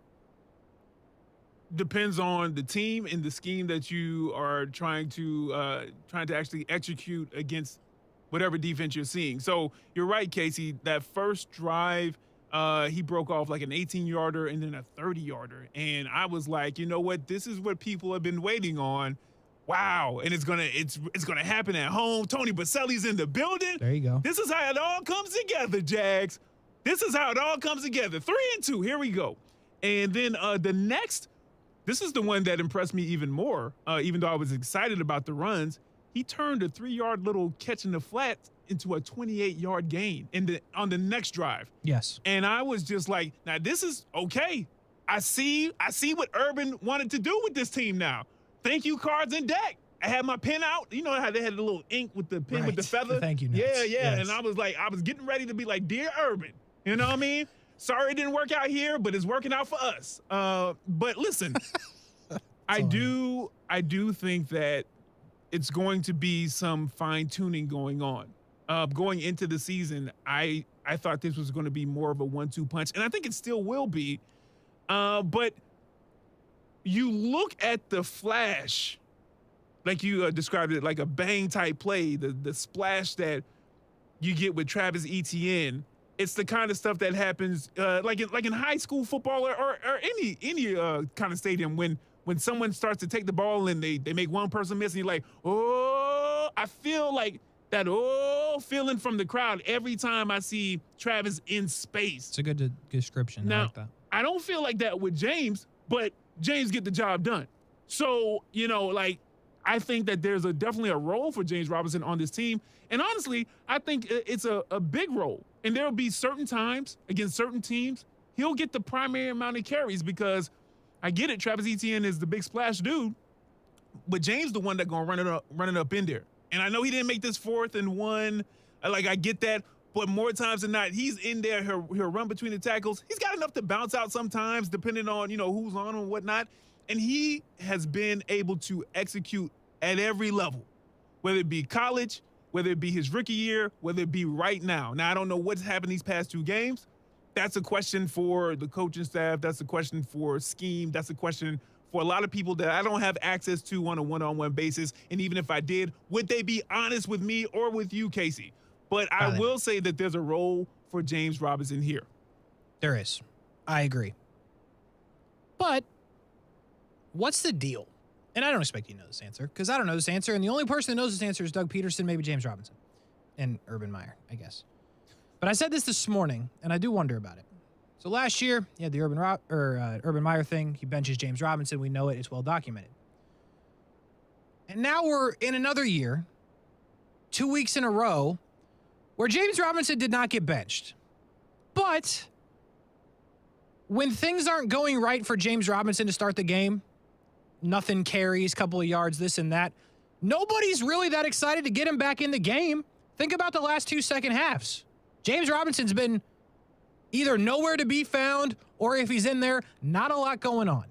Depends on the team and the scheme that you are trying to actually execute against whatever defense you're seeing. So you're right, Kasey. That first drive, he broke off like an 18-yarder and then a 30-yarder. And I was like, you know what? This is what people have been waiting on. Wow. And it's gonna happen at home. Tony Baselli's in the building. There you go. This is how it all comes together, Jags. This is how it all comes together. 3-2. Here we go. And then the next, this is the one that impressed me even more, even though I was excited about the runs. He turned a 3-yard little catch in the flat into a 28-yard gain on the next drive. Yes. And I was just like, now this is okay. I see what Urban wanted to do with this team now. Thank you cards and deck. I had my pen out. You know how they had the little ink with the pen with the feather? The thank you notes. Yeah. Yes. And I was getting ready to be like, Dear Urban. You know what I mean? Sorry it didn't work out here, but it's working out for us. But listen, I do think that it's going to be some fine-tuning going on. Going into the season, I thought this was going to be more of a 1-2 punch, and I think it still will be. But you look at the flash, like you described it, like a bang-type play, the splash that you get with Travis Etienne. It's the kind of stuff that happens like in high school football or any kind of stadium when someone starts to take the ball and they make one person miss and you're like, oh, I feel like that feeling from the crowd every time I see Travis in space. It's a good description. Now, I like that. I don't feel like that with James, but James get the job done. So, I think that there's definitely a role for James Robinson on this team. And honestly, I think it's a big role. And there will be certain times against certain teams, he'll get the primary amount of carries because I get it. Travis Etienne is the big splash dude, but James the one that's going to run it up in there. And I know he didn't make this 4th and 1. I get that. But more times than not, he's in there. He'll run between the tackles. He's got enough to bounce out sometimes, depending on, who's on and whatnot. And he has been able to execute at every level, whether it be college, whether it be his rookie year, whether it be right now. Now, I don't know what's happened these past 2 games. That's a question for the coaching staff. That's a question for scheme. That's a question for a lot of people that I don't have access to on a one-on-one basis. And even if I did, would they be honest with me or with you, Kasey? But I will say that there's a role for James Robinson here. There is. I agree. But what's the deal? And I don't expect you to know this answer because I don't know this answer. And the only person that knows this answer is Doug Pederson, maybe James Robinson, and Urban Meyer, I guess. But I said this morning, and I do wonder about it. So last year, he had the Urban Meyer thing. He benches James Robinson. We know it. It's well documented. And now we're in another year, 2 weeks in a row, where James Robinson did not get benched. But when things aren't going right for James Robinson to start the game, nothing carries, couple of yards, this and that, nobody's really that excited to get him back in the game. Think about the last 2 second halves. James Robinson's been either nowhere to be found, or if he's in there, not a lot going on.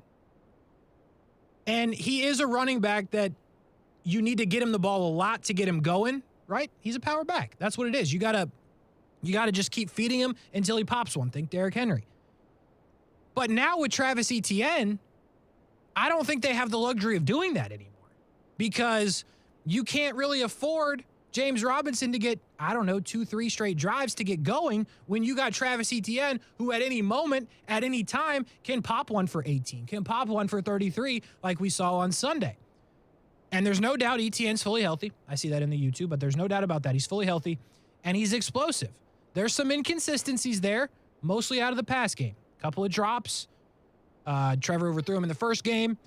And he is a running back that you need to get him the ball a lot to get him going, right? He's a power back. That's what it is. You gotta just keep feeding him until he pops one. Think Derrick Henry. But now with Travis Etienne, I don't think they have the luxury of doing that anymore because you can't really afford James Robinson to get, 2-3 straight drives to get going when you got Travis Etienne, who at any moment, at any time, can pop one for 18, can pop one for 33 like we saw on Sunday. And there's no doubt Etienne's fully healthy. I see that in the YouTube, but there's no doubt about that. He's fully healthy, and he's explosive. There's some inconsistencies there, mostly out of the pass game. Couple of drops. Trevor overthrew him in the first game.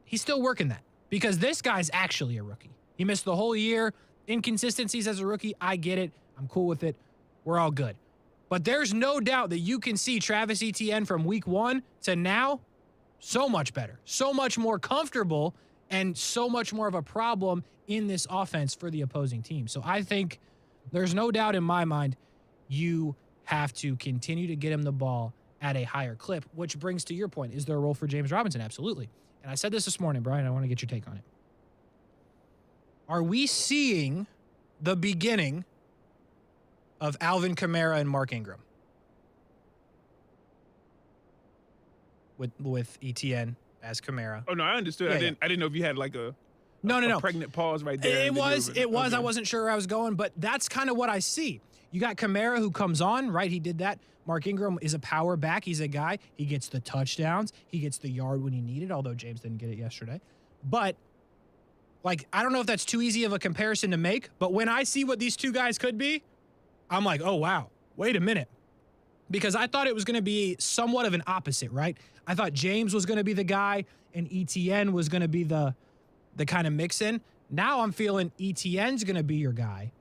He's still working that because this guy's actually a rookie. He missed the whole year. Inconsistencies as a rookie, I get it. I'm cool with it. We're all good. But there's no doubt that you can see Travis Etienne from week 1 to now so much better, so much more comfortable, and so much more of a problem in this offense for the opposing team. So I think there's no doubt in my mind you have to continue to get him the ball at a higher clip, which brings to your point. Is there a role for James Robinson? Absolutely. And I said this morning, Brian. I want to get your take on it. Are we seeing the beginning of Alvin Kamara and Mark Ingram? With Etienne as Kamara. Oh, no, I understood. Yeah, I didn't know if you had like a No. pregnant pause right there. It was. Okay. I wasn't sure where I was going, but that's kind of what I see. You got Kamara who comes on, right? He did that. Mark Ingram is a power back. He's a guy. He gets the touchdowns. He gets the yard when he needed, although James didn't get it yesterday. But, I don't know if that's too easy of a comparison to make, but when I see what these two guys could be, I'm like, oh, wow, wait a minute. Because I thought it was going to be somewhat of an opposite, right? I thought James was going to be the guy and Etienne was going to be the kind of mix-in. Now I'm feeling Etienne's going to be your guy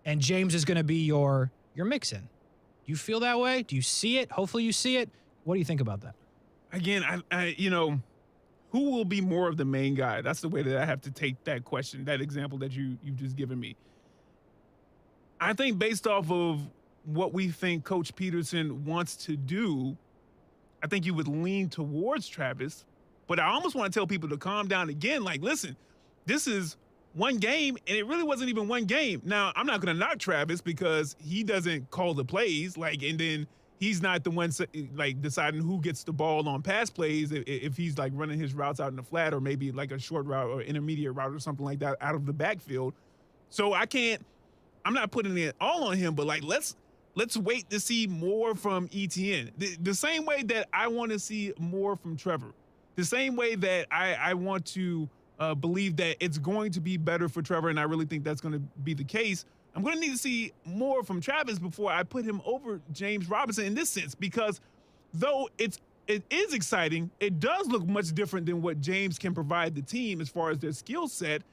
and James is going to be your mix-in. Do you feel that way? Do you see it? Hopefully you see it. What do you think about that? again, who will be more of the main guy? That's the way that I have to take that question, that example that you've just given me. I think based off of what we think Coach Pederson wants to do, I think you would lean towards Travis. But I almost want to tell people to calm down again. Like, listen, this is one game, and it really wasn't even one game. Now, I'm not going to knock Travis because he doesn't call the plays, and then he's not the one deciding who gets the ball on pass plays if he's running his routes out in the flat or maybe like a short route or intermediate route or something like that out of the backfield. So I'm not putting it all on him, but let's wait to see more from ETN. The same way that I want to see more from Trevor. The same way that I want to believe that it's going to be better for Trevor, and I really think that's going to be the case. I'm going to need to see more from Travis before I put him over James Robinson in this sense, because though it is exciting, it does look much different than what James can provide the team as far as their skill set.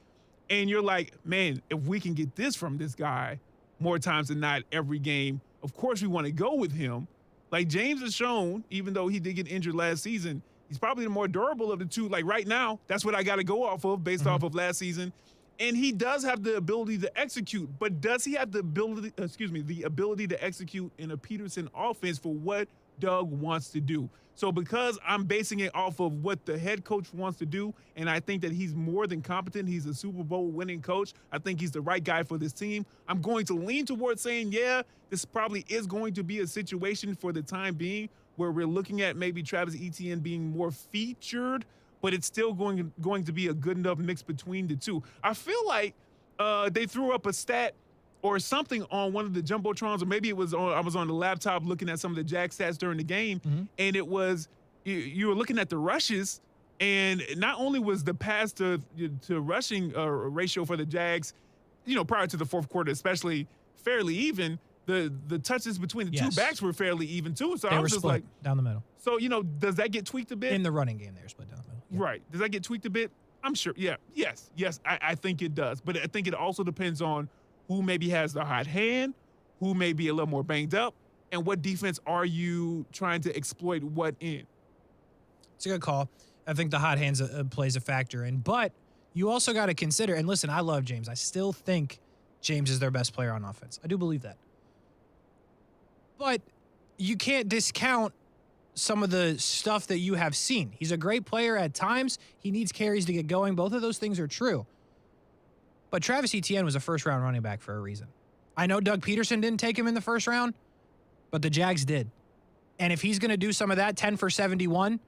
And you're like, man, if we can get this from this guy more times than not every game, of course we want to go with him. Like James has shown, even though he did get injured last season, he's probably the more durable of the two. Like right now, that's what I got to go off of based off of last season. And he does have the ability to execute, but does he have the ability to execute in a Pederson offense for what Doug wants to do? So because I'm basing it off of what the head coach wants to do, and I think that he's more than competent, he's a Super Bowl winning coach, I think he's the right guy for this team, I'm going to lean towards saying, yeah, this probably is going to be a situation for the time being where we're looking at maybe Travis Etienne being more featured, but it's still going to be a good enough mix between the two. I feel like they threw up a stat or something on one of the jumbotrons, or maybe I was on the laptop looking at some of the Jags stats during the game, and it was you were looking at the rushes, and not only was the pass to rushing ratio for the Jags, prior to the fourth quarter especially, fairly even. The touches between the two backs were fairly even too. So they I were was just split like down the middle. So does that get tweaked a bit In the running game, they were split down the middle. Yeah. Right. Does that get tweaked a bit? I'm sure. Yeah. Yes. I think it does. But I think it also depends on who maybe has the hot hand, who may be a little more banged up, and what defense are you trying to exploit what in. It's a good call. I think the hot hands plays a factor in. But you also got to consider, and listen, I love James. I still think James is their best player on offense. I do believe that. But you can't discount some of the stuff that you have seen. He's a great player at times. He needs carries to get going. Both of those things are true. But Travis Etienne was a first-round running back for a reason. I know Doug Pederson didn't take him in the first round, but the Jags did. And if he's going to do some of that, 10 for 71,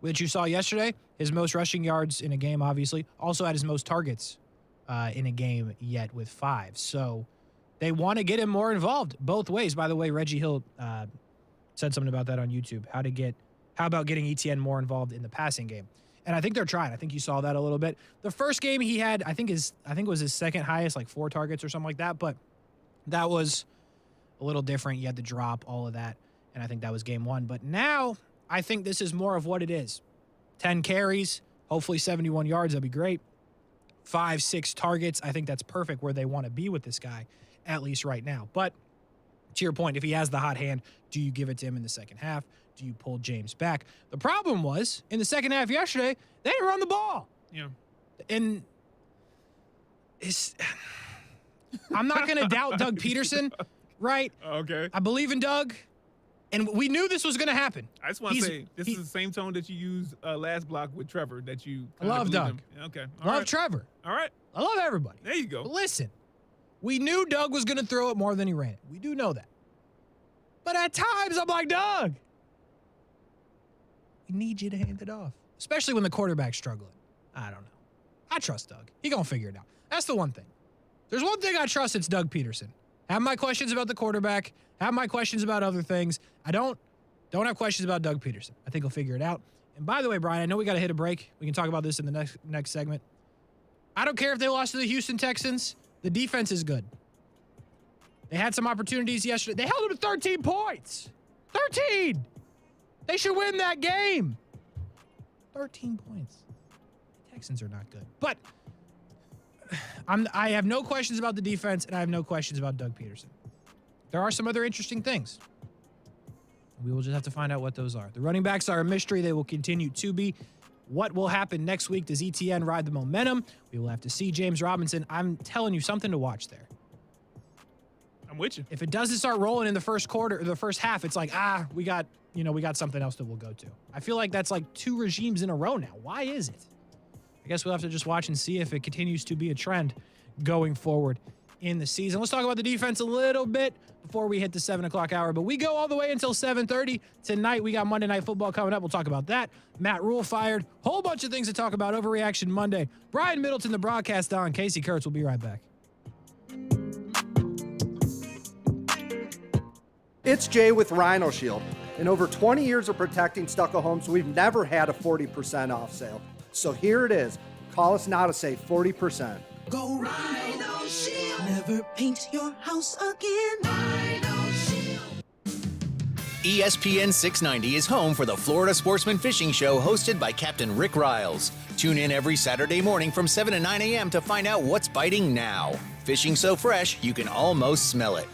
which you saw yesterday, his most rushing yards in a game, obviously, also had his most targets in a game yet with 5. So they want to get him more involved both ways. By the way, Reggie Hill said something about that on YouTube. How about getting Etienne more involved in the passing game? And I think they're trying. I think you saw that a little bit. The first game he had, I think it was his second highest, like 4 targets or something like that. But that was a little different. You had to drop all of that. And I think that was game 1. But now I think this is more of what it is. 10 carries, hopefully 71 yards. That'd be great. 5, 6 targets. I think that's perfect where they want to be with this guy, at least right now. But to your point, if he has the hot hand, do you give it to him in the second half? Do you pull James back? The problem was, in the second half yesterday, they didn't run the ball. Yeah. And I'm not going to doubt Doug Pederson, right? Okay. I believe in Doug, and we knew this was going to happen. I just want to say, this is the same tone that you used last block with Trevor, that you I love Doug. Okay. Love Trevor. All right. I love everybody. There you go. But listen, we knew Doug was going to throw it more than he ran it. We do know that. But at times, I'm like, Doug, we need you to hand it off, especially when the quarterback's struggling. I don't know. I trust Doug. He going to figure it out. That's the one thing. There's one thing I trust, it's Doug Pederson. Have my questions about the quarterback. Have my questions about other things. I don't have questions about Doug Pederson. I think he'll figure it out. And by the way, Brian, I know we got to hit a break. We can talk about this in the next segment. I don't care if they lost to the Houston Texans. The defense is good. They had some opportunities yesterday. They held them to 13 points. 13! They should win that game. 13 points. The Texans are not good. But I have no questions about the defense, and I have no questions about Doug Pederson. There are some other interesting things. We will just have to find out what those are. The running backs are a mystery. They will continue to be. What will happen next week? Does ETN ride the momentum? We will have to see. James Robinson, I'm telling you, something to watch there. I'm with you. If it doesn't start rolling in the first quarter or the first half, it's like, we got something else that we'll go to. I feel like that's like 2 regimes in a row now. Why is it? I guess we'll have to just watch and see if it continues to be a trend going forward in the season. Let's talk about the defense a little bit before we hit the 7 o'clock hour, but we go all the way until 7:30 tonight. We got Monday Night Football coming up. We'll talk about that. Matt Rule fired. Whole bunch of things to talk about. Overreaction Monday. Brian Middleton, the broadcast on. Kasey Kurtz will be right back. It's Jay with Rhino Shield. In over 20 years of protecting stucco homes, we've never had a 40% off sale. So here it is. Call us now to save 40%. Go Rhino Shield. Never paint your house again. Rhino Shield. ESPN 690 is home for the Florida Sportsman Fishing Show hosted by Captain Rick Riles. Tune in every Saturday morning from 7 to 9 a.m. to find out what's biting now. Fishing so fresh, you can almost smell it.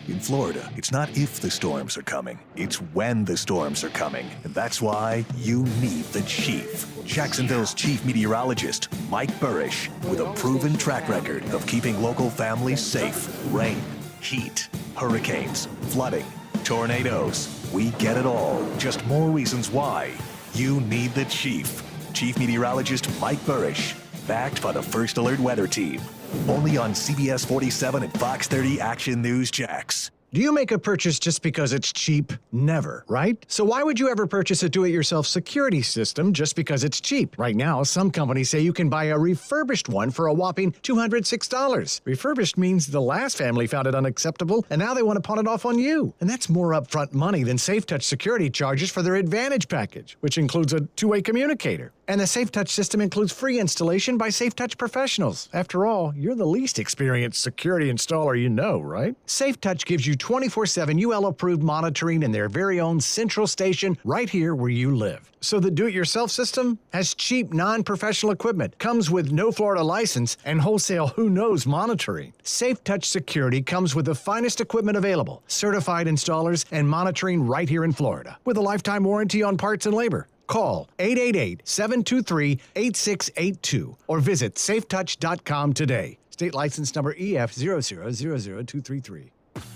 In Florida, it's not if the storms are coming, it's when the storms are coming. And that's why you need the chief. Jacksonville's chief meteorologist, Mike Burrish, with a proven track record of keeping local families safe. Rain, heat, hurricanes, flooding, tornadoes. We get it all. Just more reasons why you need the chief. Chief meteorologist Mike Burrish, backed by the First Alert Weather Team. Only on CBS 47 and Fox 30 Action News Jax. Do you make a purchase just because it's cheap? Never, right? So why would you ever purchase a do-it-yourself security system just because it's cheap? Right now, some companies say you can buy a refurbished one for a whopping $206. Refurbished means the last family found it unacceptable, and now they want to pawn it off on you. And that's more upfront money than SafeTouch security charges for their Advantage package, which includes a two-way communicator. And the SafeTouch system includes free installation by SafeTouch professionals. After all, you're the least experienced security installer you know, right? SafeTouch gives you 24/7 UL-approved monitoring in their very own central station right here where you live. So the do-it-yourself system has cheap, non-professional equipment, comes with no Florida license, and wholesale who-knows monitoring. SafeTouch Security comes with the finest equipment available, certified installers, and monitoring right here in Florida, with a lifetime warranty on parts and labor. Call 888-723-8682 or visit safetouch.com today. State license number EF0000233.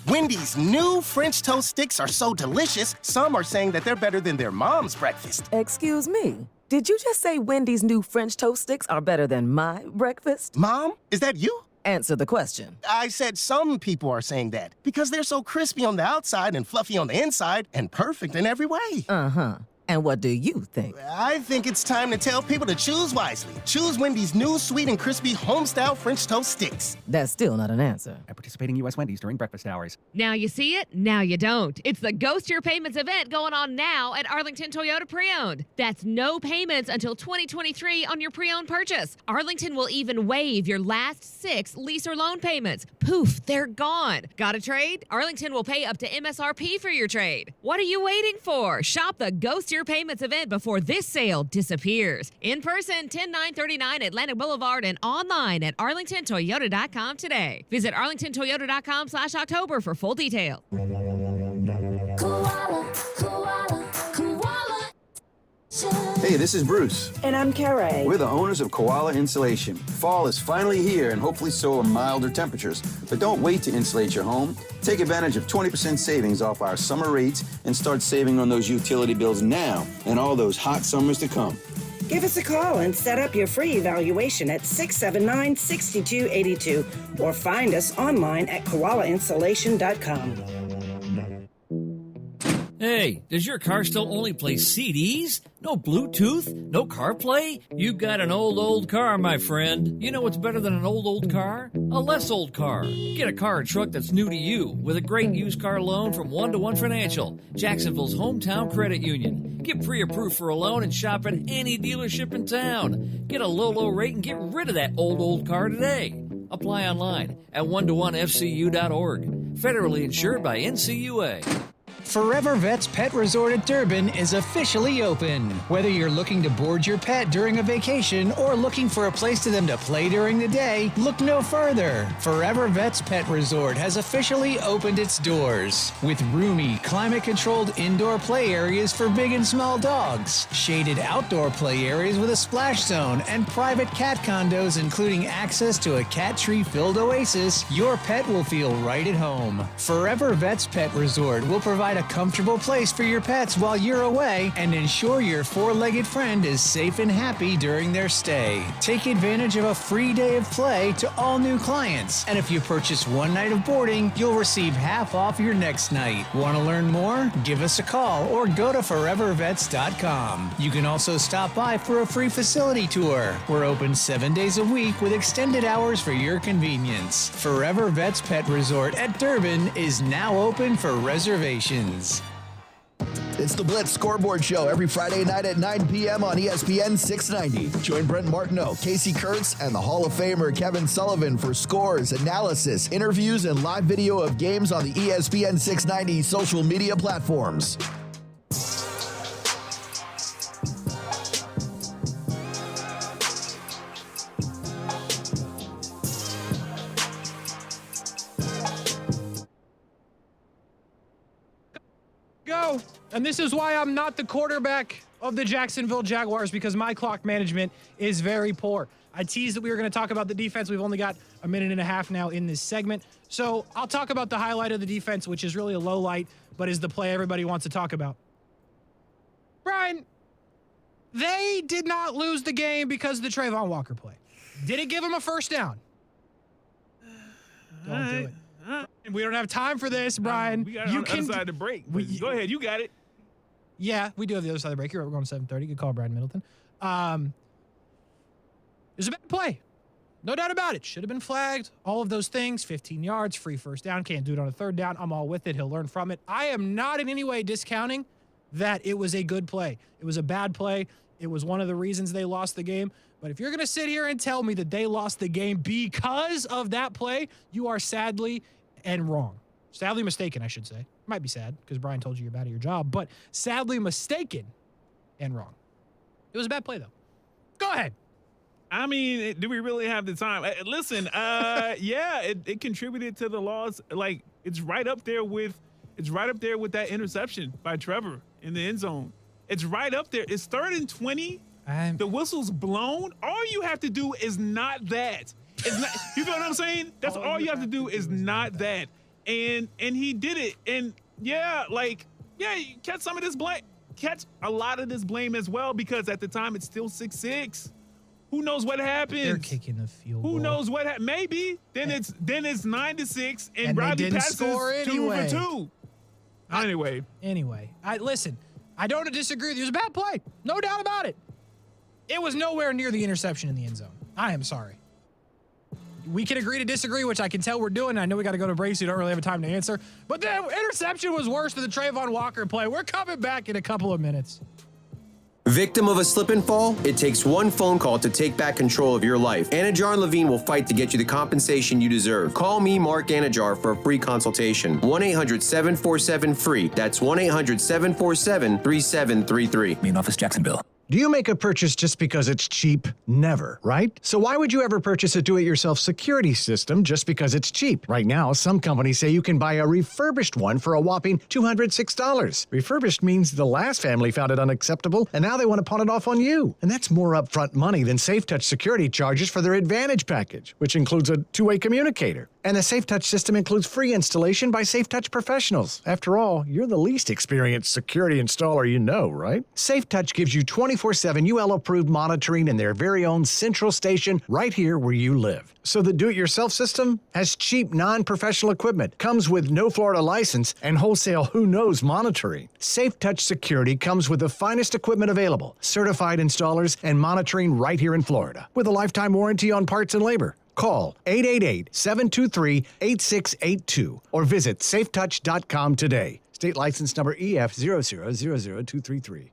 Wendy's new French toast sticks are so delicious, some are saying that they're better than their mom's breakfast. Excuse me. Did you just say Wendy's new French toast sticks are better than my breakfast? Mom, is that you? Answer the question. I said some people are saying that because they're so crispy on the outside and fluffy on the inside and perfect in every way. Uh-huh. And what do you think? I think it's time to tell people to choose wisely. Choose Wendy's new sweet and crispy home-style French toast sticks. That's still not an answer. At participating U.S. Wendy's during breakfast hours. Now you see it, now you don't. It's the Ghost Your Payments event going on now at Arlington Toyota Pre-Owned. That's no payments until 2023 on your pre-owned purchase. Arlington will even waive your last 6 lease or loan payments. Poof, they're gone. Got a trade? Arlington will pay up to MSRP for your trade. What are you waiting for? Shop the Ghost Your Payments event before this sale disappears. In person, 10939 Atlantic Boulevard and online at arlingtontoyota.com today. Visit arlingtontoyota.com/October for full details. Hey, this is Bruce. And I'm Carrie. We're the owners of Koala Insulation. Fall is finally here, and hopefully so are milder temperatures. But don't wait to insulate your home. Take advantage of 20% savings off our summer rates and start saving on those utility bills now and all those hot summers to come. Give us a call and set up your free evaluation at 679-6282 or find us online at koalainsulation.com. Hey, does your car still only play CDs? No Bluetooth? No CarPlay? You've got an old car, my friend. You know what's better than an old car? A less old car. Get a car or truck that's new to you with a great used car loan from 1-to-1 Financial, Jacksonville's hometown credit union. Get pre-approved for a loan and shop at any dealership in town. Get a low rate and get rid of that old car today. Apply online at 1to1fcu.org. Federally insured by NCUA. Forever Vets Pet Resort at Durban is officially open. Whether you're looking to board your pet during a vacation or looking for a place for them to play during the day, look no further. Forever Vets Pet Resort has officially opened its doors. With roomy, climate-controlled indoor play areas for big and small dogs, shaded outdoor play areas with a splash zone, and private cat condos including access to a cat tree-filled oasis, your pet will feel right at home. Forever Vets Pet Resort will provide a comfortable place for your pets while you're away and ensure your four-legged friend is safe and happy during their stay. Take advantage of a free day of play to all new clients. And if you purchase one night of boarding, you'll receive half off your next night. Want to learn more? Give us a call or go to forevervets.com. You can also stop by for a free facility tour. We're open 7 days a week with extended hours for your convenience. Forever Vets Pet Resort at Durban is now open for reservations. It's the Blitz Scoreboard Show every Friday night at 9 p.m. on ESPN690. Join Brent Martineau, Kasey Kurtz, and the Hall of Famer Kevin Sullivan for scores, analysis, interviews, and live video of games on the ESPN690 social media platforms. Go. And this is why I'm not the quarterback of the Jacksonville Jaguars, because my clock management is very poor. I teased that we were going to talk about the defense. We've only got a minute and a half now in this segment. So I'll talk about the highlight of the defense, which is really a low light, but is the play everybody wants to talk about. Brian, they did not lose the game because of the Trayvon Walker play. Did it give them a first down? Don't do it. We don't have time for this, Brian. We got it on the other side of the break. Go ahead, you got it. Yeah, we do have the other side of the break. You're right, we're going to 7:30. Good call, Brian Middleton. It was a bad play. No doubt about it. Should have been flagged. All of those things. 15 yards, free first down. Can't do it on a third down. I'm all with it. He'll learn from it. I am not in any way discounting that it was a good play. It was a bad play. It was one of the reasons they lost the game. But if you're going to sit here and tell me that they lost the game because of that play, you are sadly and wrong. Sadly mistaken, I should say. Might be sad because Brian told you you're bad at your job, but sadly mistaken and wrong. It was a bad play, though. Go ahead. I mean, do we really have the time? Listen, yeah, it contributed to the loss. Like, it's right up there with that interception by Trevor in the end zone. It's right up there. It's 3rd and 20. The whistle's blown. All you have to do is not that. It's not, you know what I'm saying? That's all you have to do is not that. And he did it. And yeah, you catch some of this blame. Catch a lot of this blame as well, because at the time it's still 6-6. Who knows what happens? They're kicking the field goal. Who knows what happens? Maybe. Then it's 9-6 and Rodney passes score anyway. 2 for 2. Anyway, listen, I don't disagree with you. It was a bad play. No doubt about it. It was nowhere near the interception in the end zone. I am sorry. We can agree to disagree, which I can tell we're doing. I know we got to go to break, so you don't really have time to answer. But the interception was worse than the Trayvon Walker play. We're coming back in a couple of minutes. Victim of a slip and fall? It takes one phone call to take back control of your life. Anajar and Levine will fight to get you the compensation you deserve. Call me, Mark Anajar, for a free consultation. 1-800-747-FREE. That's 1-800-747-3733. Main office, Jacksonville. Do you make a purchase just because it's cheap? Never, right? So why would you ever purchase a do-it-yourself security system just because it's cheap? Right now, some companies say you can buy a refurbished one for a whopping $206. Refurbished means the last family found it unacceptable, and now they want to pawn it off on you. And that's more upfront money than SafeTouch security charges for their Advantage package, which includes a two-way communicator. And the SafeTouch system includes free installation by SafeTouch professionals. After all, you're the least experienced security installer you know, right? SafeTouch gives you 24/7 UL-approved monitoring in their very own central station right here where you live. So the do-it-yourself system has cheap, non-professional equipment, comes with no Florida license, and wholesale who-knows monitoring. SafeTouch Security comes with the finest equipment available, certified installers, and monitoring right here in Florida, with a lifetime warranty on parts and labor. Call 888-723-8682 or visit safetouch.com today. State license number EF0000233.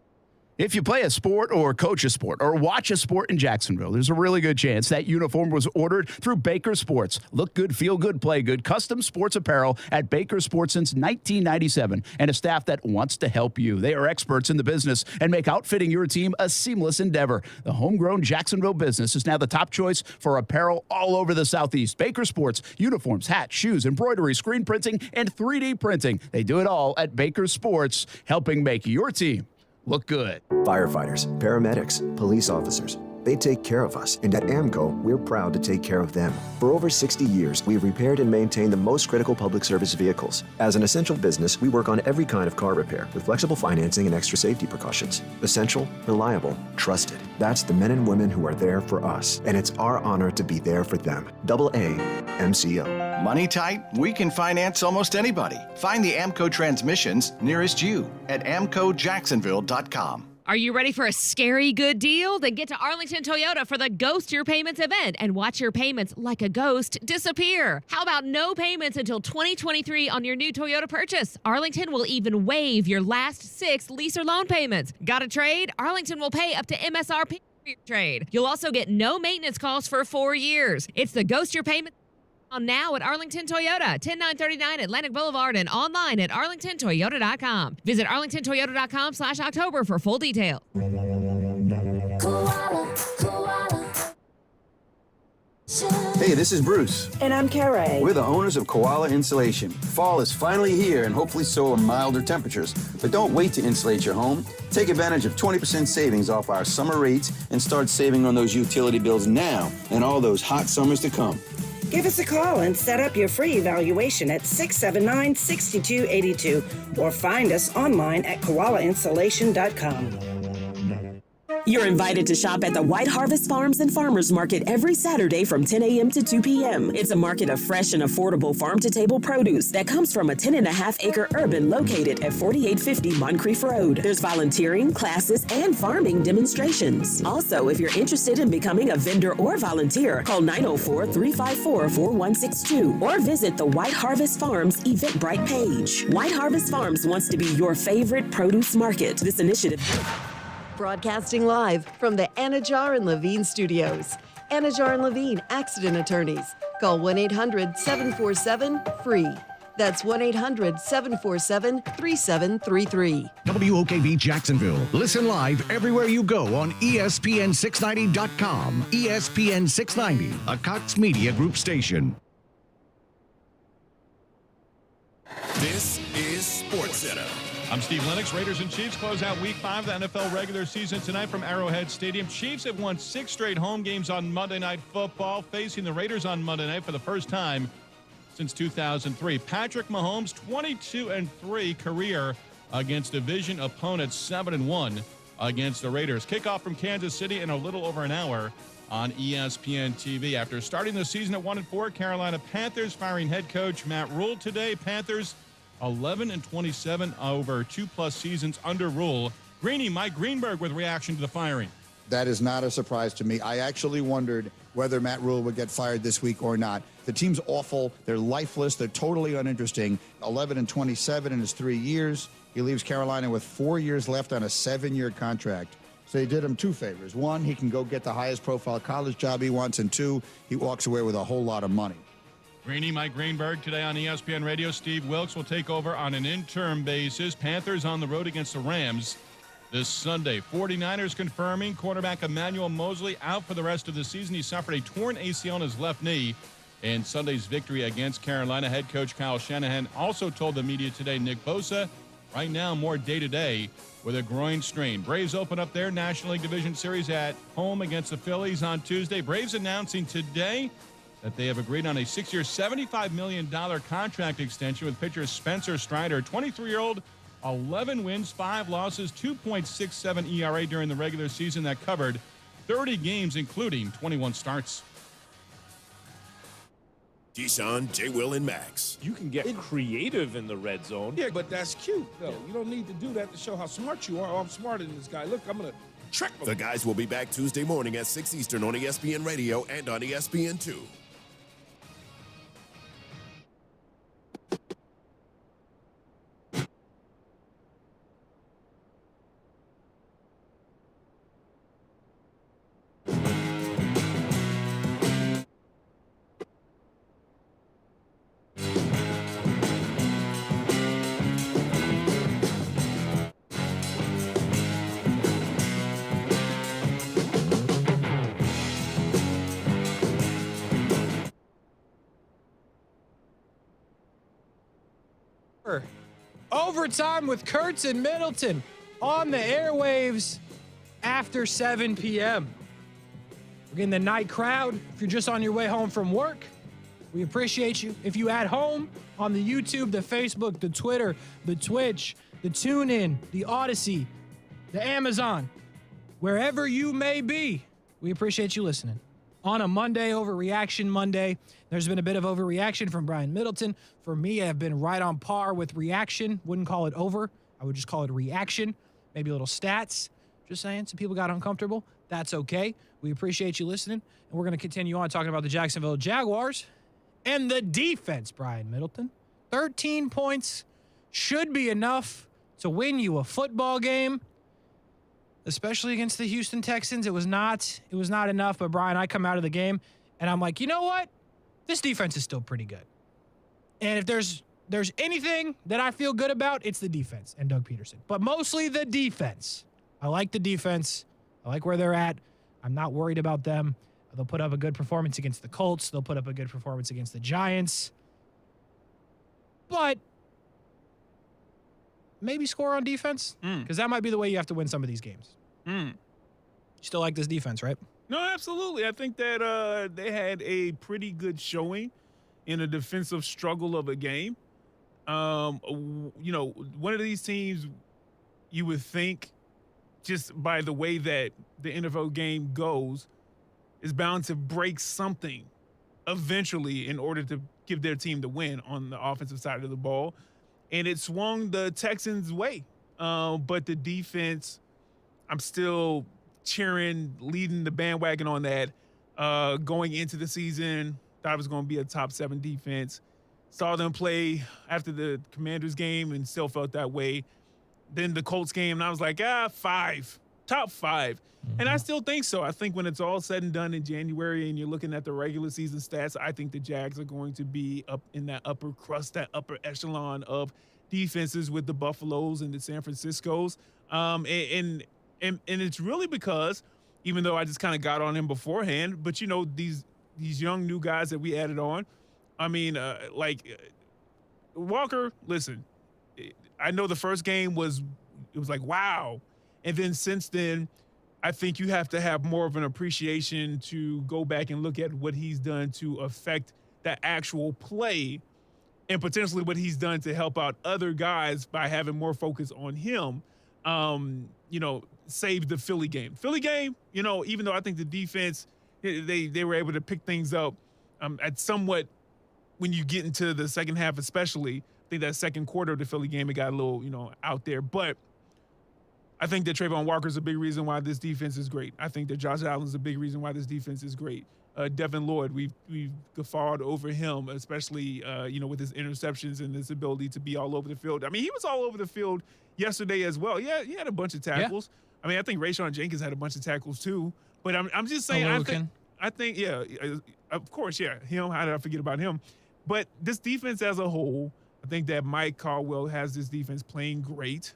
If you play a sport or coach a sport or watch a sport in Jacksonville, there's a really good chance that uniform was ordered through Baker Sports. Look good, feel good, play good. Custom sports apparel at Baker Sports since 1997 and a staff that wants to help you. They are experts in the business and make outfitting your team a seamless endeavor. The homegrown Jacksonville business is now the top choice for apparel all over the Southeast. Baker Sports, uniforms, hats, shoes, embroidery, screen printing, and 3D printing. They do it all at Baker Sports, helping make your team look good. Firefighters, paramedics, police officers, they take care of us, and at AMCO, we're proud to take care of them. For over 60 years, we've repaired and maintained the most critical public service vehicles. As an essential business, we work on every kind of car repair with flexible financing and extra safety precautions. Essential, reliable, trusted. That's the men and women who are there for us, and it's our honor to be there for them. AA MCO. Money tight? We can finance almost anybody. Find the AMCO transmissions nearest you at amcojacksonville.com. Are you ready for a scary good deal? Then get to Arlington Toyota for the Ghost Your Payments event and watch your payments like a ghost disappear. How about no payments until 2023 on your new Toyota purchase? Arlington will even waive your last 6 lease or loan payments. Got a trade? Arlington will pay up to MSRP for your trade. You'll also get no maintenance costs for 4 years. It's the Ghost Your Payments on now at Arlington Toyota, 10939 Atlantic Boulevard, and online at arlingtontoyota.com. Visit arlingtontoyota.com/October for full details. Hey, this is Bruce. And I'm Carrie. We're the owners of Koala Insulation. Fall is finally here, and hopefully so are milder temperatures. But don't wait to insulate your home. Take advantage of 20% savings off our summer rates and start saving on those utility bills now and all those hot summers to come. Give us a call and set up your free evaluation at 679-6282 or find us online at koalainsulation.com. You're invited to shop at the White Harvest Farms and Farmers Market every Saturday from 10 a.m. to 2 p.m. It's a market of fresh and affordable farm-to-table produce that comes from a 10.5-acre urban located at 4850 Moncrief Road. There's volunteering, classes, and farming demonstrations. Also, if you're interested in becoming a vendor or volunteer, call 904-354-4162 or visit the White Harvest Farms Eventbrite page. White Harvest Farms wants to be your favorite produce market. This initiative... Broadcasting live from the Anajar and Levine studios. Anajar and Levine Accident Attorneys. Call 1-800-747-FREE. That's 1-800-747-3733. WOKB Jacksonville. Listen live everywhere you go on ESPN690.com. ESPN690, a Cox Media Group station. This is SportsCenter. I'm Steve Lennox. Raiders and Chiefs close out Week 5 of the NFL regular season tonight from Arrowhead Stadium. Chiefs have won 6 straight home games on Monday Night Football, facing the Raiders on Monday night for the first time since 2003. Patrick Mahomes, 22-3 career against division opponents, 7-1 against the Raiders. Kickoff from Kansas City in a little over an hour on ESPN TV. After starting the season at 1-4, Carolina Panthers firing head coach Matt Rule today. Panthers 11-27 over 2+ seasons under Rule. Greeny, Mike Greenberg with reaction to the firing. That is not a surprise to me. I actually wondered whether Matt Rule would get fired this week or not. The team's awful. They're lifeless. They're totally uninteresting. 11-27 in his 3 years. He leaves Carolina with 4 years left on a 7-year contract. So he did him 2 favors. 1, he can go get the highest profile college job he wants. And 2, he walks away with a whole lot of money. Greeny, Mike Greenberg today on ESPN Radio. Steve Wilkes will take over on an interim basis. Panthers on the road against the Rams this Sunday. 49ers confirming quarterback Emmanuel Mosley out for the rest of the season. He suffered a torn ACL on his left knee in Sunday's victory against Carolina. Head coach Kyle Shanahan also told the media today Nick Bosa right now more day-to-day with a groin strain. Braves open up their National League Division Series at home against the Phillies on Tuesday. Braves announcing today that they have agreed on a 6-year, $75 million contract extension with pitcher Spencer Strider. 23-year-old, 11 wins, 5 losses, 2.67 ERA during the regular season that covered 30 games, including 21 starts. Keyshawn, J. Will, and Max. You can get creative in the red zone. Yeah, but that's cute, though. You don't need to do that to show how smart you are. Oh, I'm smarter than this guy. Look, I'm going to trick him. The guys will be back Tuesday morning at 6 Eastern on ESPN Radio and on ESPN2. Overtime with Kurtz and Middleton on the airwaves after 7 p.m. We're getting the night crowd. If you're just on your way home from work, we appreciate you. If you at home on the YouTube, the Facebook, the Twitter, the Twitch, the TuneIn, the Odyssey, the Amazon, wherever you may be, we appreciate you listening. On a Monday, Overreaction Monday, there's been a bit of overreaction from Brian Middleton. For me, I've been right on par with reaction. Wouldn't call it over. I would just call it reaction. Maybe a little stats. Just saying, some people got uncomfortable. That's okay. We appreciate you listening. And we're going to continue on talking about the Jacksonville Jaguars and the defense, Brian Middleton. 13 points should be enough to win you a football game, especially against the Houston Texans. It was not enough. But, Brian, I come out of the game, and I'm like, you know what? This defense is still pretty good. And if there's anything that I feel good about, it's the defense and Doug Pederson. But mostly the defense. I like the defense. I like where they're at. I'm not worried about them. They'll put up a good performance against the Colts. They'll put up a good performance against the Giants. But maybe score on defense, because that might be the way you have to win some of these games. You still like this defense, right? No, absolutely. I think that they had a pretty good showing in a defensive struggle of a game. One of these teams you would think, just by the way that the NFL game goes, is bound to break something eventually in order to give their team the win on the offensive side of the ball. And it swung the Texans' way. But the defense, I'm still cheering, leading the bandwagon on that. Going into the season, thought it was going to be a top 7 defense. Saw them play after the Commanders game and still felt that way. Then the Colts game, and I was like, top 5. And I still think so. I think when it's all said and done in January and you're looking at the regular season stats, I think the Jags are going to be up in that upper crust, that upper echelon of defenses with the Buffaloes and the San Franciscos. And it's really because, even though I just kind of got on him beforehand, but, these young new guys that we added on, I mean, Walker, listen, I know the first game was like, wow. And then since then, I think you have to have more of an appreciation to go back and look at what he's done to affect the actual play and potentially what he's done to help out other guys by having more focus on him. Save the Philly game. Even though I think the defense, they were able to pick things up at somewhat when you get into the second half, especially. I think that second quarter of the Philly game, it got a little, out there. But I think that Trayvon Walker is a big reason why this defense is great. I think that Josh Allen is a big reason why this defense is great. Devin Lloyd, we've guffawed over him, especially, with his interceptions and his ability to be all over the field. I mean, he was all over the field yesterday as well. Yeah, he had a bunch of tackles. Yeah. I mean, I think Rashean Jenkins had a bunch of tackles too. But I'm just saying, I think, of course, yeah, him. How did I forget about him? But this defense as a whole, I think that Mike Caldwell has this defense playing great.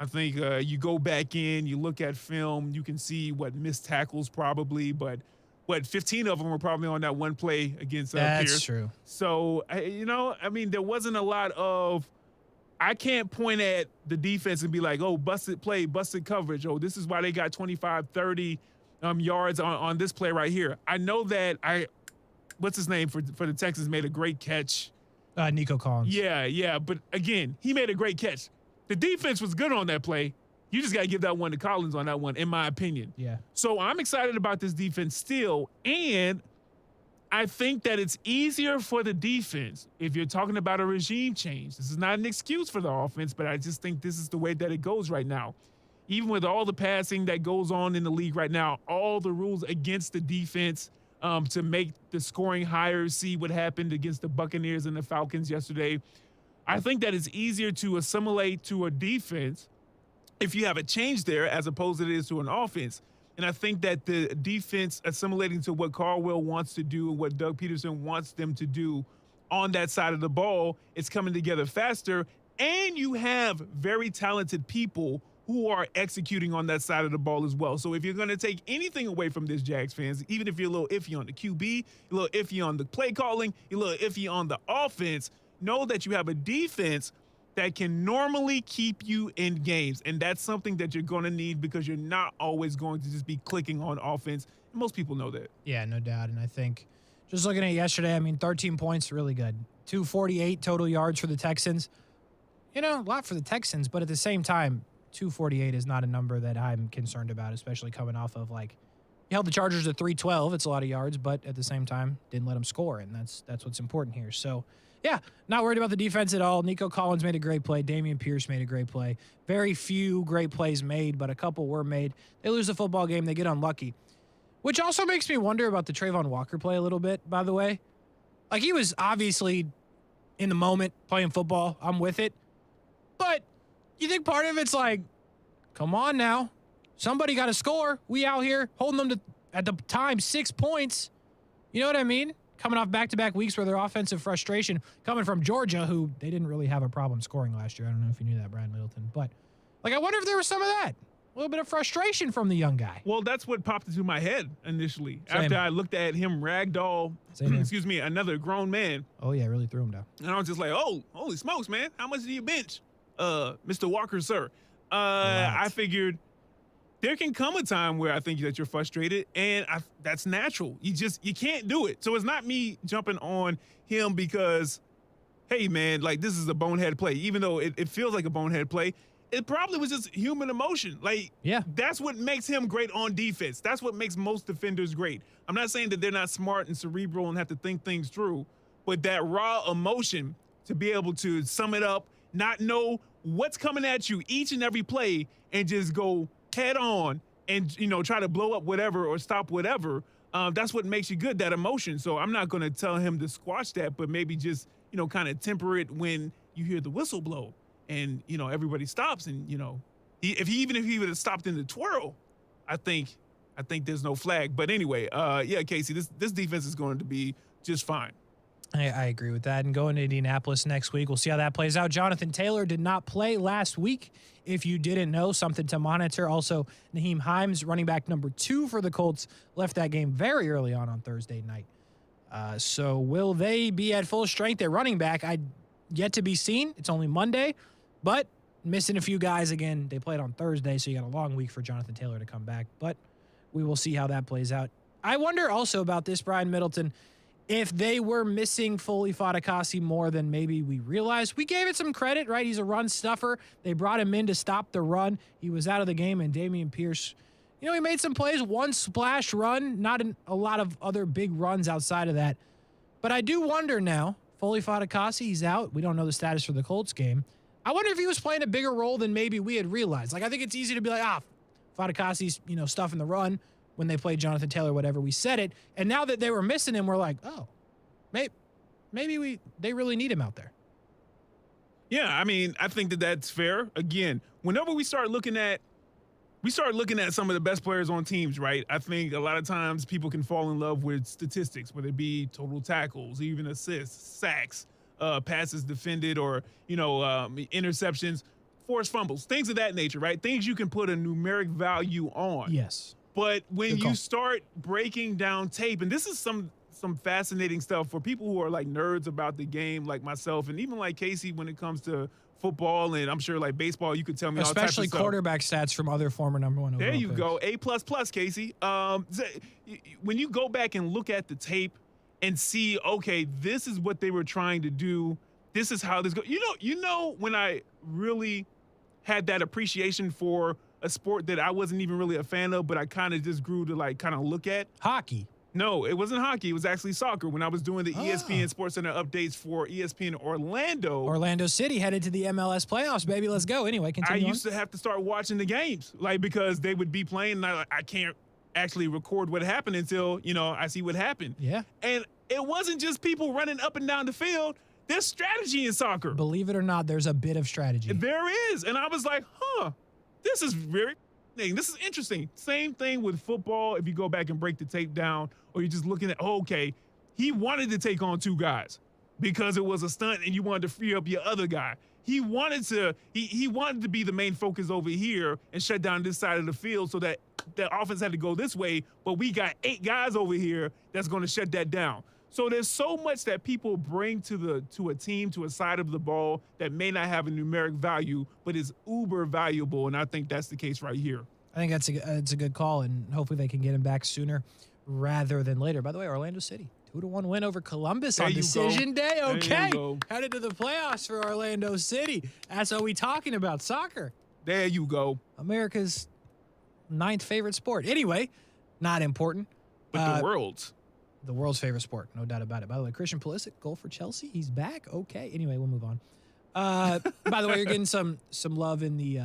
I think you go back in, you look at film, you can see what missed tackles probably, but 15 of them were probably on that one play against Pierce. That's true. So, there wasn't a lot of – I can't point at the defense and be like, oh, busted play, busted coverage. Oh, this is why they got 25, 30 yards on this play right here. I know that what's his name for the Texans made a great catch. Nico Collins. Yeah. But, again, he made a great catch. The defense was good on that play. You just got to give that one to Collins on that one, in my opinion. Yeah. So I'm excited about this defense still, and I think that it's easier for the defense if you're talking about a regime change. This is not an excuse for the offense, but I just think this is the way that it goes right now. Even with all the passing that goes on in the league right now, all the rules against the defense to make the scoring higher, see what happened against the Buccaneers and the Falcons yesterday. I think that it's easier to assimilate to a defense if you have a change there as opposed to it is to an offense. And I think that the defense assimilating to what Caldwell wants to do and what Doug Pederson wants them to do on that side of the ball, it's coming together faster. And you have very talented people who are executing on that side of the ball as well. So if you're going to take anything away from this, Jags fans, even if you're a little iffy on the QB, a little iffy on the play calling, a little iffy on the offense, know that you have a defense that can normally keep you in games. And that's something that you're going to need because you're not always going to just be clicking on offense. And most people know that. Yeah, no doubt. And I think just looking at yesterday, 13 points, really good. 248 total yards for the Texans. A lot for the Texans, but at the same time, 248 is not a number that I'm concerned about, especially coming off of you held the Chargers to 312. It's a lot of yards, but at the same time, didn't let them score, and that's what's important here. So, yeah, not worried about the defense at all. Nico Collins made a great play. Dameon Pierce made a great play. Very few great plays made, but a couple were made. They lose the football game. They get unlucky, which also makes me wonder about the Trayvon Walker play a little bit, by the way. He was obviously in the moment playing football. I'm with it. But you think part of it's come on now. Somebody got to score. We out here holding them to, at the time, 6 points. You know what I mean? Coming off back-to-back weeks where their offensive frustration coming from Georgia, who they didn't really have a problem scoring last year. I don't know if you knew that, Brian Middleton. But, I wonder if there was some of that. A little bit of frustration from the young guy. Well, that's what popped into my head initially. Same. After I looked at him ragdoll, another grown man. Oh, yeah, really threw him down. And I was just like, oh, holy smokes, man. How much do you bench? Mr. Walker, sir. I figured there can come a time where I think that you're frustrated, and that's natural. You can't do it. So it's not me jumping on him because, hey, man, this is a bonehead play. Even though it feels like a bonehead play, it probably was just human emotion. That's what makes him great on defense. That's what makes most defenders great. I'm not saying that they're not smart and cerebral and have to think things through, but that raw emotion to be able to sum it up, not know what's coming at you each and every play and just go head on and, try to blow up whatever or stop whatever. That's what makes you good, that emotion. So I'm not going to tell him to squash that, but maybe just, kind of temper it when you hear the whistle blow and, everybody stops. And, if he would have stopped in the twirl, I think there's no flag. But anyway, Kasey, this defense is going to be just fine. I agree with that. And going to Indianapolis next week, we'll see how that plays out. Jonathan Taylor did not play last week. If you didn't know, something to monitor. Also, Naheem Himes, running back number 2 for the Colts, left that game very early on Thursday night. So will they be at full strength at running back? Yet to be seen. It's only Monday, but missing a few guys again. They played on Thursday, so you got a long week for Jonathan Taylor to come back. But we will see how that plays out. I wonder also about this, Brian Middleton. If they were missing Foley Fatukasi more than maybe we realized, we gave it some credit, right? He's a run stuffer. They brought him in to stop the run. He was out of the game, and Dameon Pierce, he made some plays, one splash run, not a lot of other big runs outside of that. But I do wonder now, Foley Fatukasi, he's out. We don't know the status for the Colts game. I wonder if he was playing a bigger role than maybe we had realized. I think it's easy to be Fatukasi's, stuffing the run. When they played Jonathan Taylor, whatever, we said it. And now that they were missing him, we're like, oh, maybe they really need him out there. Yeah, I think that's fair. Again, whenever we start looking at some of the best players on teams, right? I think a lot of times people can fall in love with statistics, whether it be total tackles, even assists, sacks, passes defended, or, interceptions, forced fumbles, things of that nature, right? Things you can put a numeric value on. Yes. But when you start breaking down tape, and this is some fascinating stuff for people who are nerds about the game, like myself, and even like Kasey when it comes to football, and I'm sure baseball, you could tell me all types of stuff. Especially quarterback stats from other former number 1 overall There you picks. go, A++, Kasey. When you go back and look at the tape and see, okay, this is what they were trying to do. This is how this goes. When I really had that appreciation for a sport that I wasn't even really a fan of, but I kind of just grew to kind of look at. Hockey. No, it wasn't hockey. It was actually soccer. When I was doing the ESPN Sports Center updates for ESPN Orlando. Orlando City headed to the MLS playoffs, baby. Let's go. Anyway, continue I used to have to start watching the games, because they would be playing, and I can't actually record what happened until, I see what happened. Yeah. And it wasn't just people running up and down the field. There's strategy in soccer. Believe it or not, there's a bit of strategy. There is. And I was like, this is very this is interesting. Same thing with football. If you go back and break the tape down, or you're just looking at, okay, he wanted to take on 2 guys because it was a stunt and you wanted to free up your other guy. He wanted to be the main focus over here and shut down this side of the field so that the offense had to go this way, but we got 8 guys over here that's going to shut that down. So there's so much that people bring to a team, to a side of the ball that may not have a numeric value, but is uber valuable. And I think that's the case right here. I think it's a good call, and hopefully they can get him back sooner rather than later. By the way, Orlando City, 2-1 win over Columbus on decision day. Okay, headed to the playoffs for Orlando City. That's what we talking about, soccer. There you go. America's 9th favorite sport. Anyway, not important. But the world's. The world's favorite sport, no doubt about it. By the way, Christian Pulisic, goal for Chelsea. He's back. Okay. Anyway, we'll move on. By the way, you're getting some love in the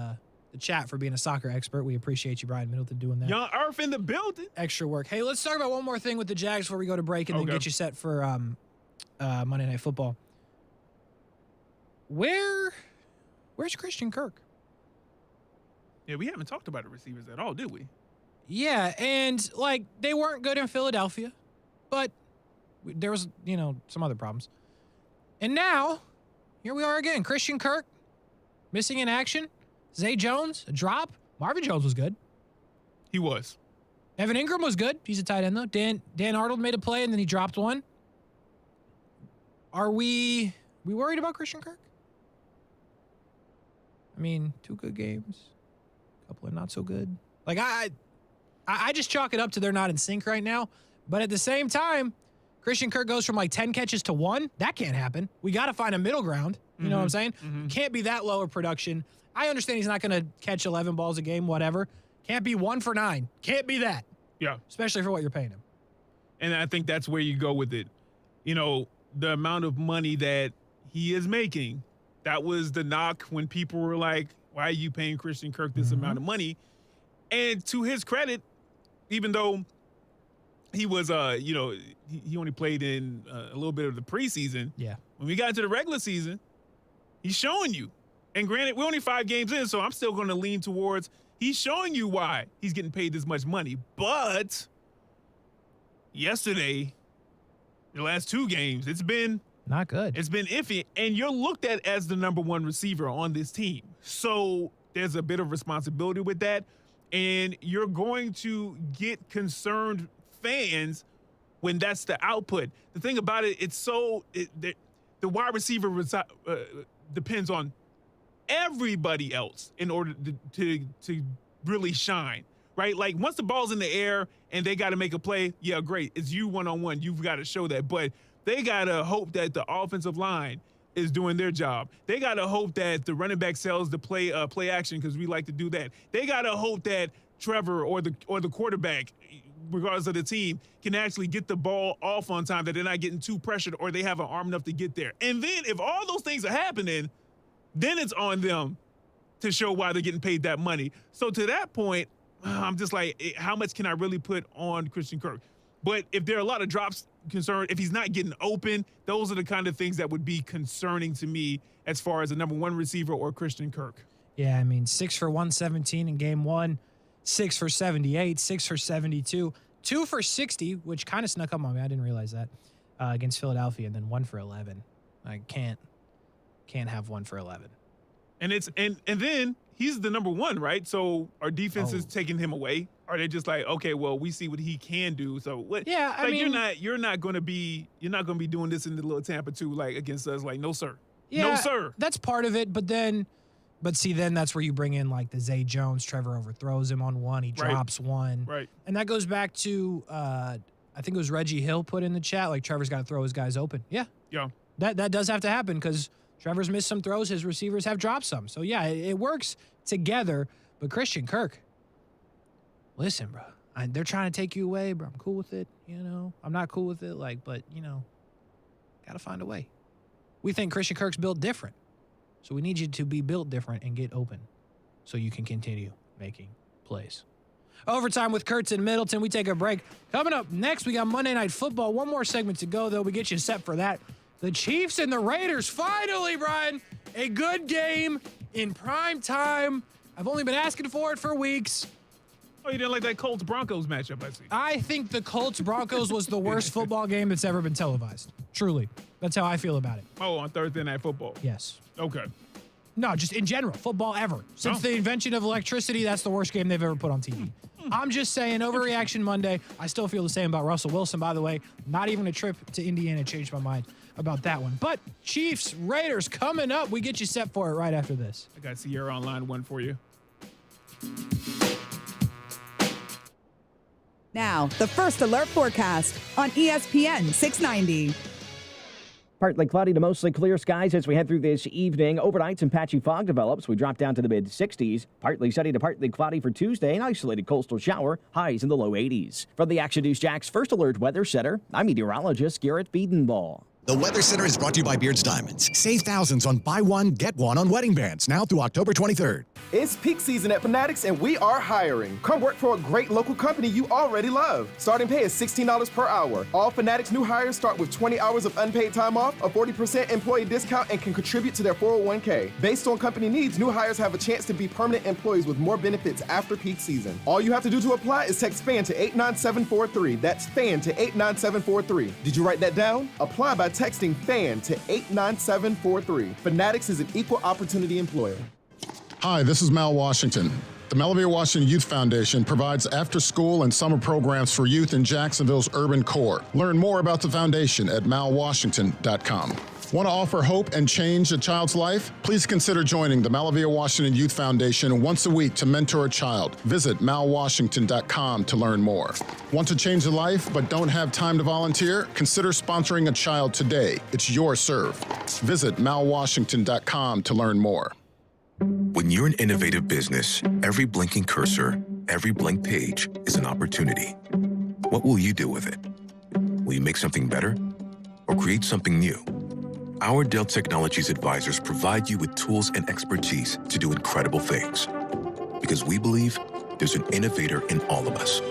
chat for being a soccer expert. We appreciate you, Brian Middleton, doing that. Young Earth in the building. Extra work. Hey, let's talk about one more thing with the Jags before we go to break and then get you set for Monday Night Football. Where's Christian Kirk? Yeah, we haven't talked about the receivers at all, did we? Yeah, and like they weren't good in Philadelphia, but there was, some other problems. And now, here we are again. Christian Kirk, missing in action. Zay Jones, a drop. Marvin Jones was good. He was. Evan Ingram was good. He's a tight end, though. Dan Arnold made a play, and then he dropped one. Are we worried about Christian Kirk? I mean, 2 good games. A couple of not so good. Like, I just chalk it up to they're not in sync right now. But at the same time, Christian Kirk goes from like 10 catches to 1. That can't happen. We got to find a middle ground. You know what I'm saying? Can't be that low of production. I understand he's not going to catch 11 balls a game, whatever. Can't be 1 for 9. Can't be that. Yeah. Especially for what you're paying him. And I think that's where you go with it. The amount of money that he is making, that was the knock when people were like, why are you paying Christian Kirk this amount of money? And to his credit, even though he was, he only played in a little bit of the preseason. Yeah. When we got into the regular season, he's showing you. And granted, we're only 5 games in, so I'm still going to lean towards he's showing you why he's getting paid this much money. But yesterday, the last 2 games, it's been not good. It's been iffy. And you're looked at as the number 1 receiver on this team. So there's a bit of responsibility with that. And you're going to get concerned fans when that's the output. The thing about it, the wide receiver depends on everybody else in order to really shine, right? Like once the ball's in the air and they got to make a play, yeah, great. It's you one-on-one. You've got to show that. But they got to hope that the offensive line is doing their job. They got to hope that the running back sells the play action because we like to do that. They got to hope that Trevor or the quarterback, regardless of the team, can actually get the ball off on time, that they're not getting too pressured or they have an arm enough to get there. And then if all those things are happening, then it's on them to show why they're getting paid that money. So to that point, I'm just like, how much can I really put on Christian Kirk? But if there are a lot of drops concerned, if he's not getting open, those are the kind of things that would be concerning to me as far as a number 1 receiver or Christian Kirk. Yeah, I mean, 6 for 117 in game 1, 6 for 78, 6 for 72, 2 for 60, which kind of snuck up on me. I didn't realize that, against Philadelphia, and then 1 for 11. I can't have 1 for 11. And then he's the number 1, right? So our defense is taking him away. Are they just like, okay, well, we see what he can do. So what? Yeah, I mean, you're not going to be doing this in the little Tampa 2 like against us. Like, no, sir. Yeah, no, sir. That's part of it. But then that's where you bring in like the Zay Jones. Trevor overthrows him on 1. He drops 1. Right. And that goes back to, I think it was Reggie Hill put in the chat, like Trevor's got to throw his guys open. Yeah. Yeah. That does have to happen because Trevor's missed some throws. His receivers have dropped some. So, yeah, it works together. But Christian Kirk, listen, bro, they're trying to take you away, bro. I'm cool with it, I'm not cool with it, but, got to find a way. We think Christian Kirk's built different. So we need you to be built different and get open so you can continue making plays. Overtime with Kurtz and Middleton. We take a break. Coming up next, we got Monday Night Football. One more segment to go, though. We get you set for that. The Chiefs and the Raiders, finally, Brian, a good game in prime time. I've only been asking for it for weeks. Oh, you didn't like that Colts-Broncos matchup, I see. I think the Colts-Broncos was the worst football game that's ever been televised. Truly. That's how I feel about it. Oh, on Thursday Night Football? Yes. Okay. No, just in general, football ever. Since the invention of electricity, that's the worst game they've ever put on TV. I'm just saying, overreaction Monday. I still feel the same about Russell Wilson, by the way. Not even a trip to Indiana changed my mind about that one. But Chiefs, Raiders coming up. We get you set for it right after this. I got Sierra on line one for you. Now, the First Alert forecast on ESPN 690. Partly cloudy to mostly clear skies as we head through this evening. Overnight, some patchy fog develops. We drop down to the mid-60s. Partly sunny to partly cloudy for Tuesday. An isolated coastal shower. Highs in the low 80s. From the Action News Jax First Alert Weather Center, I'm meteorologist Garrett Biedenball. The Weather Center is brought to you by Beards Diamonds. Save thousands on buy one, get one on wedding bands now through October 23rd. It's peak season at Fanatics, and we are hiring. Come work for a great local company you already love. Starting pay is $16 per hour. All Fanatics new hires start with 20 hours of unpaid time off, a 40% employee discount, and can contribute to their 401k. Based on company needs, new hires have a chance to be permanent employees with more benefits after peak season. All you have to do to apply is text FAN to 89743. That's FAN to 89743. Did you write that down? Apply by texting FAN to 89743. Fanatics is an equal opportunity employer. Hi, this is Mal Washington. The Malavia Washington Youth Foundation provides after-school and summer programs for youth in Jacksonville's urban core. Learn more about the foundation at malwashington.com. Want to offer hope and change a child's life? Please consider joining the Malavia Washington Youth Foundation once a week to mentor a child. Visit malwashington.com to learn more. Want to change a life but don't have time to volunteer? Consider sponsoring a child today. It's your serve. Visit malwashington.com to learn more. When you're an innovative business, every blinking cursor, every blank page is an opportunity. What will you do with it? Will you make something better or create something new? Our Dell Technologies advisors provide you with tools and expertise to do incredible things. Because we believe there's an innovator in all of us.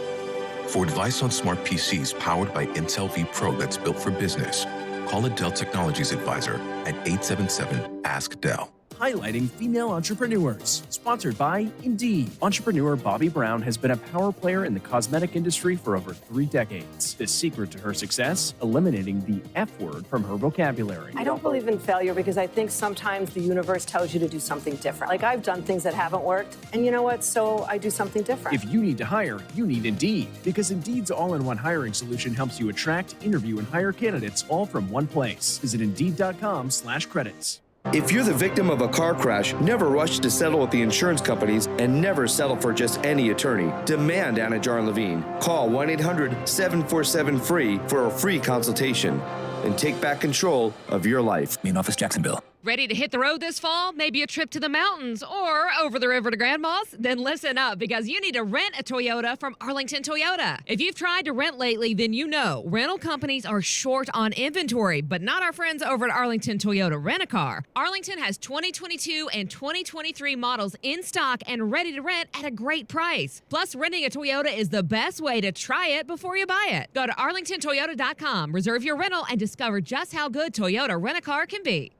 For advice on smart PCs powered by Intel V Pro that's built for business, call a Dell Technologies advisor at 877-ASK-DELL. Highlighting female entrepreneurs. Sponsored by Indeed. Entrepreneur Bobby Brown has been a power player in the cosmetic industry for over 3 decades. The secret to her success? Eliminating the F word from her vocabulary. I don't believe in failure because I think sometimes the universe tells you to do something different. Like I've done things that haven't worked, and you know what? So I do something different. If you need to hire, you need Indeed. Because Indeed's all-in-one hiring solution helps you attract, interview, and hire candidates all from one place. Visit Indeed.com/credits. If you're the victim of a car crash, never rush to settle with the insurance companies and never settle for just any attorney. Demand Anajar and Levine. Call 1-800-747-FREE for a free consultation and take back control of your life. Main office, Jacksonville. Ready to hit the road this fall? Maybe a trip to the mountains or over the river to Grandma's? Then listen up, because you need to rent a Toyota from Arlington Toyota. If you've tried to rent lately, then you know rental companies are short on inventory, but not our friends over at Arlington Toyota Rent-A-Car. Arlington has 2022 and 2023 models in stock and ready to rent at a great price. Plus, renting a Toyota is the best way to try it before you buy it. Go to arlingtontoyota.com, reserve your rental, and discover just how good Toyota Rent-A-Car can be.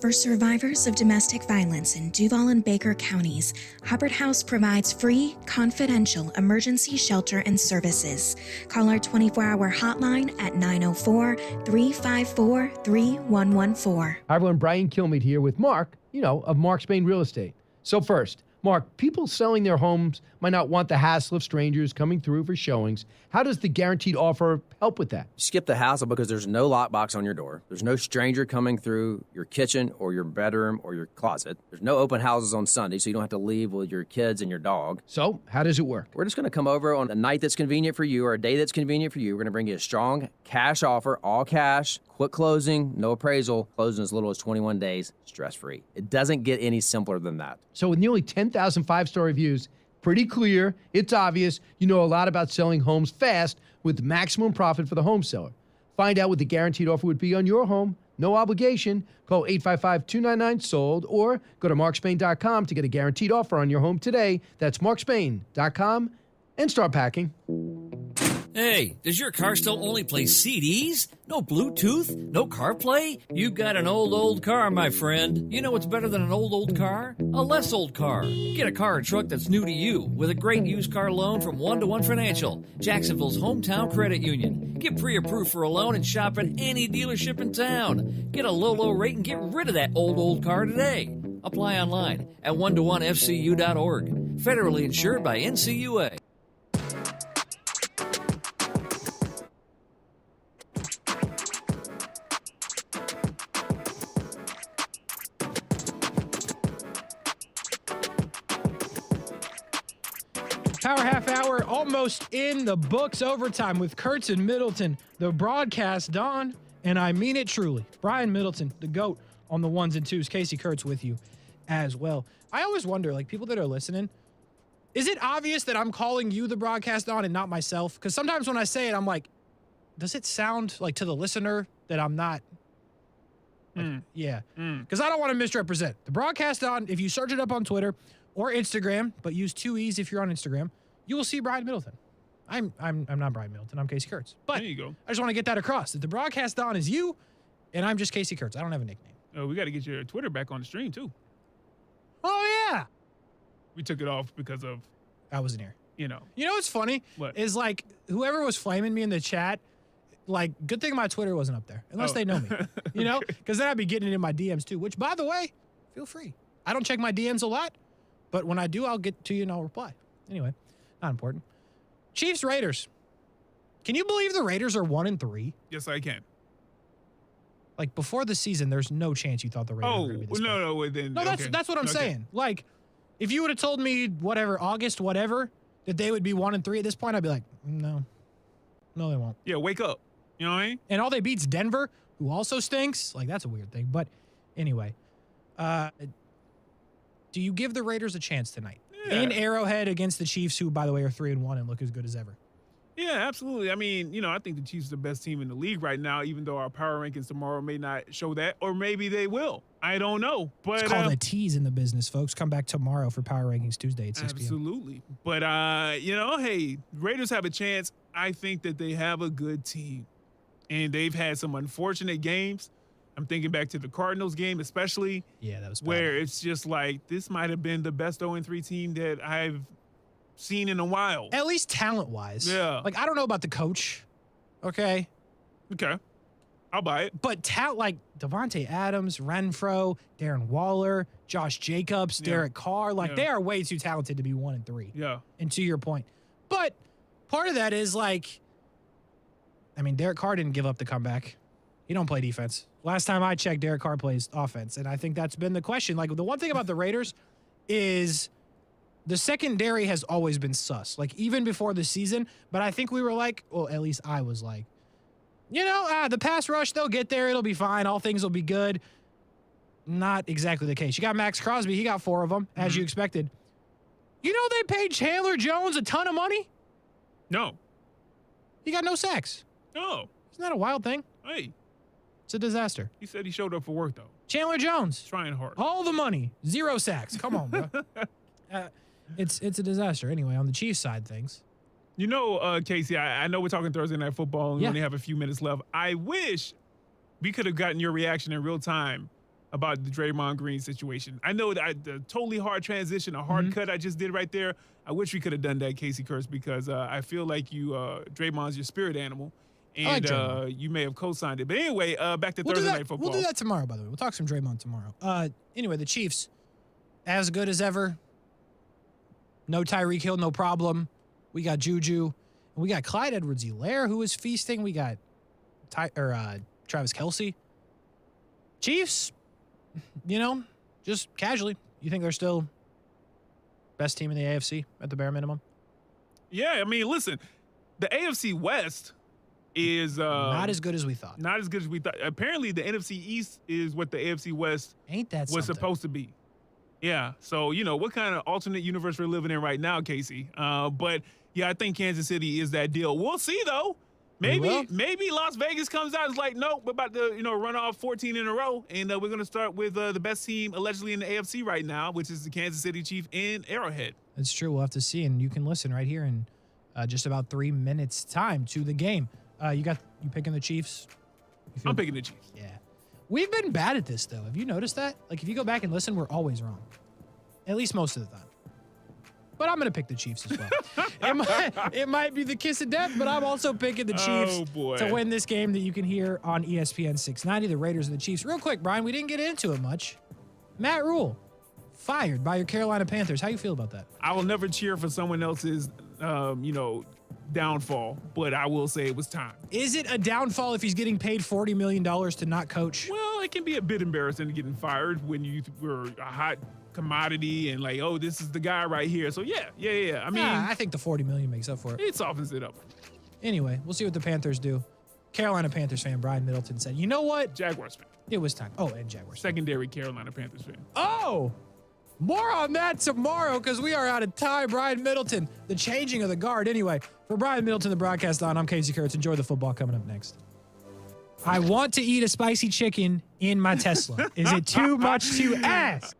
For survivors of domestic violence in Duval and Baker counties, Hubbard House provides free, confidential emergency shelter and services. Call our 24-hour hotline at 904-354-3114. Hi, everyone. Brian Kilmeade here with Mark, of Mark Spain Real Estate. So first, Mark, people selling their homes might not want the hassle of strangers coming through for showings. How does the guaranteed offer help with that? Skip the hassle because there's no lockbox on your door. There's no stranger coming through your kitchen or your bedroom or your closet. There's no open houses on Sunday, so you don't have to leave with your kids and your dog. So how does it work? We're just going to come over on a night that's convenient for you or a day that's convenient for you. We're going to bring you a strong cash offer, all cash, quick closing, no appraisal, closing as little as 21 days, stress-free. It doesn't get any simpler than that. So with nearly 10,000 five-star reviews, pretty clear, it's obvious, you know a lot about selling homes fast with maximum profit for the home seller. Find out what the guaranteed offer would be on your home. No obligation. Call 855-299-SOLD or go to markspain.com to get a guaranteed offer on your home today. That's markspain.com and start packing. Hey, does your car still only play CDs? No Bluetooth? No CarPlay? You've got an old car, my friend. You know what's better than an old car? A less old car. Get a car or truck that's new to you with a great used car loan from 1-to-1 Financial, Jacksonville's hometown credit union. Get pre-approved for a loan and shop at any dealership in town. Get a low rate and get rid of that old car today. Apply online at 1to1fcu.org. Federally insured by NCUA. Power half hour almost in the books. Overtime with Kurtz and Middleton. The broadcast dawn, and I mean it truly. Brian Middleton, the GOAT on the ones and twos. Kasey Kurtz with you as well. I always wonder, like, people that are listening, is it obvious that I'm calling you the broadcast dawn and not myself? Because sometimes when I say it, I'm like, does it sound like to the listener that I'm not? Like, yeah. Because I don't want to misrepresent. The broadcast dawn, if you search it up on Twitter or Instagram, but use 2 E's if you're on Instagram, you will see Brian Middleton. I'm not Brian Middleton. I'm Kasey Kurtz. But there you go. I just want to get that across. That the broadcast dawn is you, and I'm just Kasey Kurtz. I don't have a nickname. Oh, we got to get your Twitter back on the stream, too. Oh, yeah. We took it off because of... I wasn't here. You know. You know what's funny? What? Is, like, whoever was flaming me in the chat, like, good thing my Twitter wasn't up there. Unless they know me. You know? Because then I'd be getting it in my DMs, too. Which, by the way, feel free. I don't check my DMs a lot. But when I do, I'll get to you and I'll reply. Anyway, not important. Chiefs, Raiders. Can you believe the Raiders are 1-3? Yes, I can. Like, before the season, there's no chance you thought the Raiders were going to be this bad. No, then... No, that's what I'm saying. Like, if you would have told me, whatever, August, whatever, that they would be 1-3 at this point, I'd be like, no. No, they won't. Yeah, wake up. You know what I mean? And all they beat's Denver, who also stinks. Like, that's a weird thing. But anyway, do you give the Raiders a chance tonight? Yeah. In Arrowhead against the Chiefs, who, by the way, are 3-1 and look as good as ever. Yeah, absolutely. I mean, you know, I think the Chiefs are the best team in the league right now, even though our power rankings tomorrow may not show that, or maybe they will. I don't know. But it's called a tease in the business, folks. Come back tomorrow for Power Rankings Tuesday at 6 p.m. Absolutely. But, you know, hey, Raiders have a chance. I think that they have a good team. And they've had some unfortunate games. I'm thinking back to the Cardinals game, especially. Yeah, that was bad. Where it's just like, this might have been the best 0-3 team that I've seen in a while. At least talent-wise. Yeah. Like, I don't know about the coach. Okay. I'll buy it. But like Devontae Adams, Renfro, Darren Waller, Josh Jacobs, Derek Carr, like they are way too talented to be 1-3. Yeah. And to your point. But part of that is like, I mean, Derek Carr didn't give up the comeback. He don't play defense. Last time I checked, Derek Carr plays offense. And I think that's been the question. Like, the one thing about the Raiders is the secondary has always been sus. Like, even before the season. But I think we were like, well, at least I was like, you know, the pass rush, they'll get there. It'll be fine. All things will be good. Not exactly the case. You got Max Crosby. He got 4 of them, as you expected. You know they paid Chandler Jones a ton of money? No. He got no sacks. No. Isn't that a wild thing? Hey. It's a disaster. He said he showed up for work, though. Chandler Jones. Trying hard. All the money. 0 sacks. Come on, bro. It's a disaster. Anyway, on the Chiefs side things. You know, Kasey, I know we're talking Thursday Night Football and we only have a few minutes left. I wish we could have gotten your reaction in real time about the Draymond Green situation. I know that the totally hard transition, a hard cut I just did right there. I wish we could have done that, Kasey Kurtz, because I feel like Draymond's your spirit animal. And you may have co-signed it. But anyway, back to Thursday Night Football. We'll do that tomorrow, by the way. We'll talk some Draymond tomorrow. Anyway, the Chiefs, as good as ever. No Tyreek Hill, no problem. We got Juju. And we got Clyde Edwards-Helaire, who is feasting. We got Travis Kelce. Chiefs, you know, just casually. You think they're still best team in the AFC at the bare minimum? Yeah, I mean, listen, the AFC West is not as good as we thought. Not as good as we thought. Apparently, the NFC East is what the AFC West was supposed to be. Yeah. So, you know, what kind of alternate universe we're living in right now, Kasey. But, yeah, I think Kansas City is that deal. We'll see, though. Maybe Las Vegas comes out and is like, nope, we're about to, run off 14 in a row. And we're going to start with the best team allegedly in the AFC right now, which is the Kansas City Chiefs in Arrowhead. That's true. We'll have to see. And you can listen right here in just about 3 minutes time to the game. You picking the Chiefs? I'm picking the Chiefs. Yeah. We've been bad at this, though. Have you noticed that? Like, if you go back and listen, we're always wrong. At least most of the time. But I'm going to pick the Chiefs as well. It might be the kiss of death, but I'm also picking the Chiefs to win this game that you can hear on ESPN690, the Raiders and the Chiefs. Real quick, Brian, we didn't get into it much. Matt Rule, fired by your Carolina Panthers. How you feel about that? I will never cheer for someone else's, downfall, but I will say it was time. Is it a downfall if he's getting paid $40 million to not coach? Well, it can be a bit embarrassing getting fired when you were a hot commodity and like, oh, this is the guy right here. So yeah. I mean, I think the $40 million makes up for it. It softens it up. Anyway, we'll see what the Panthers do. Carolina Panthers fan Brian Middleton said, you know what? Jaguars fan. It was time. Oh, and Jaguars. Secondary Carolina Panthers fan. Oh, more on that tomorrow because we are out of time. Brian Middleton, the changing of the guard. Anyway, for Brian Middleton, the broadcast on, I'm Kasey Kurtz. Enjoy the football coming up next. I want to eat a spicy chicken in my Tesla. Is it too much to ask?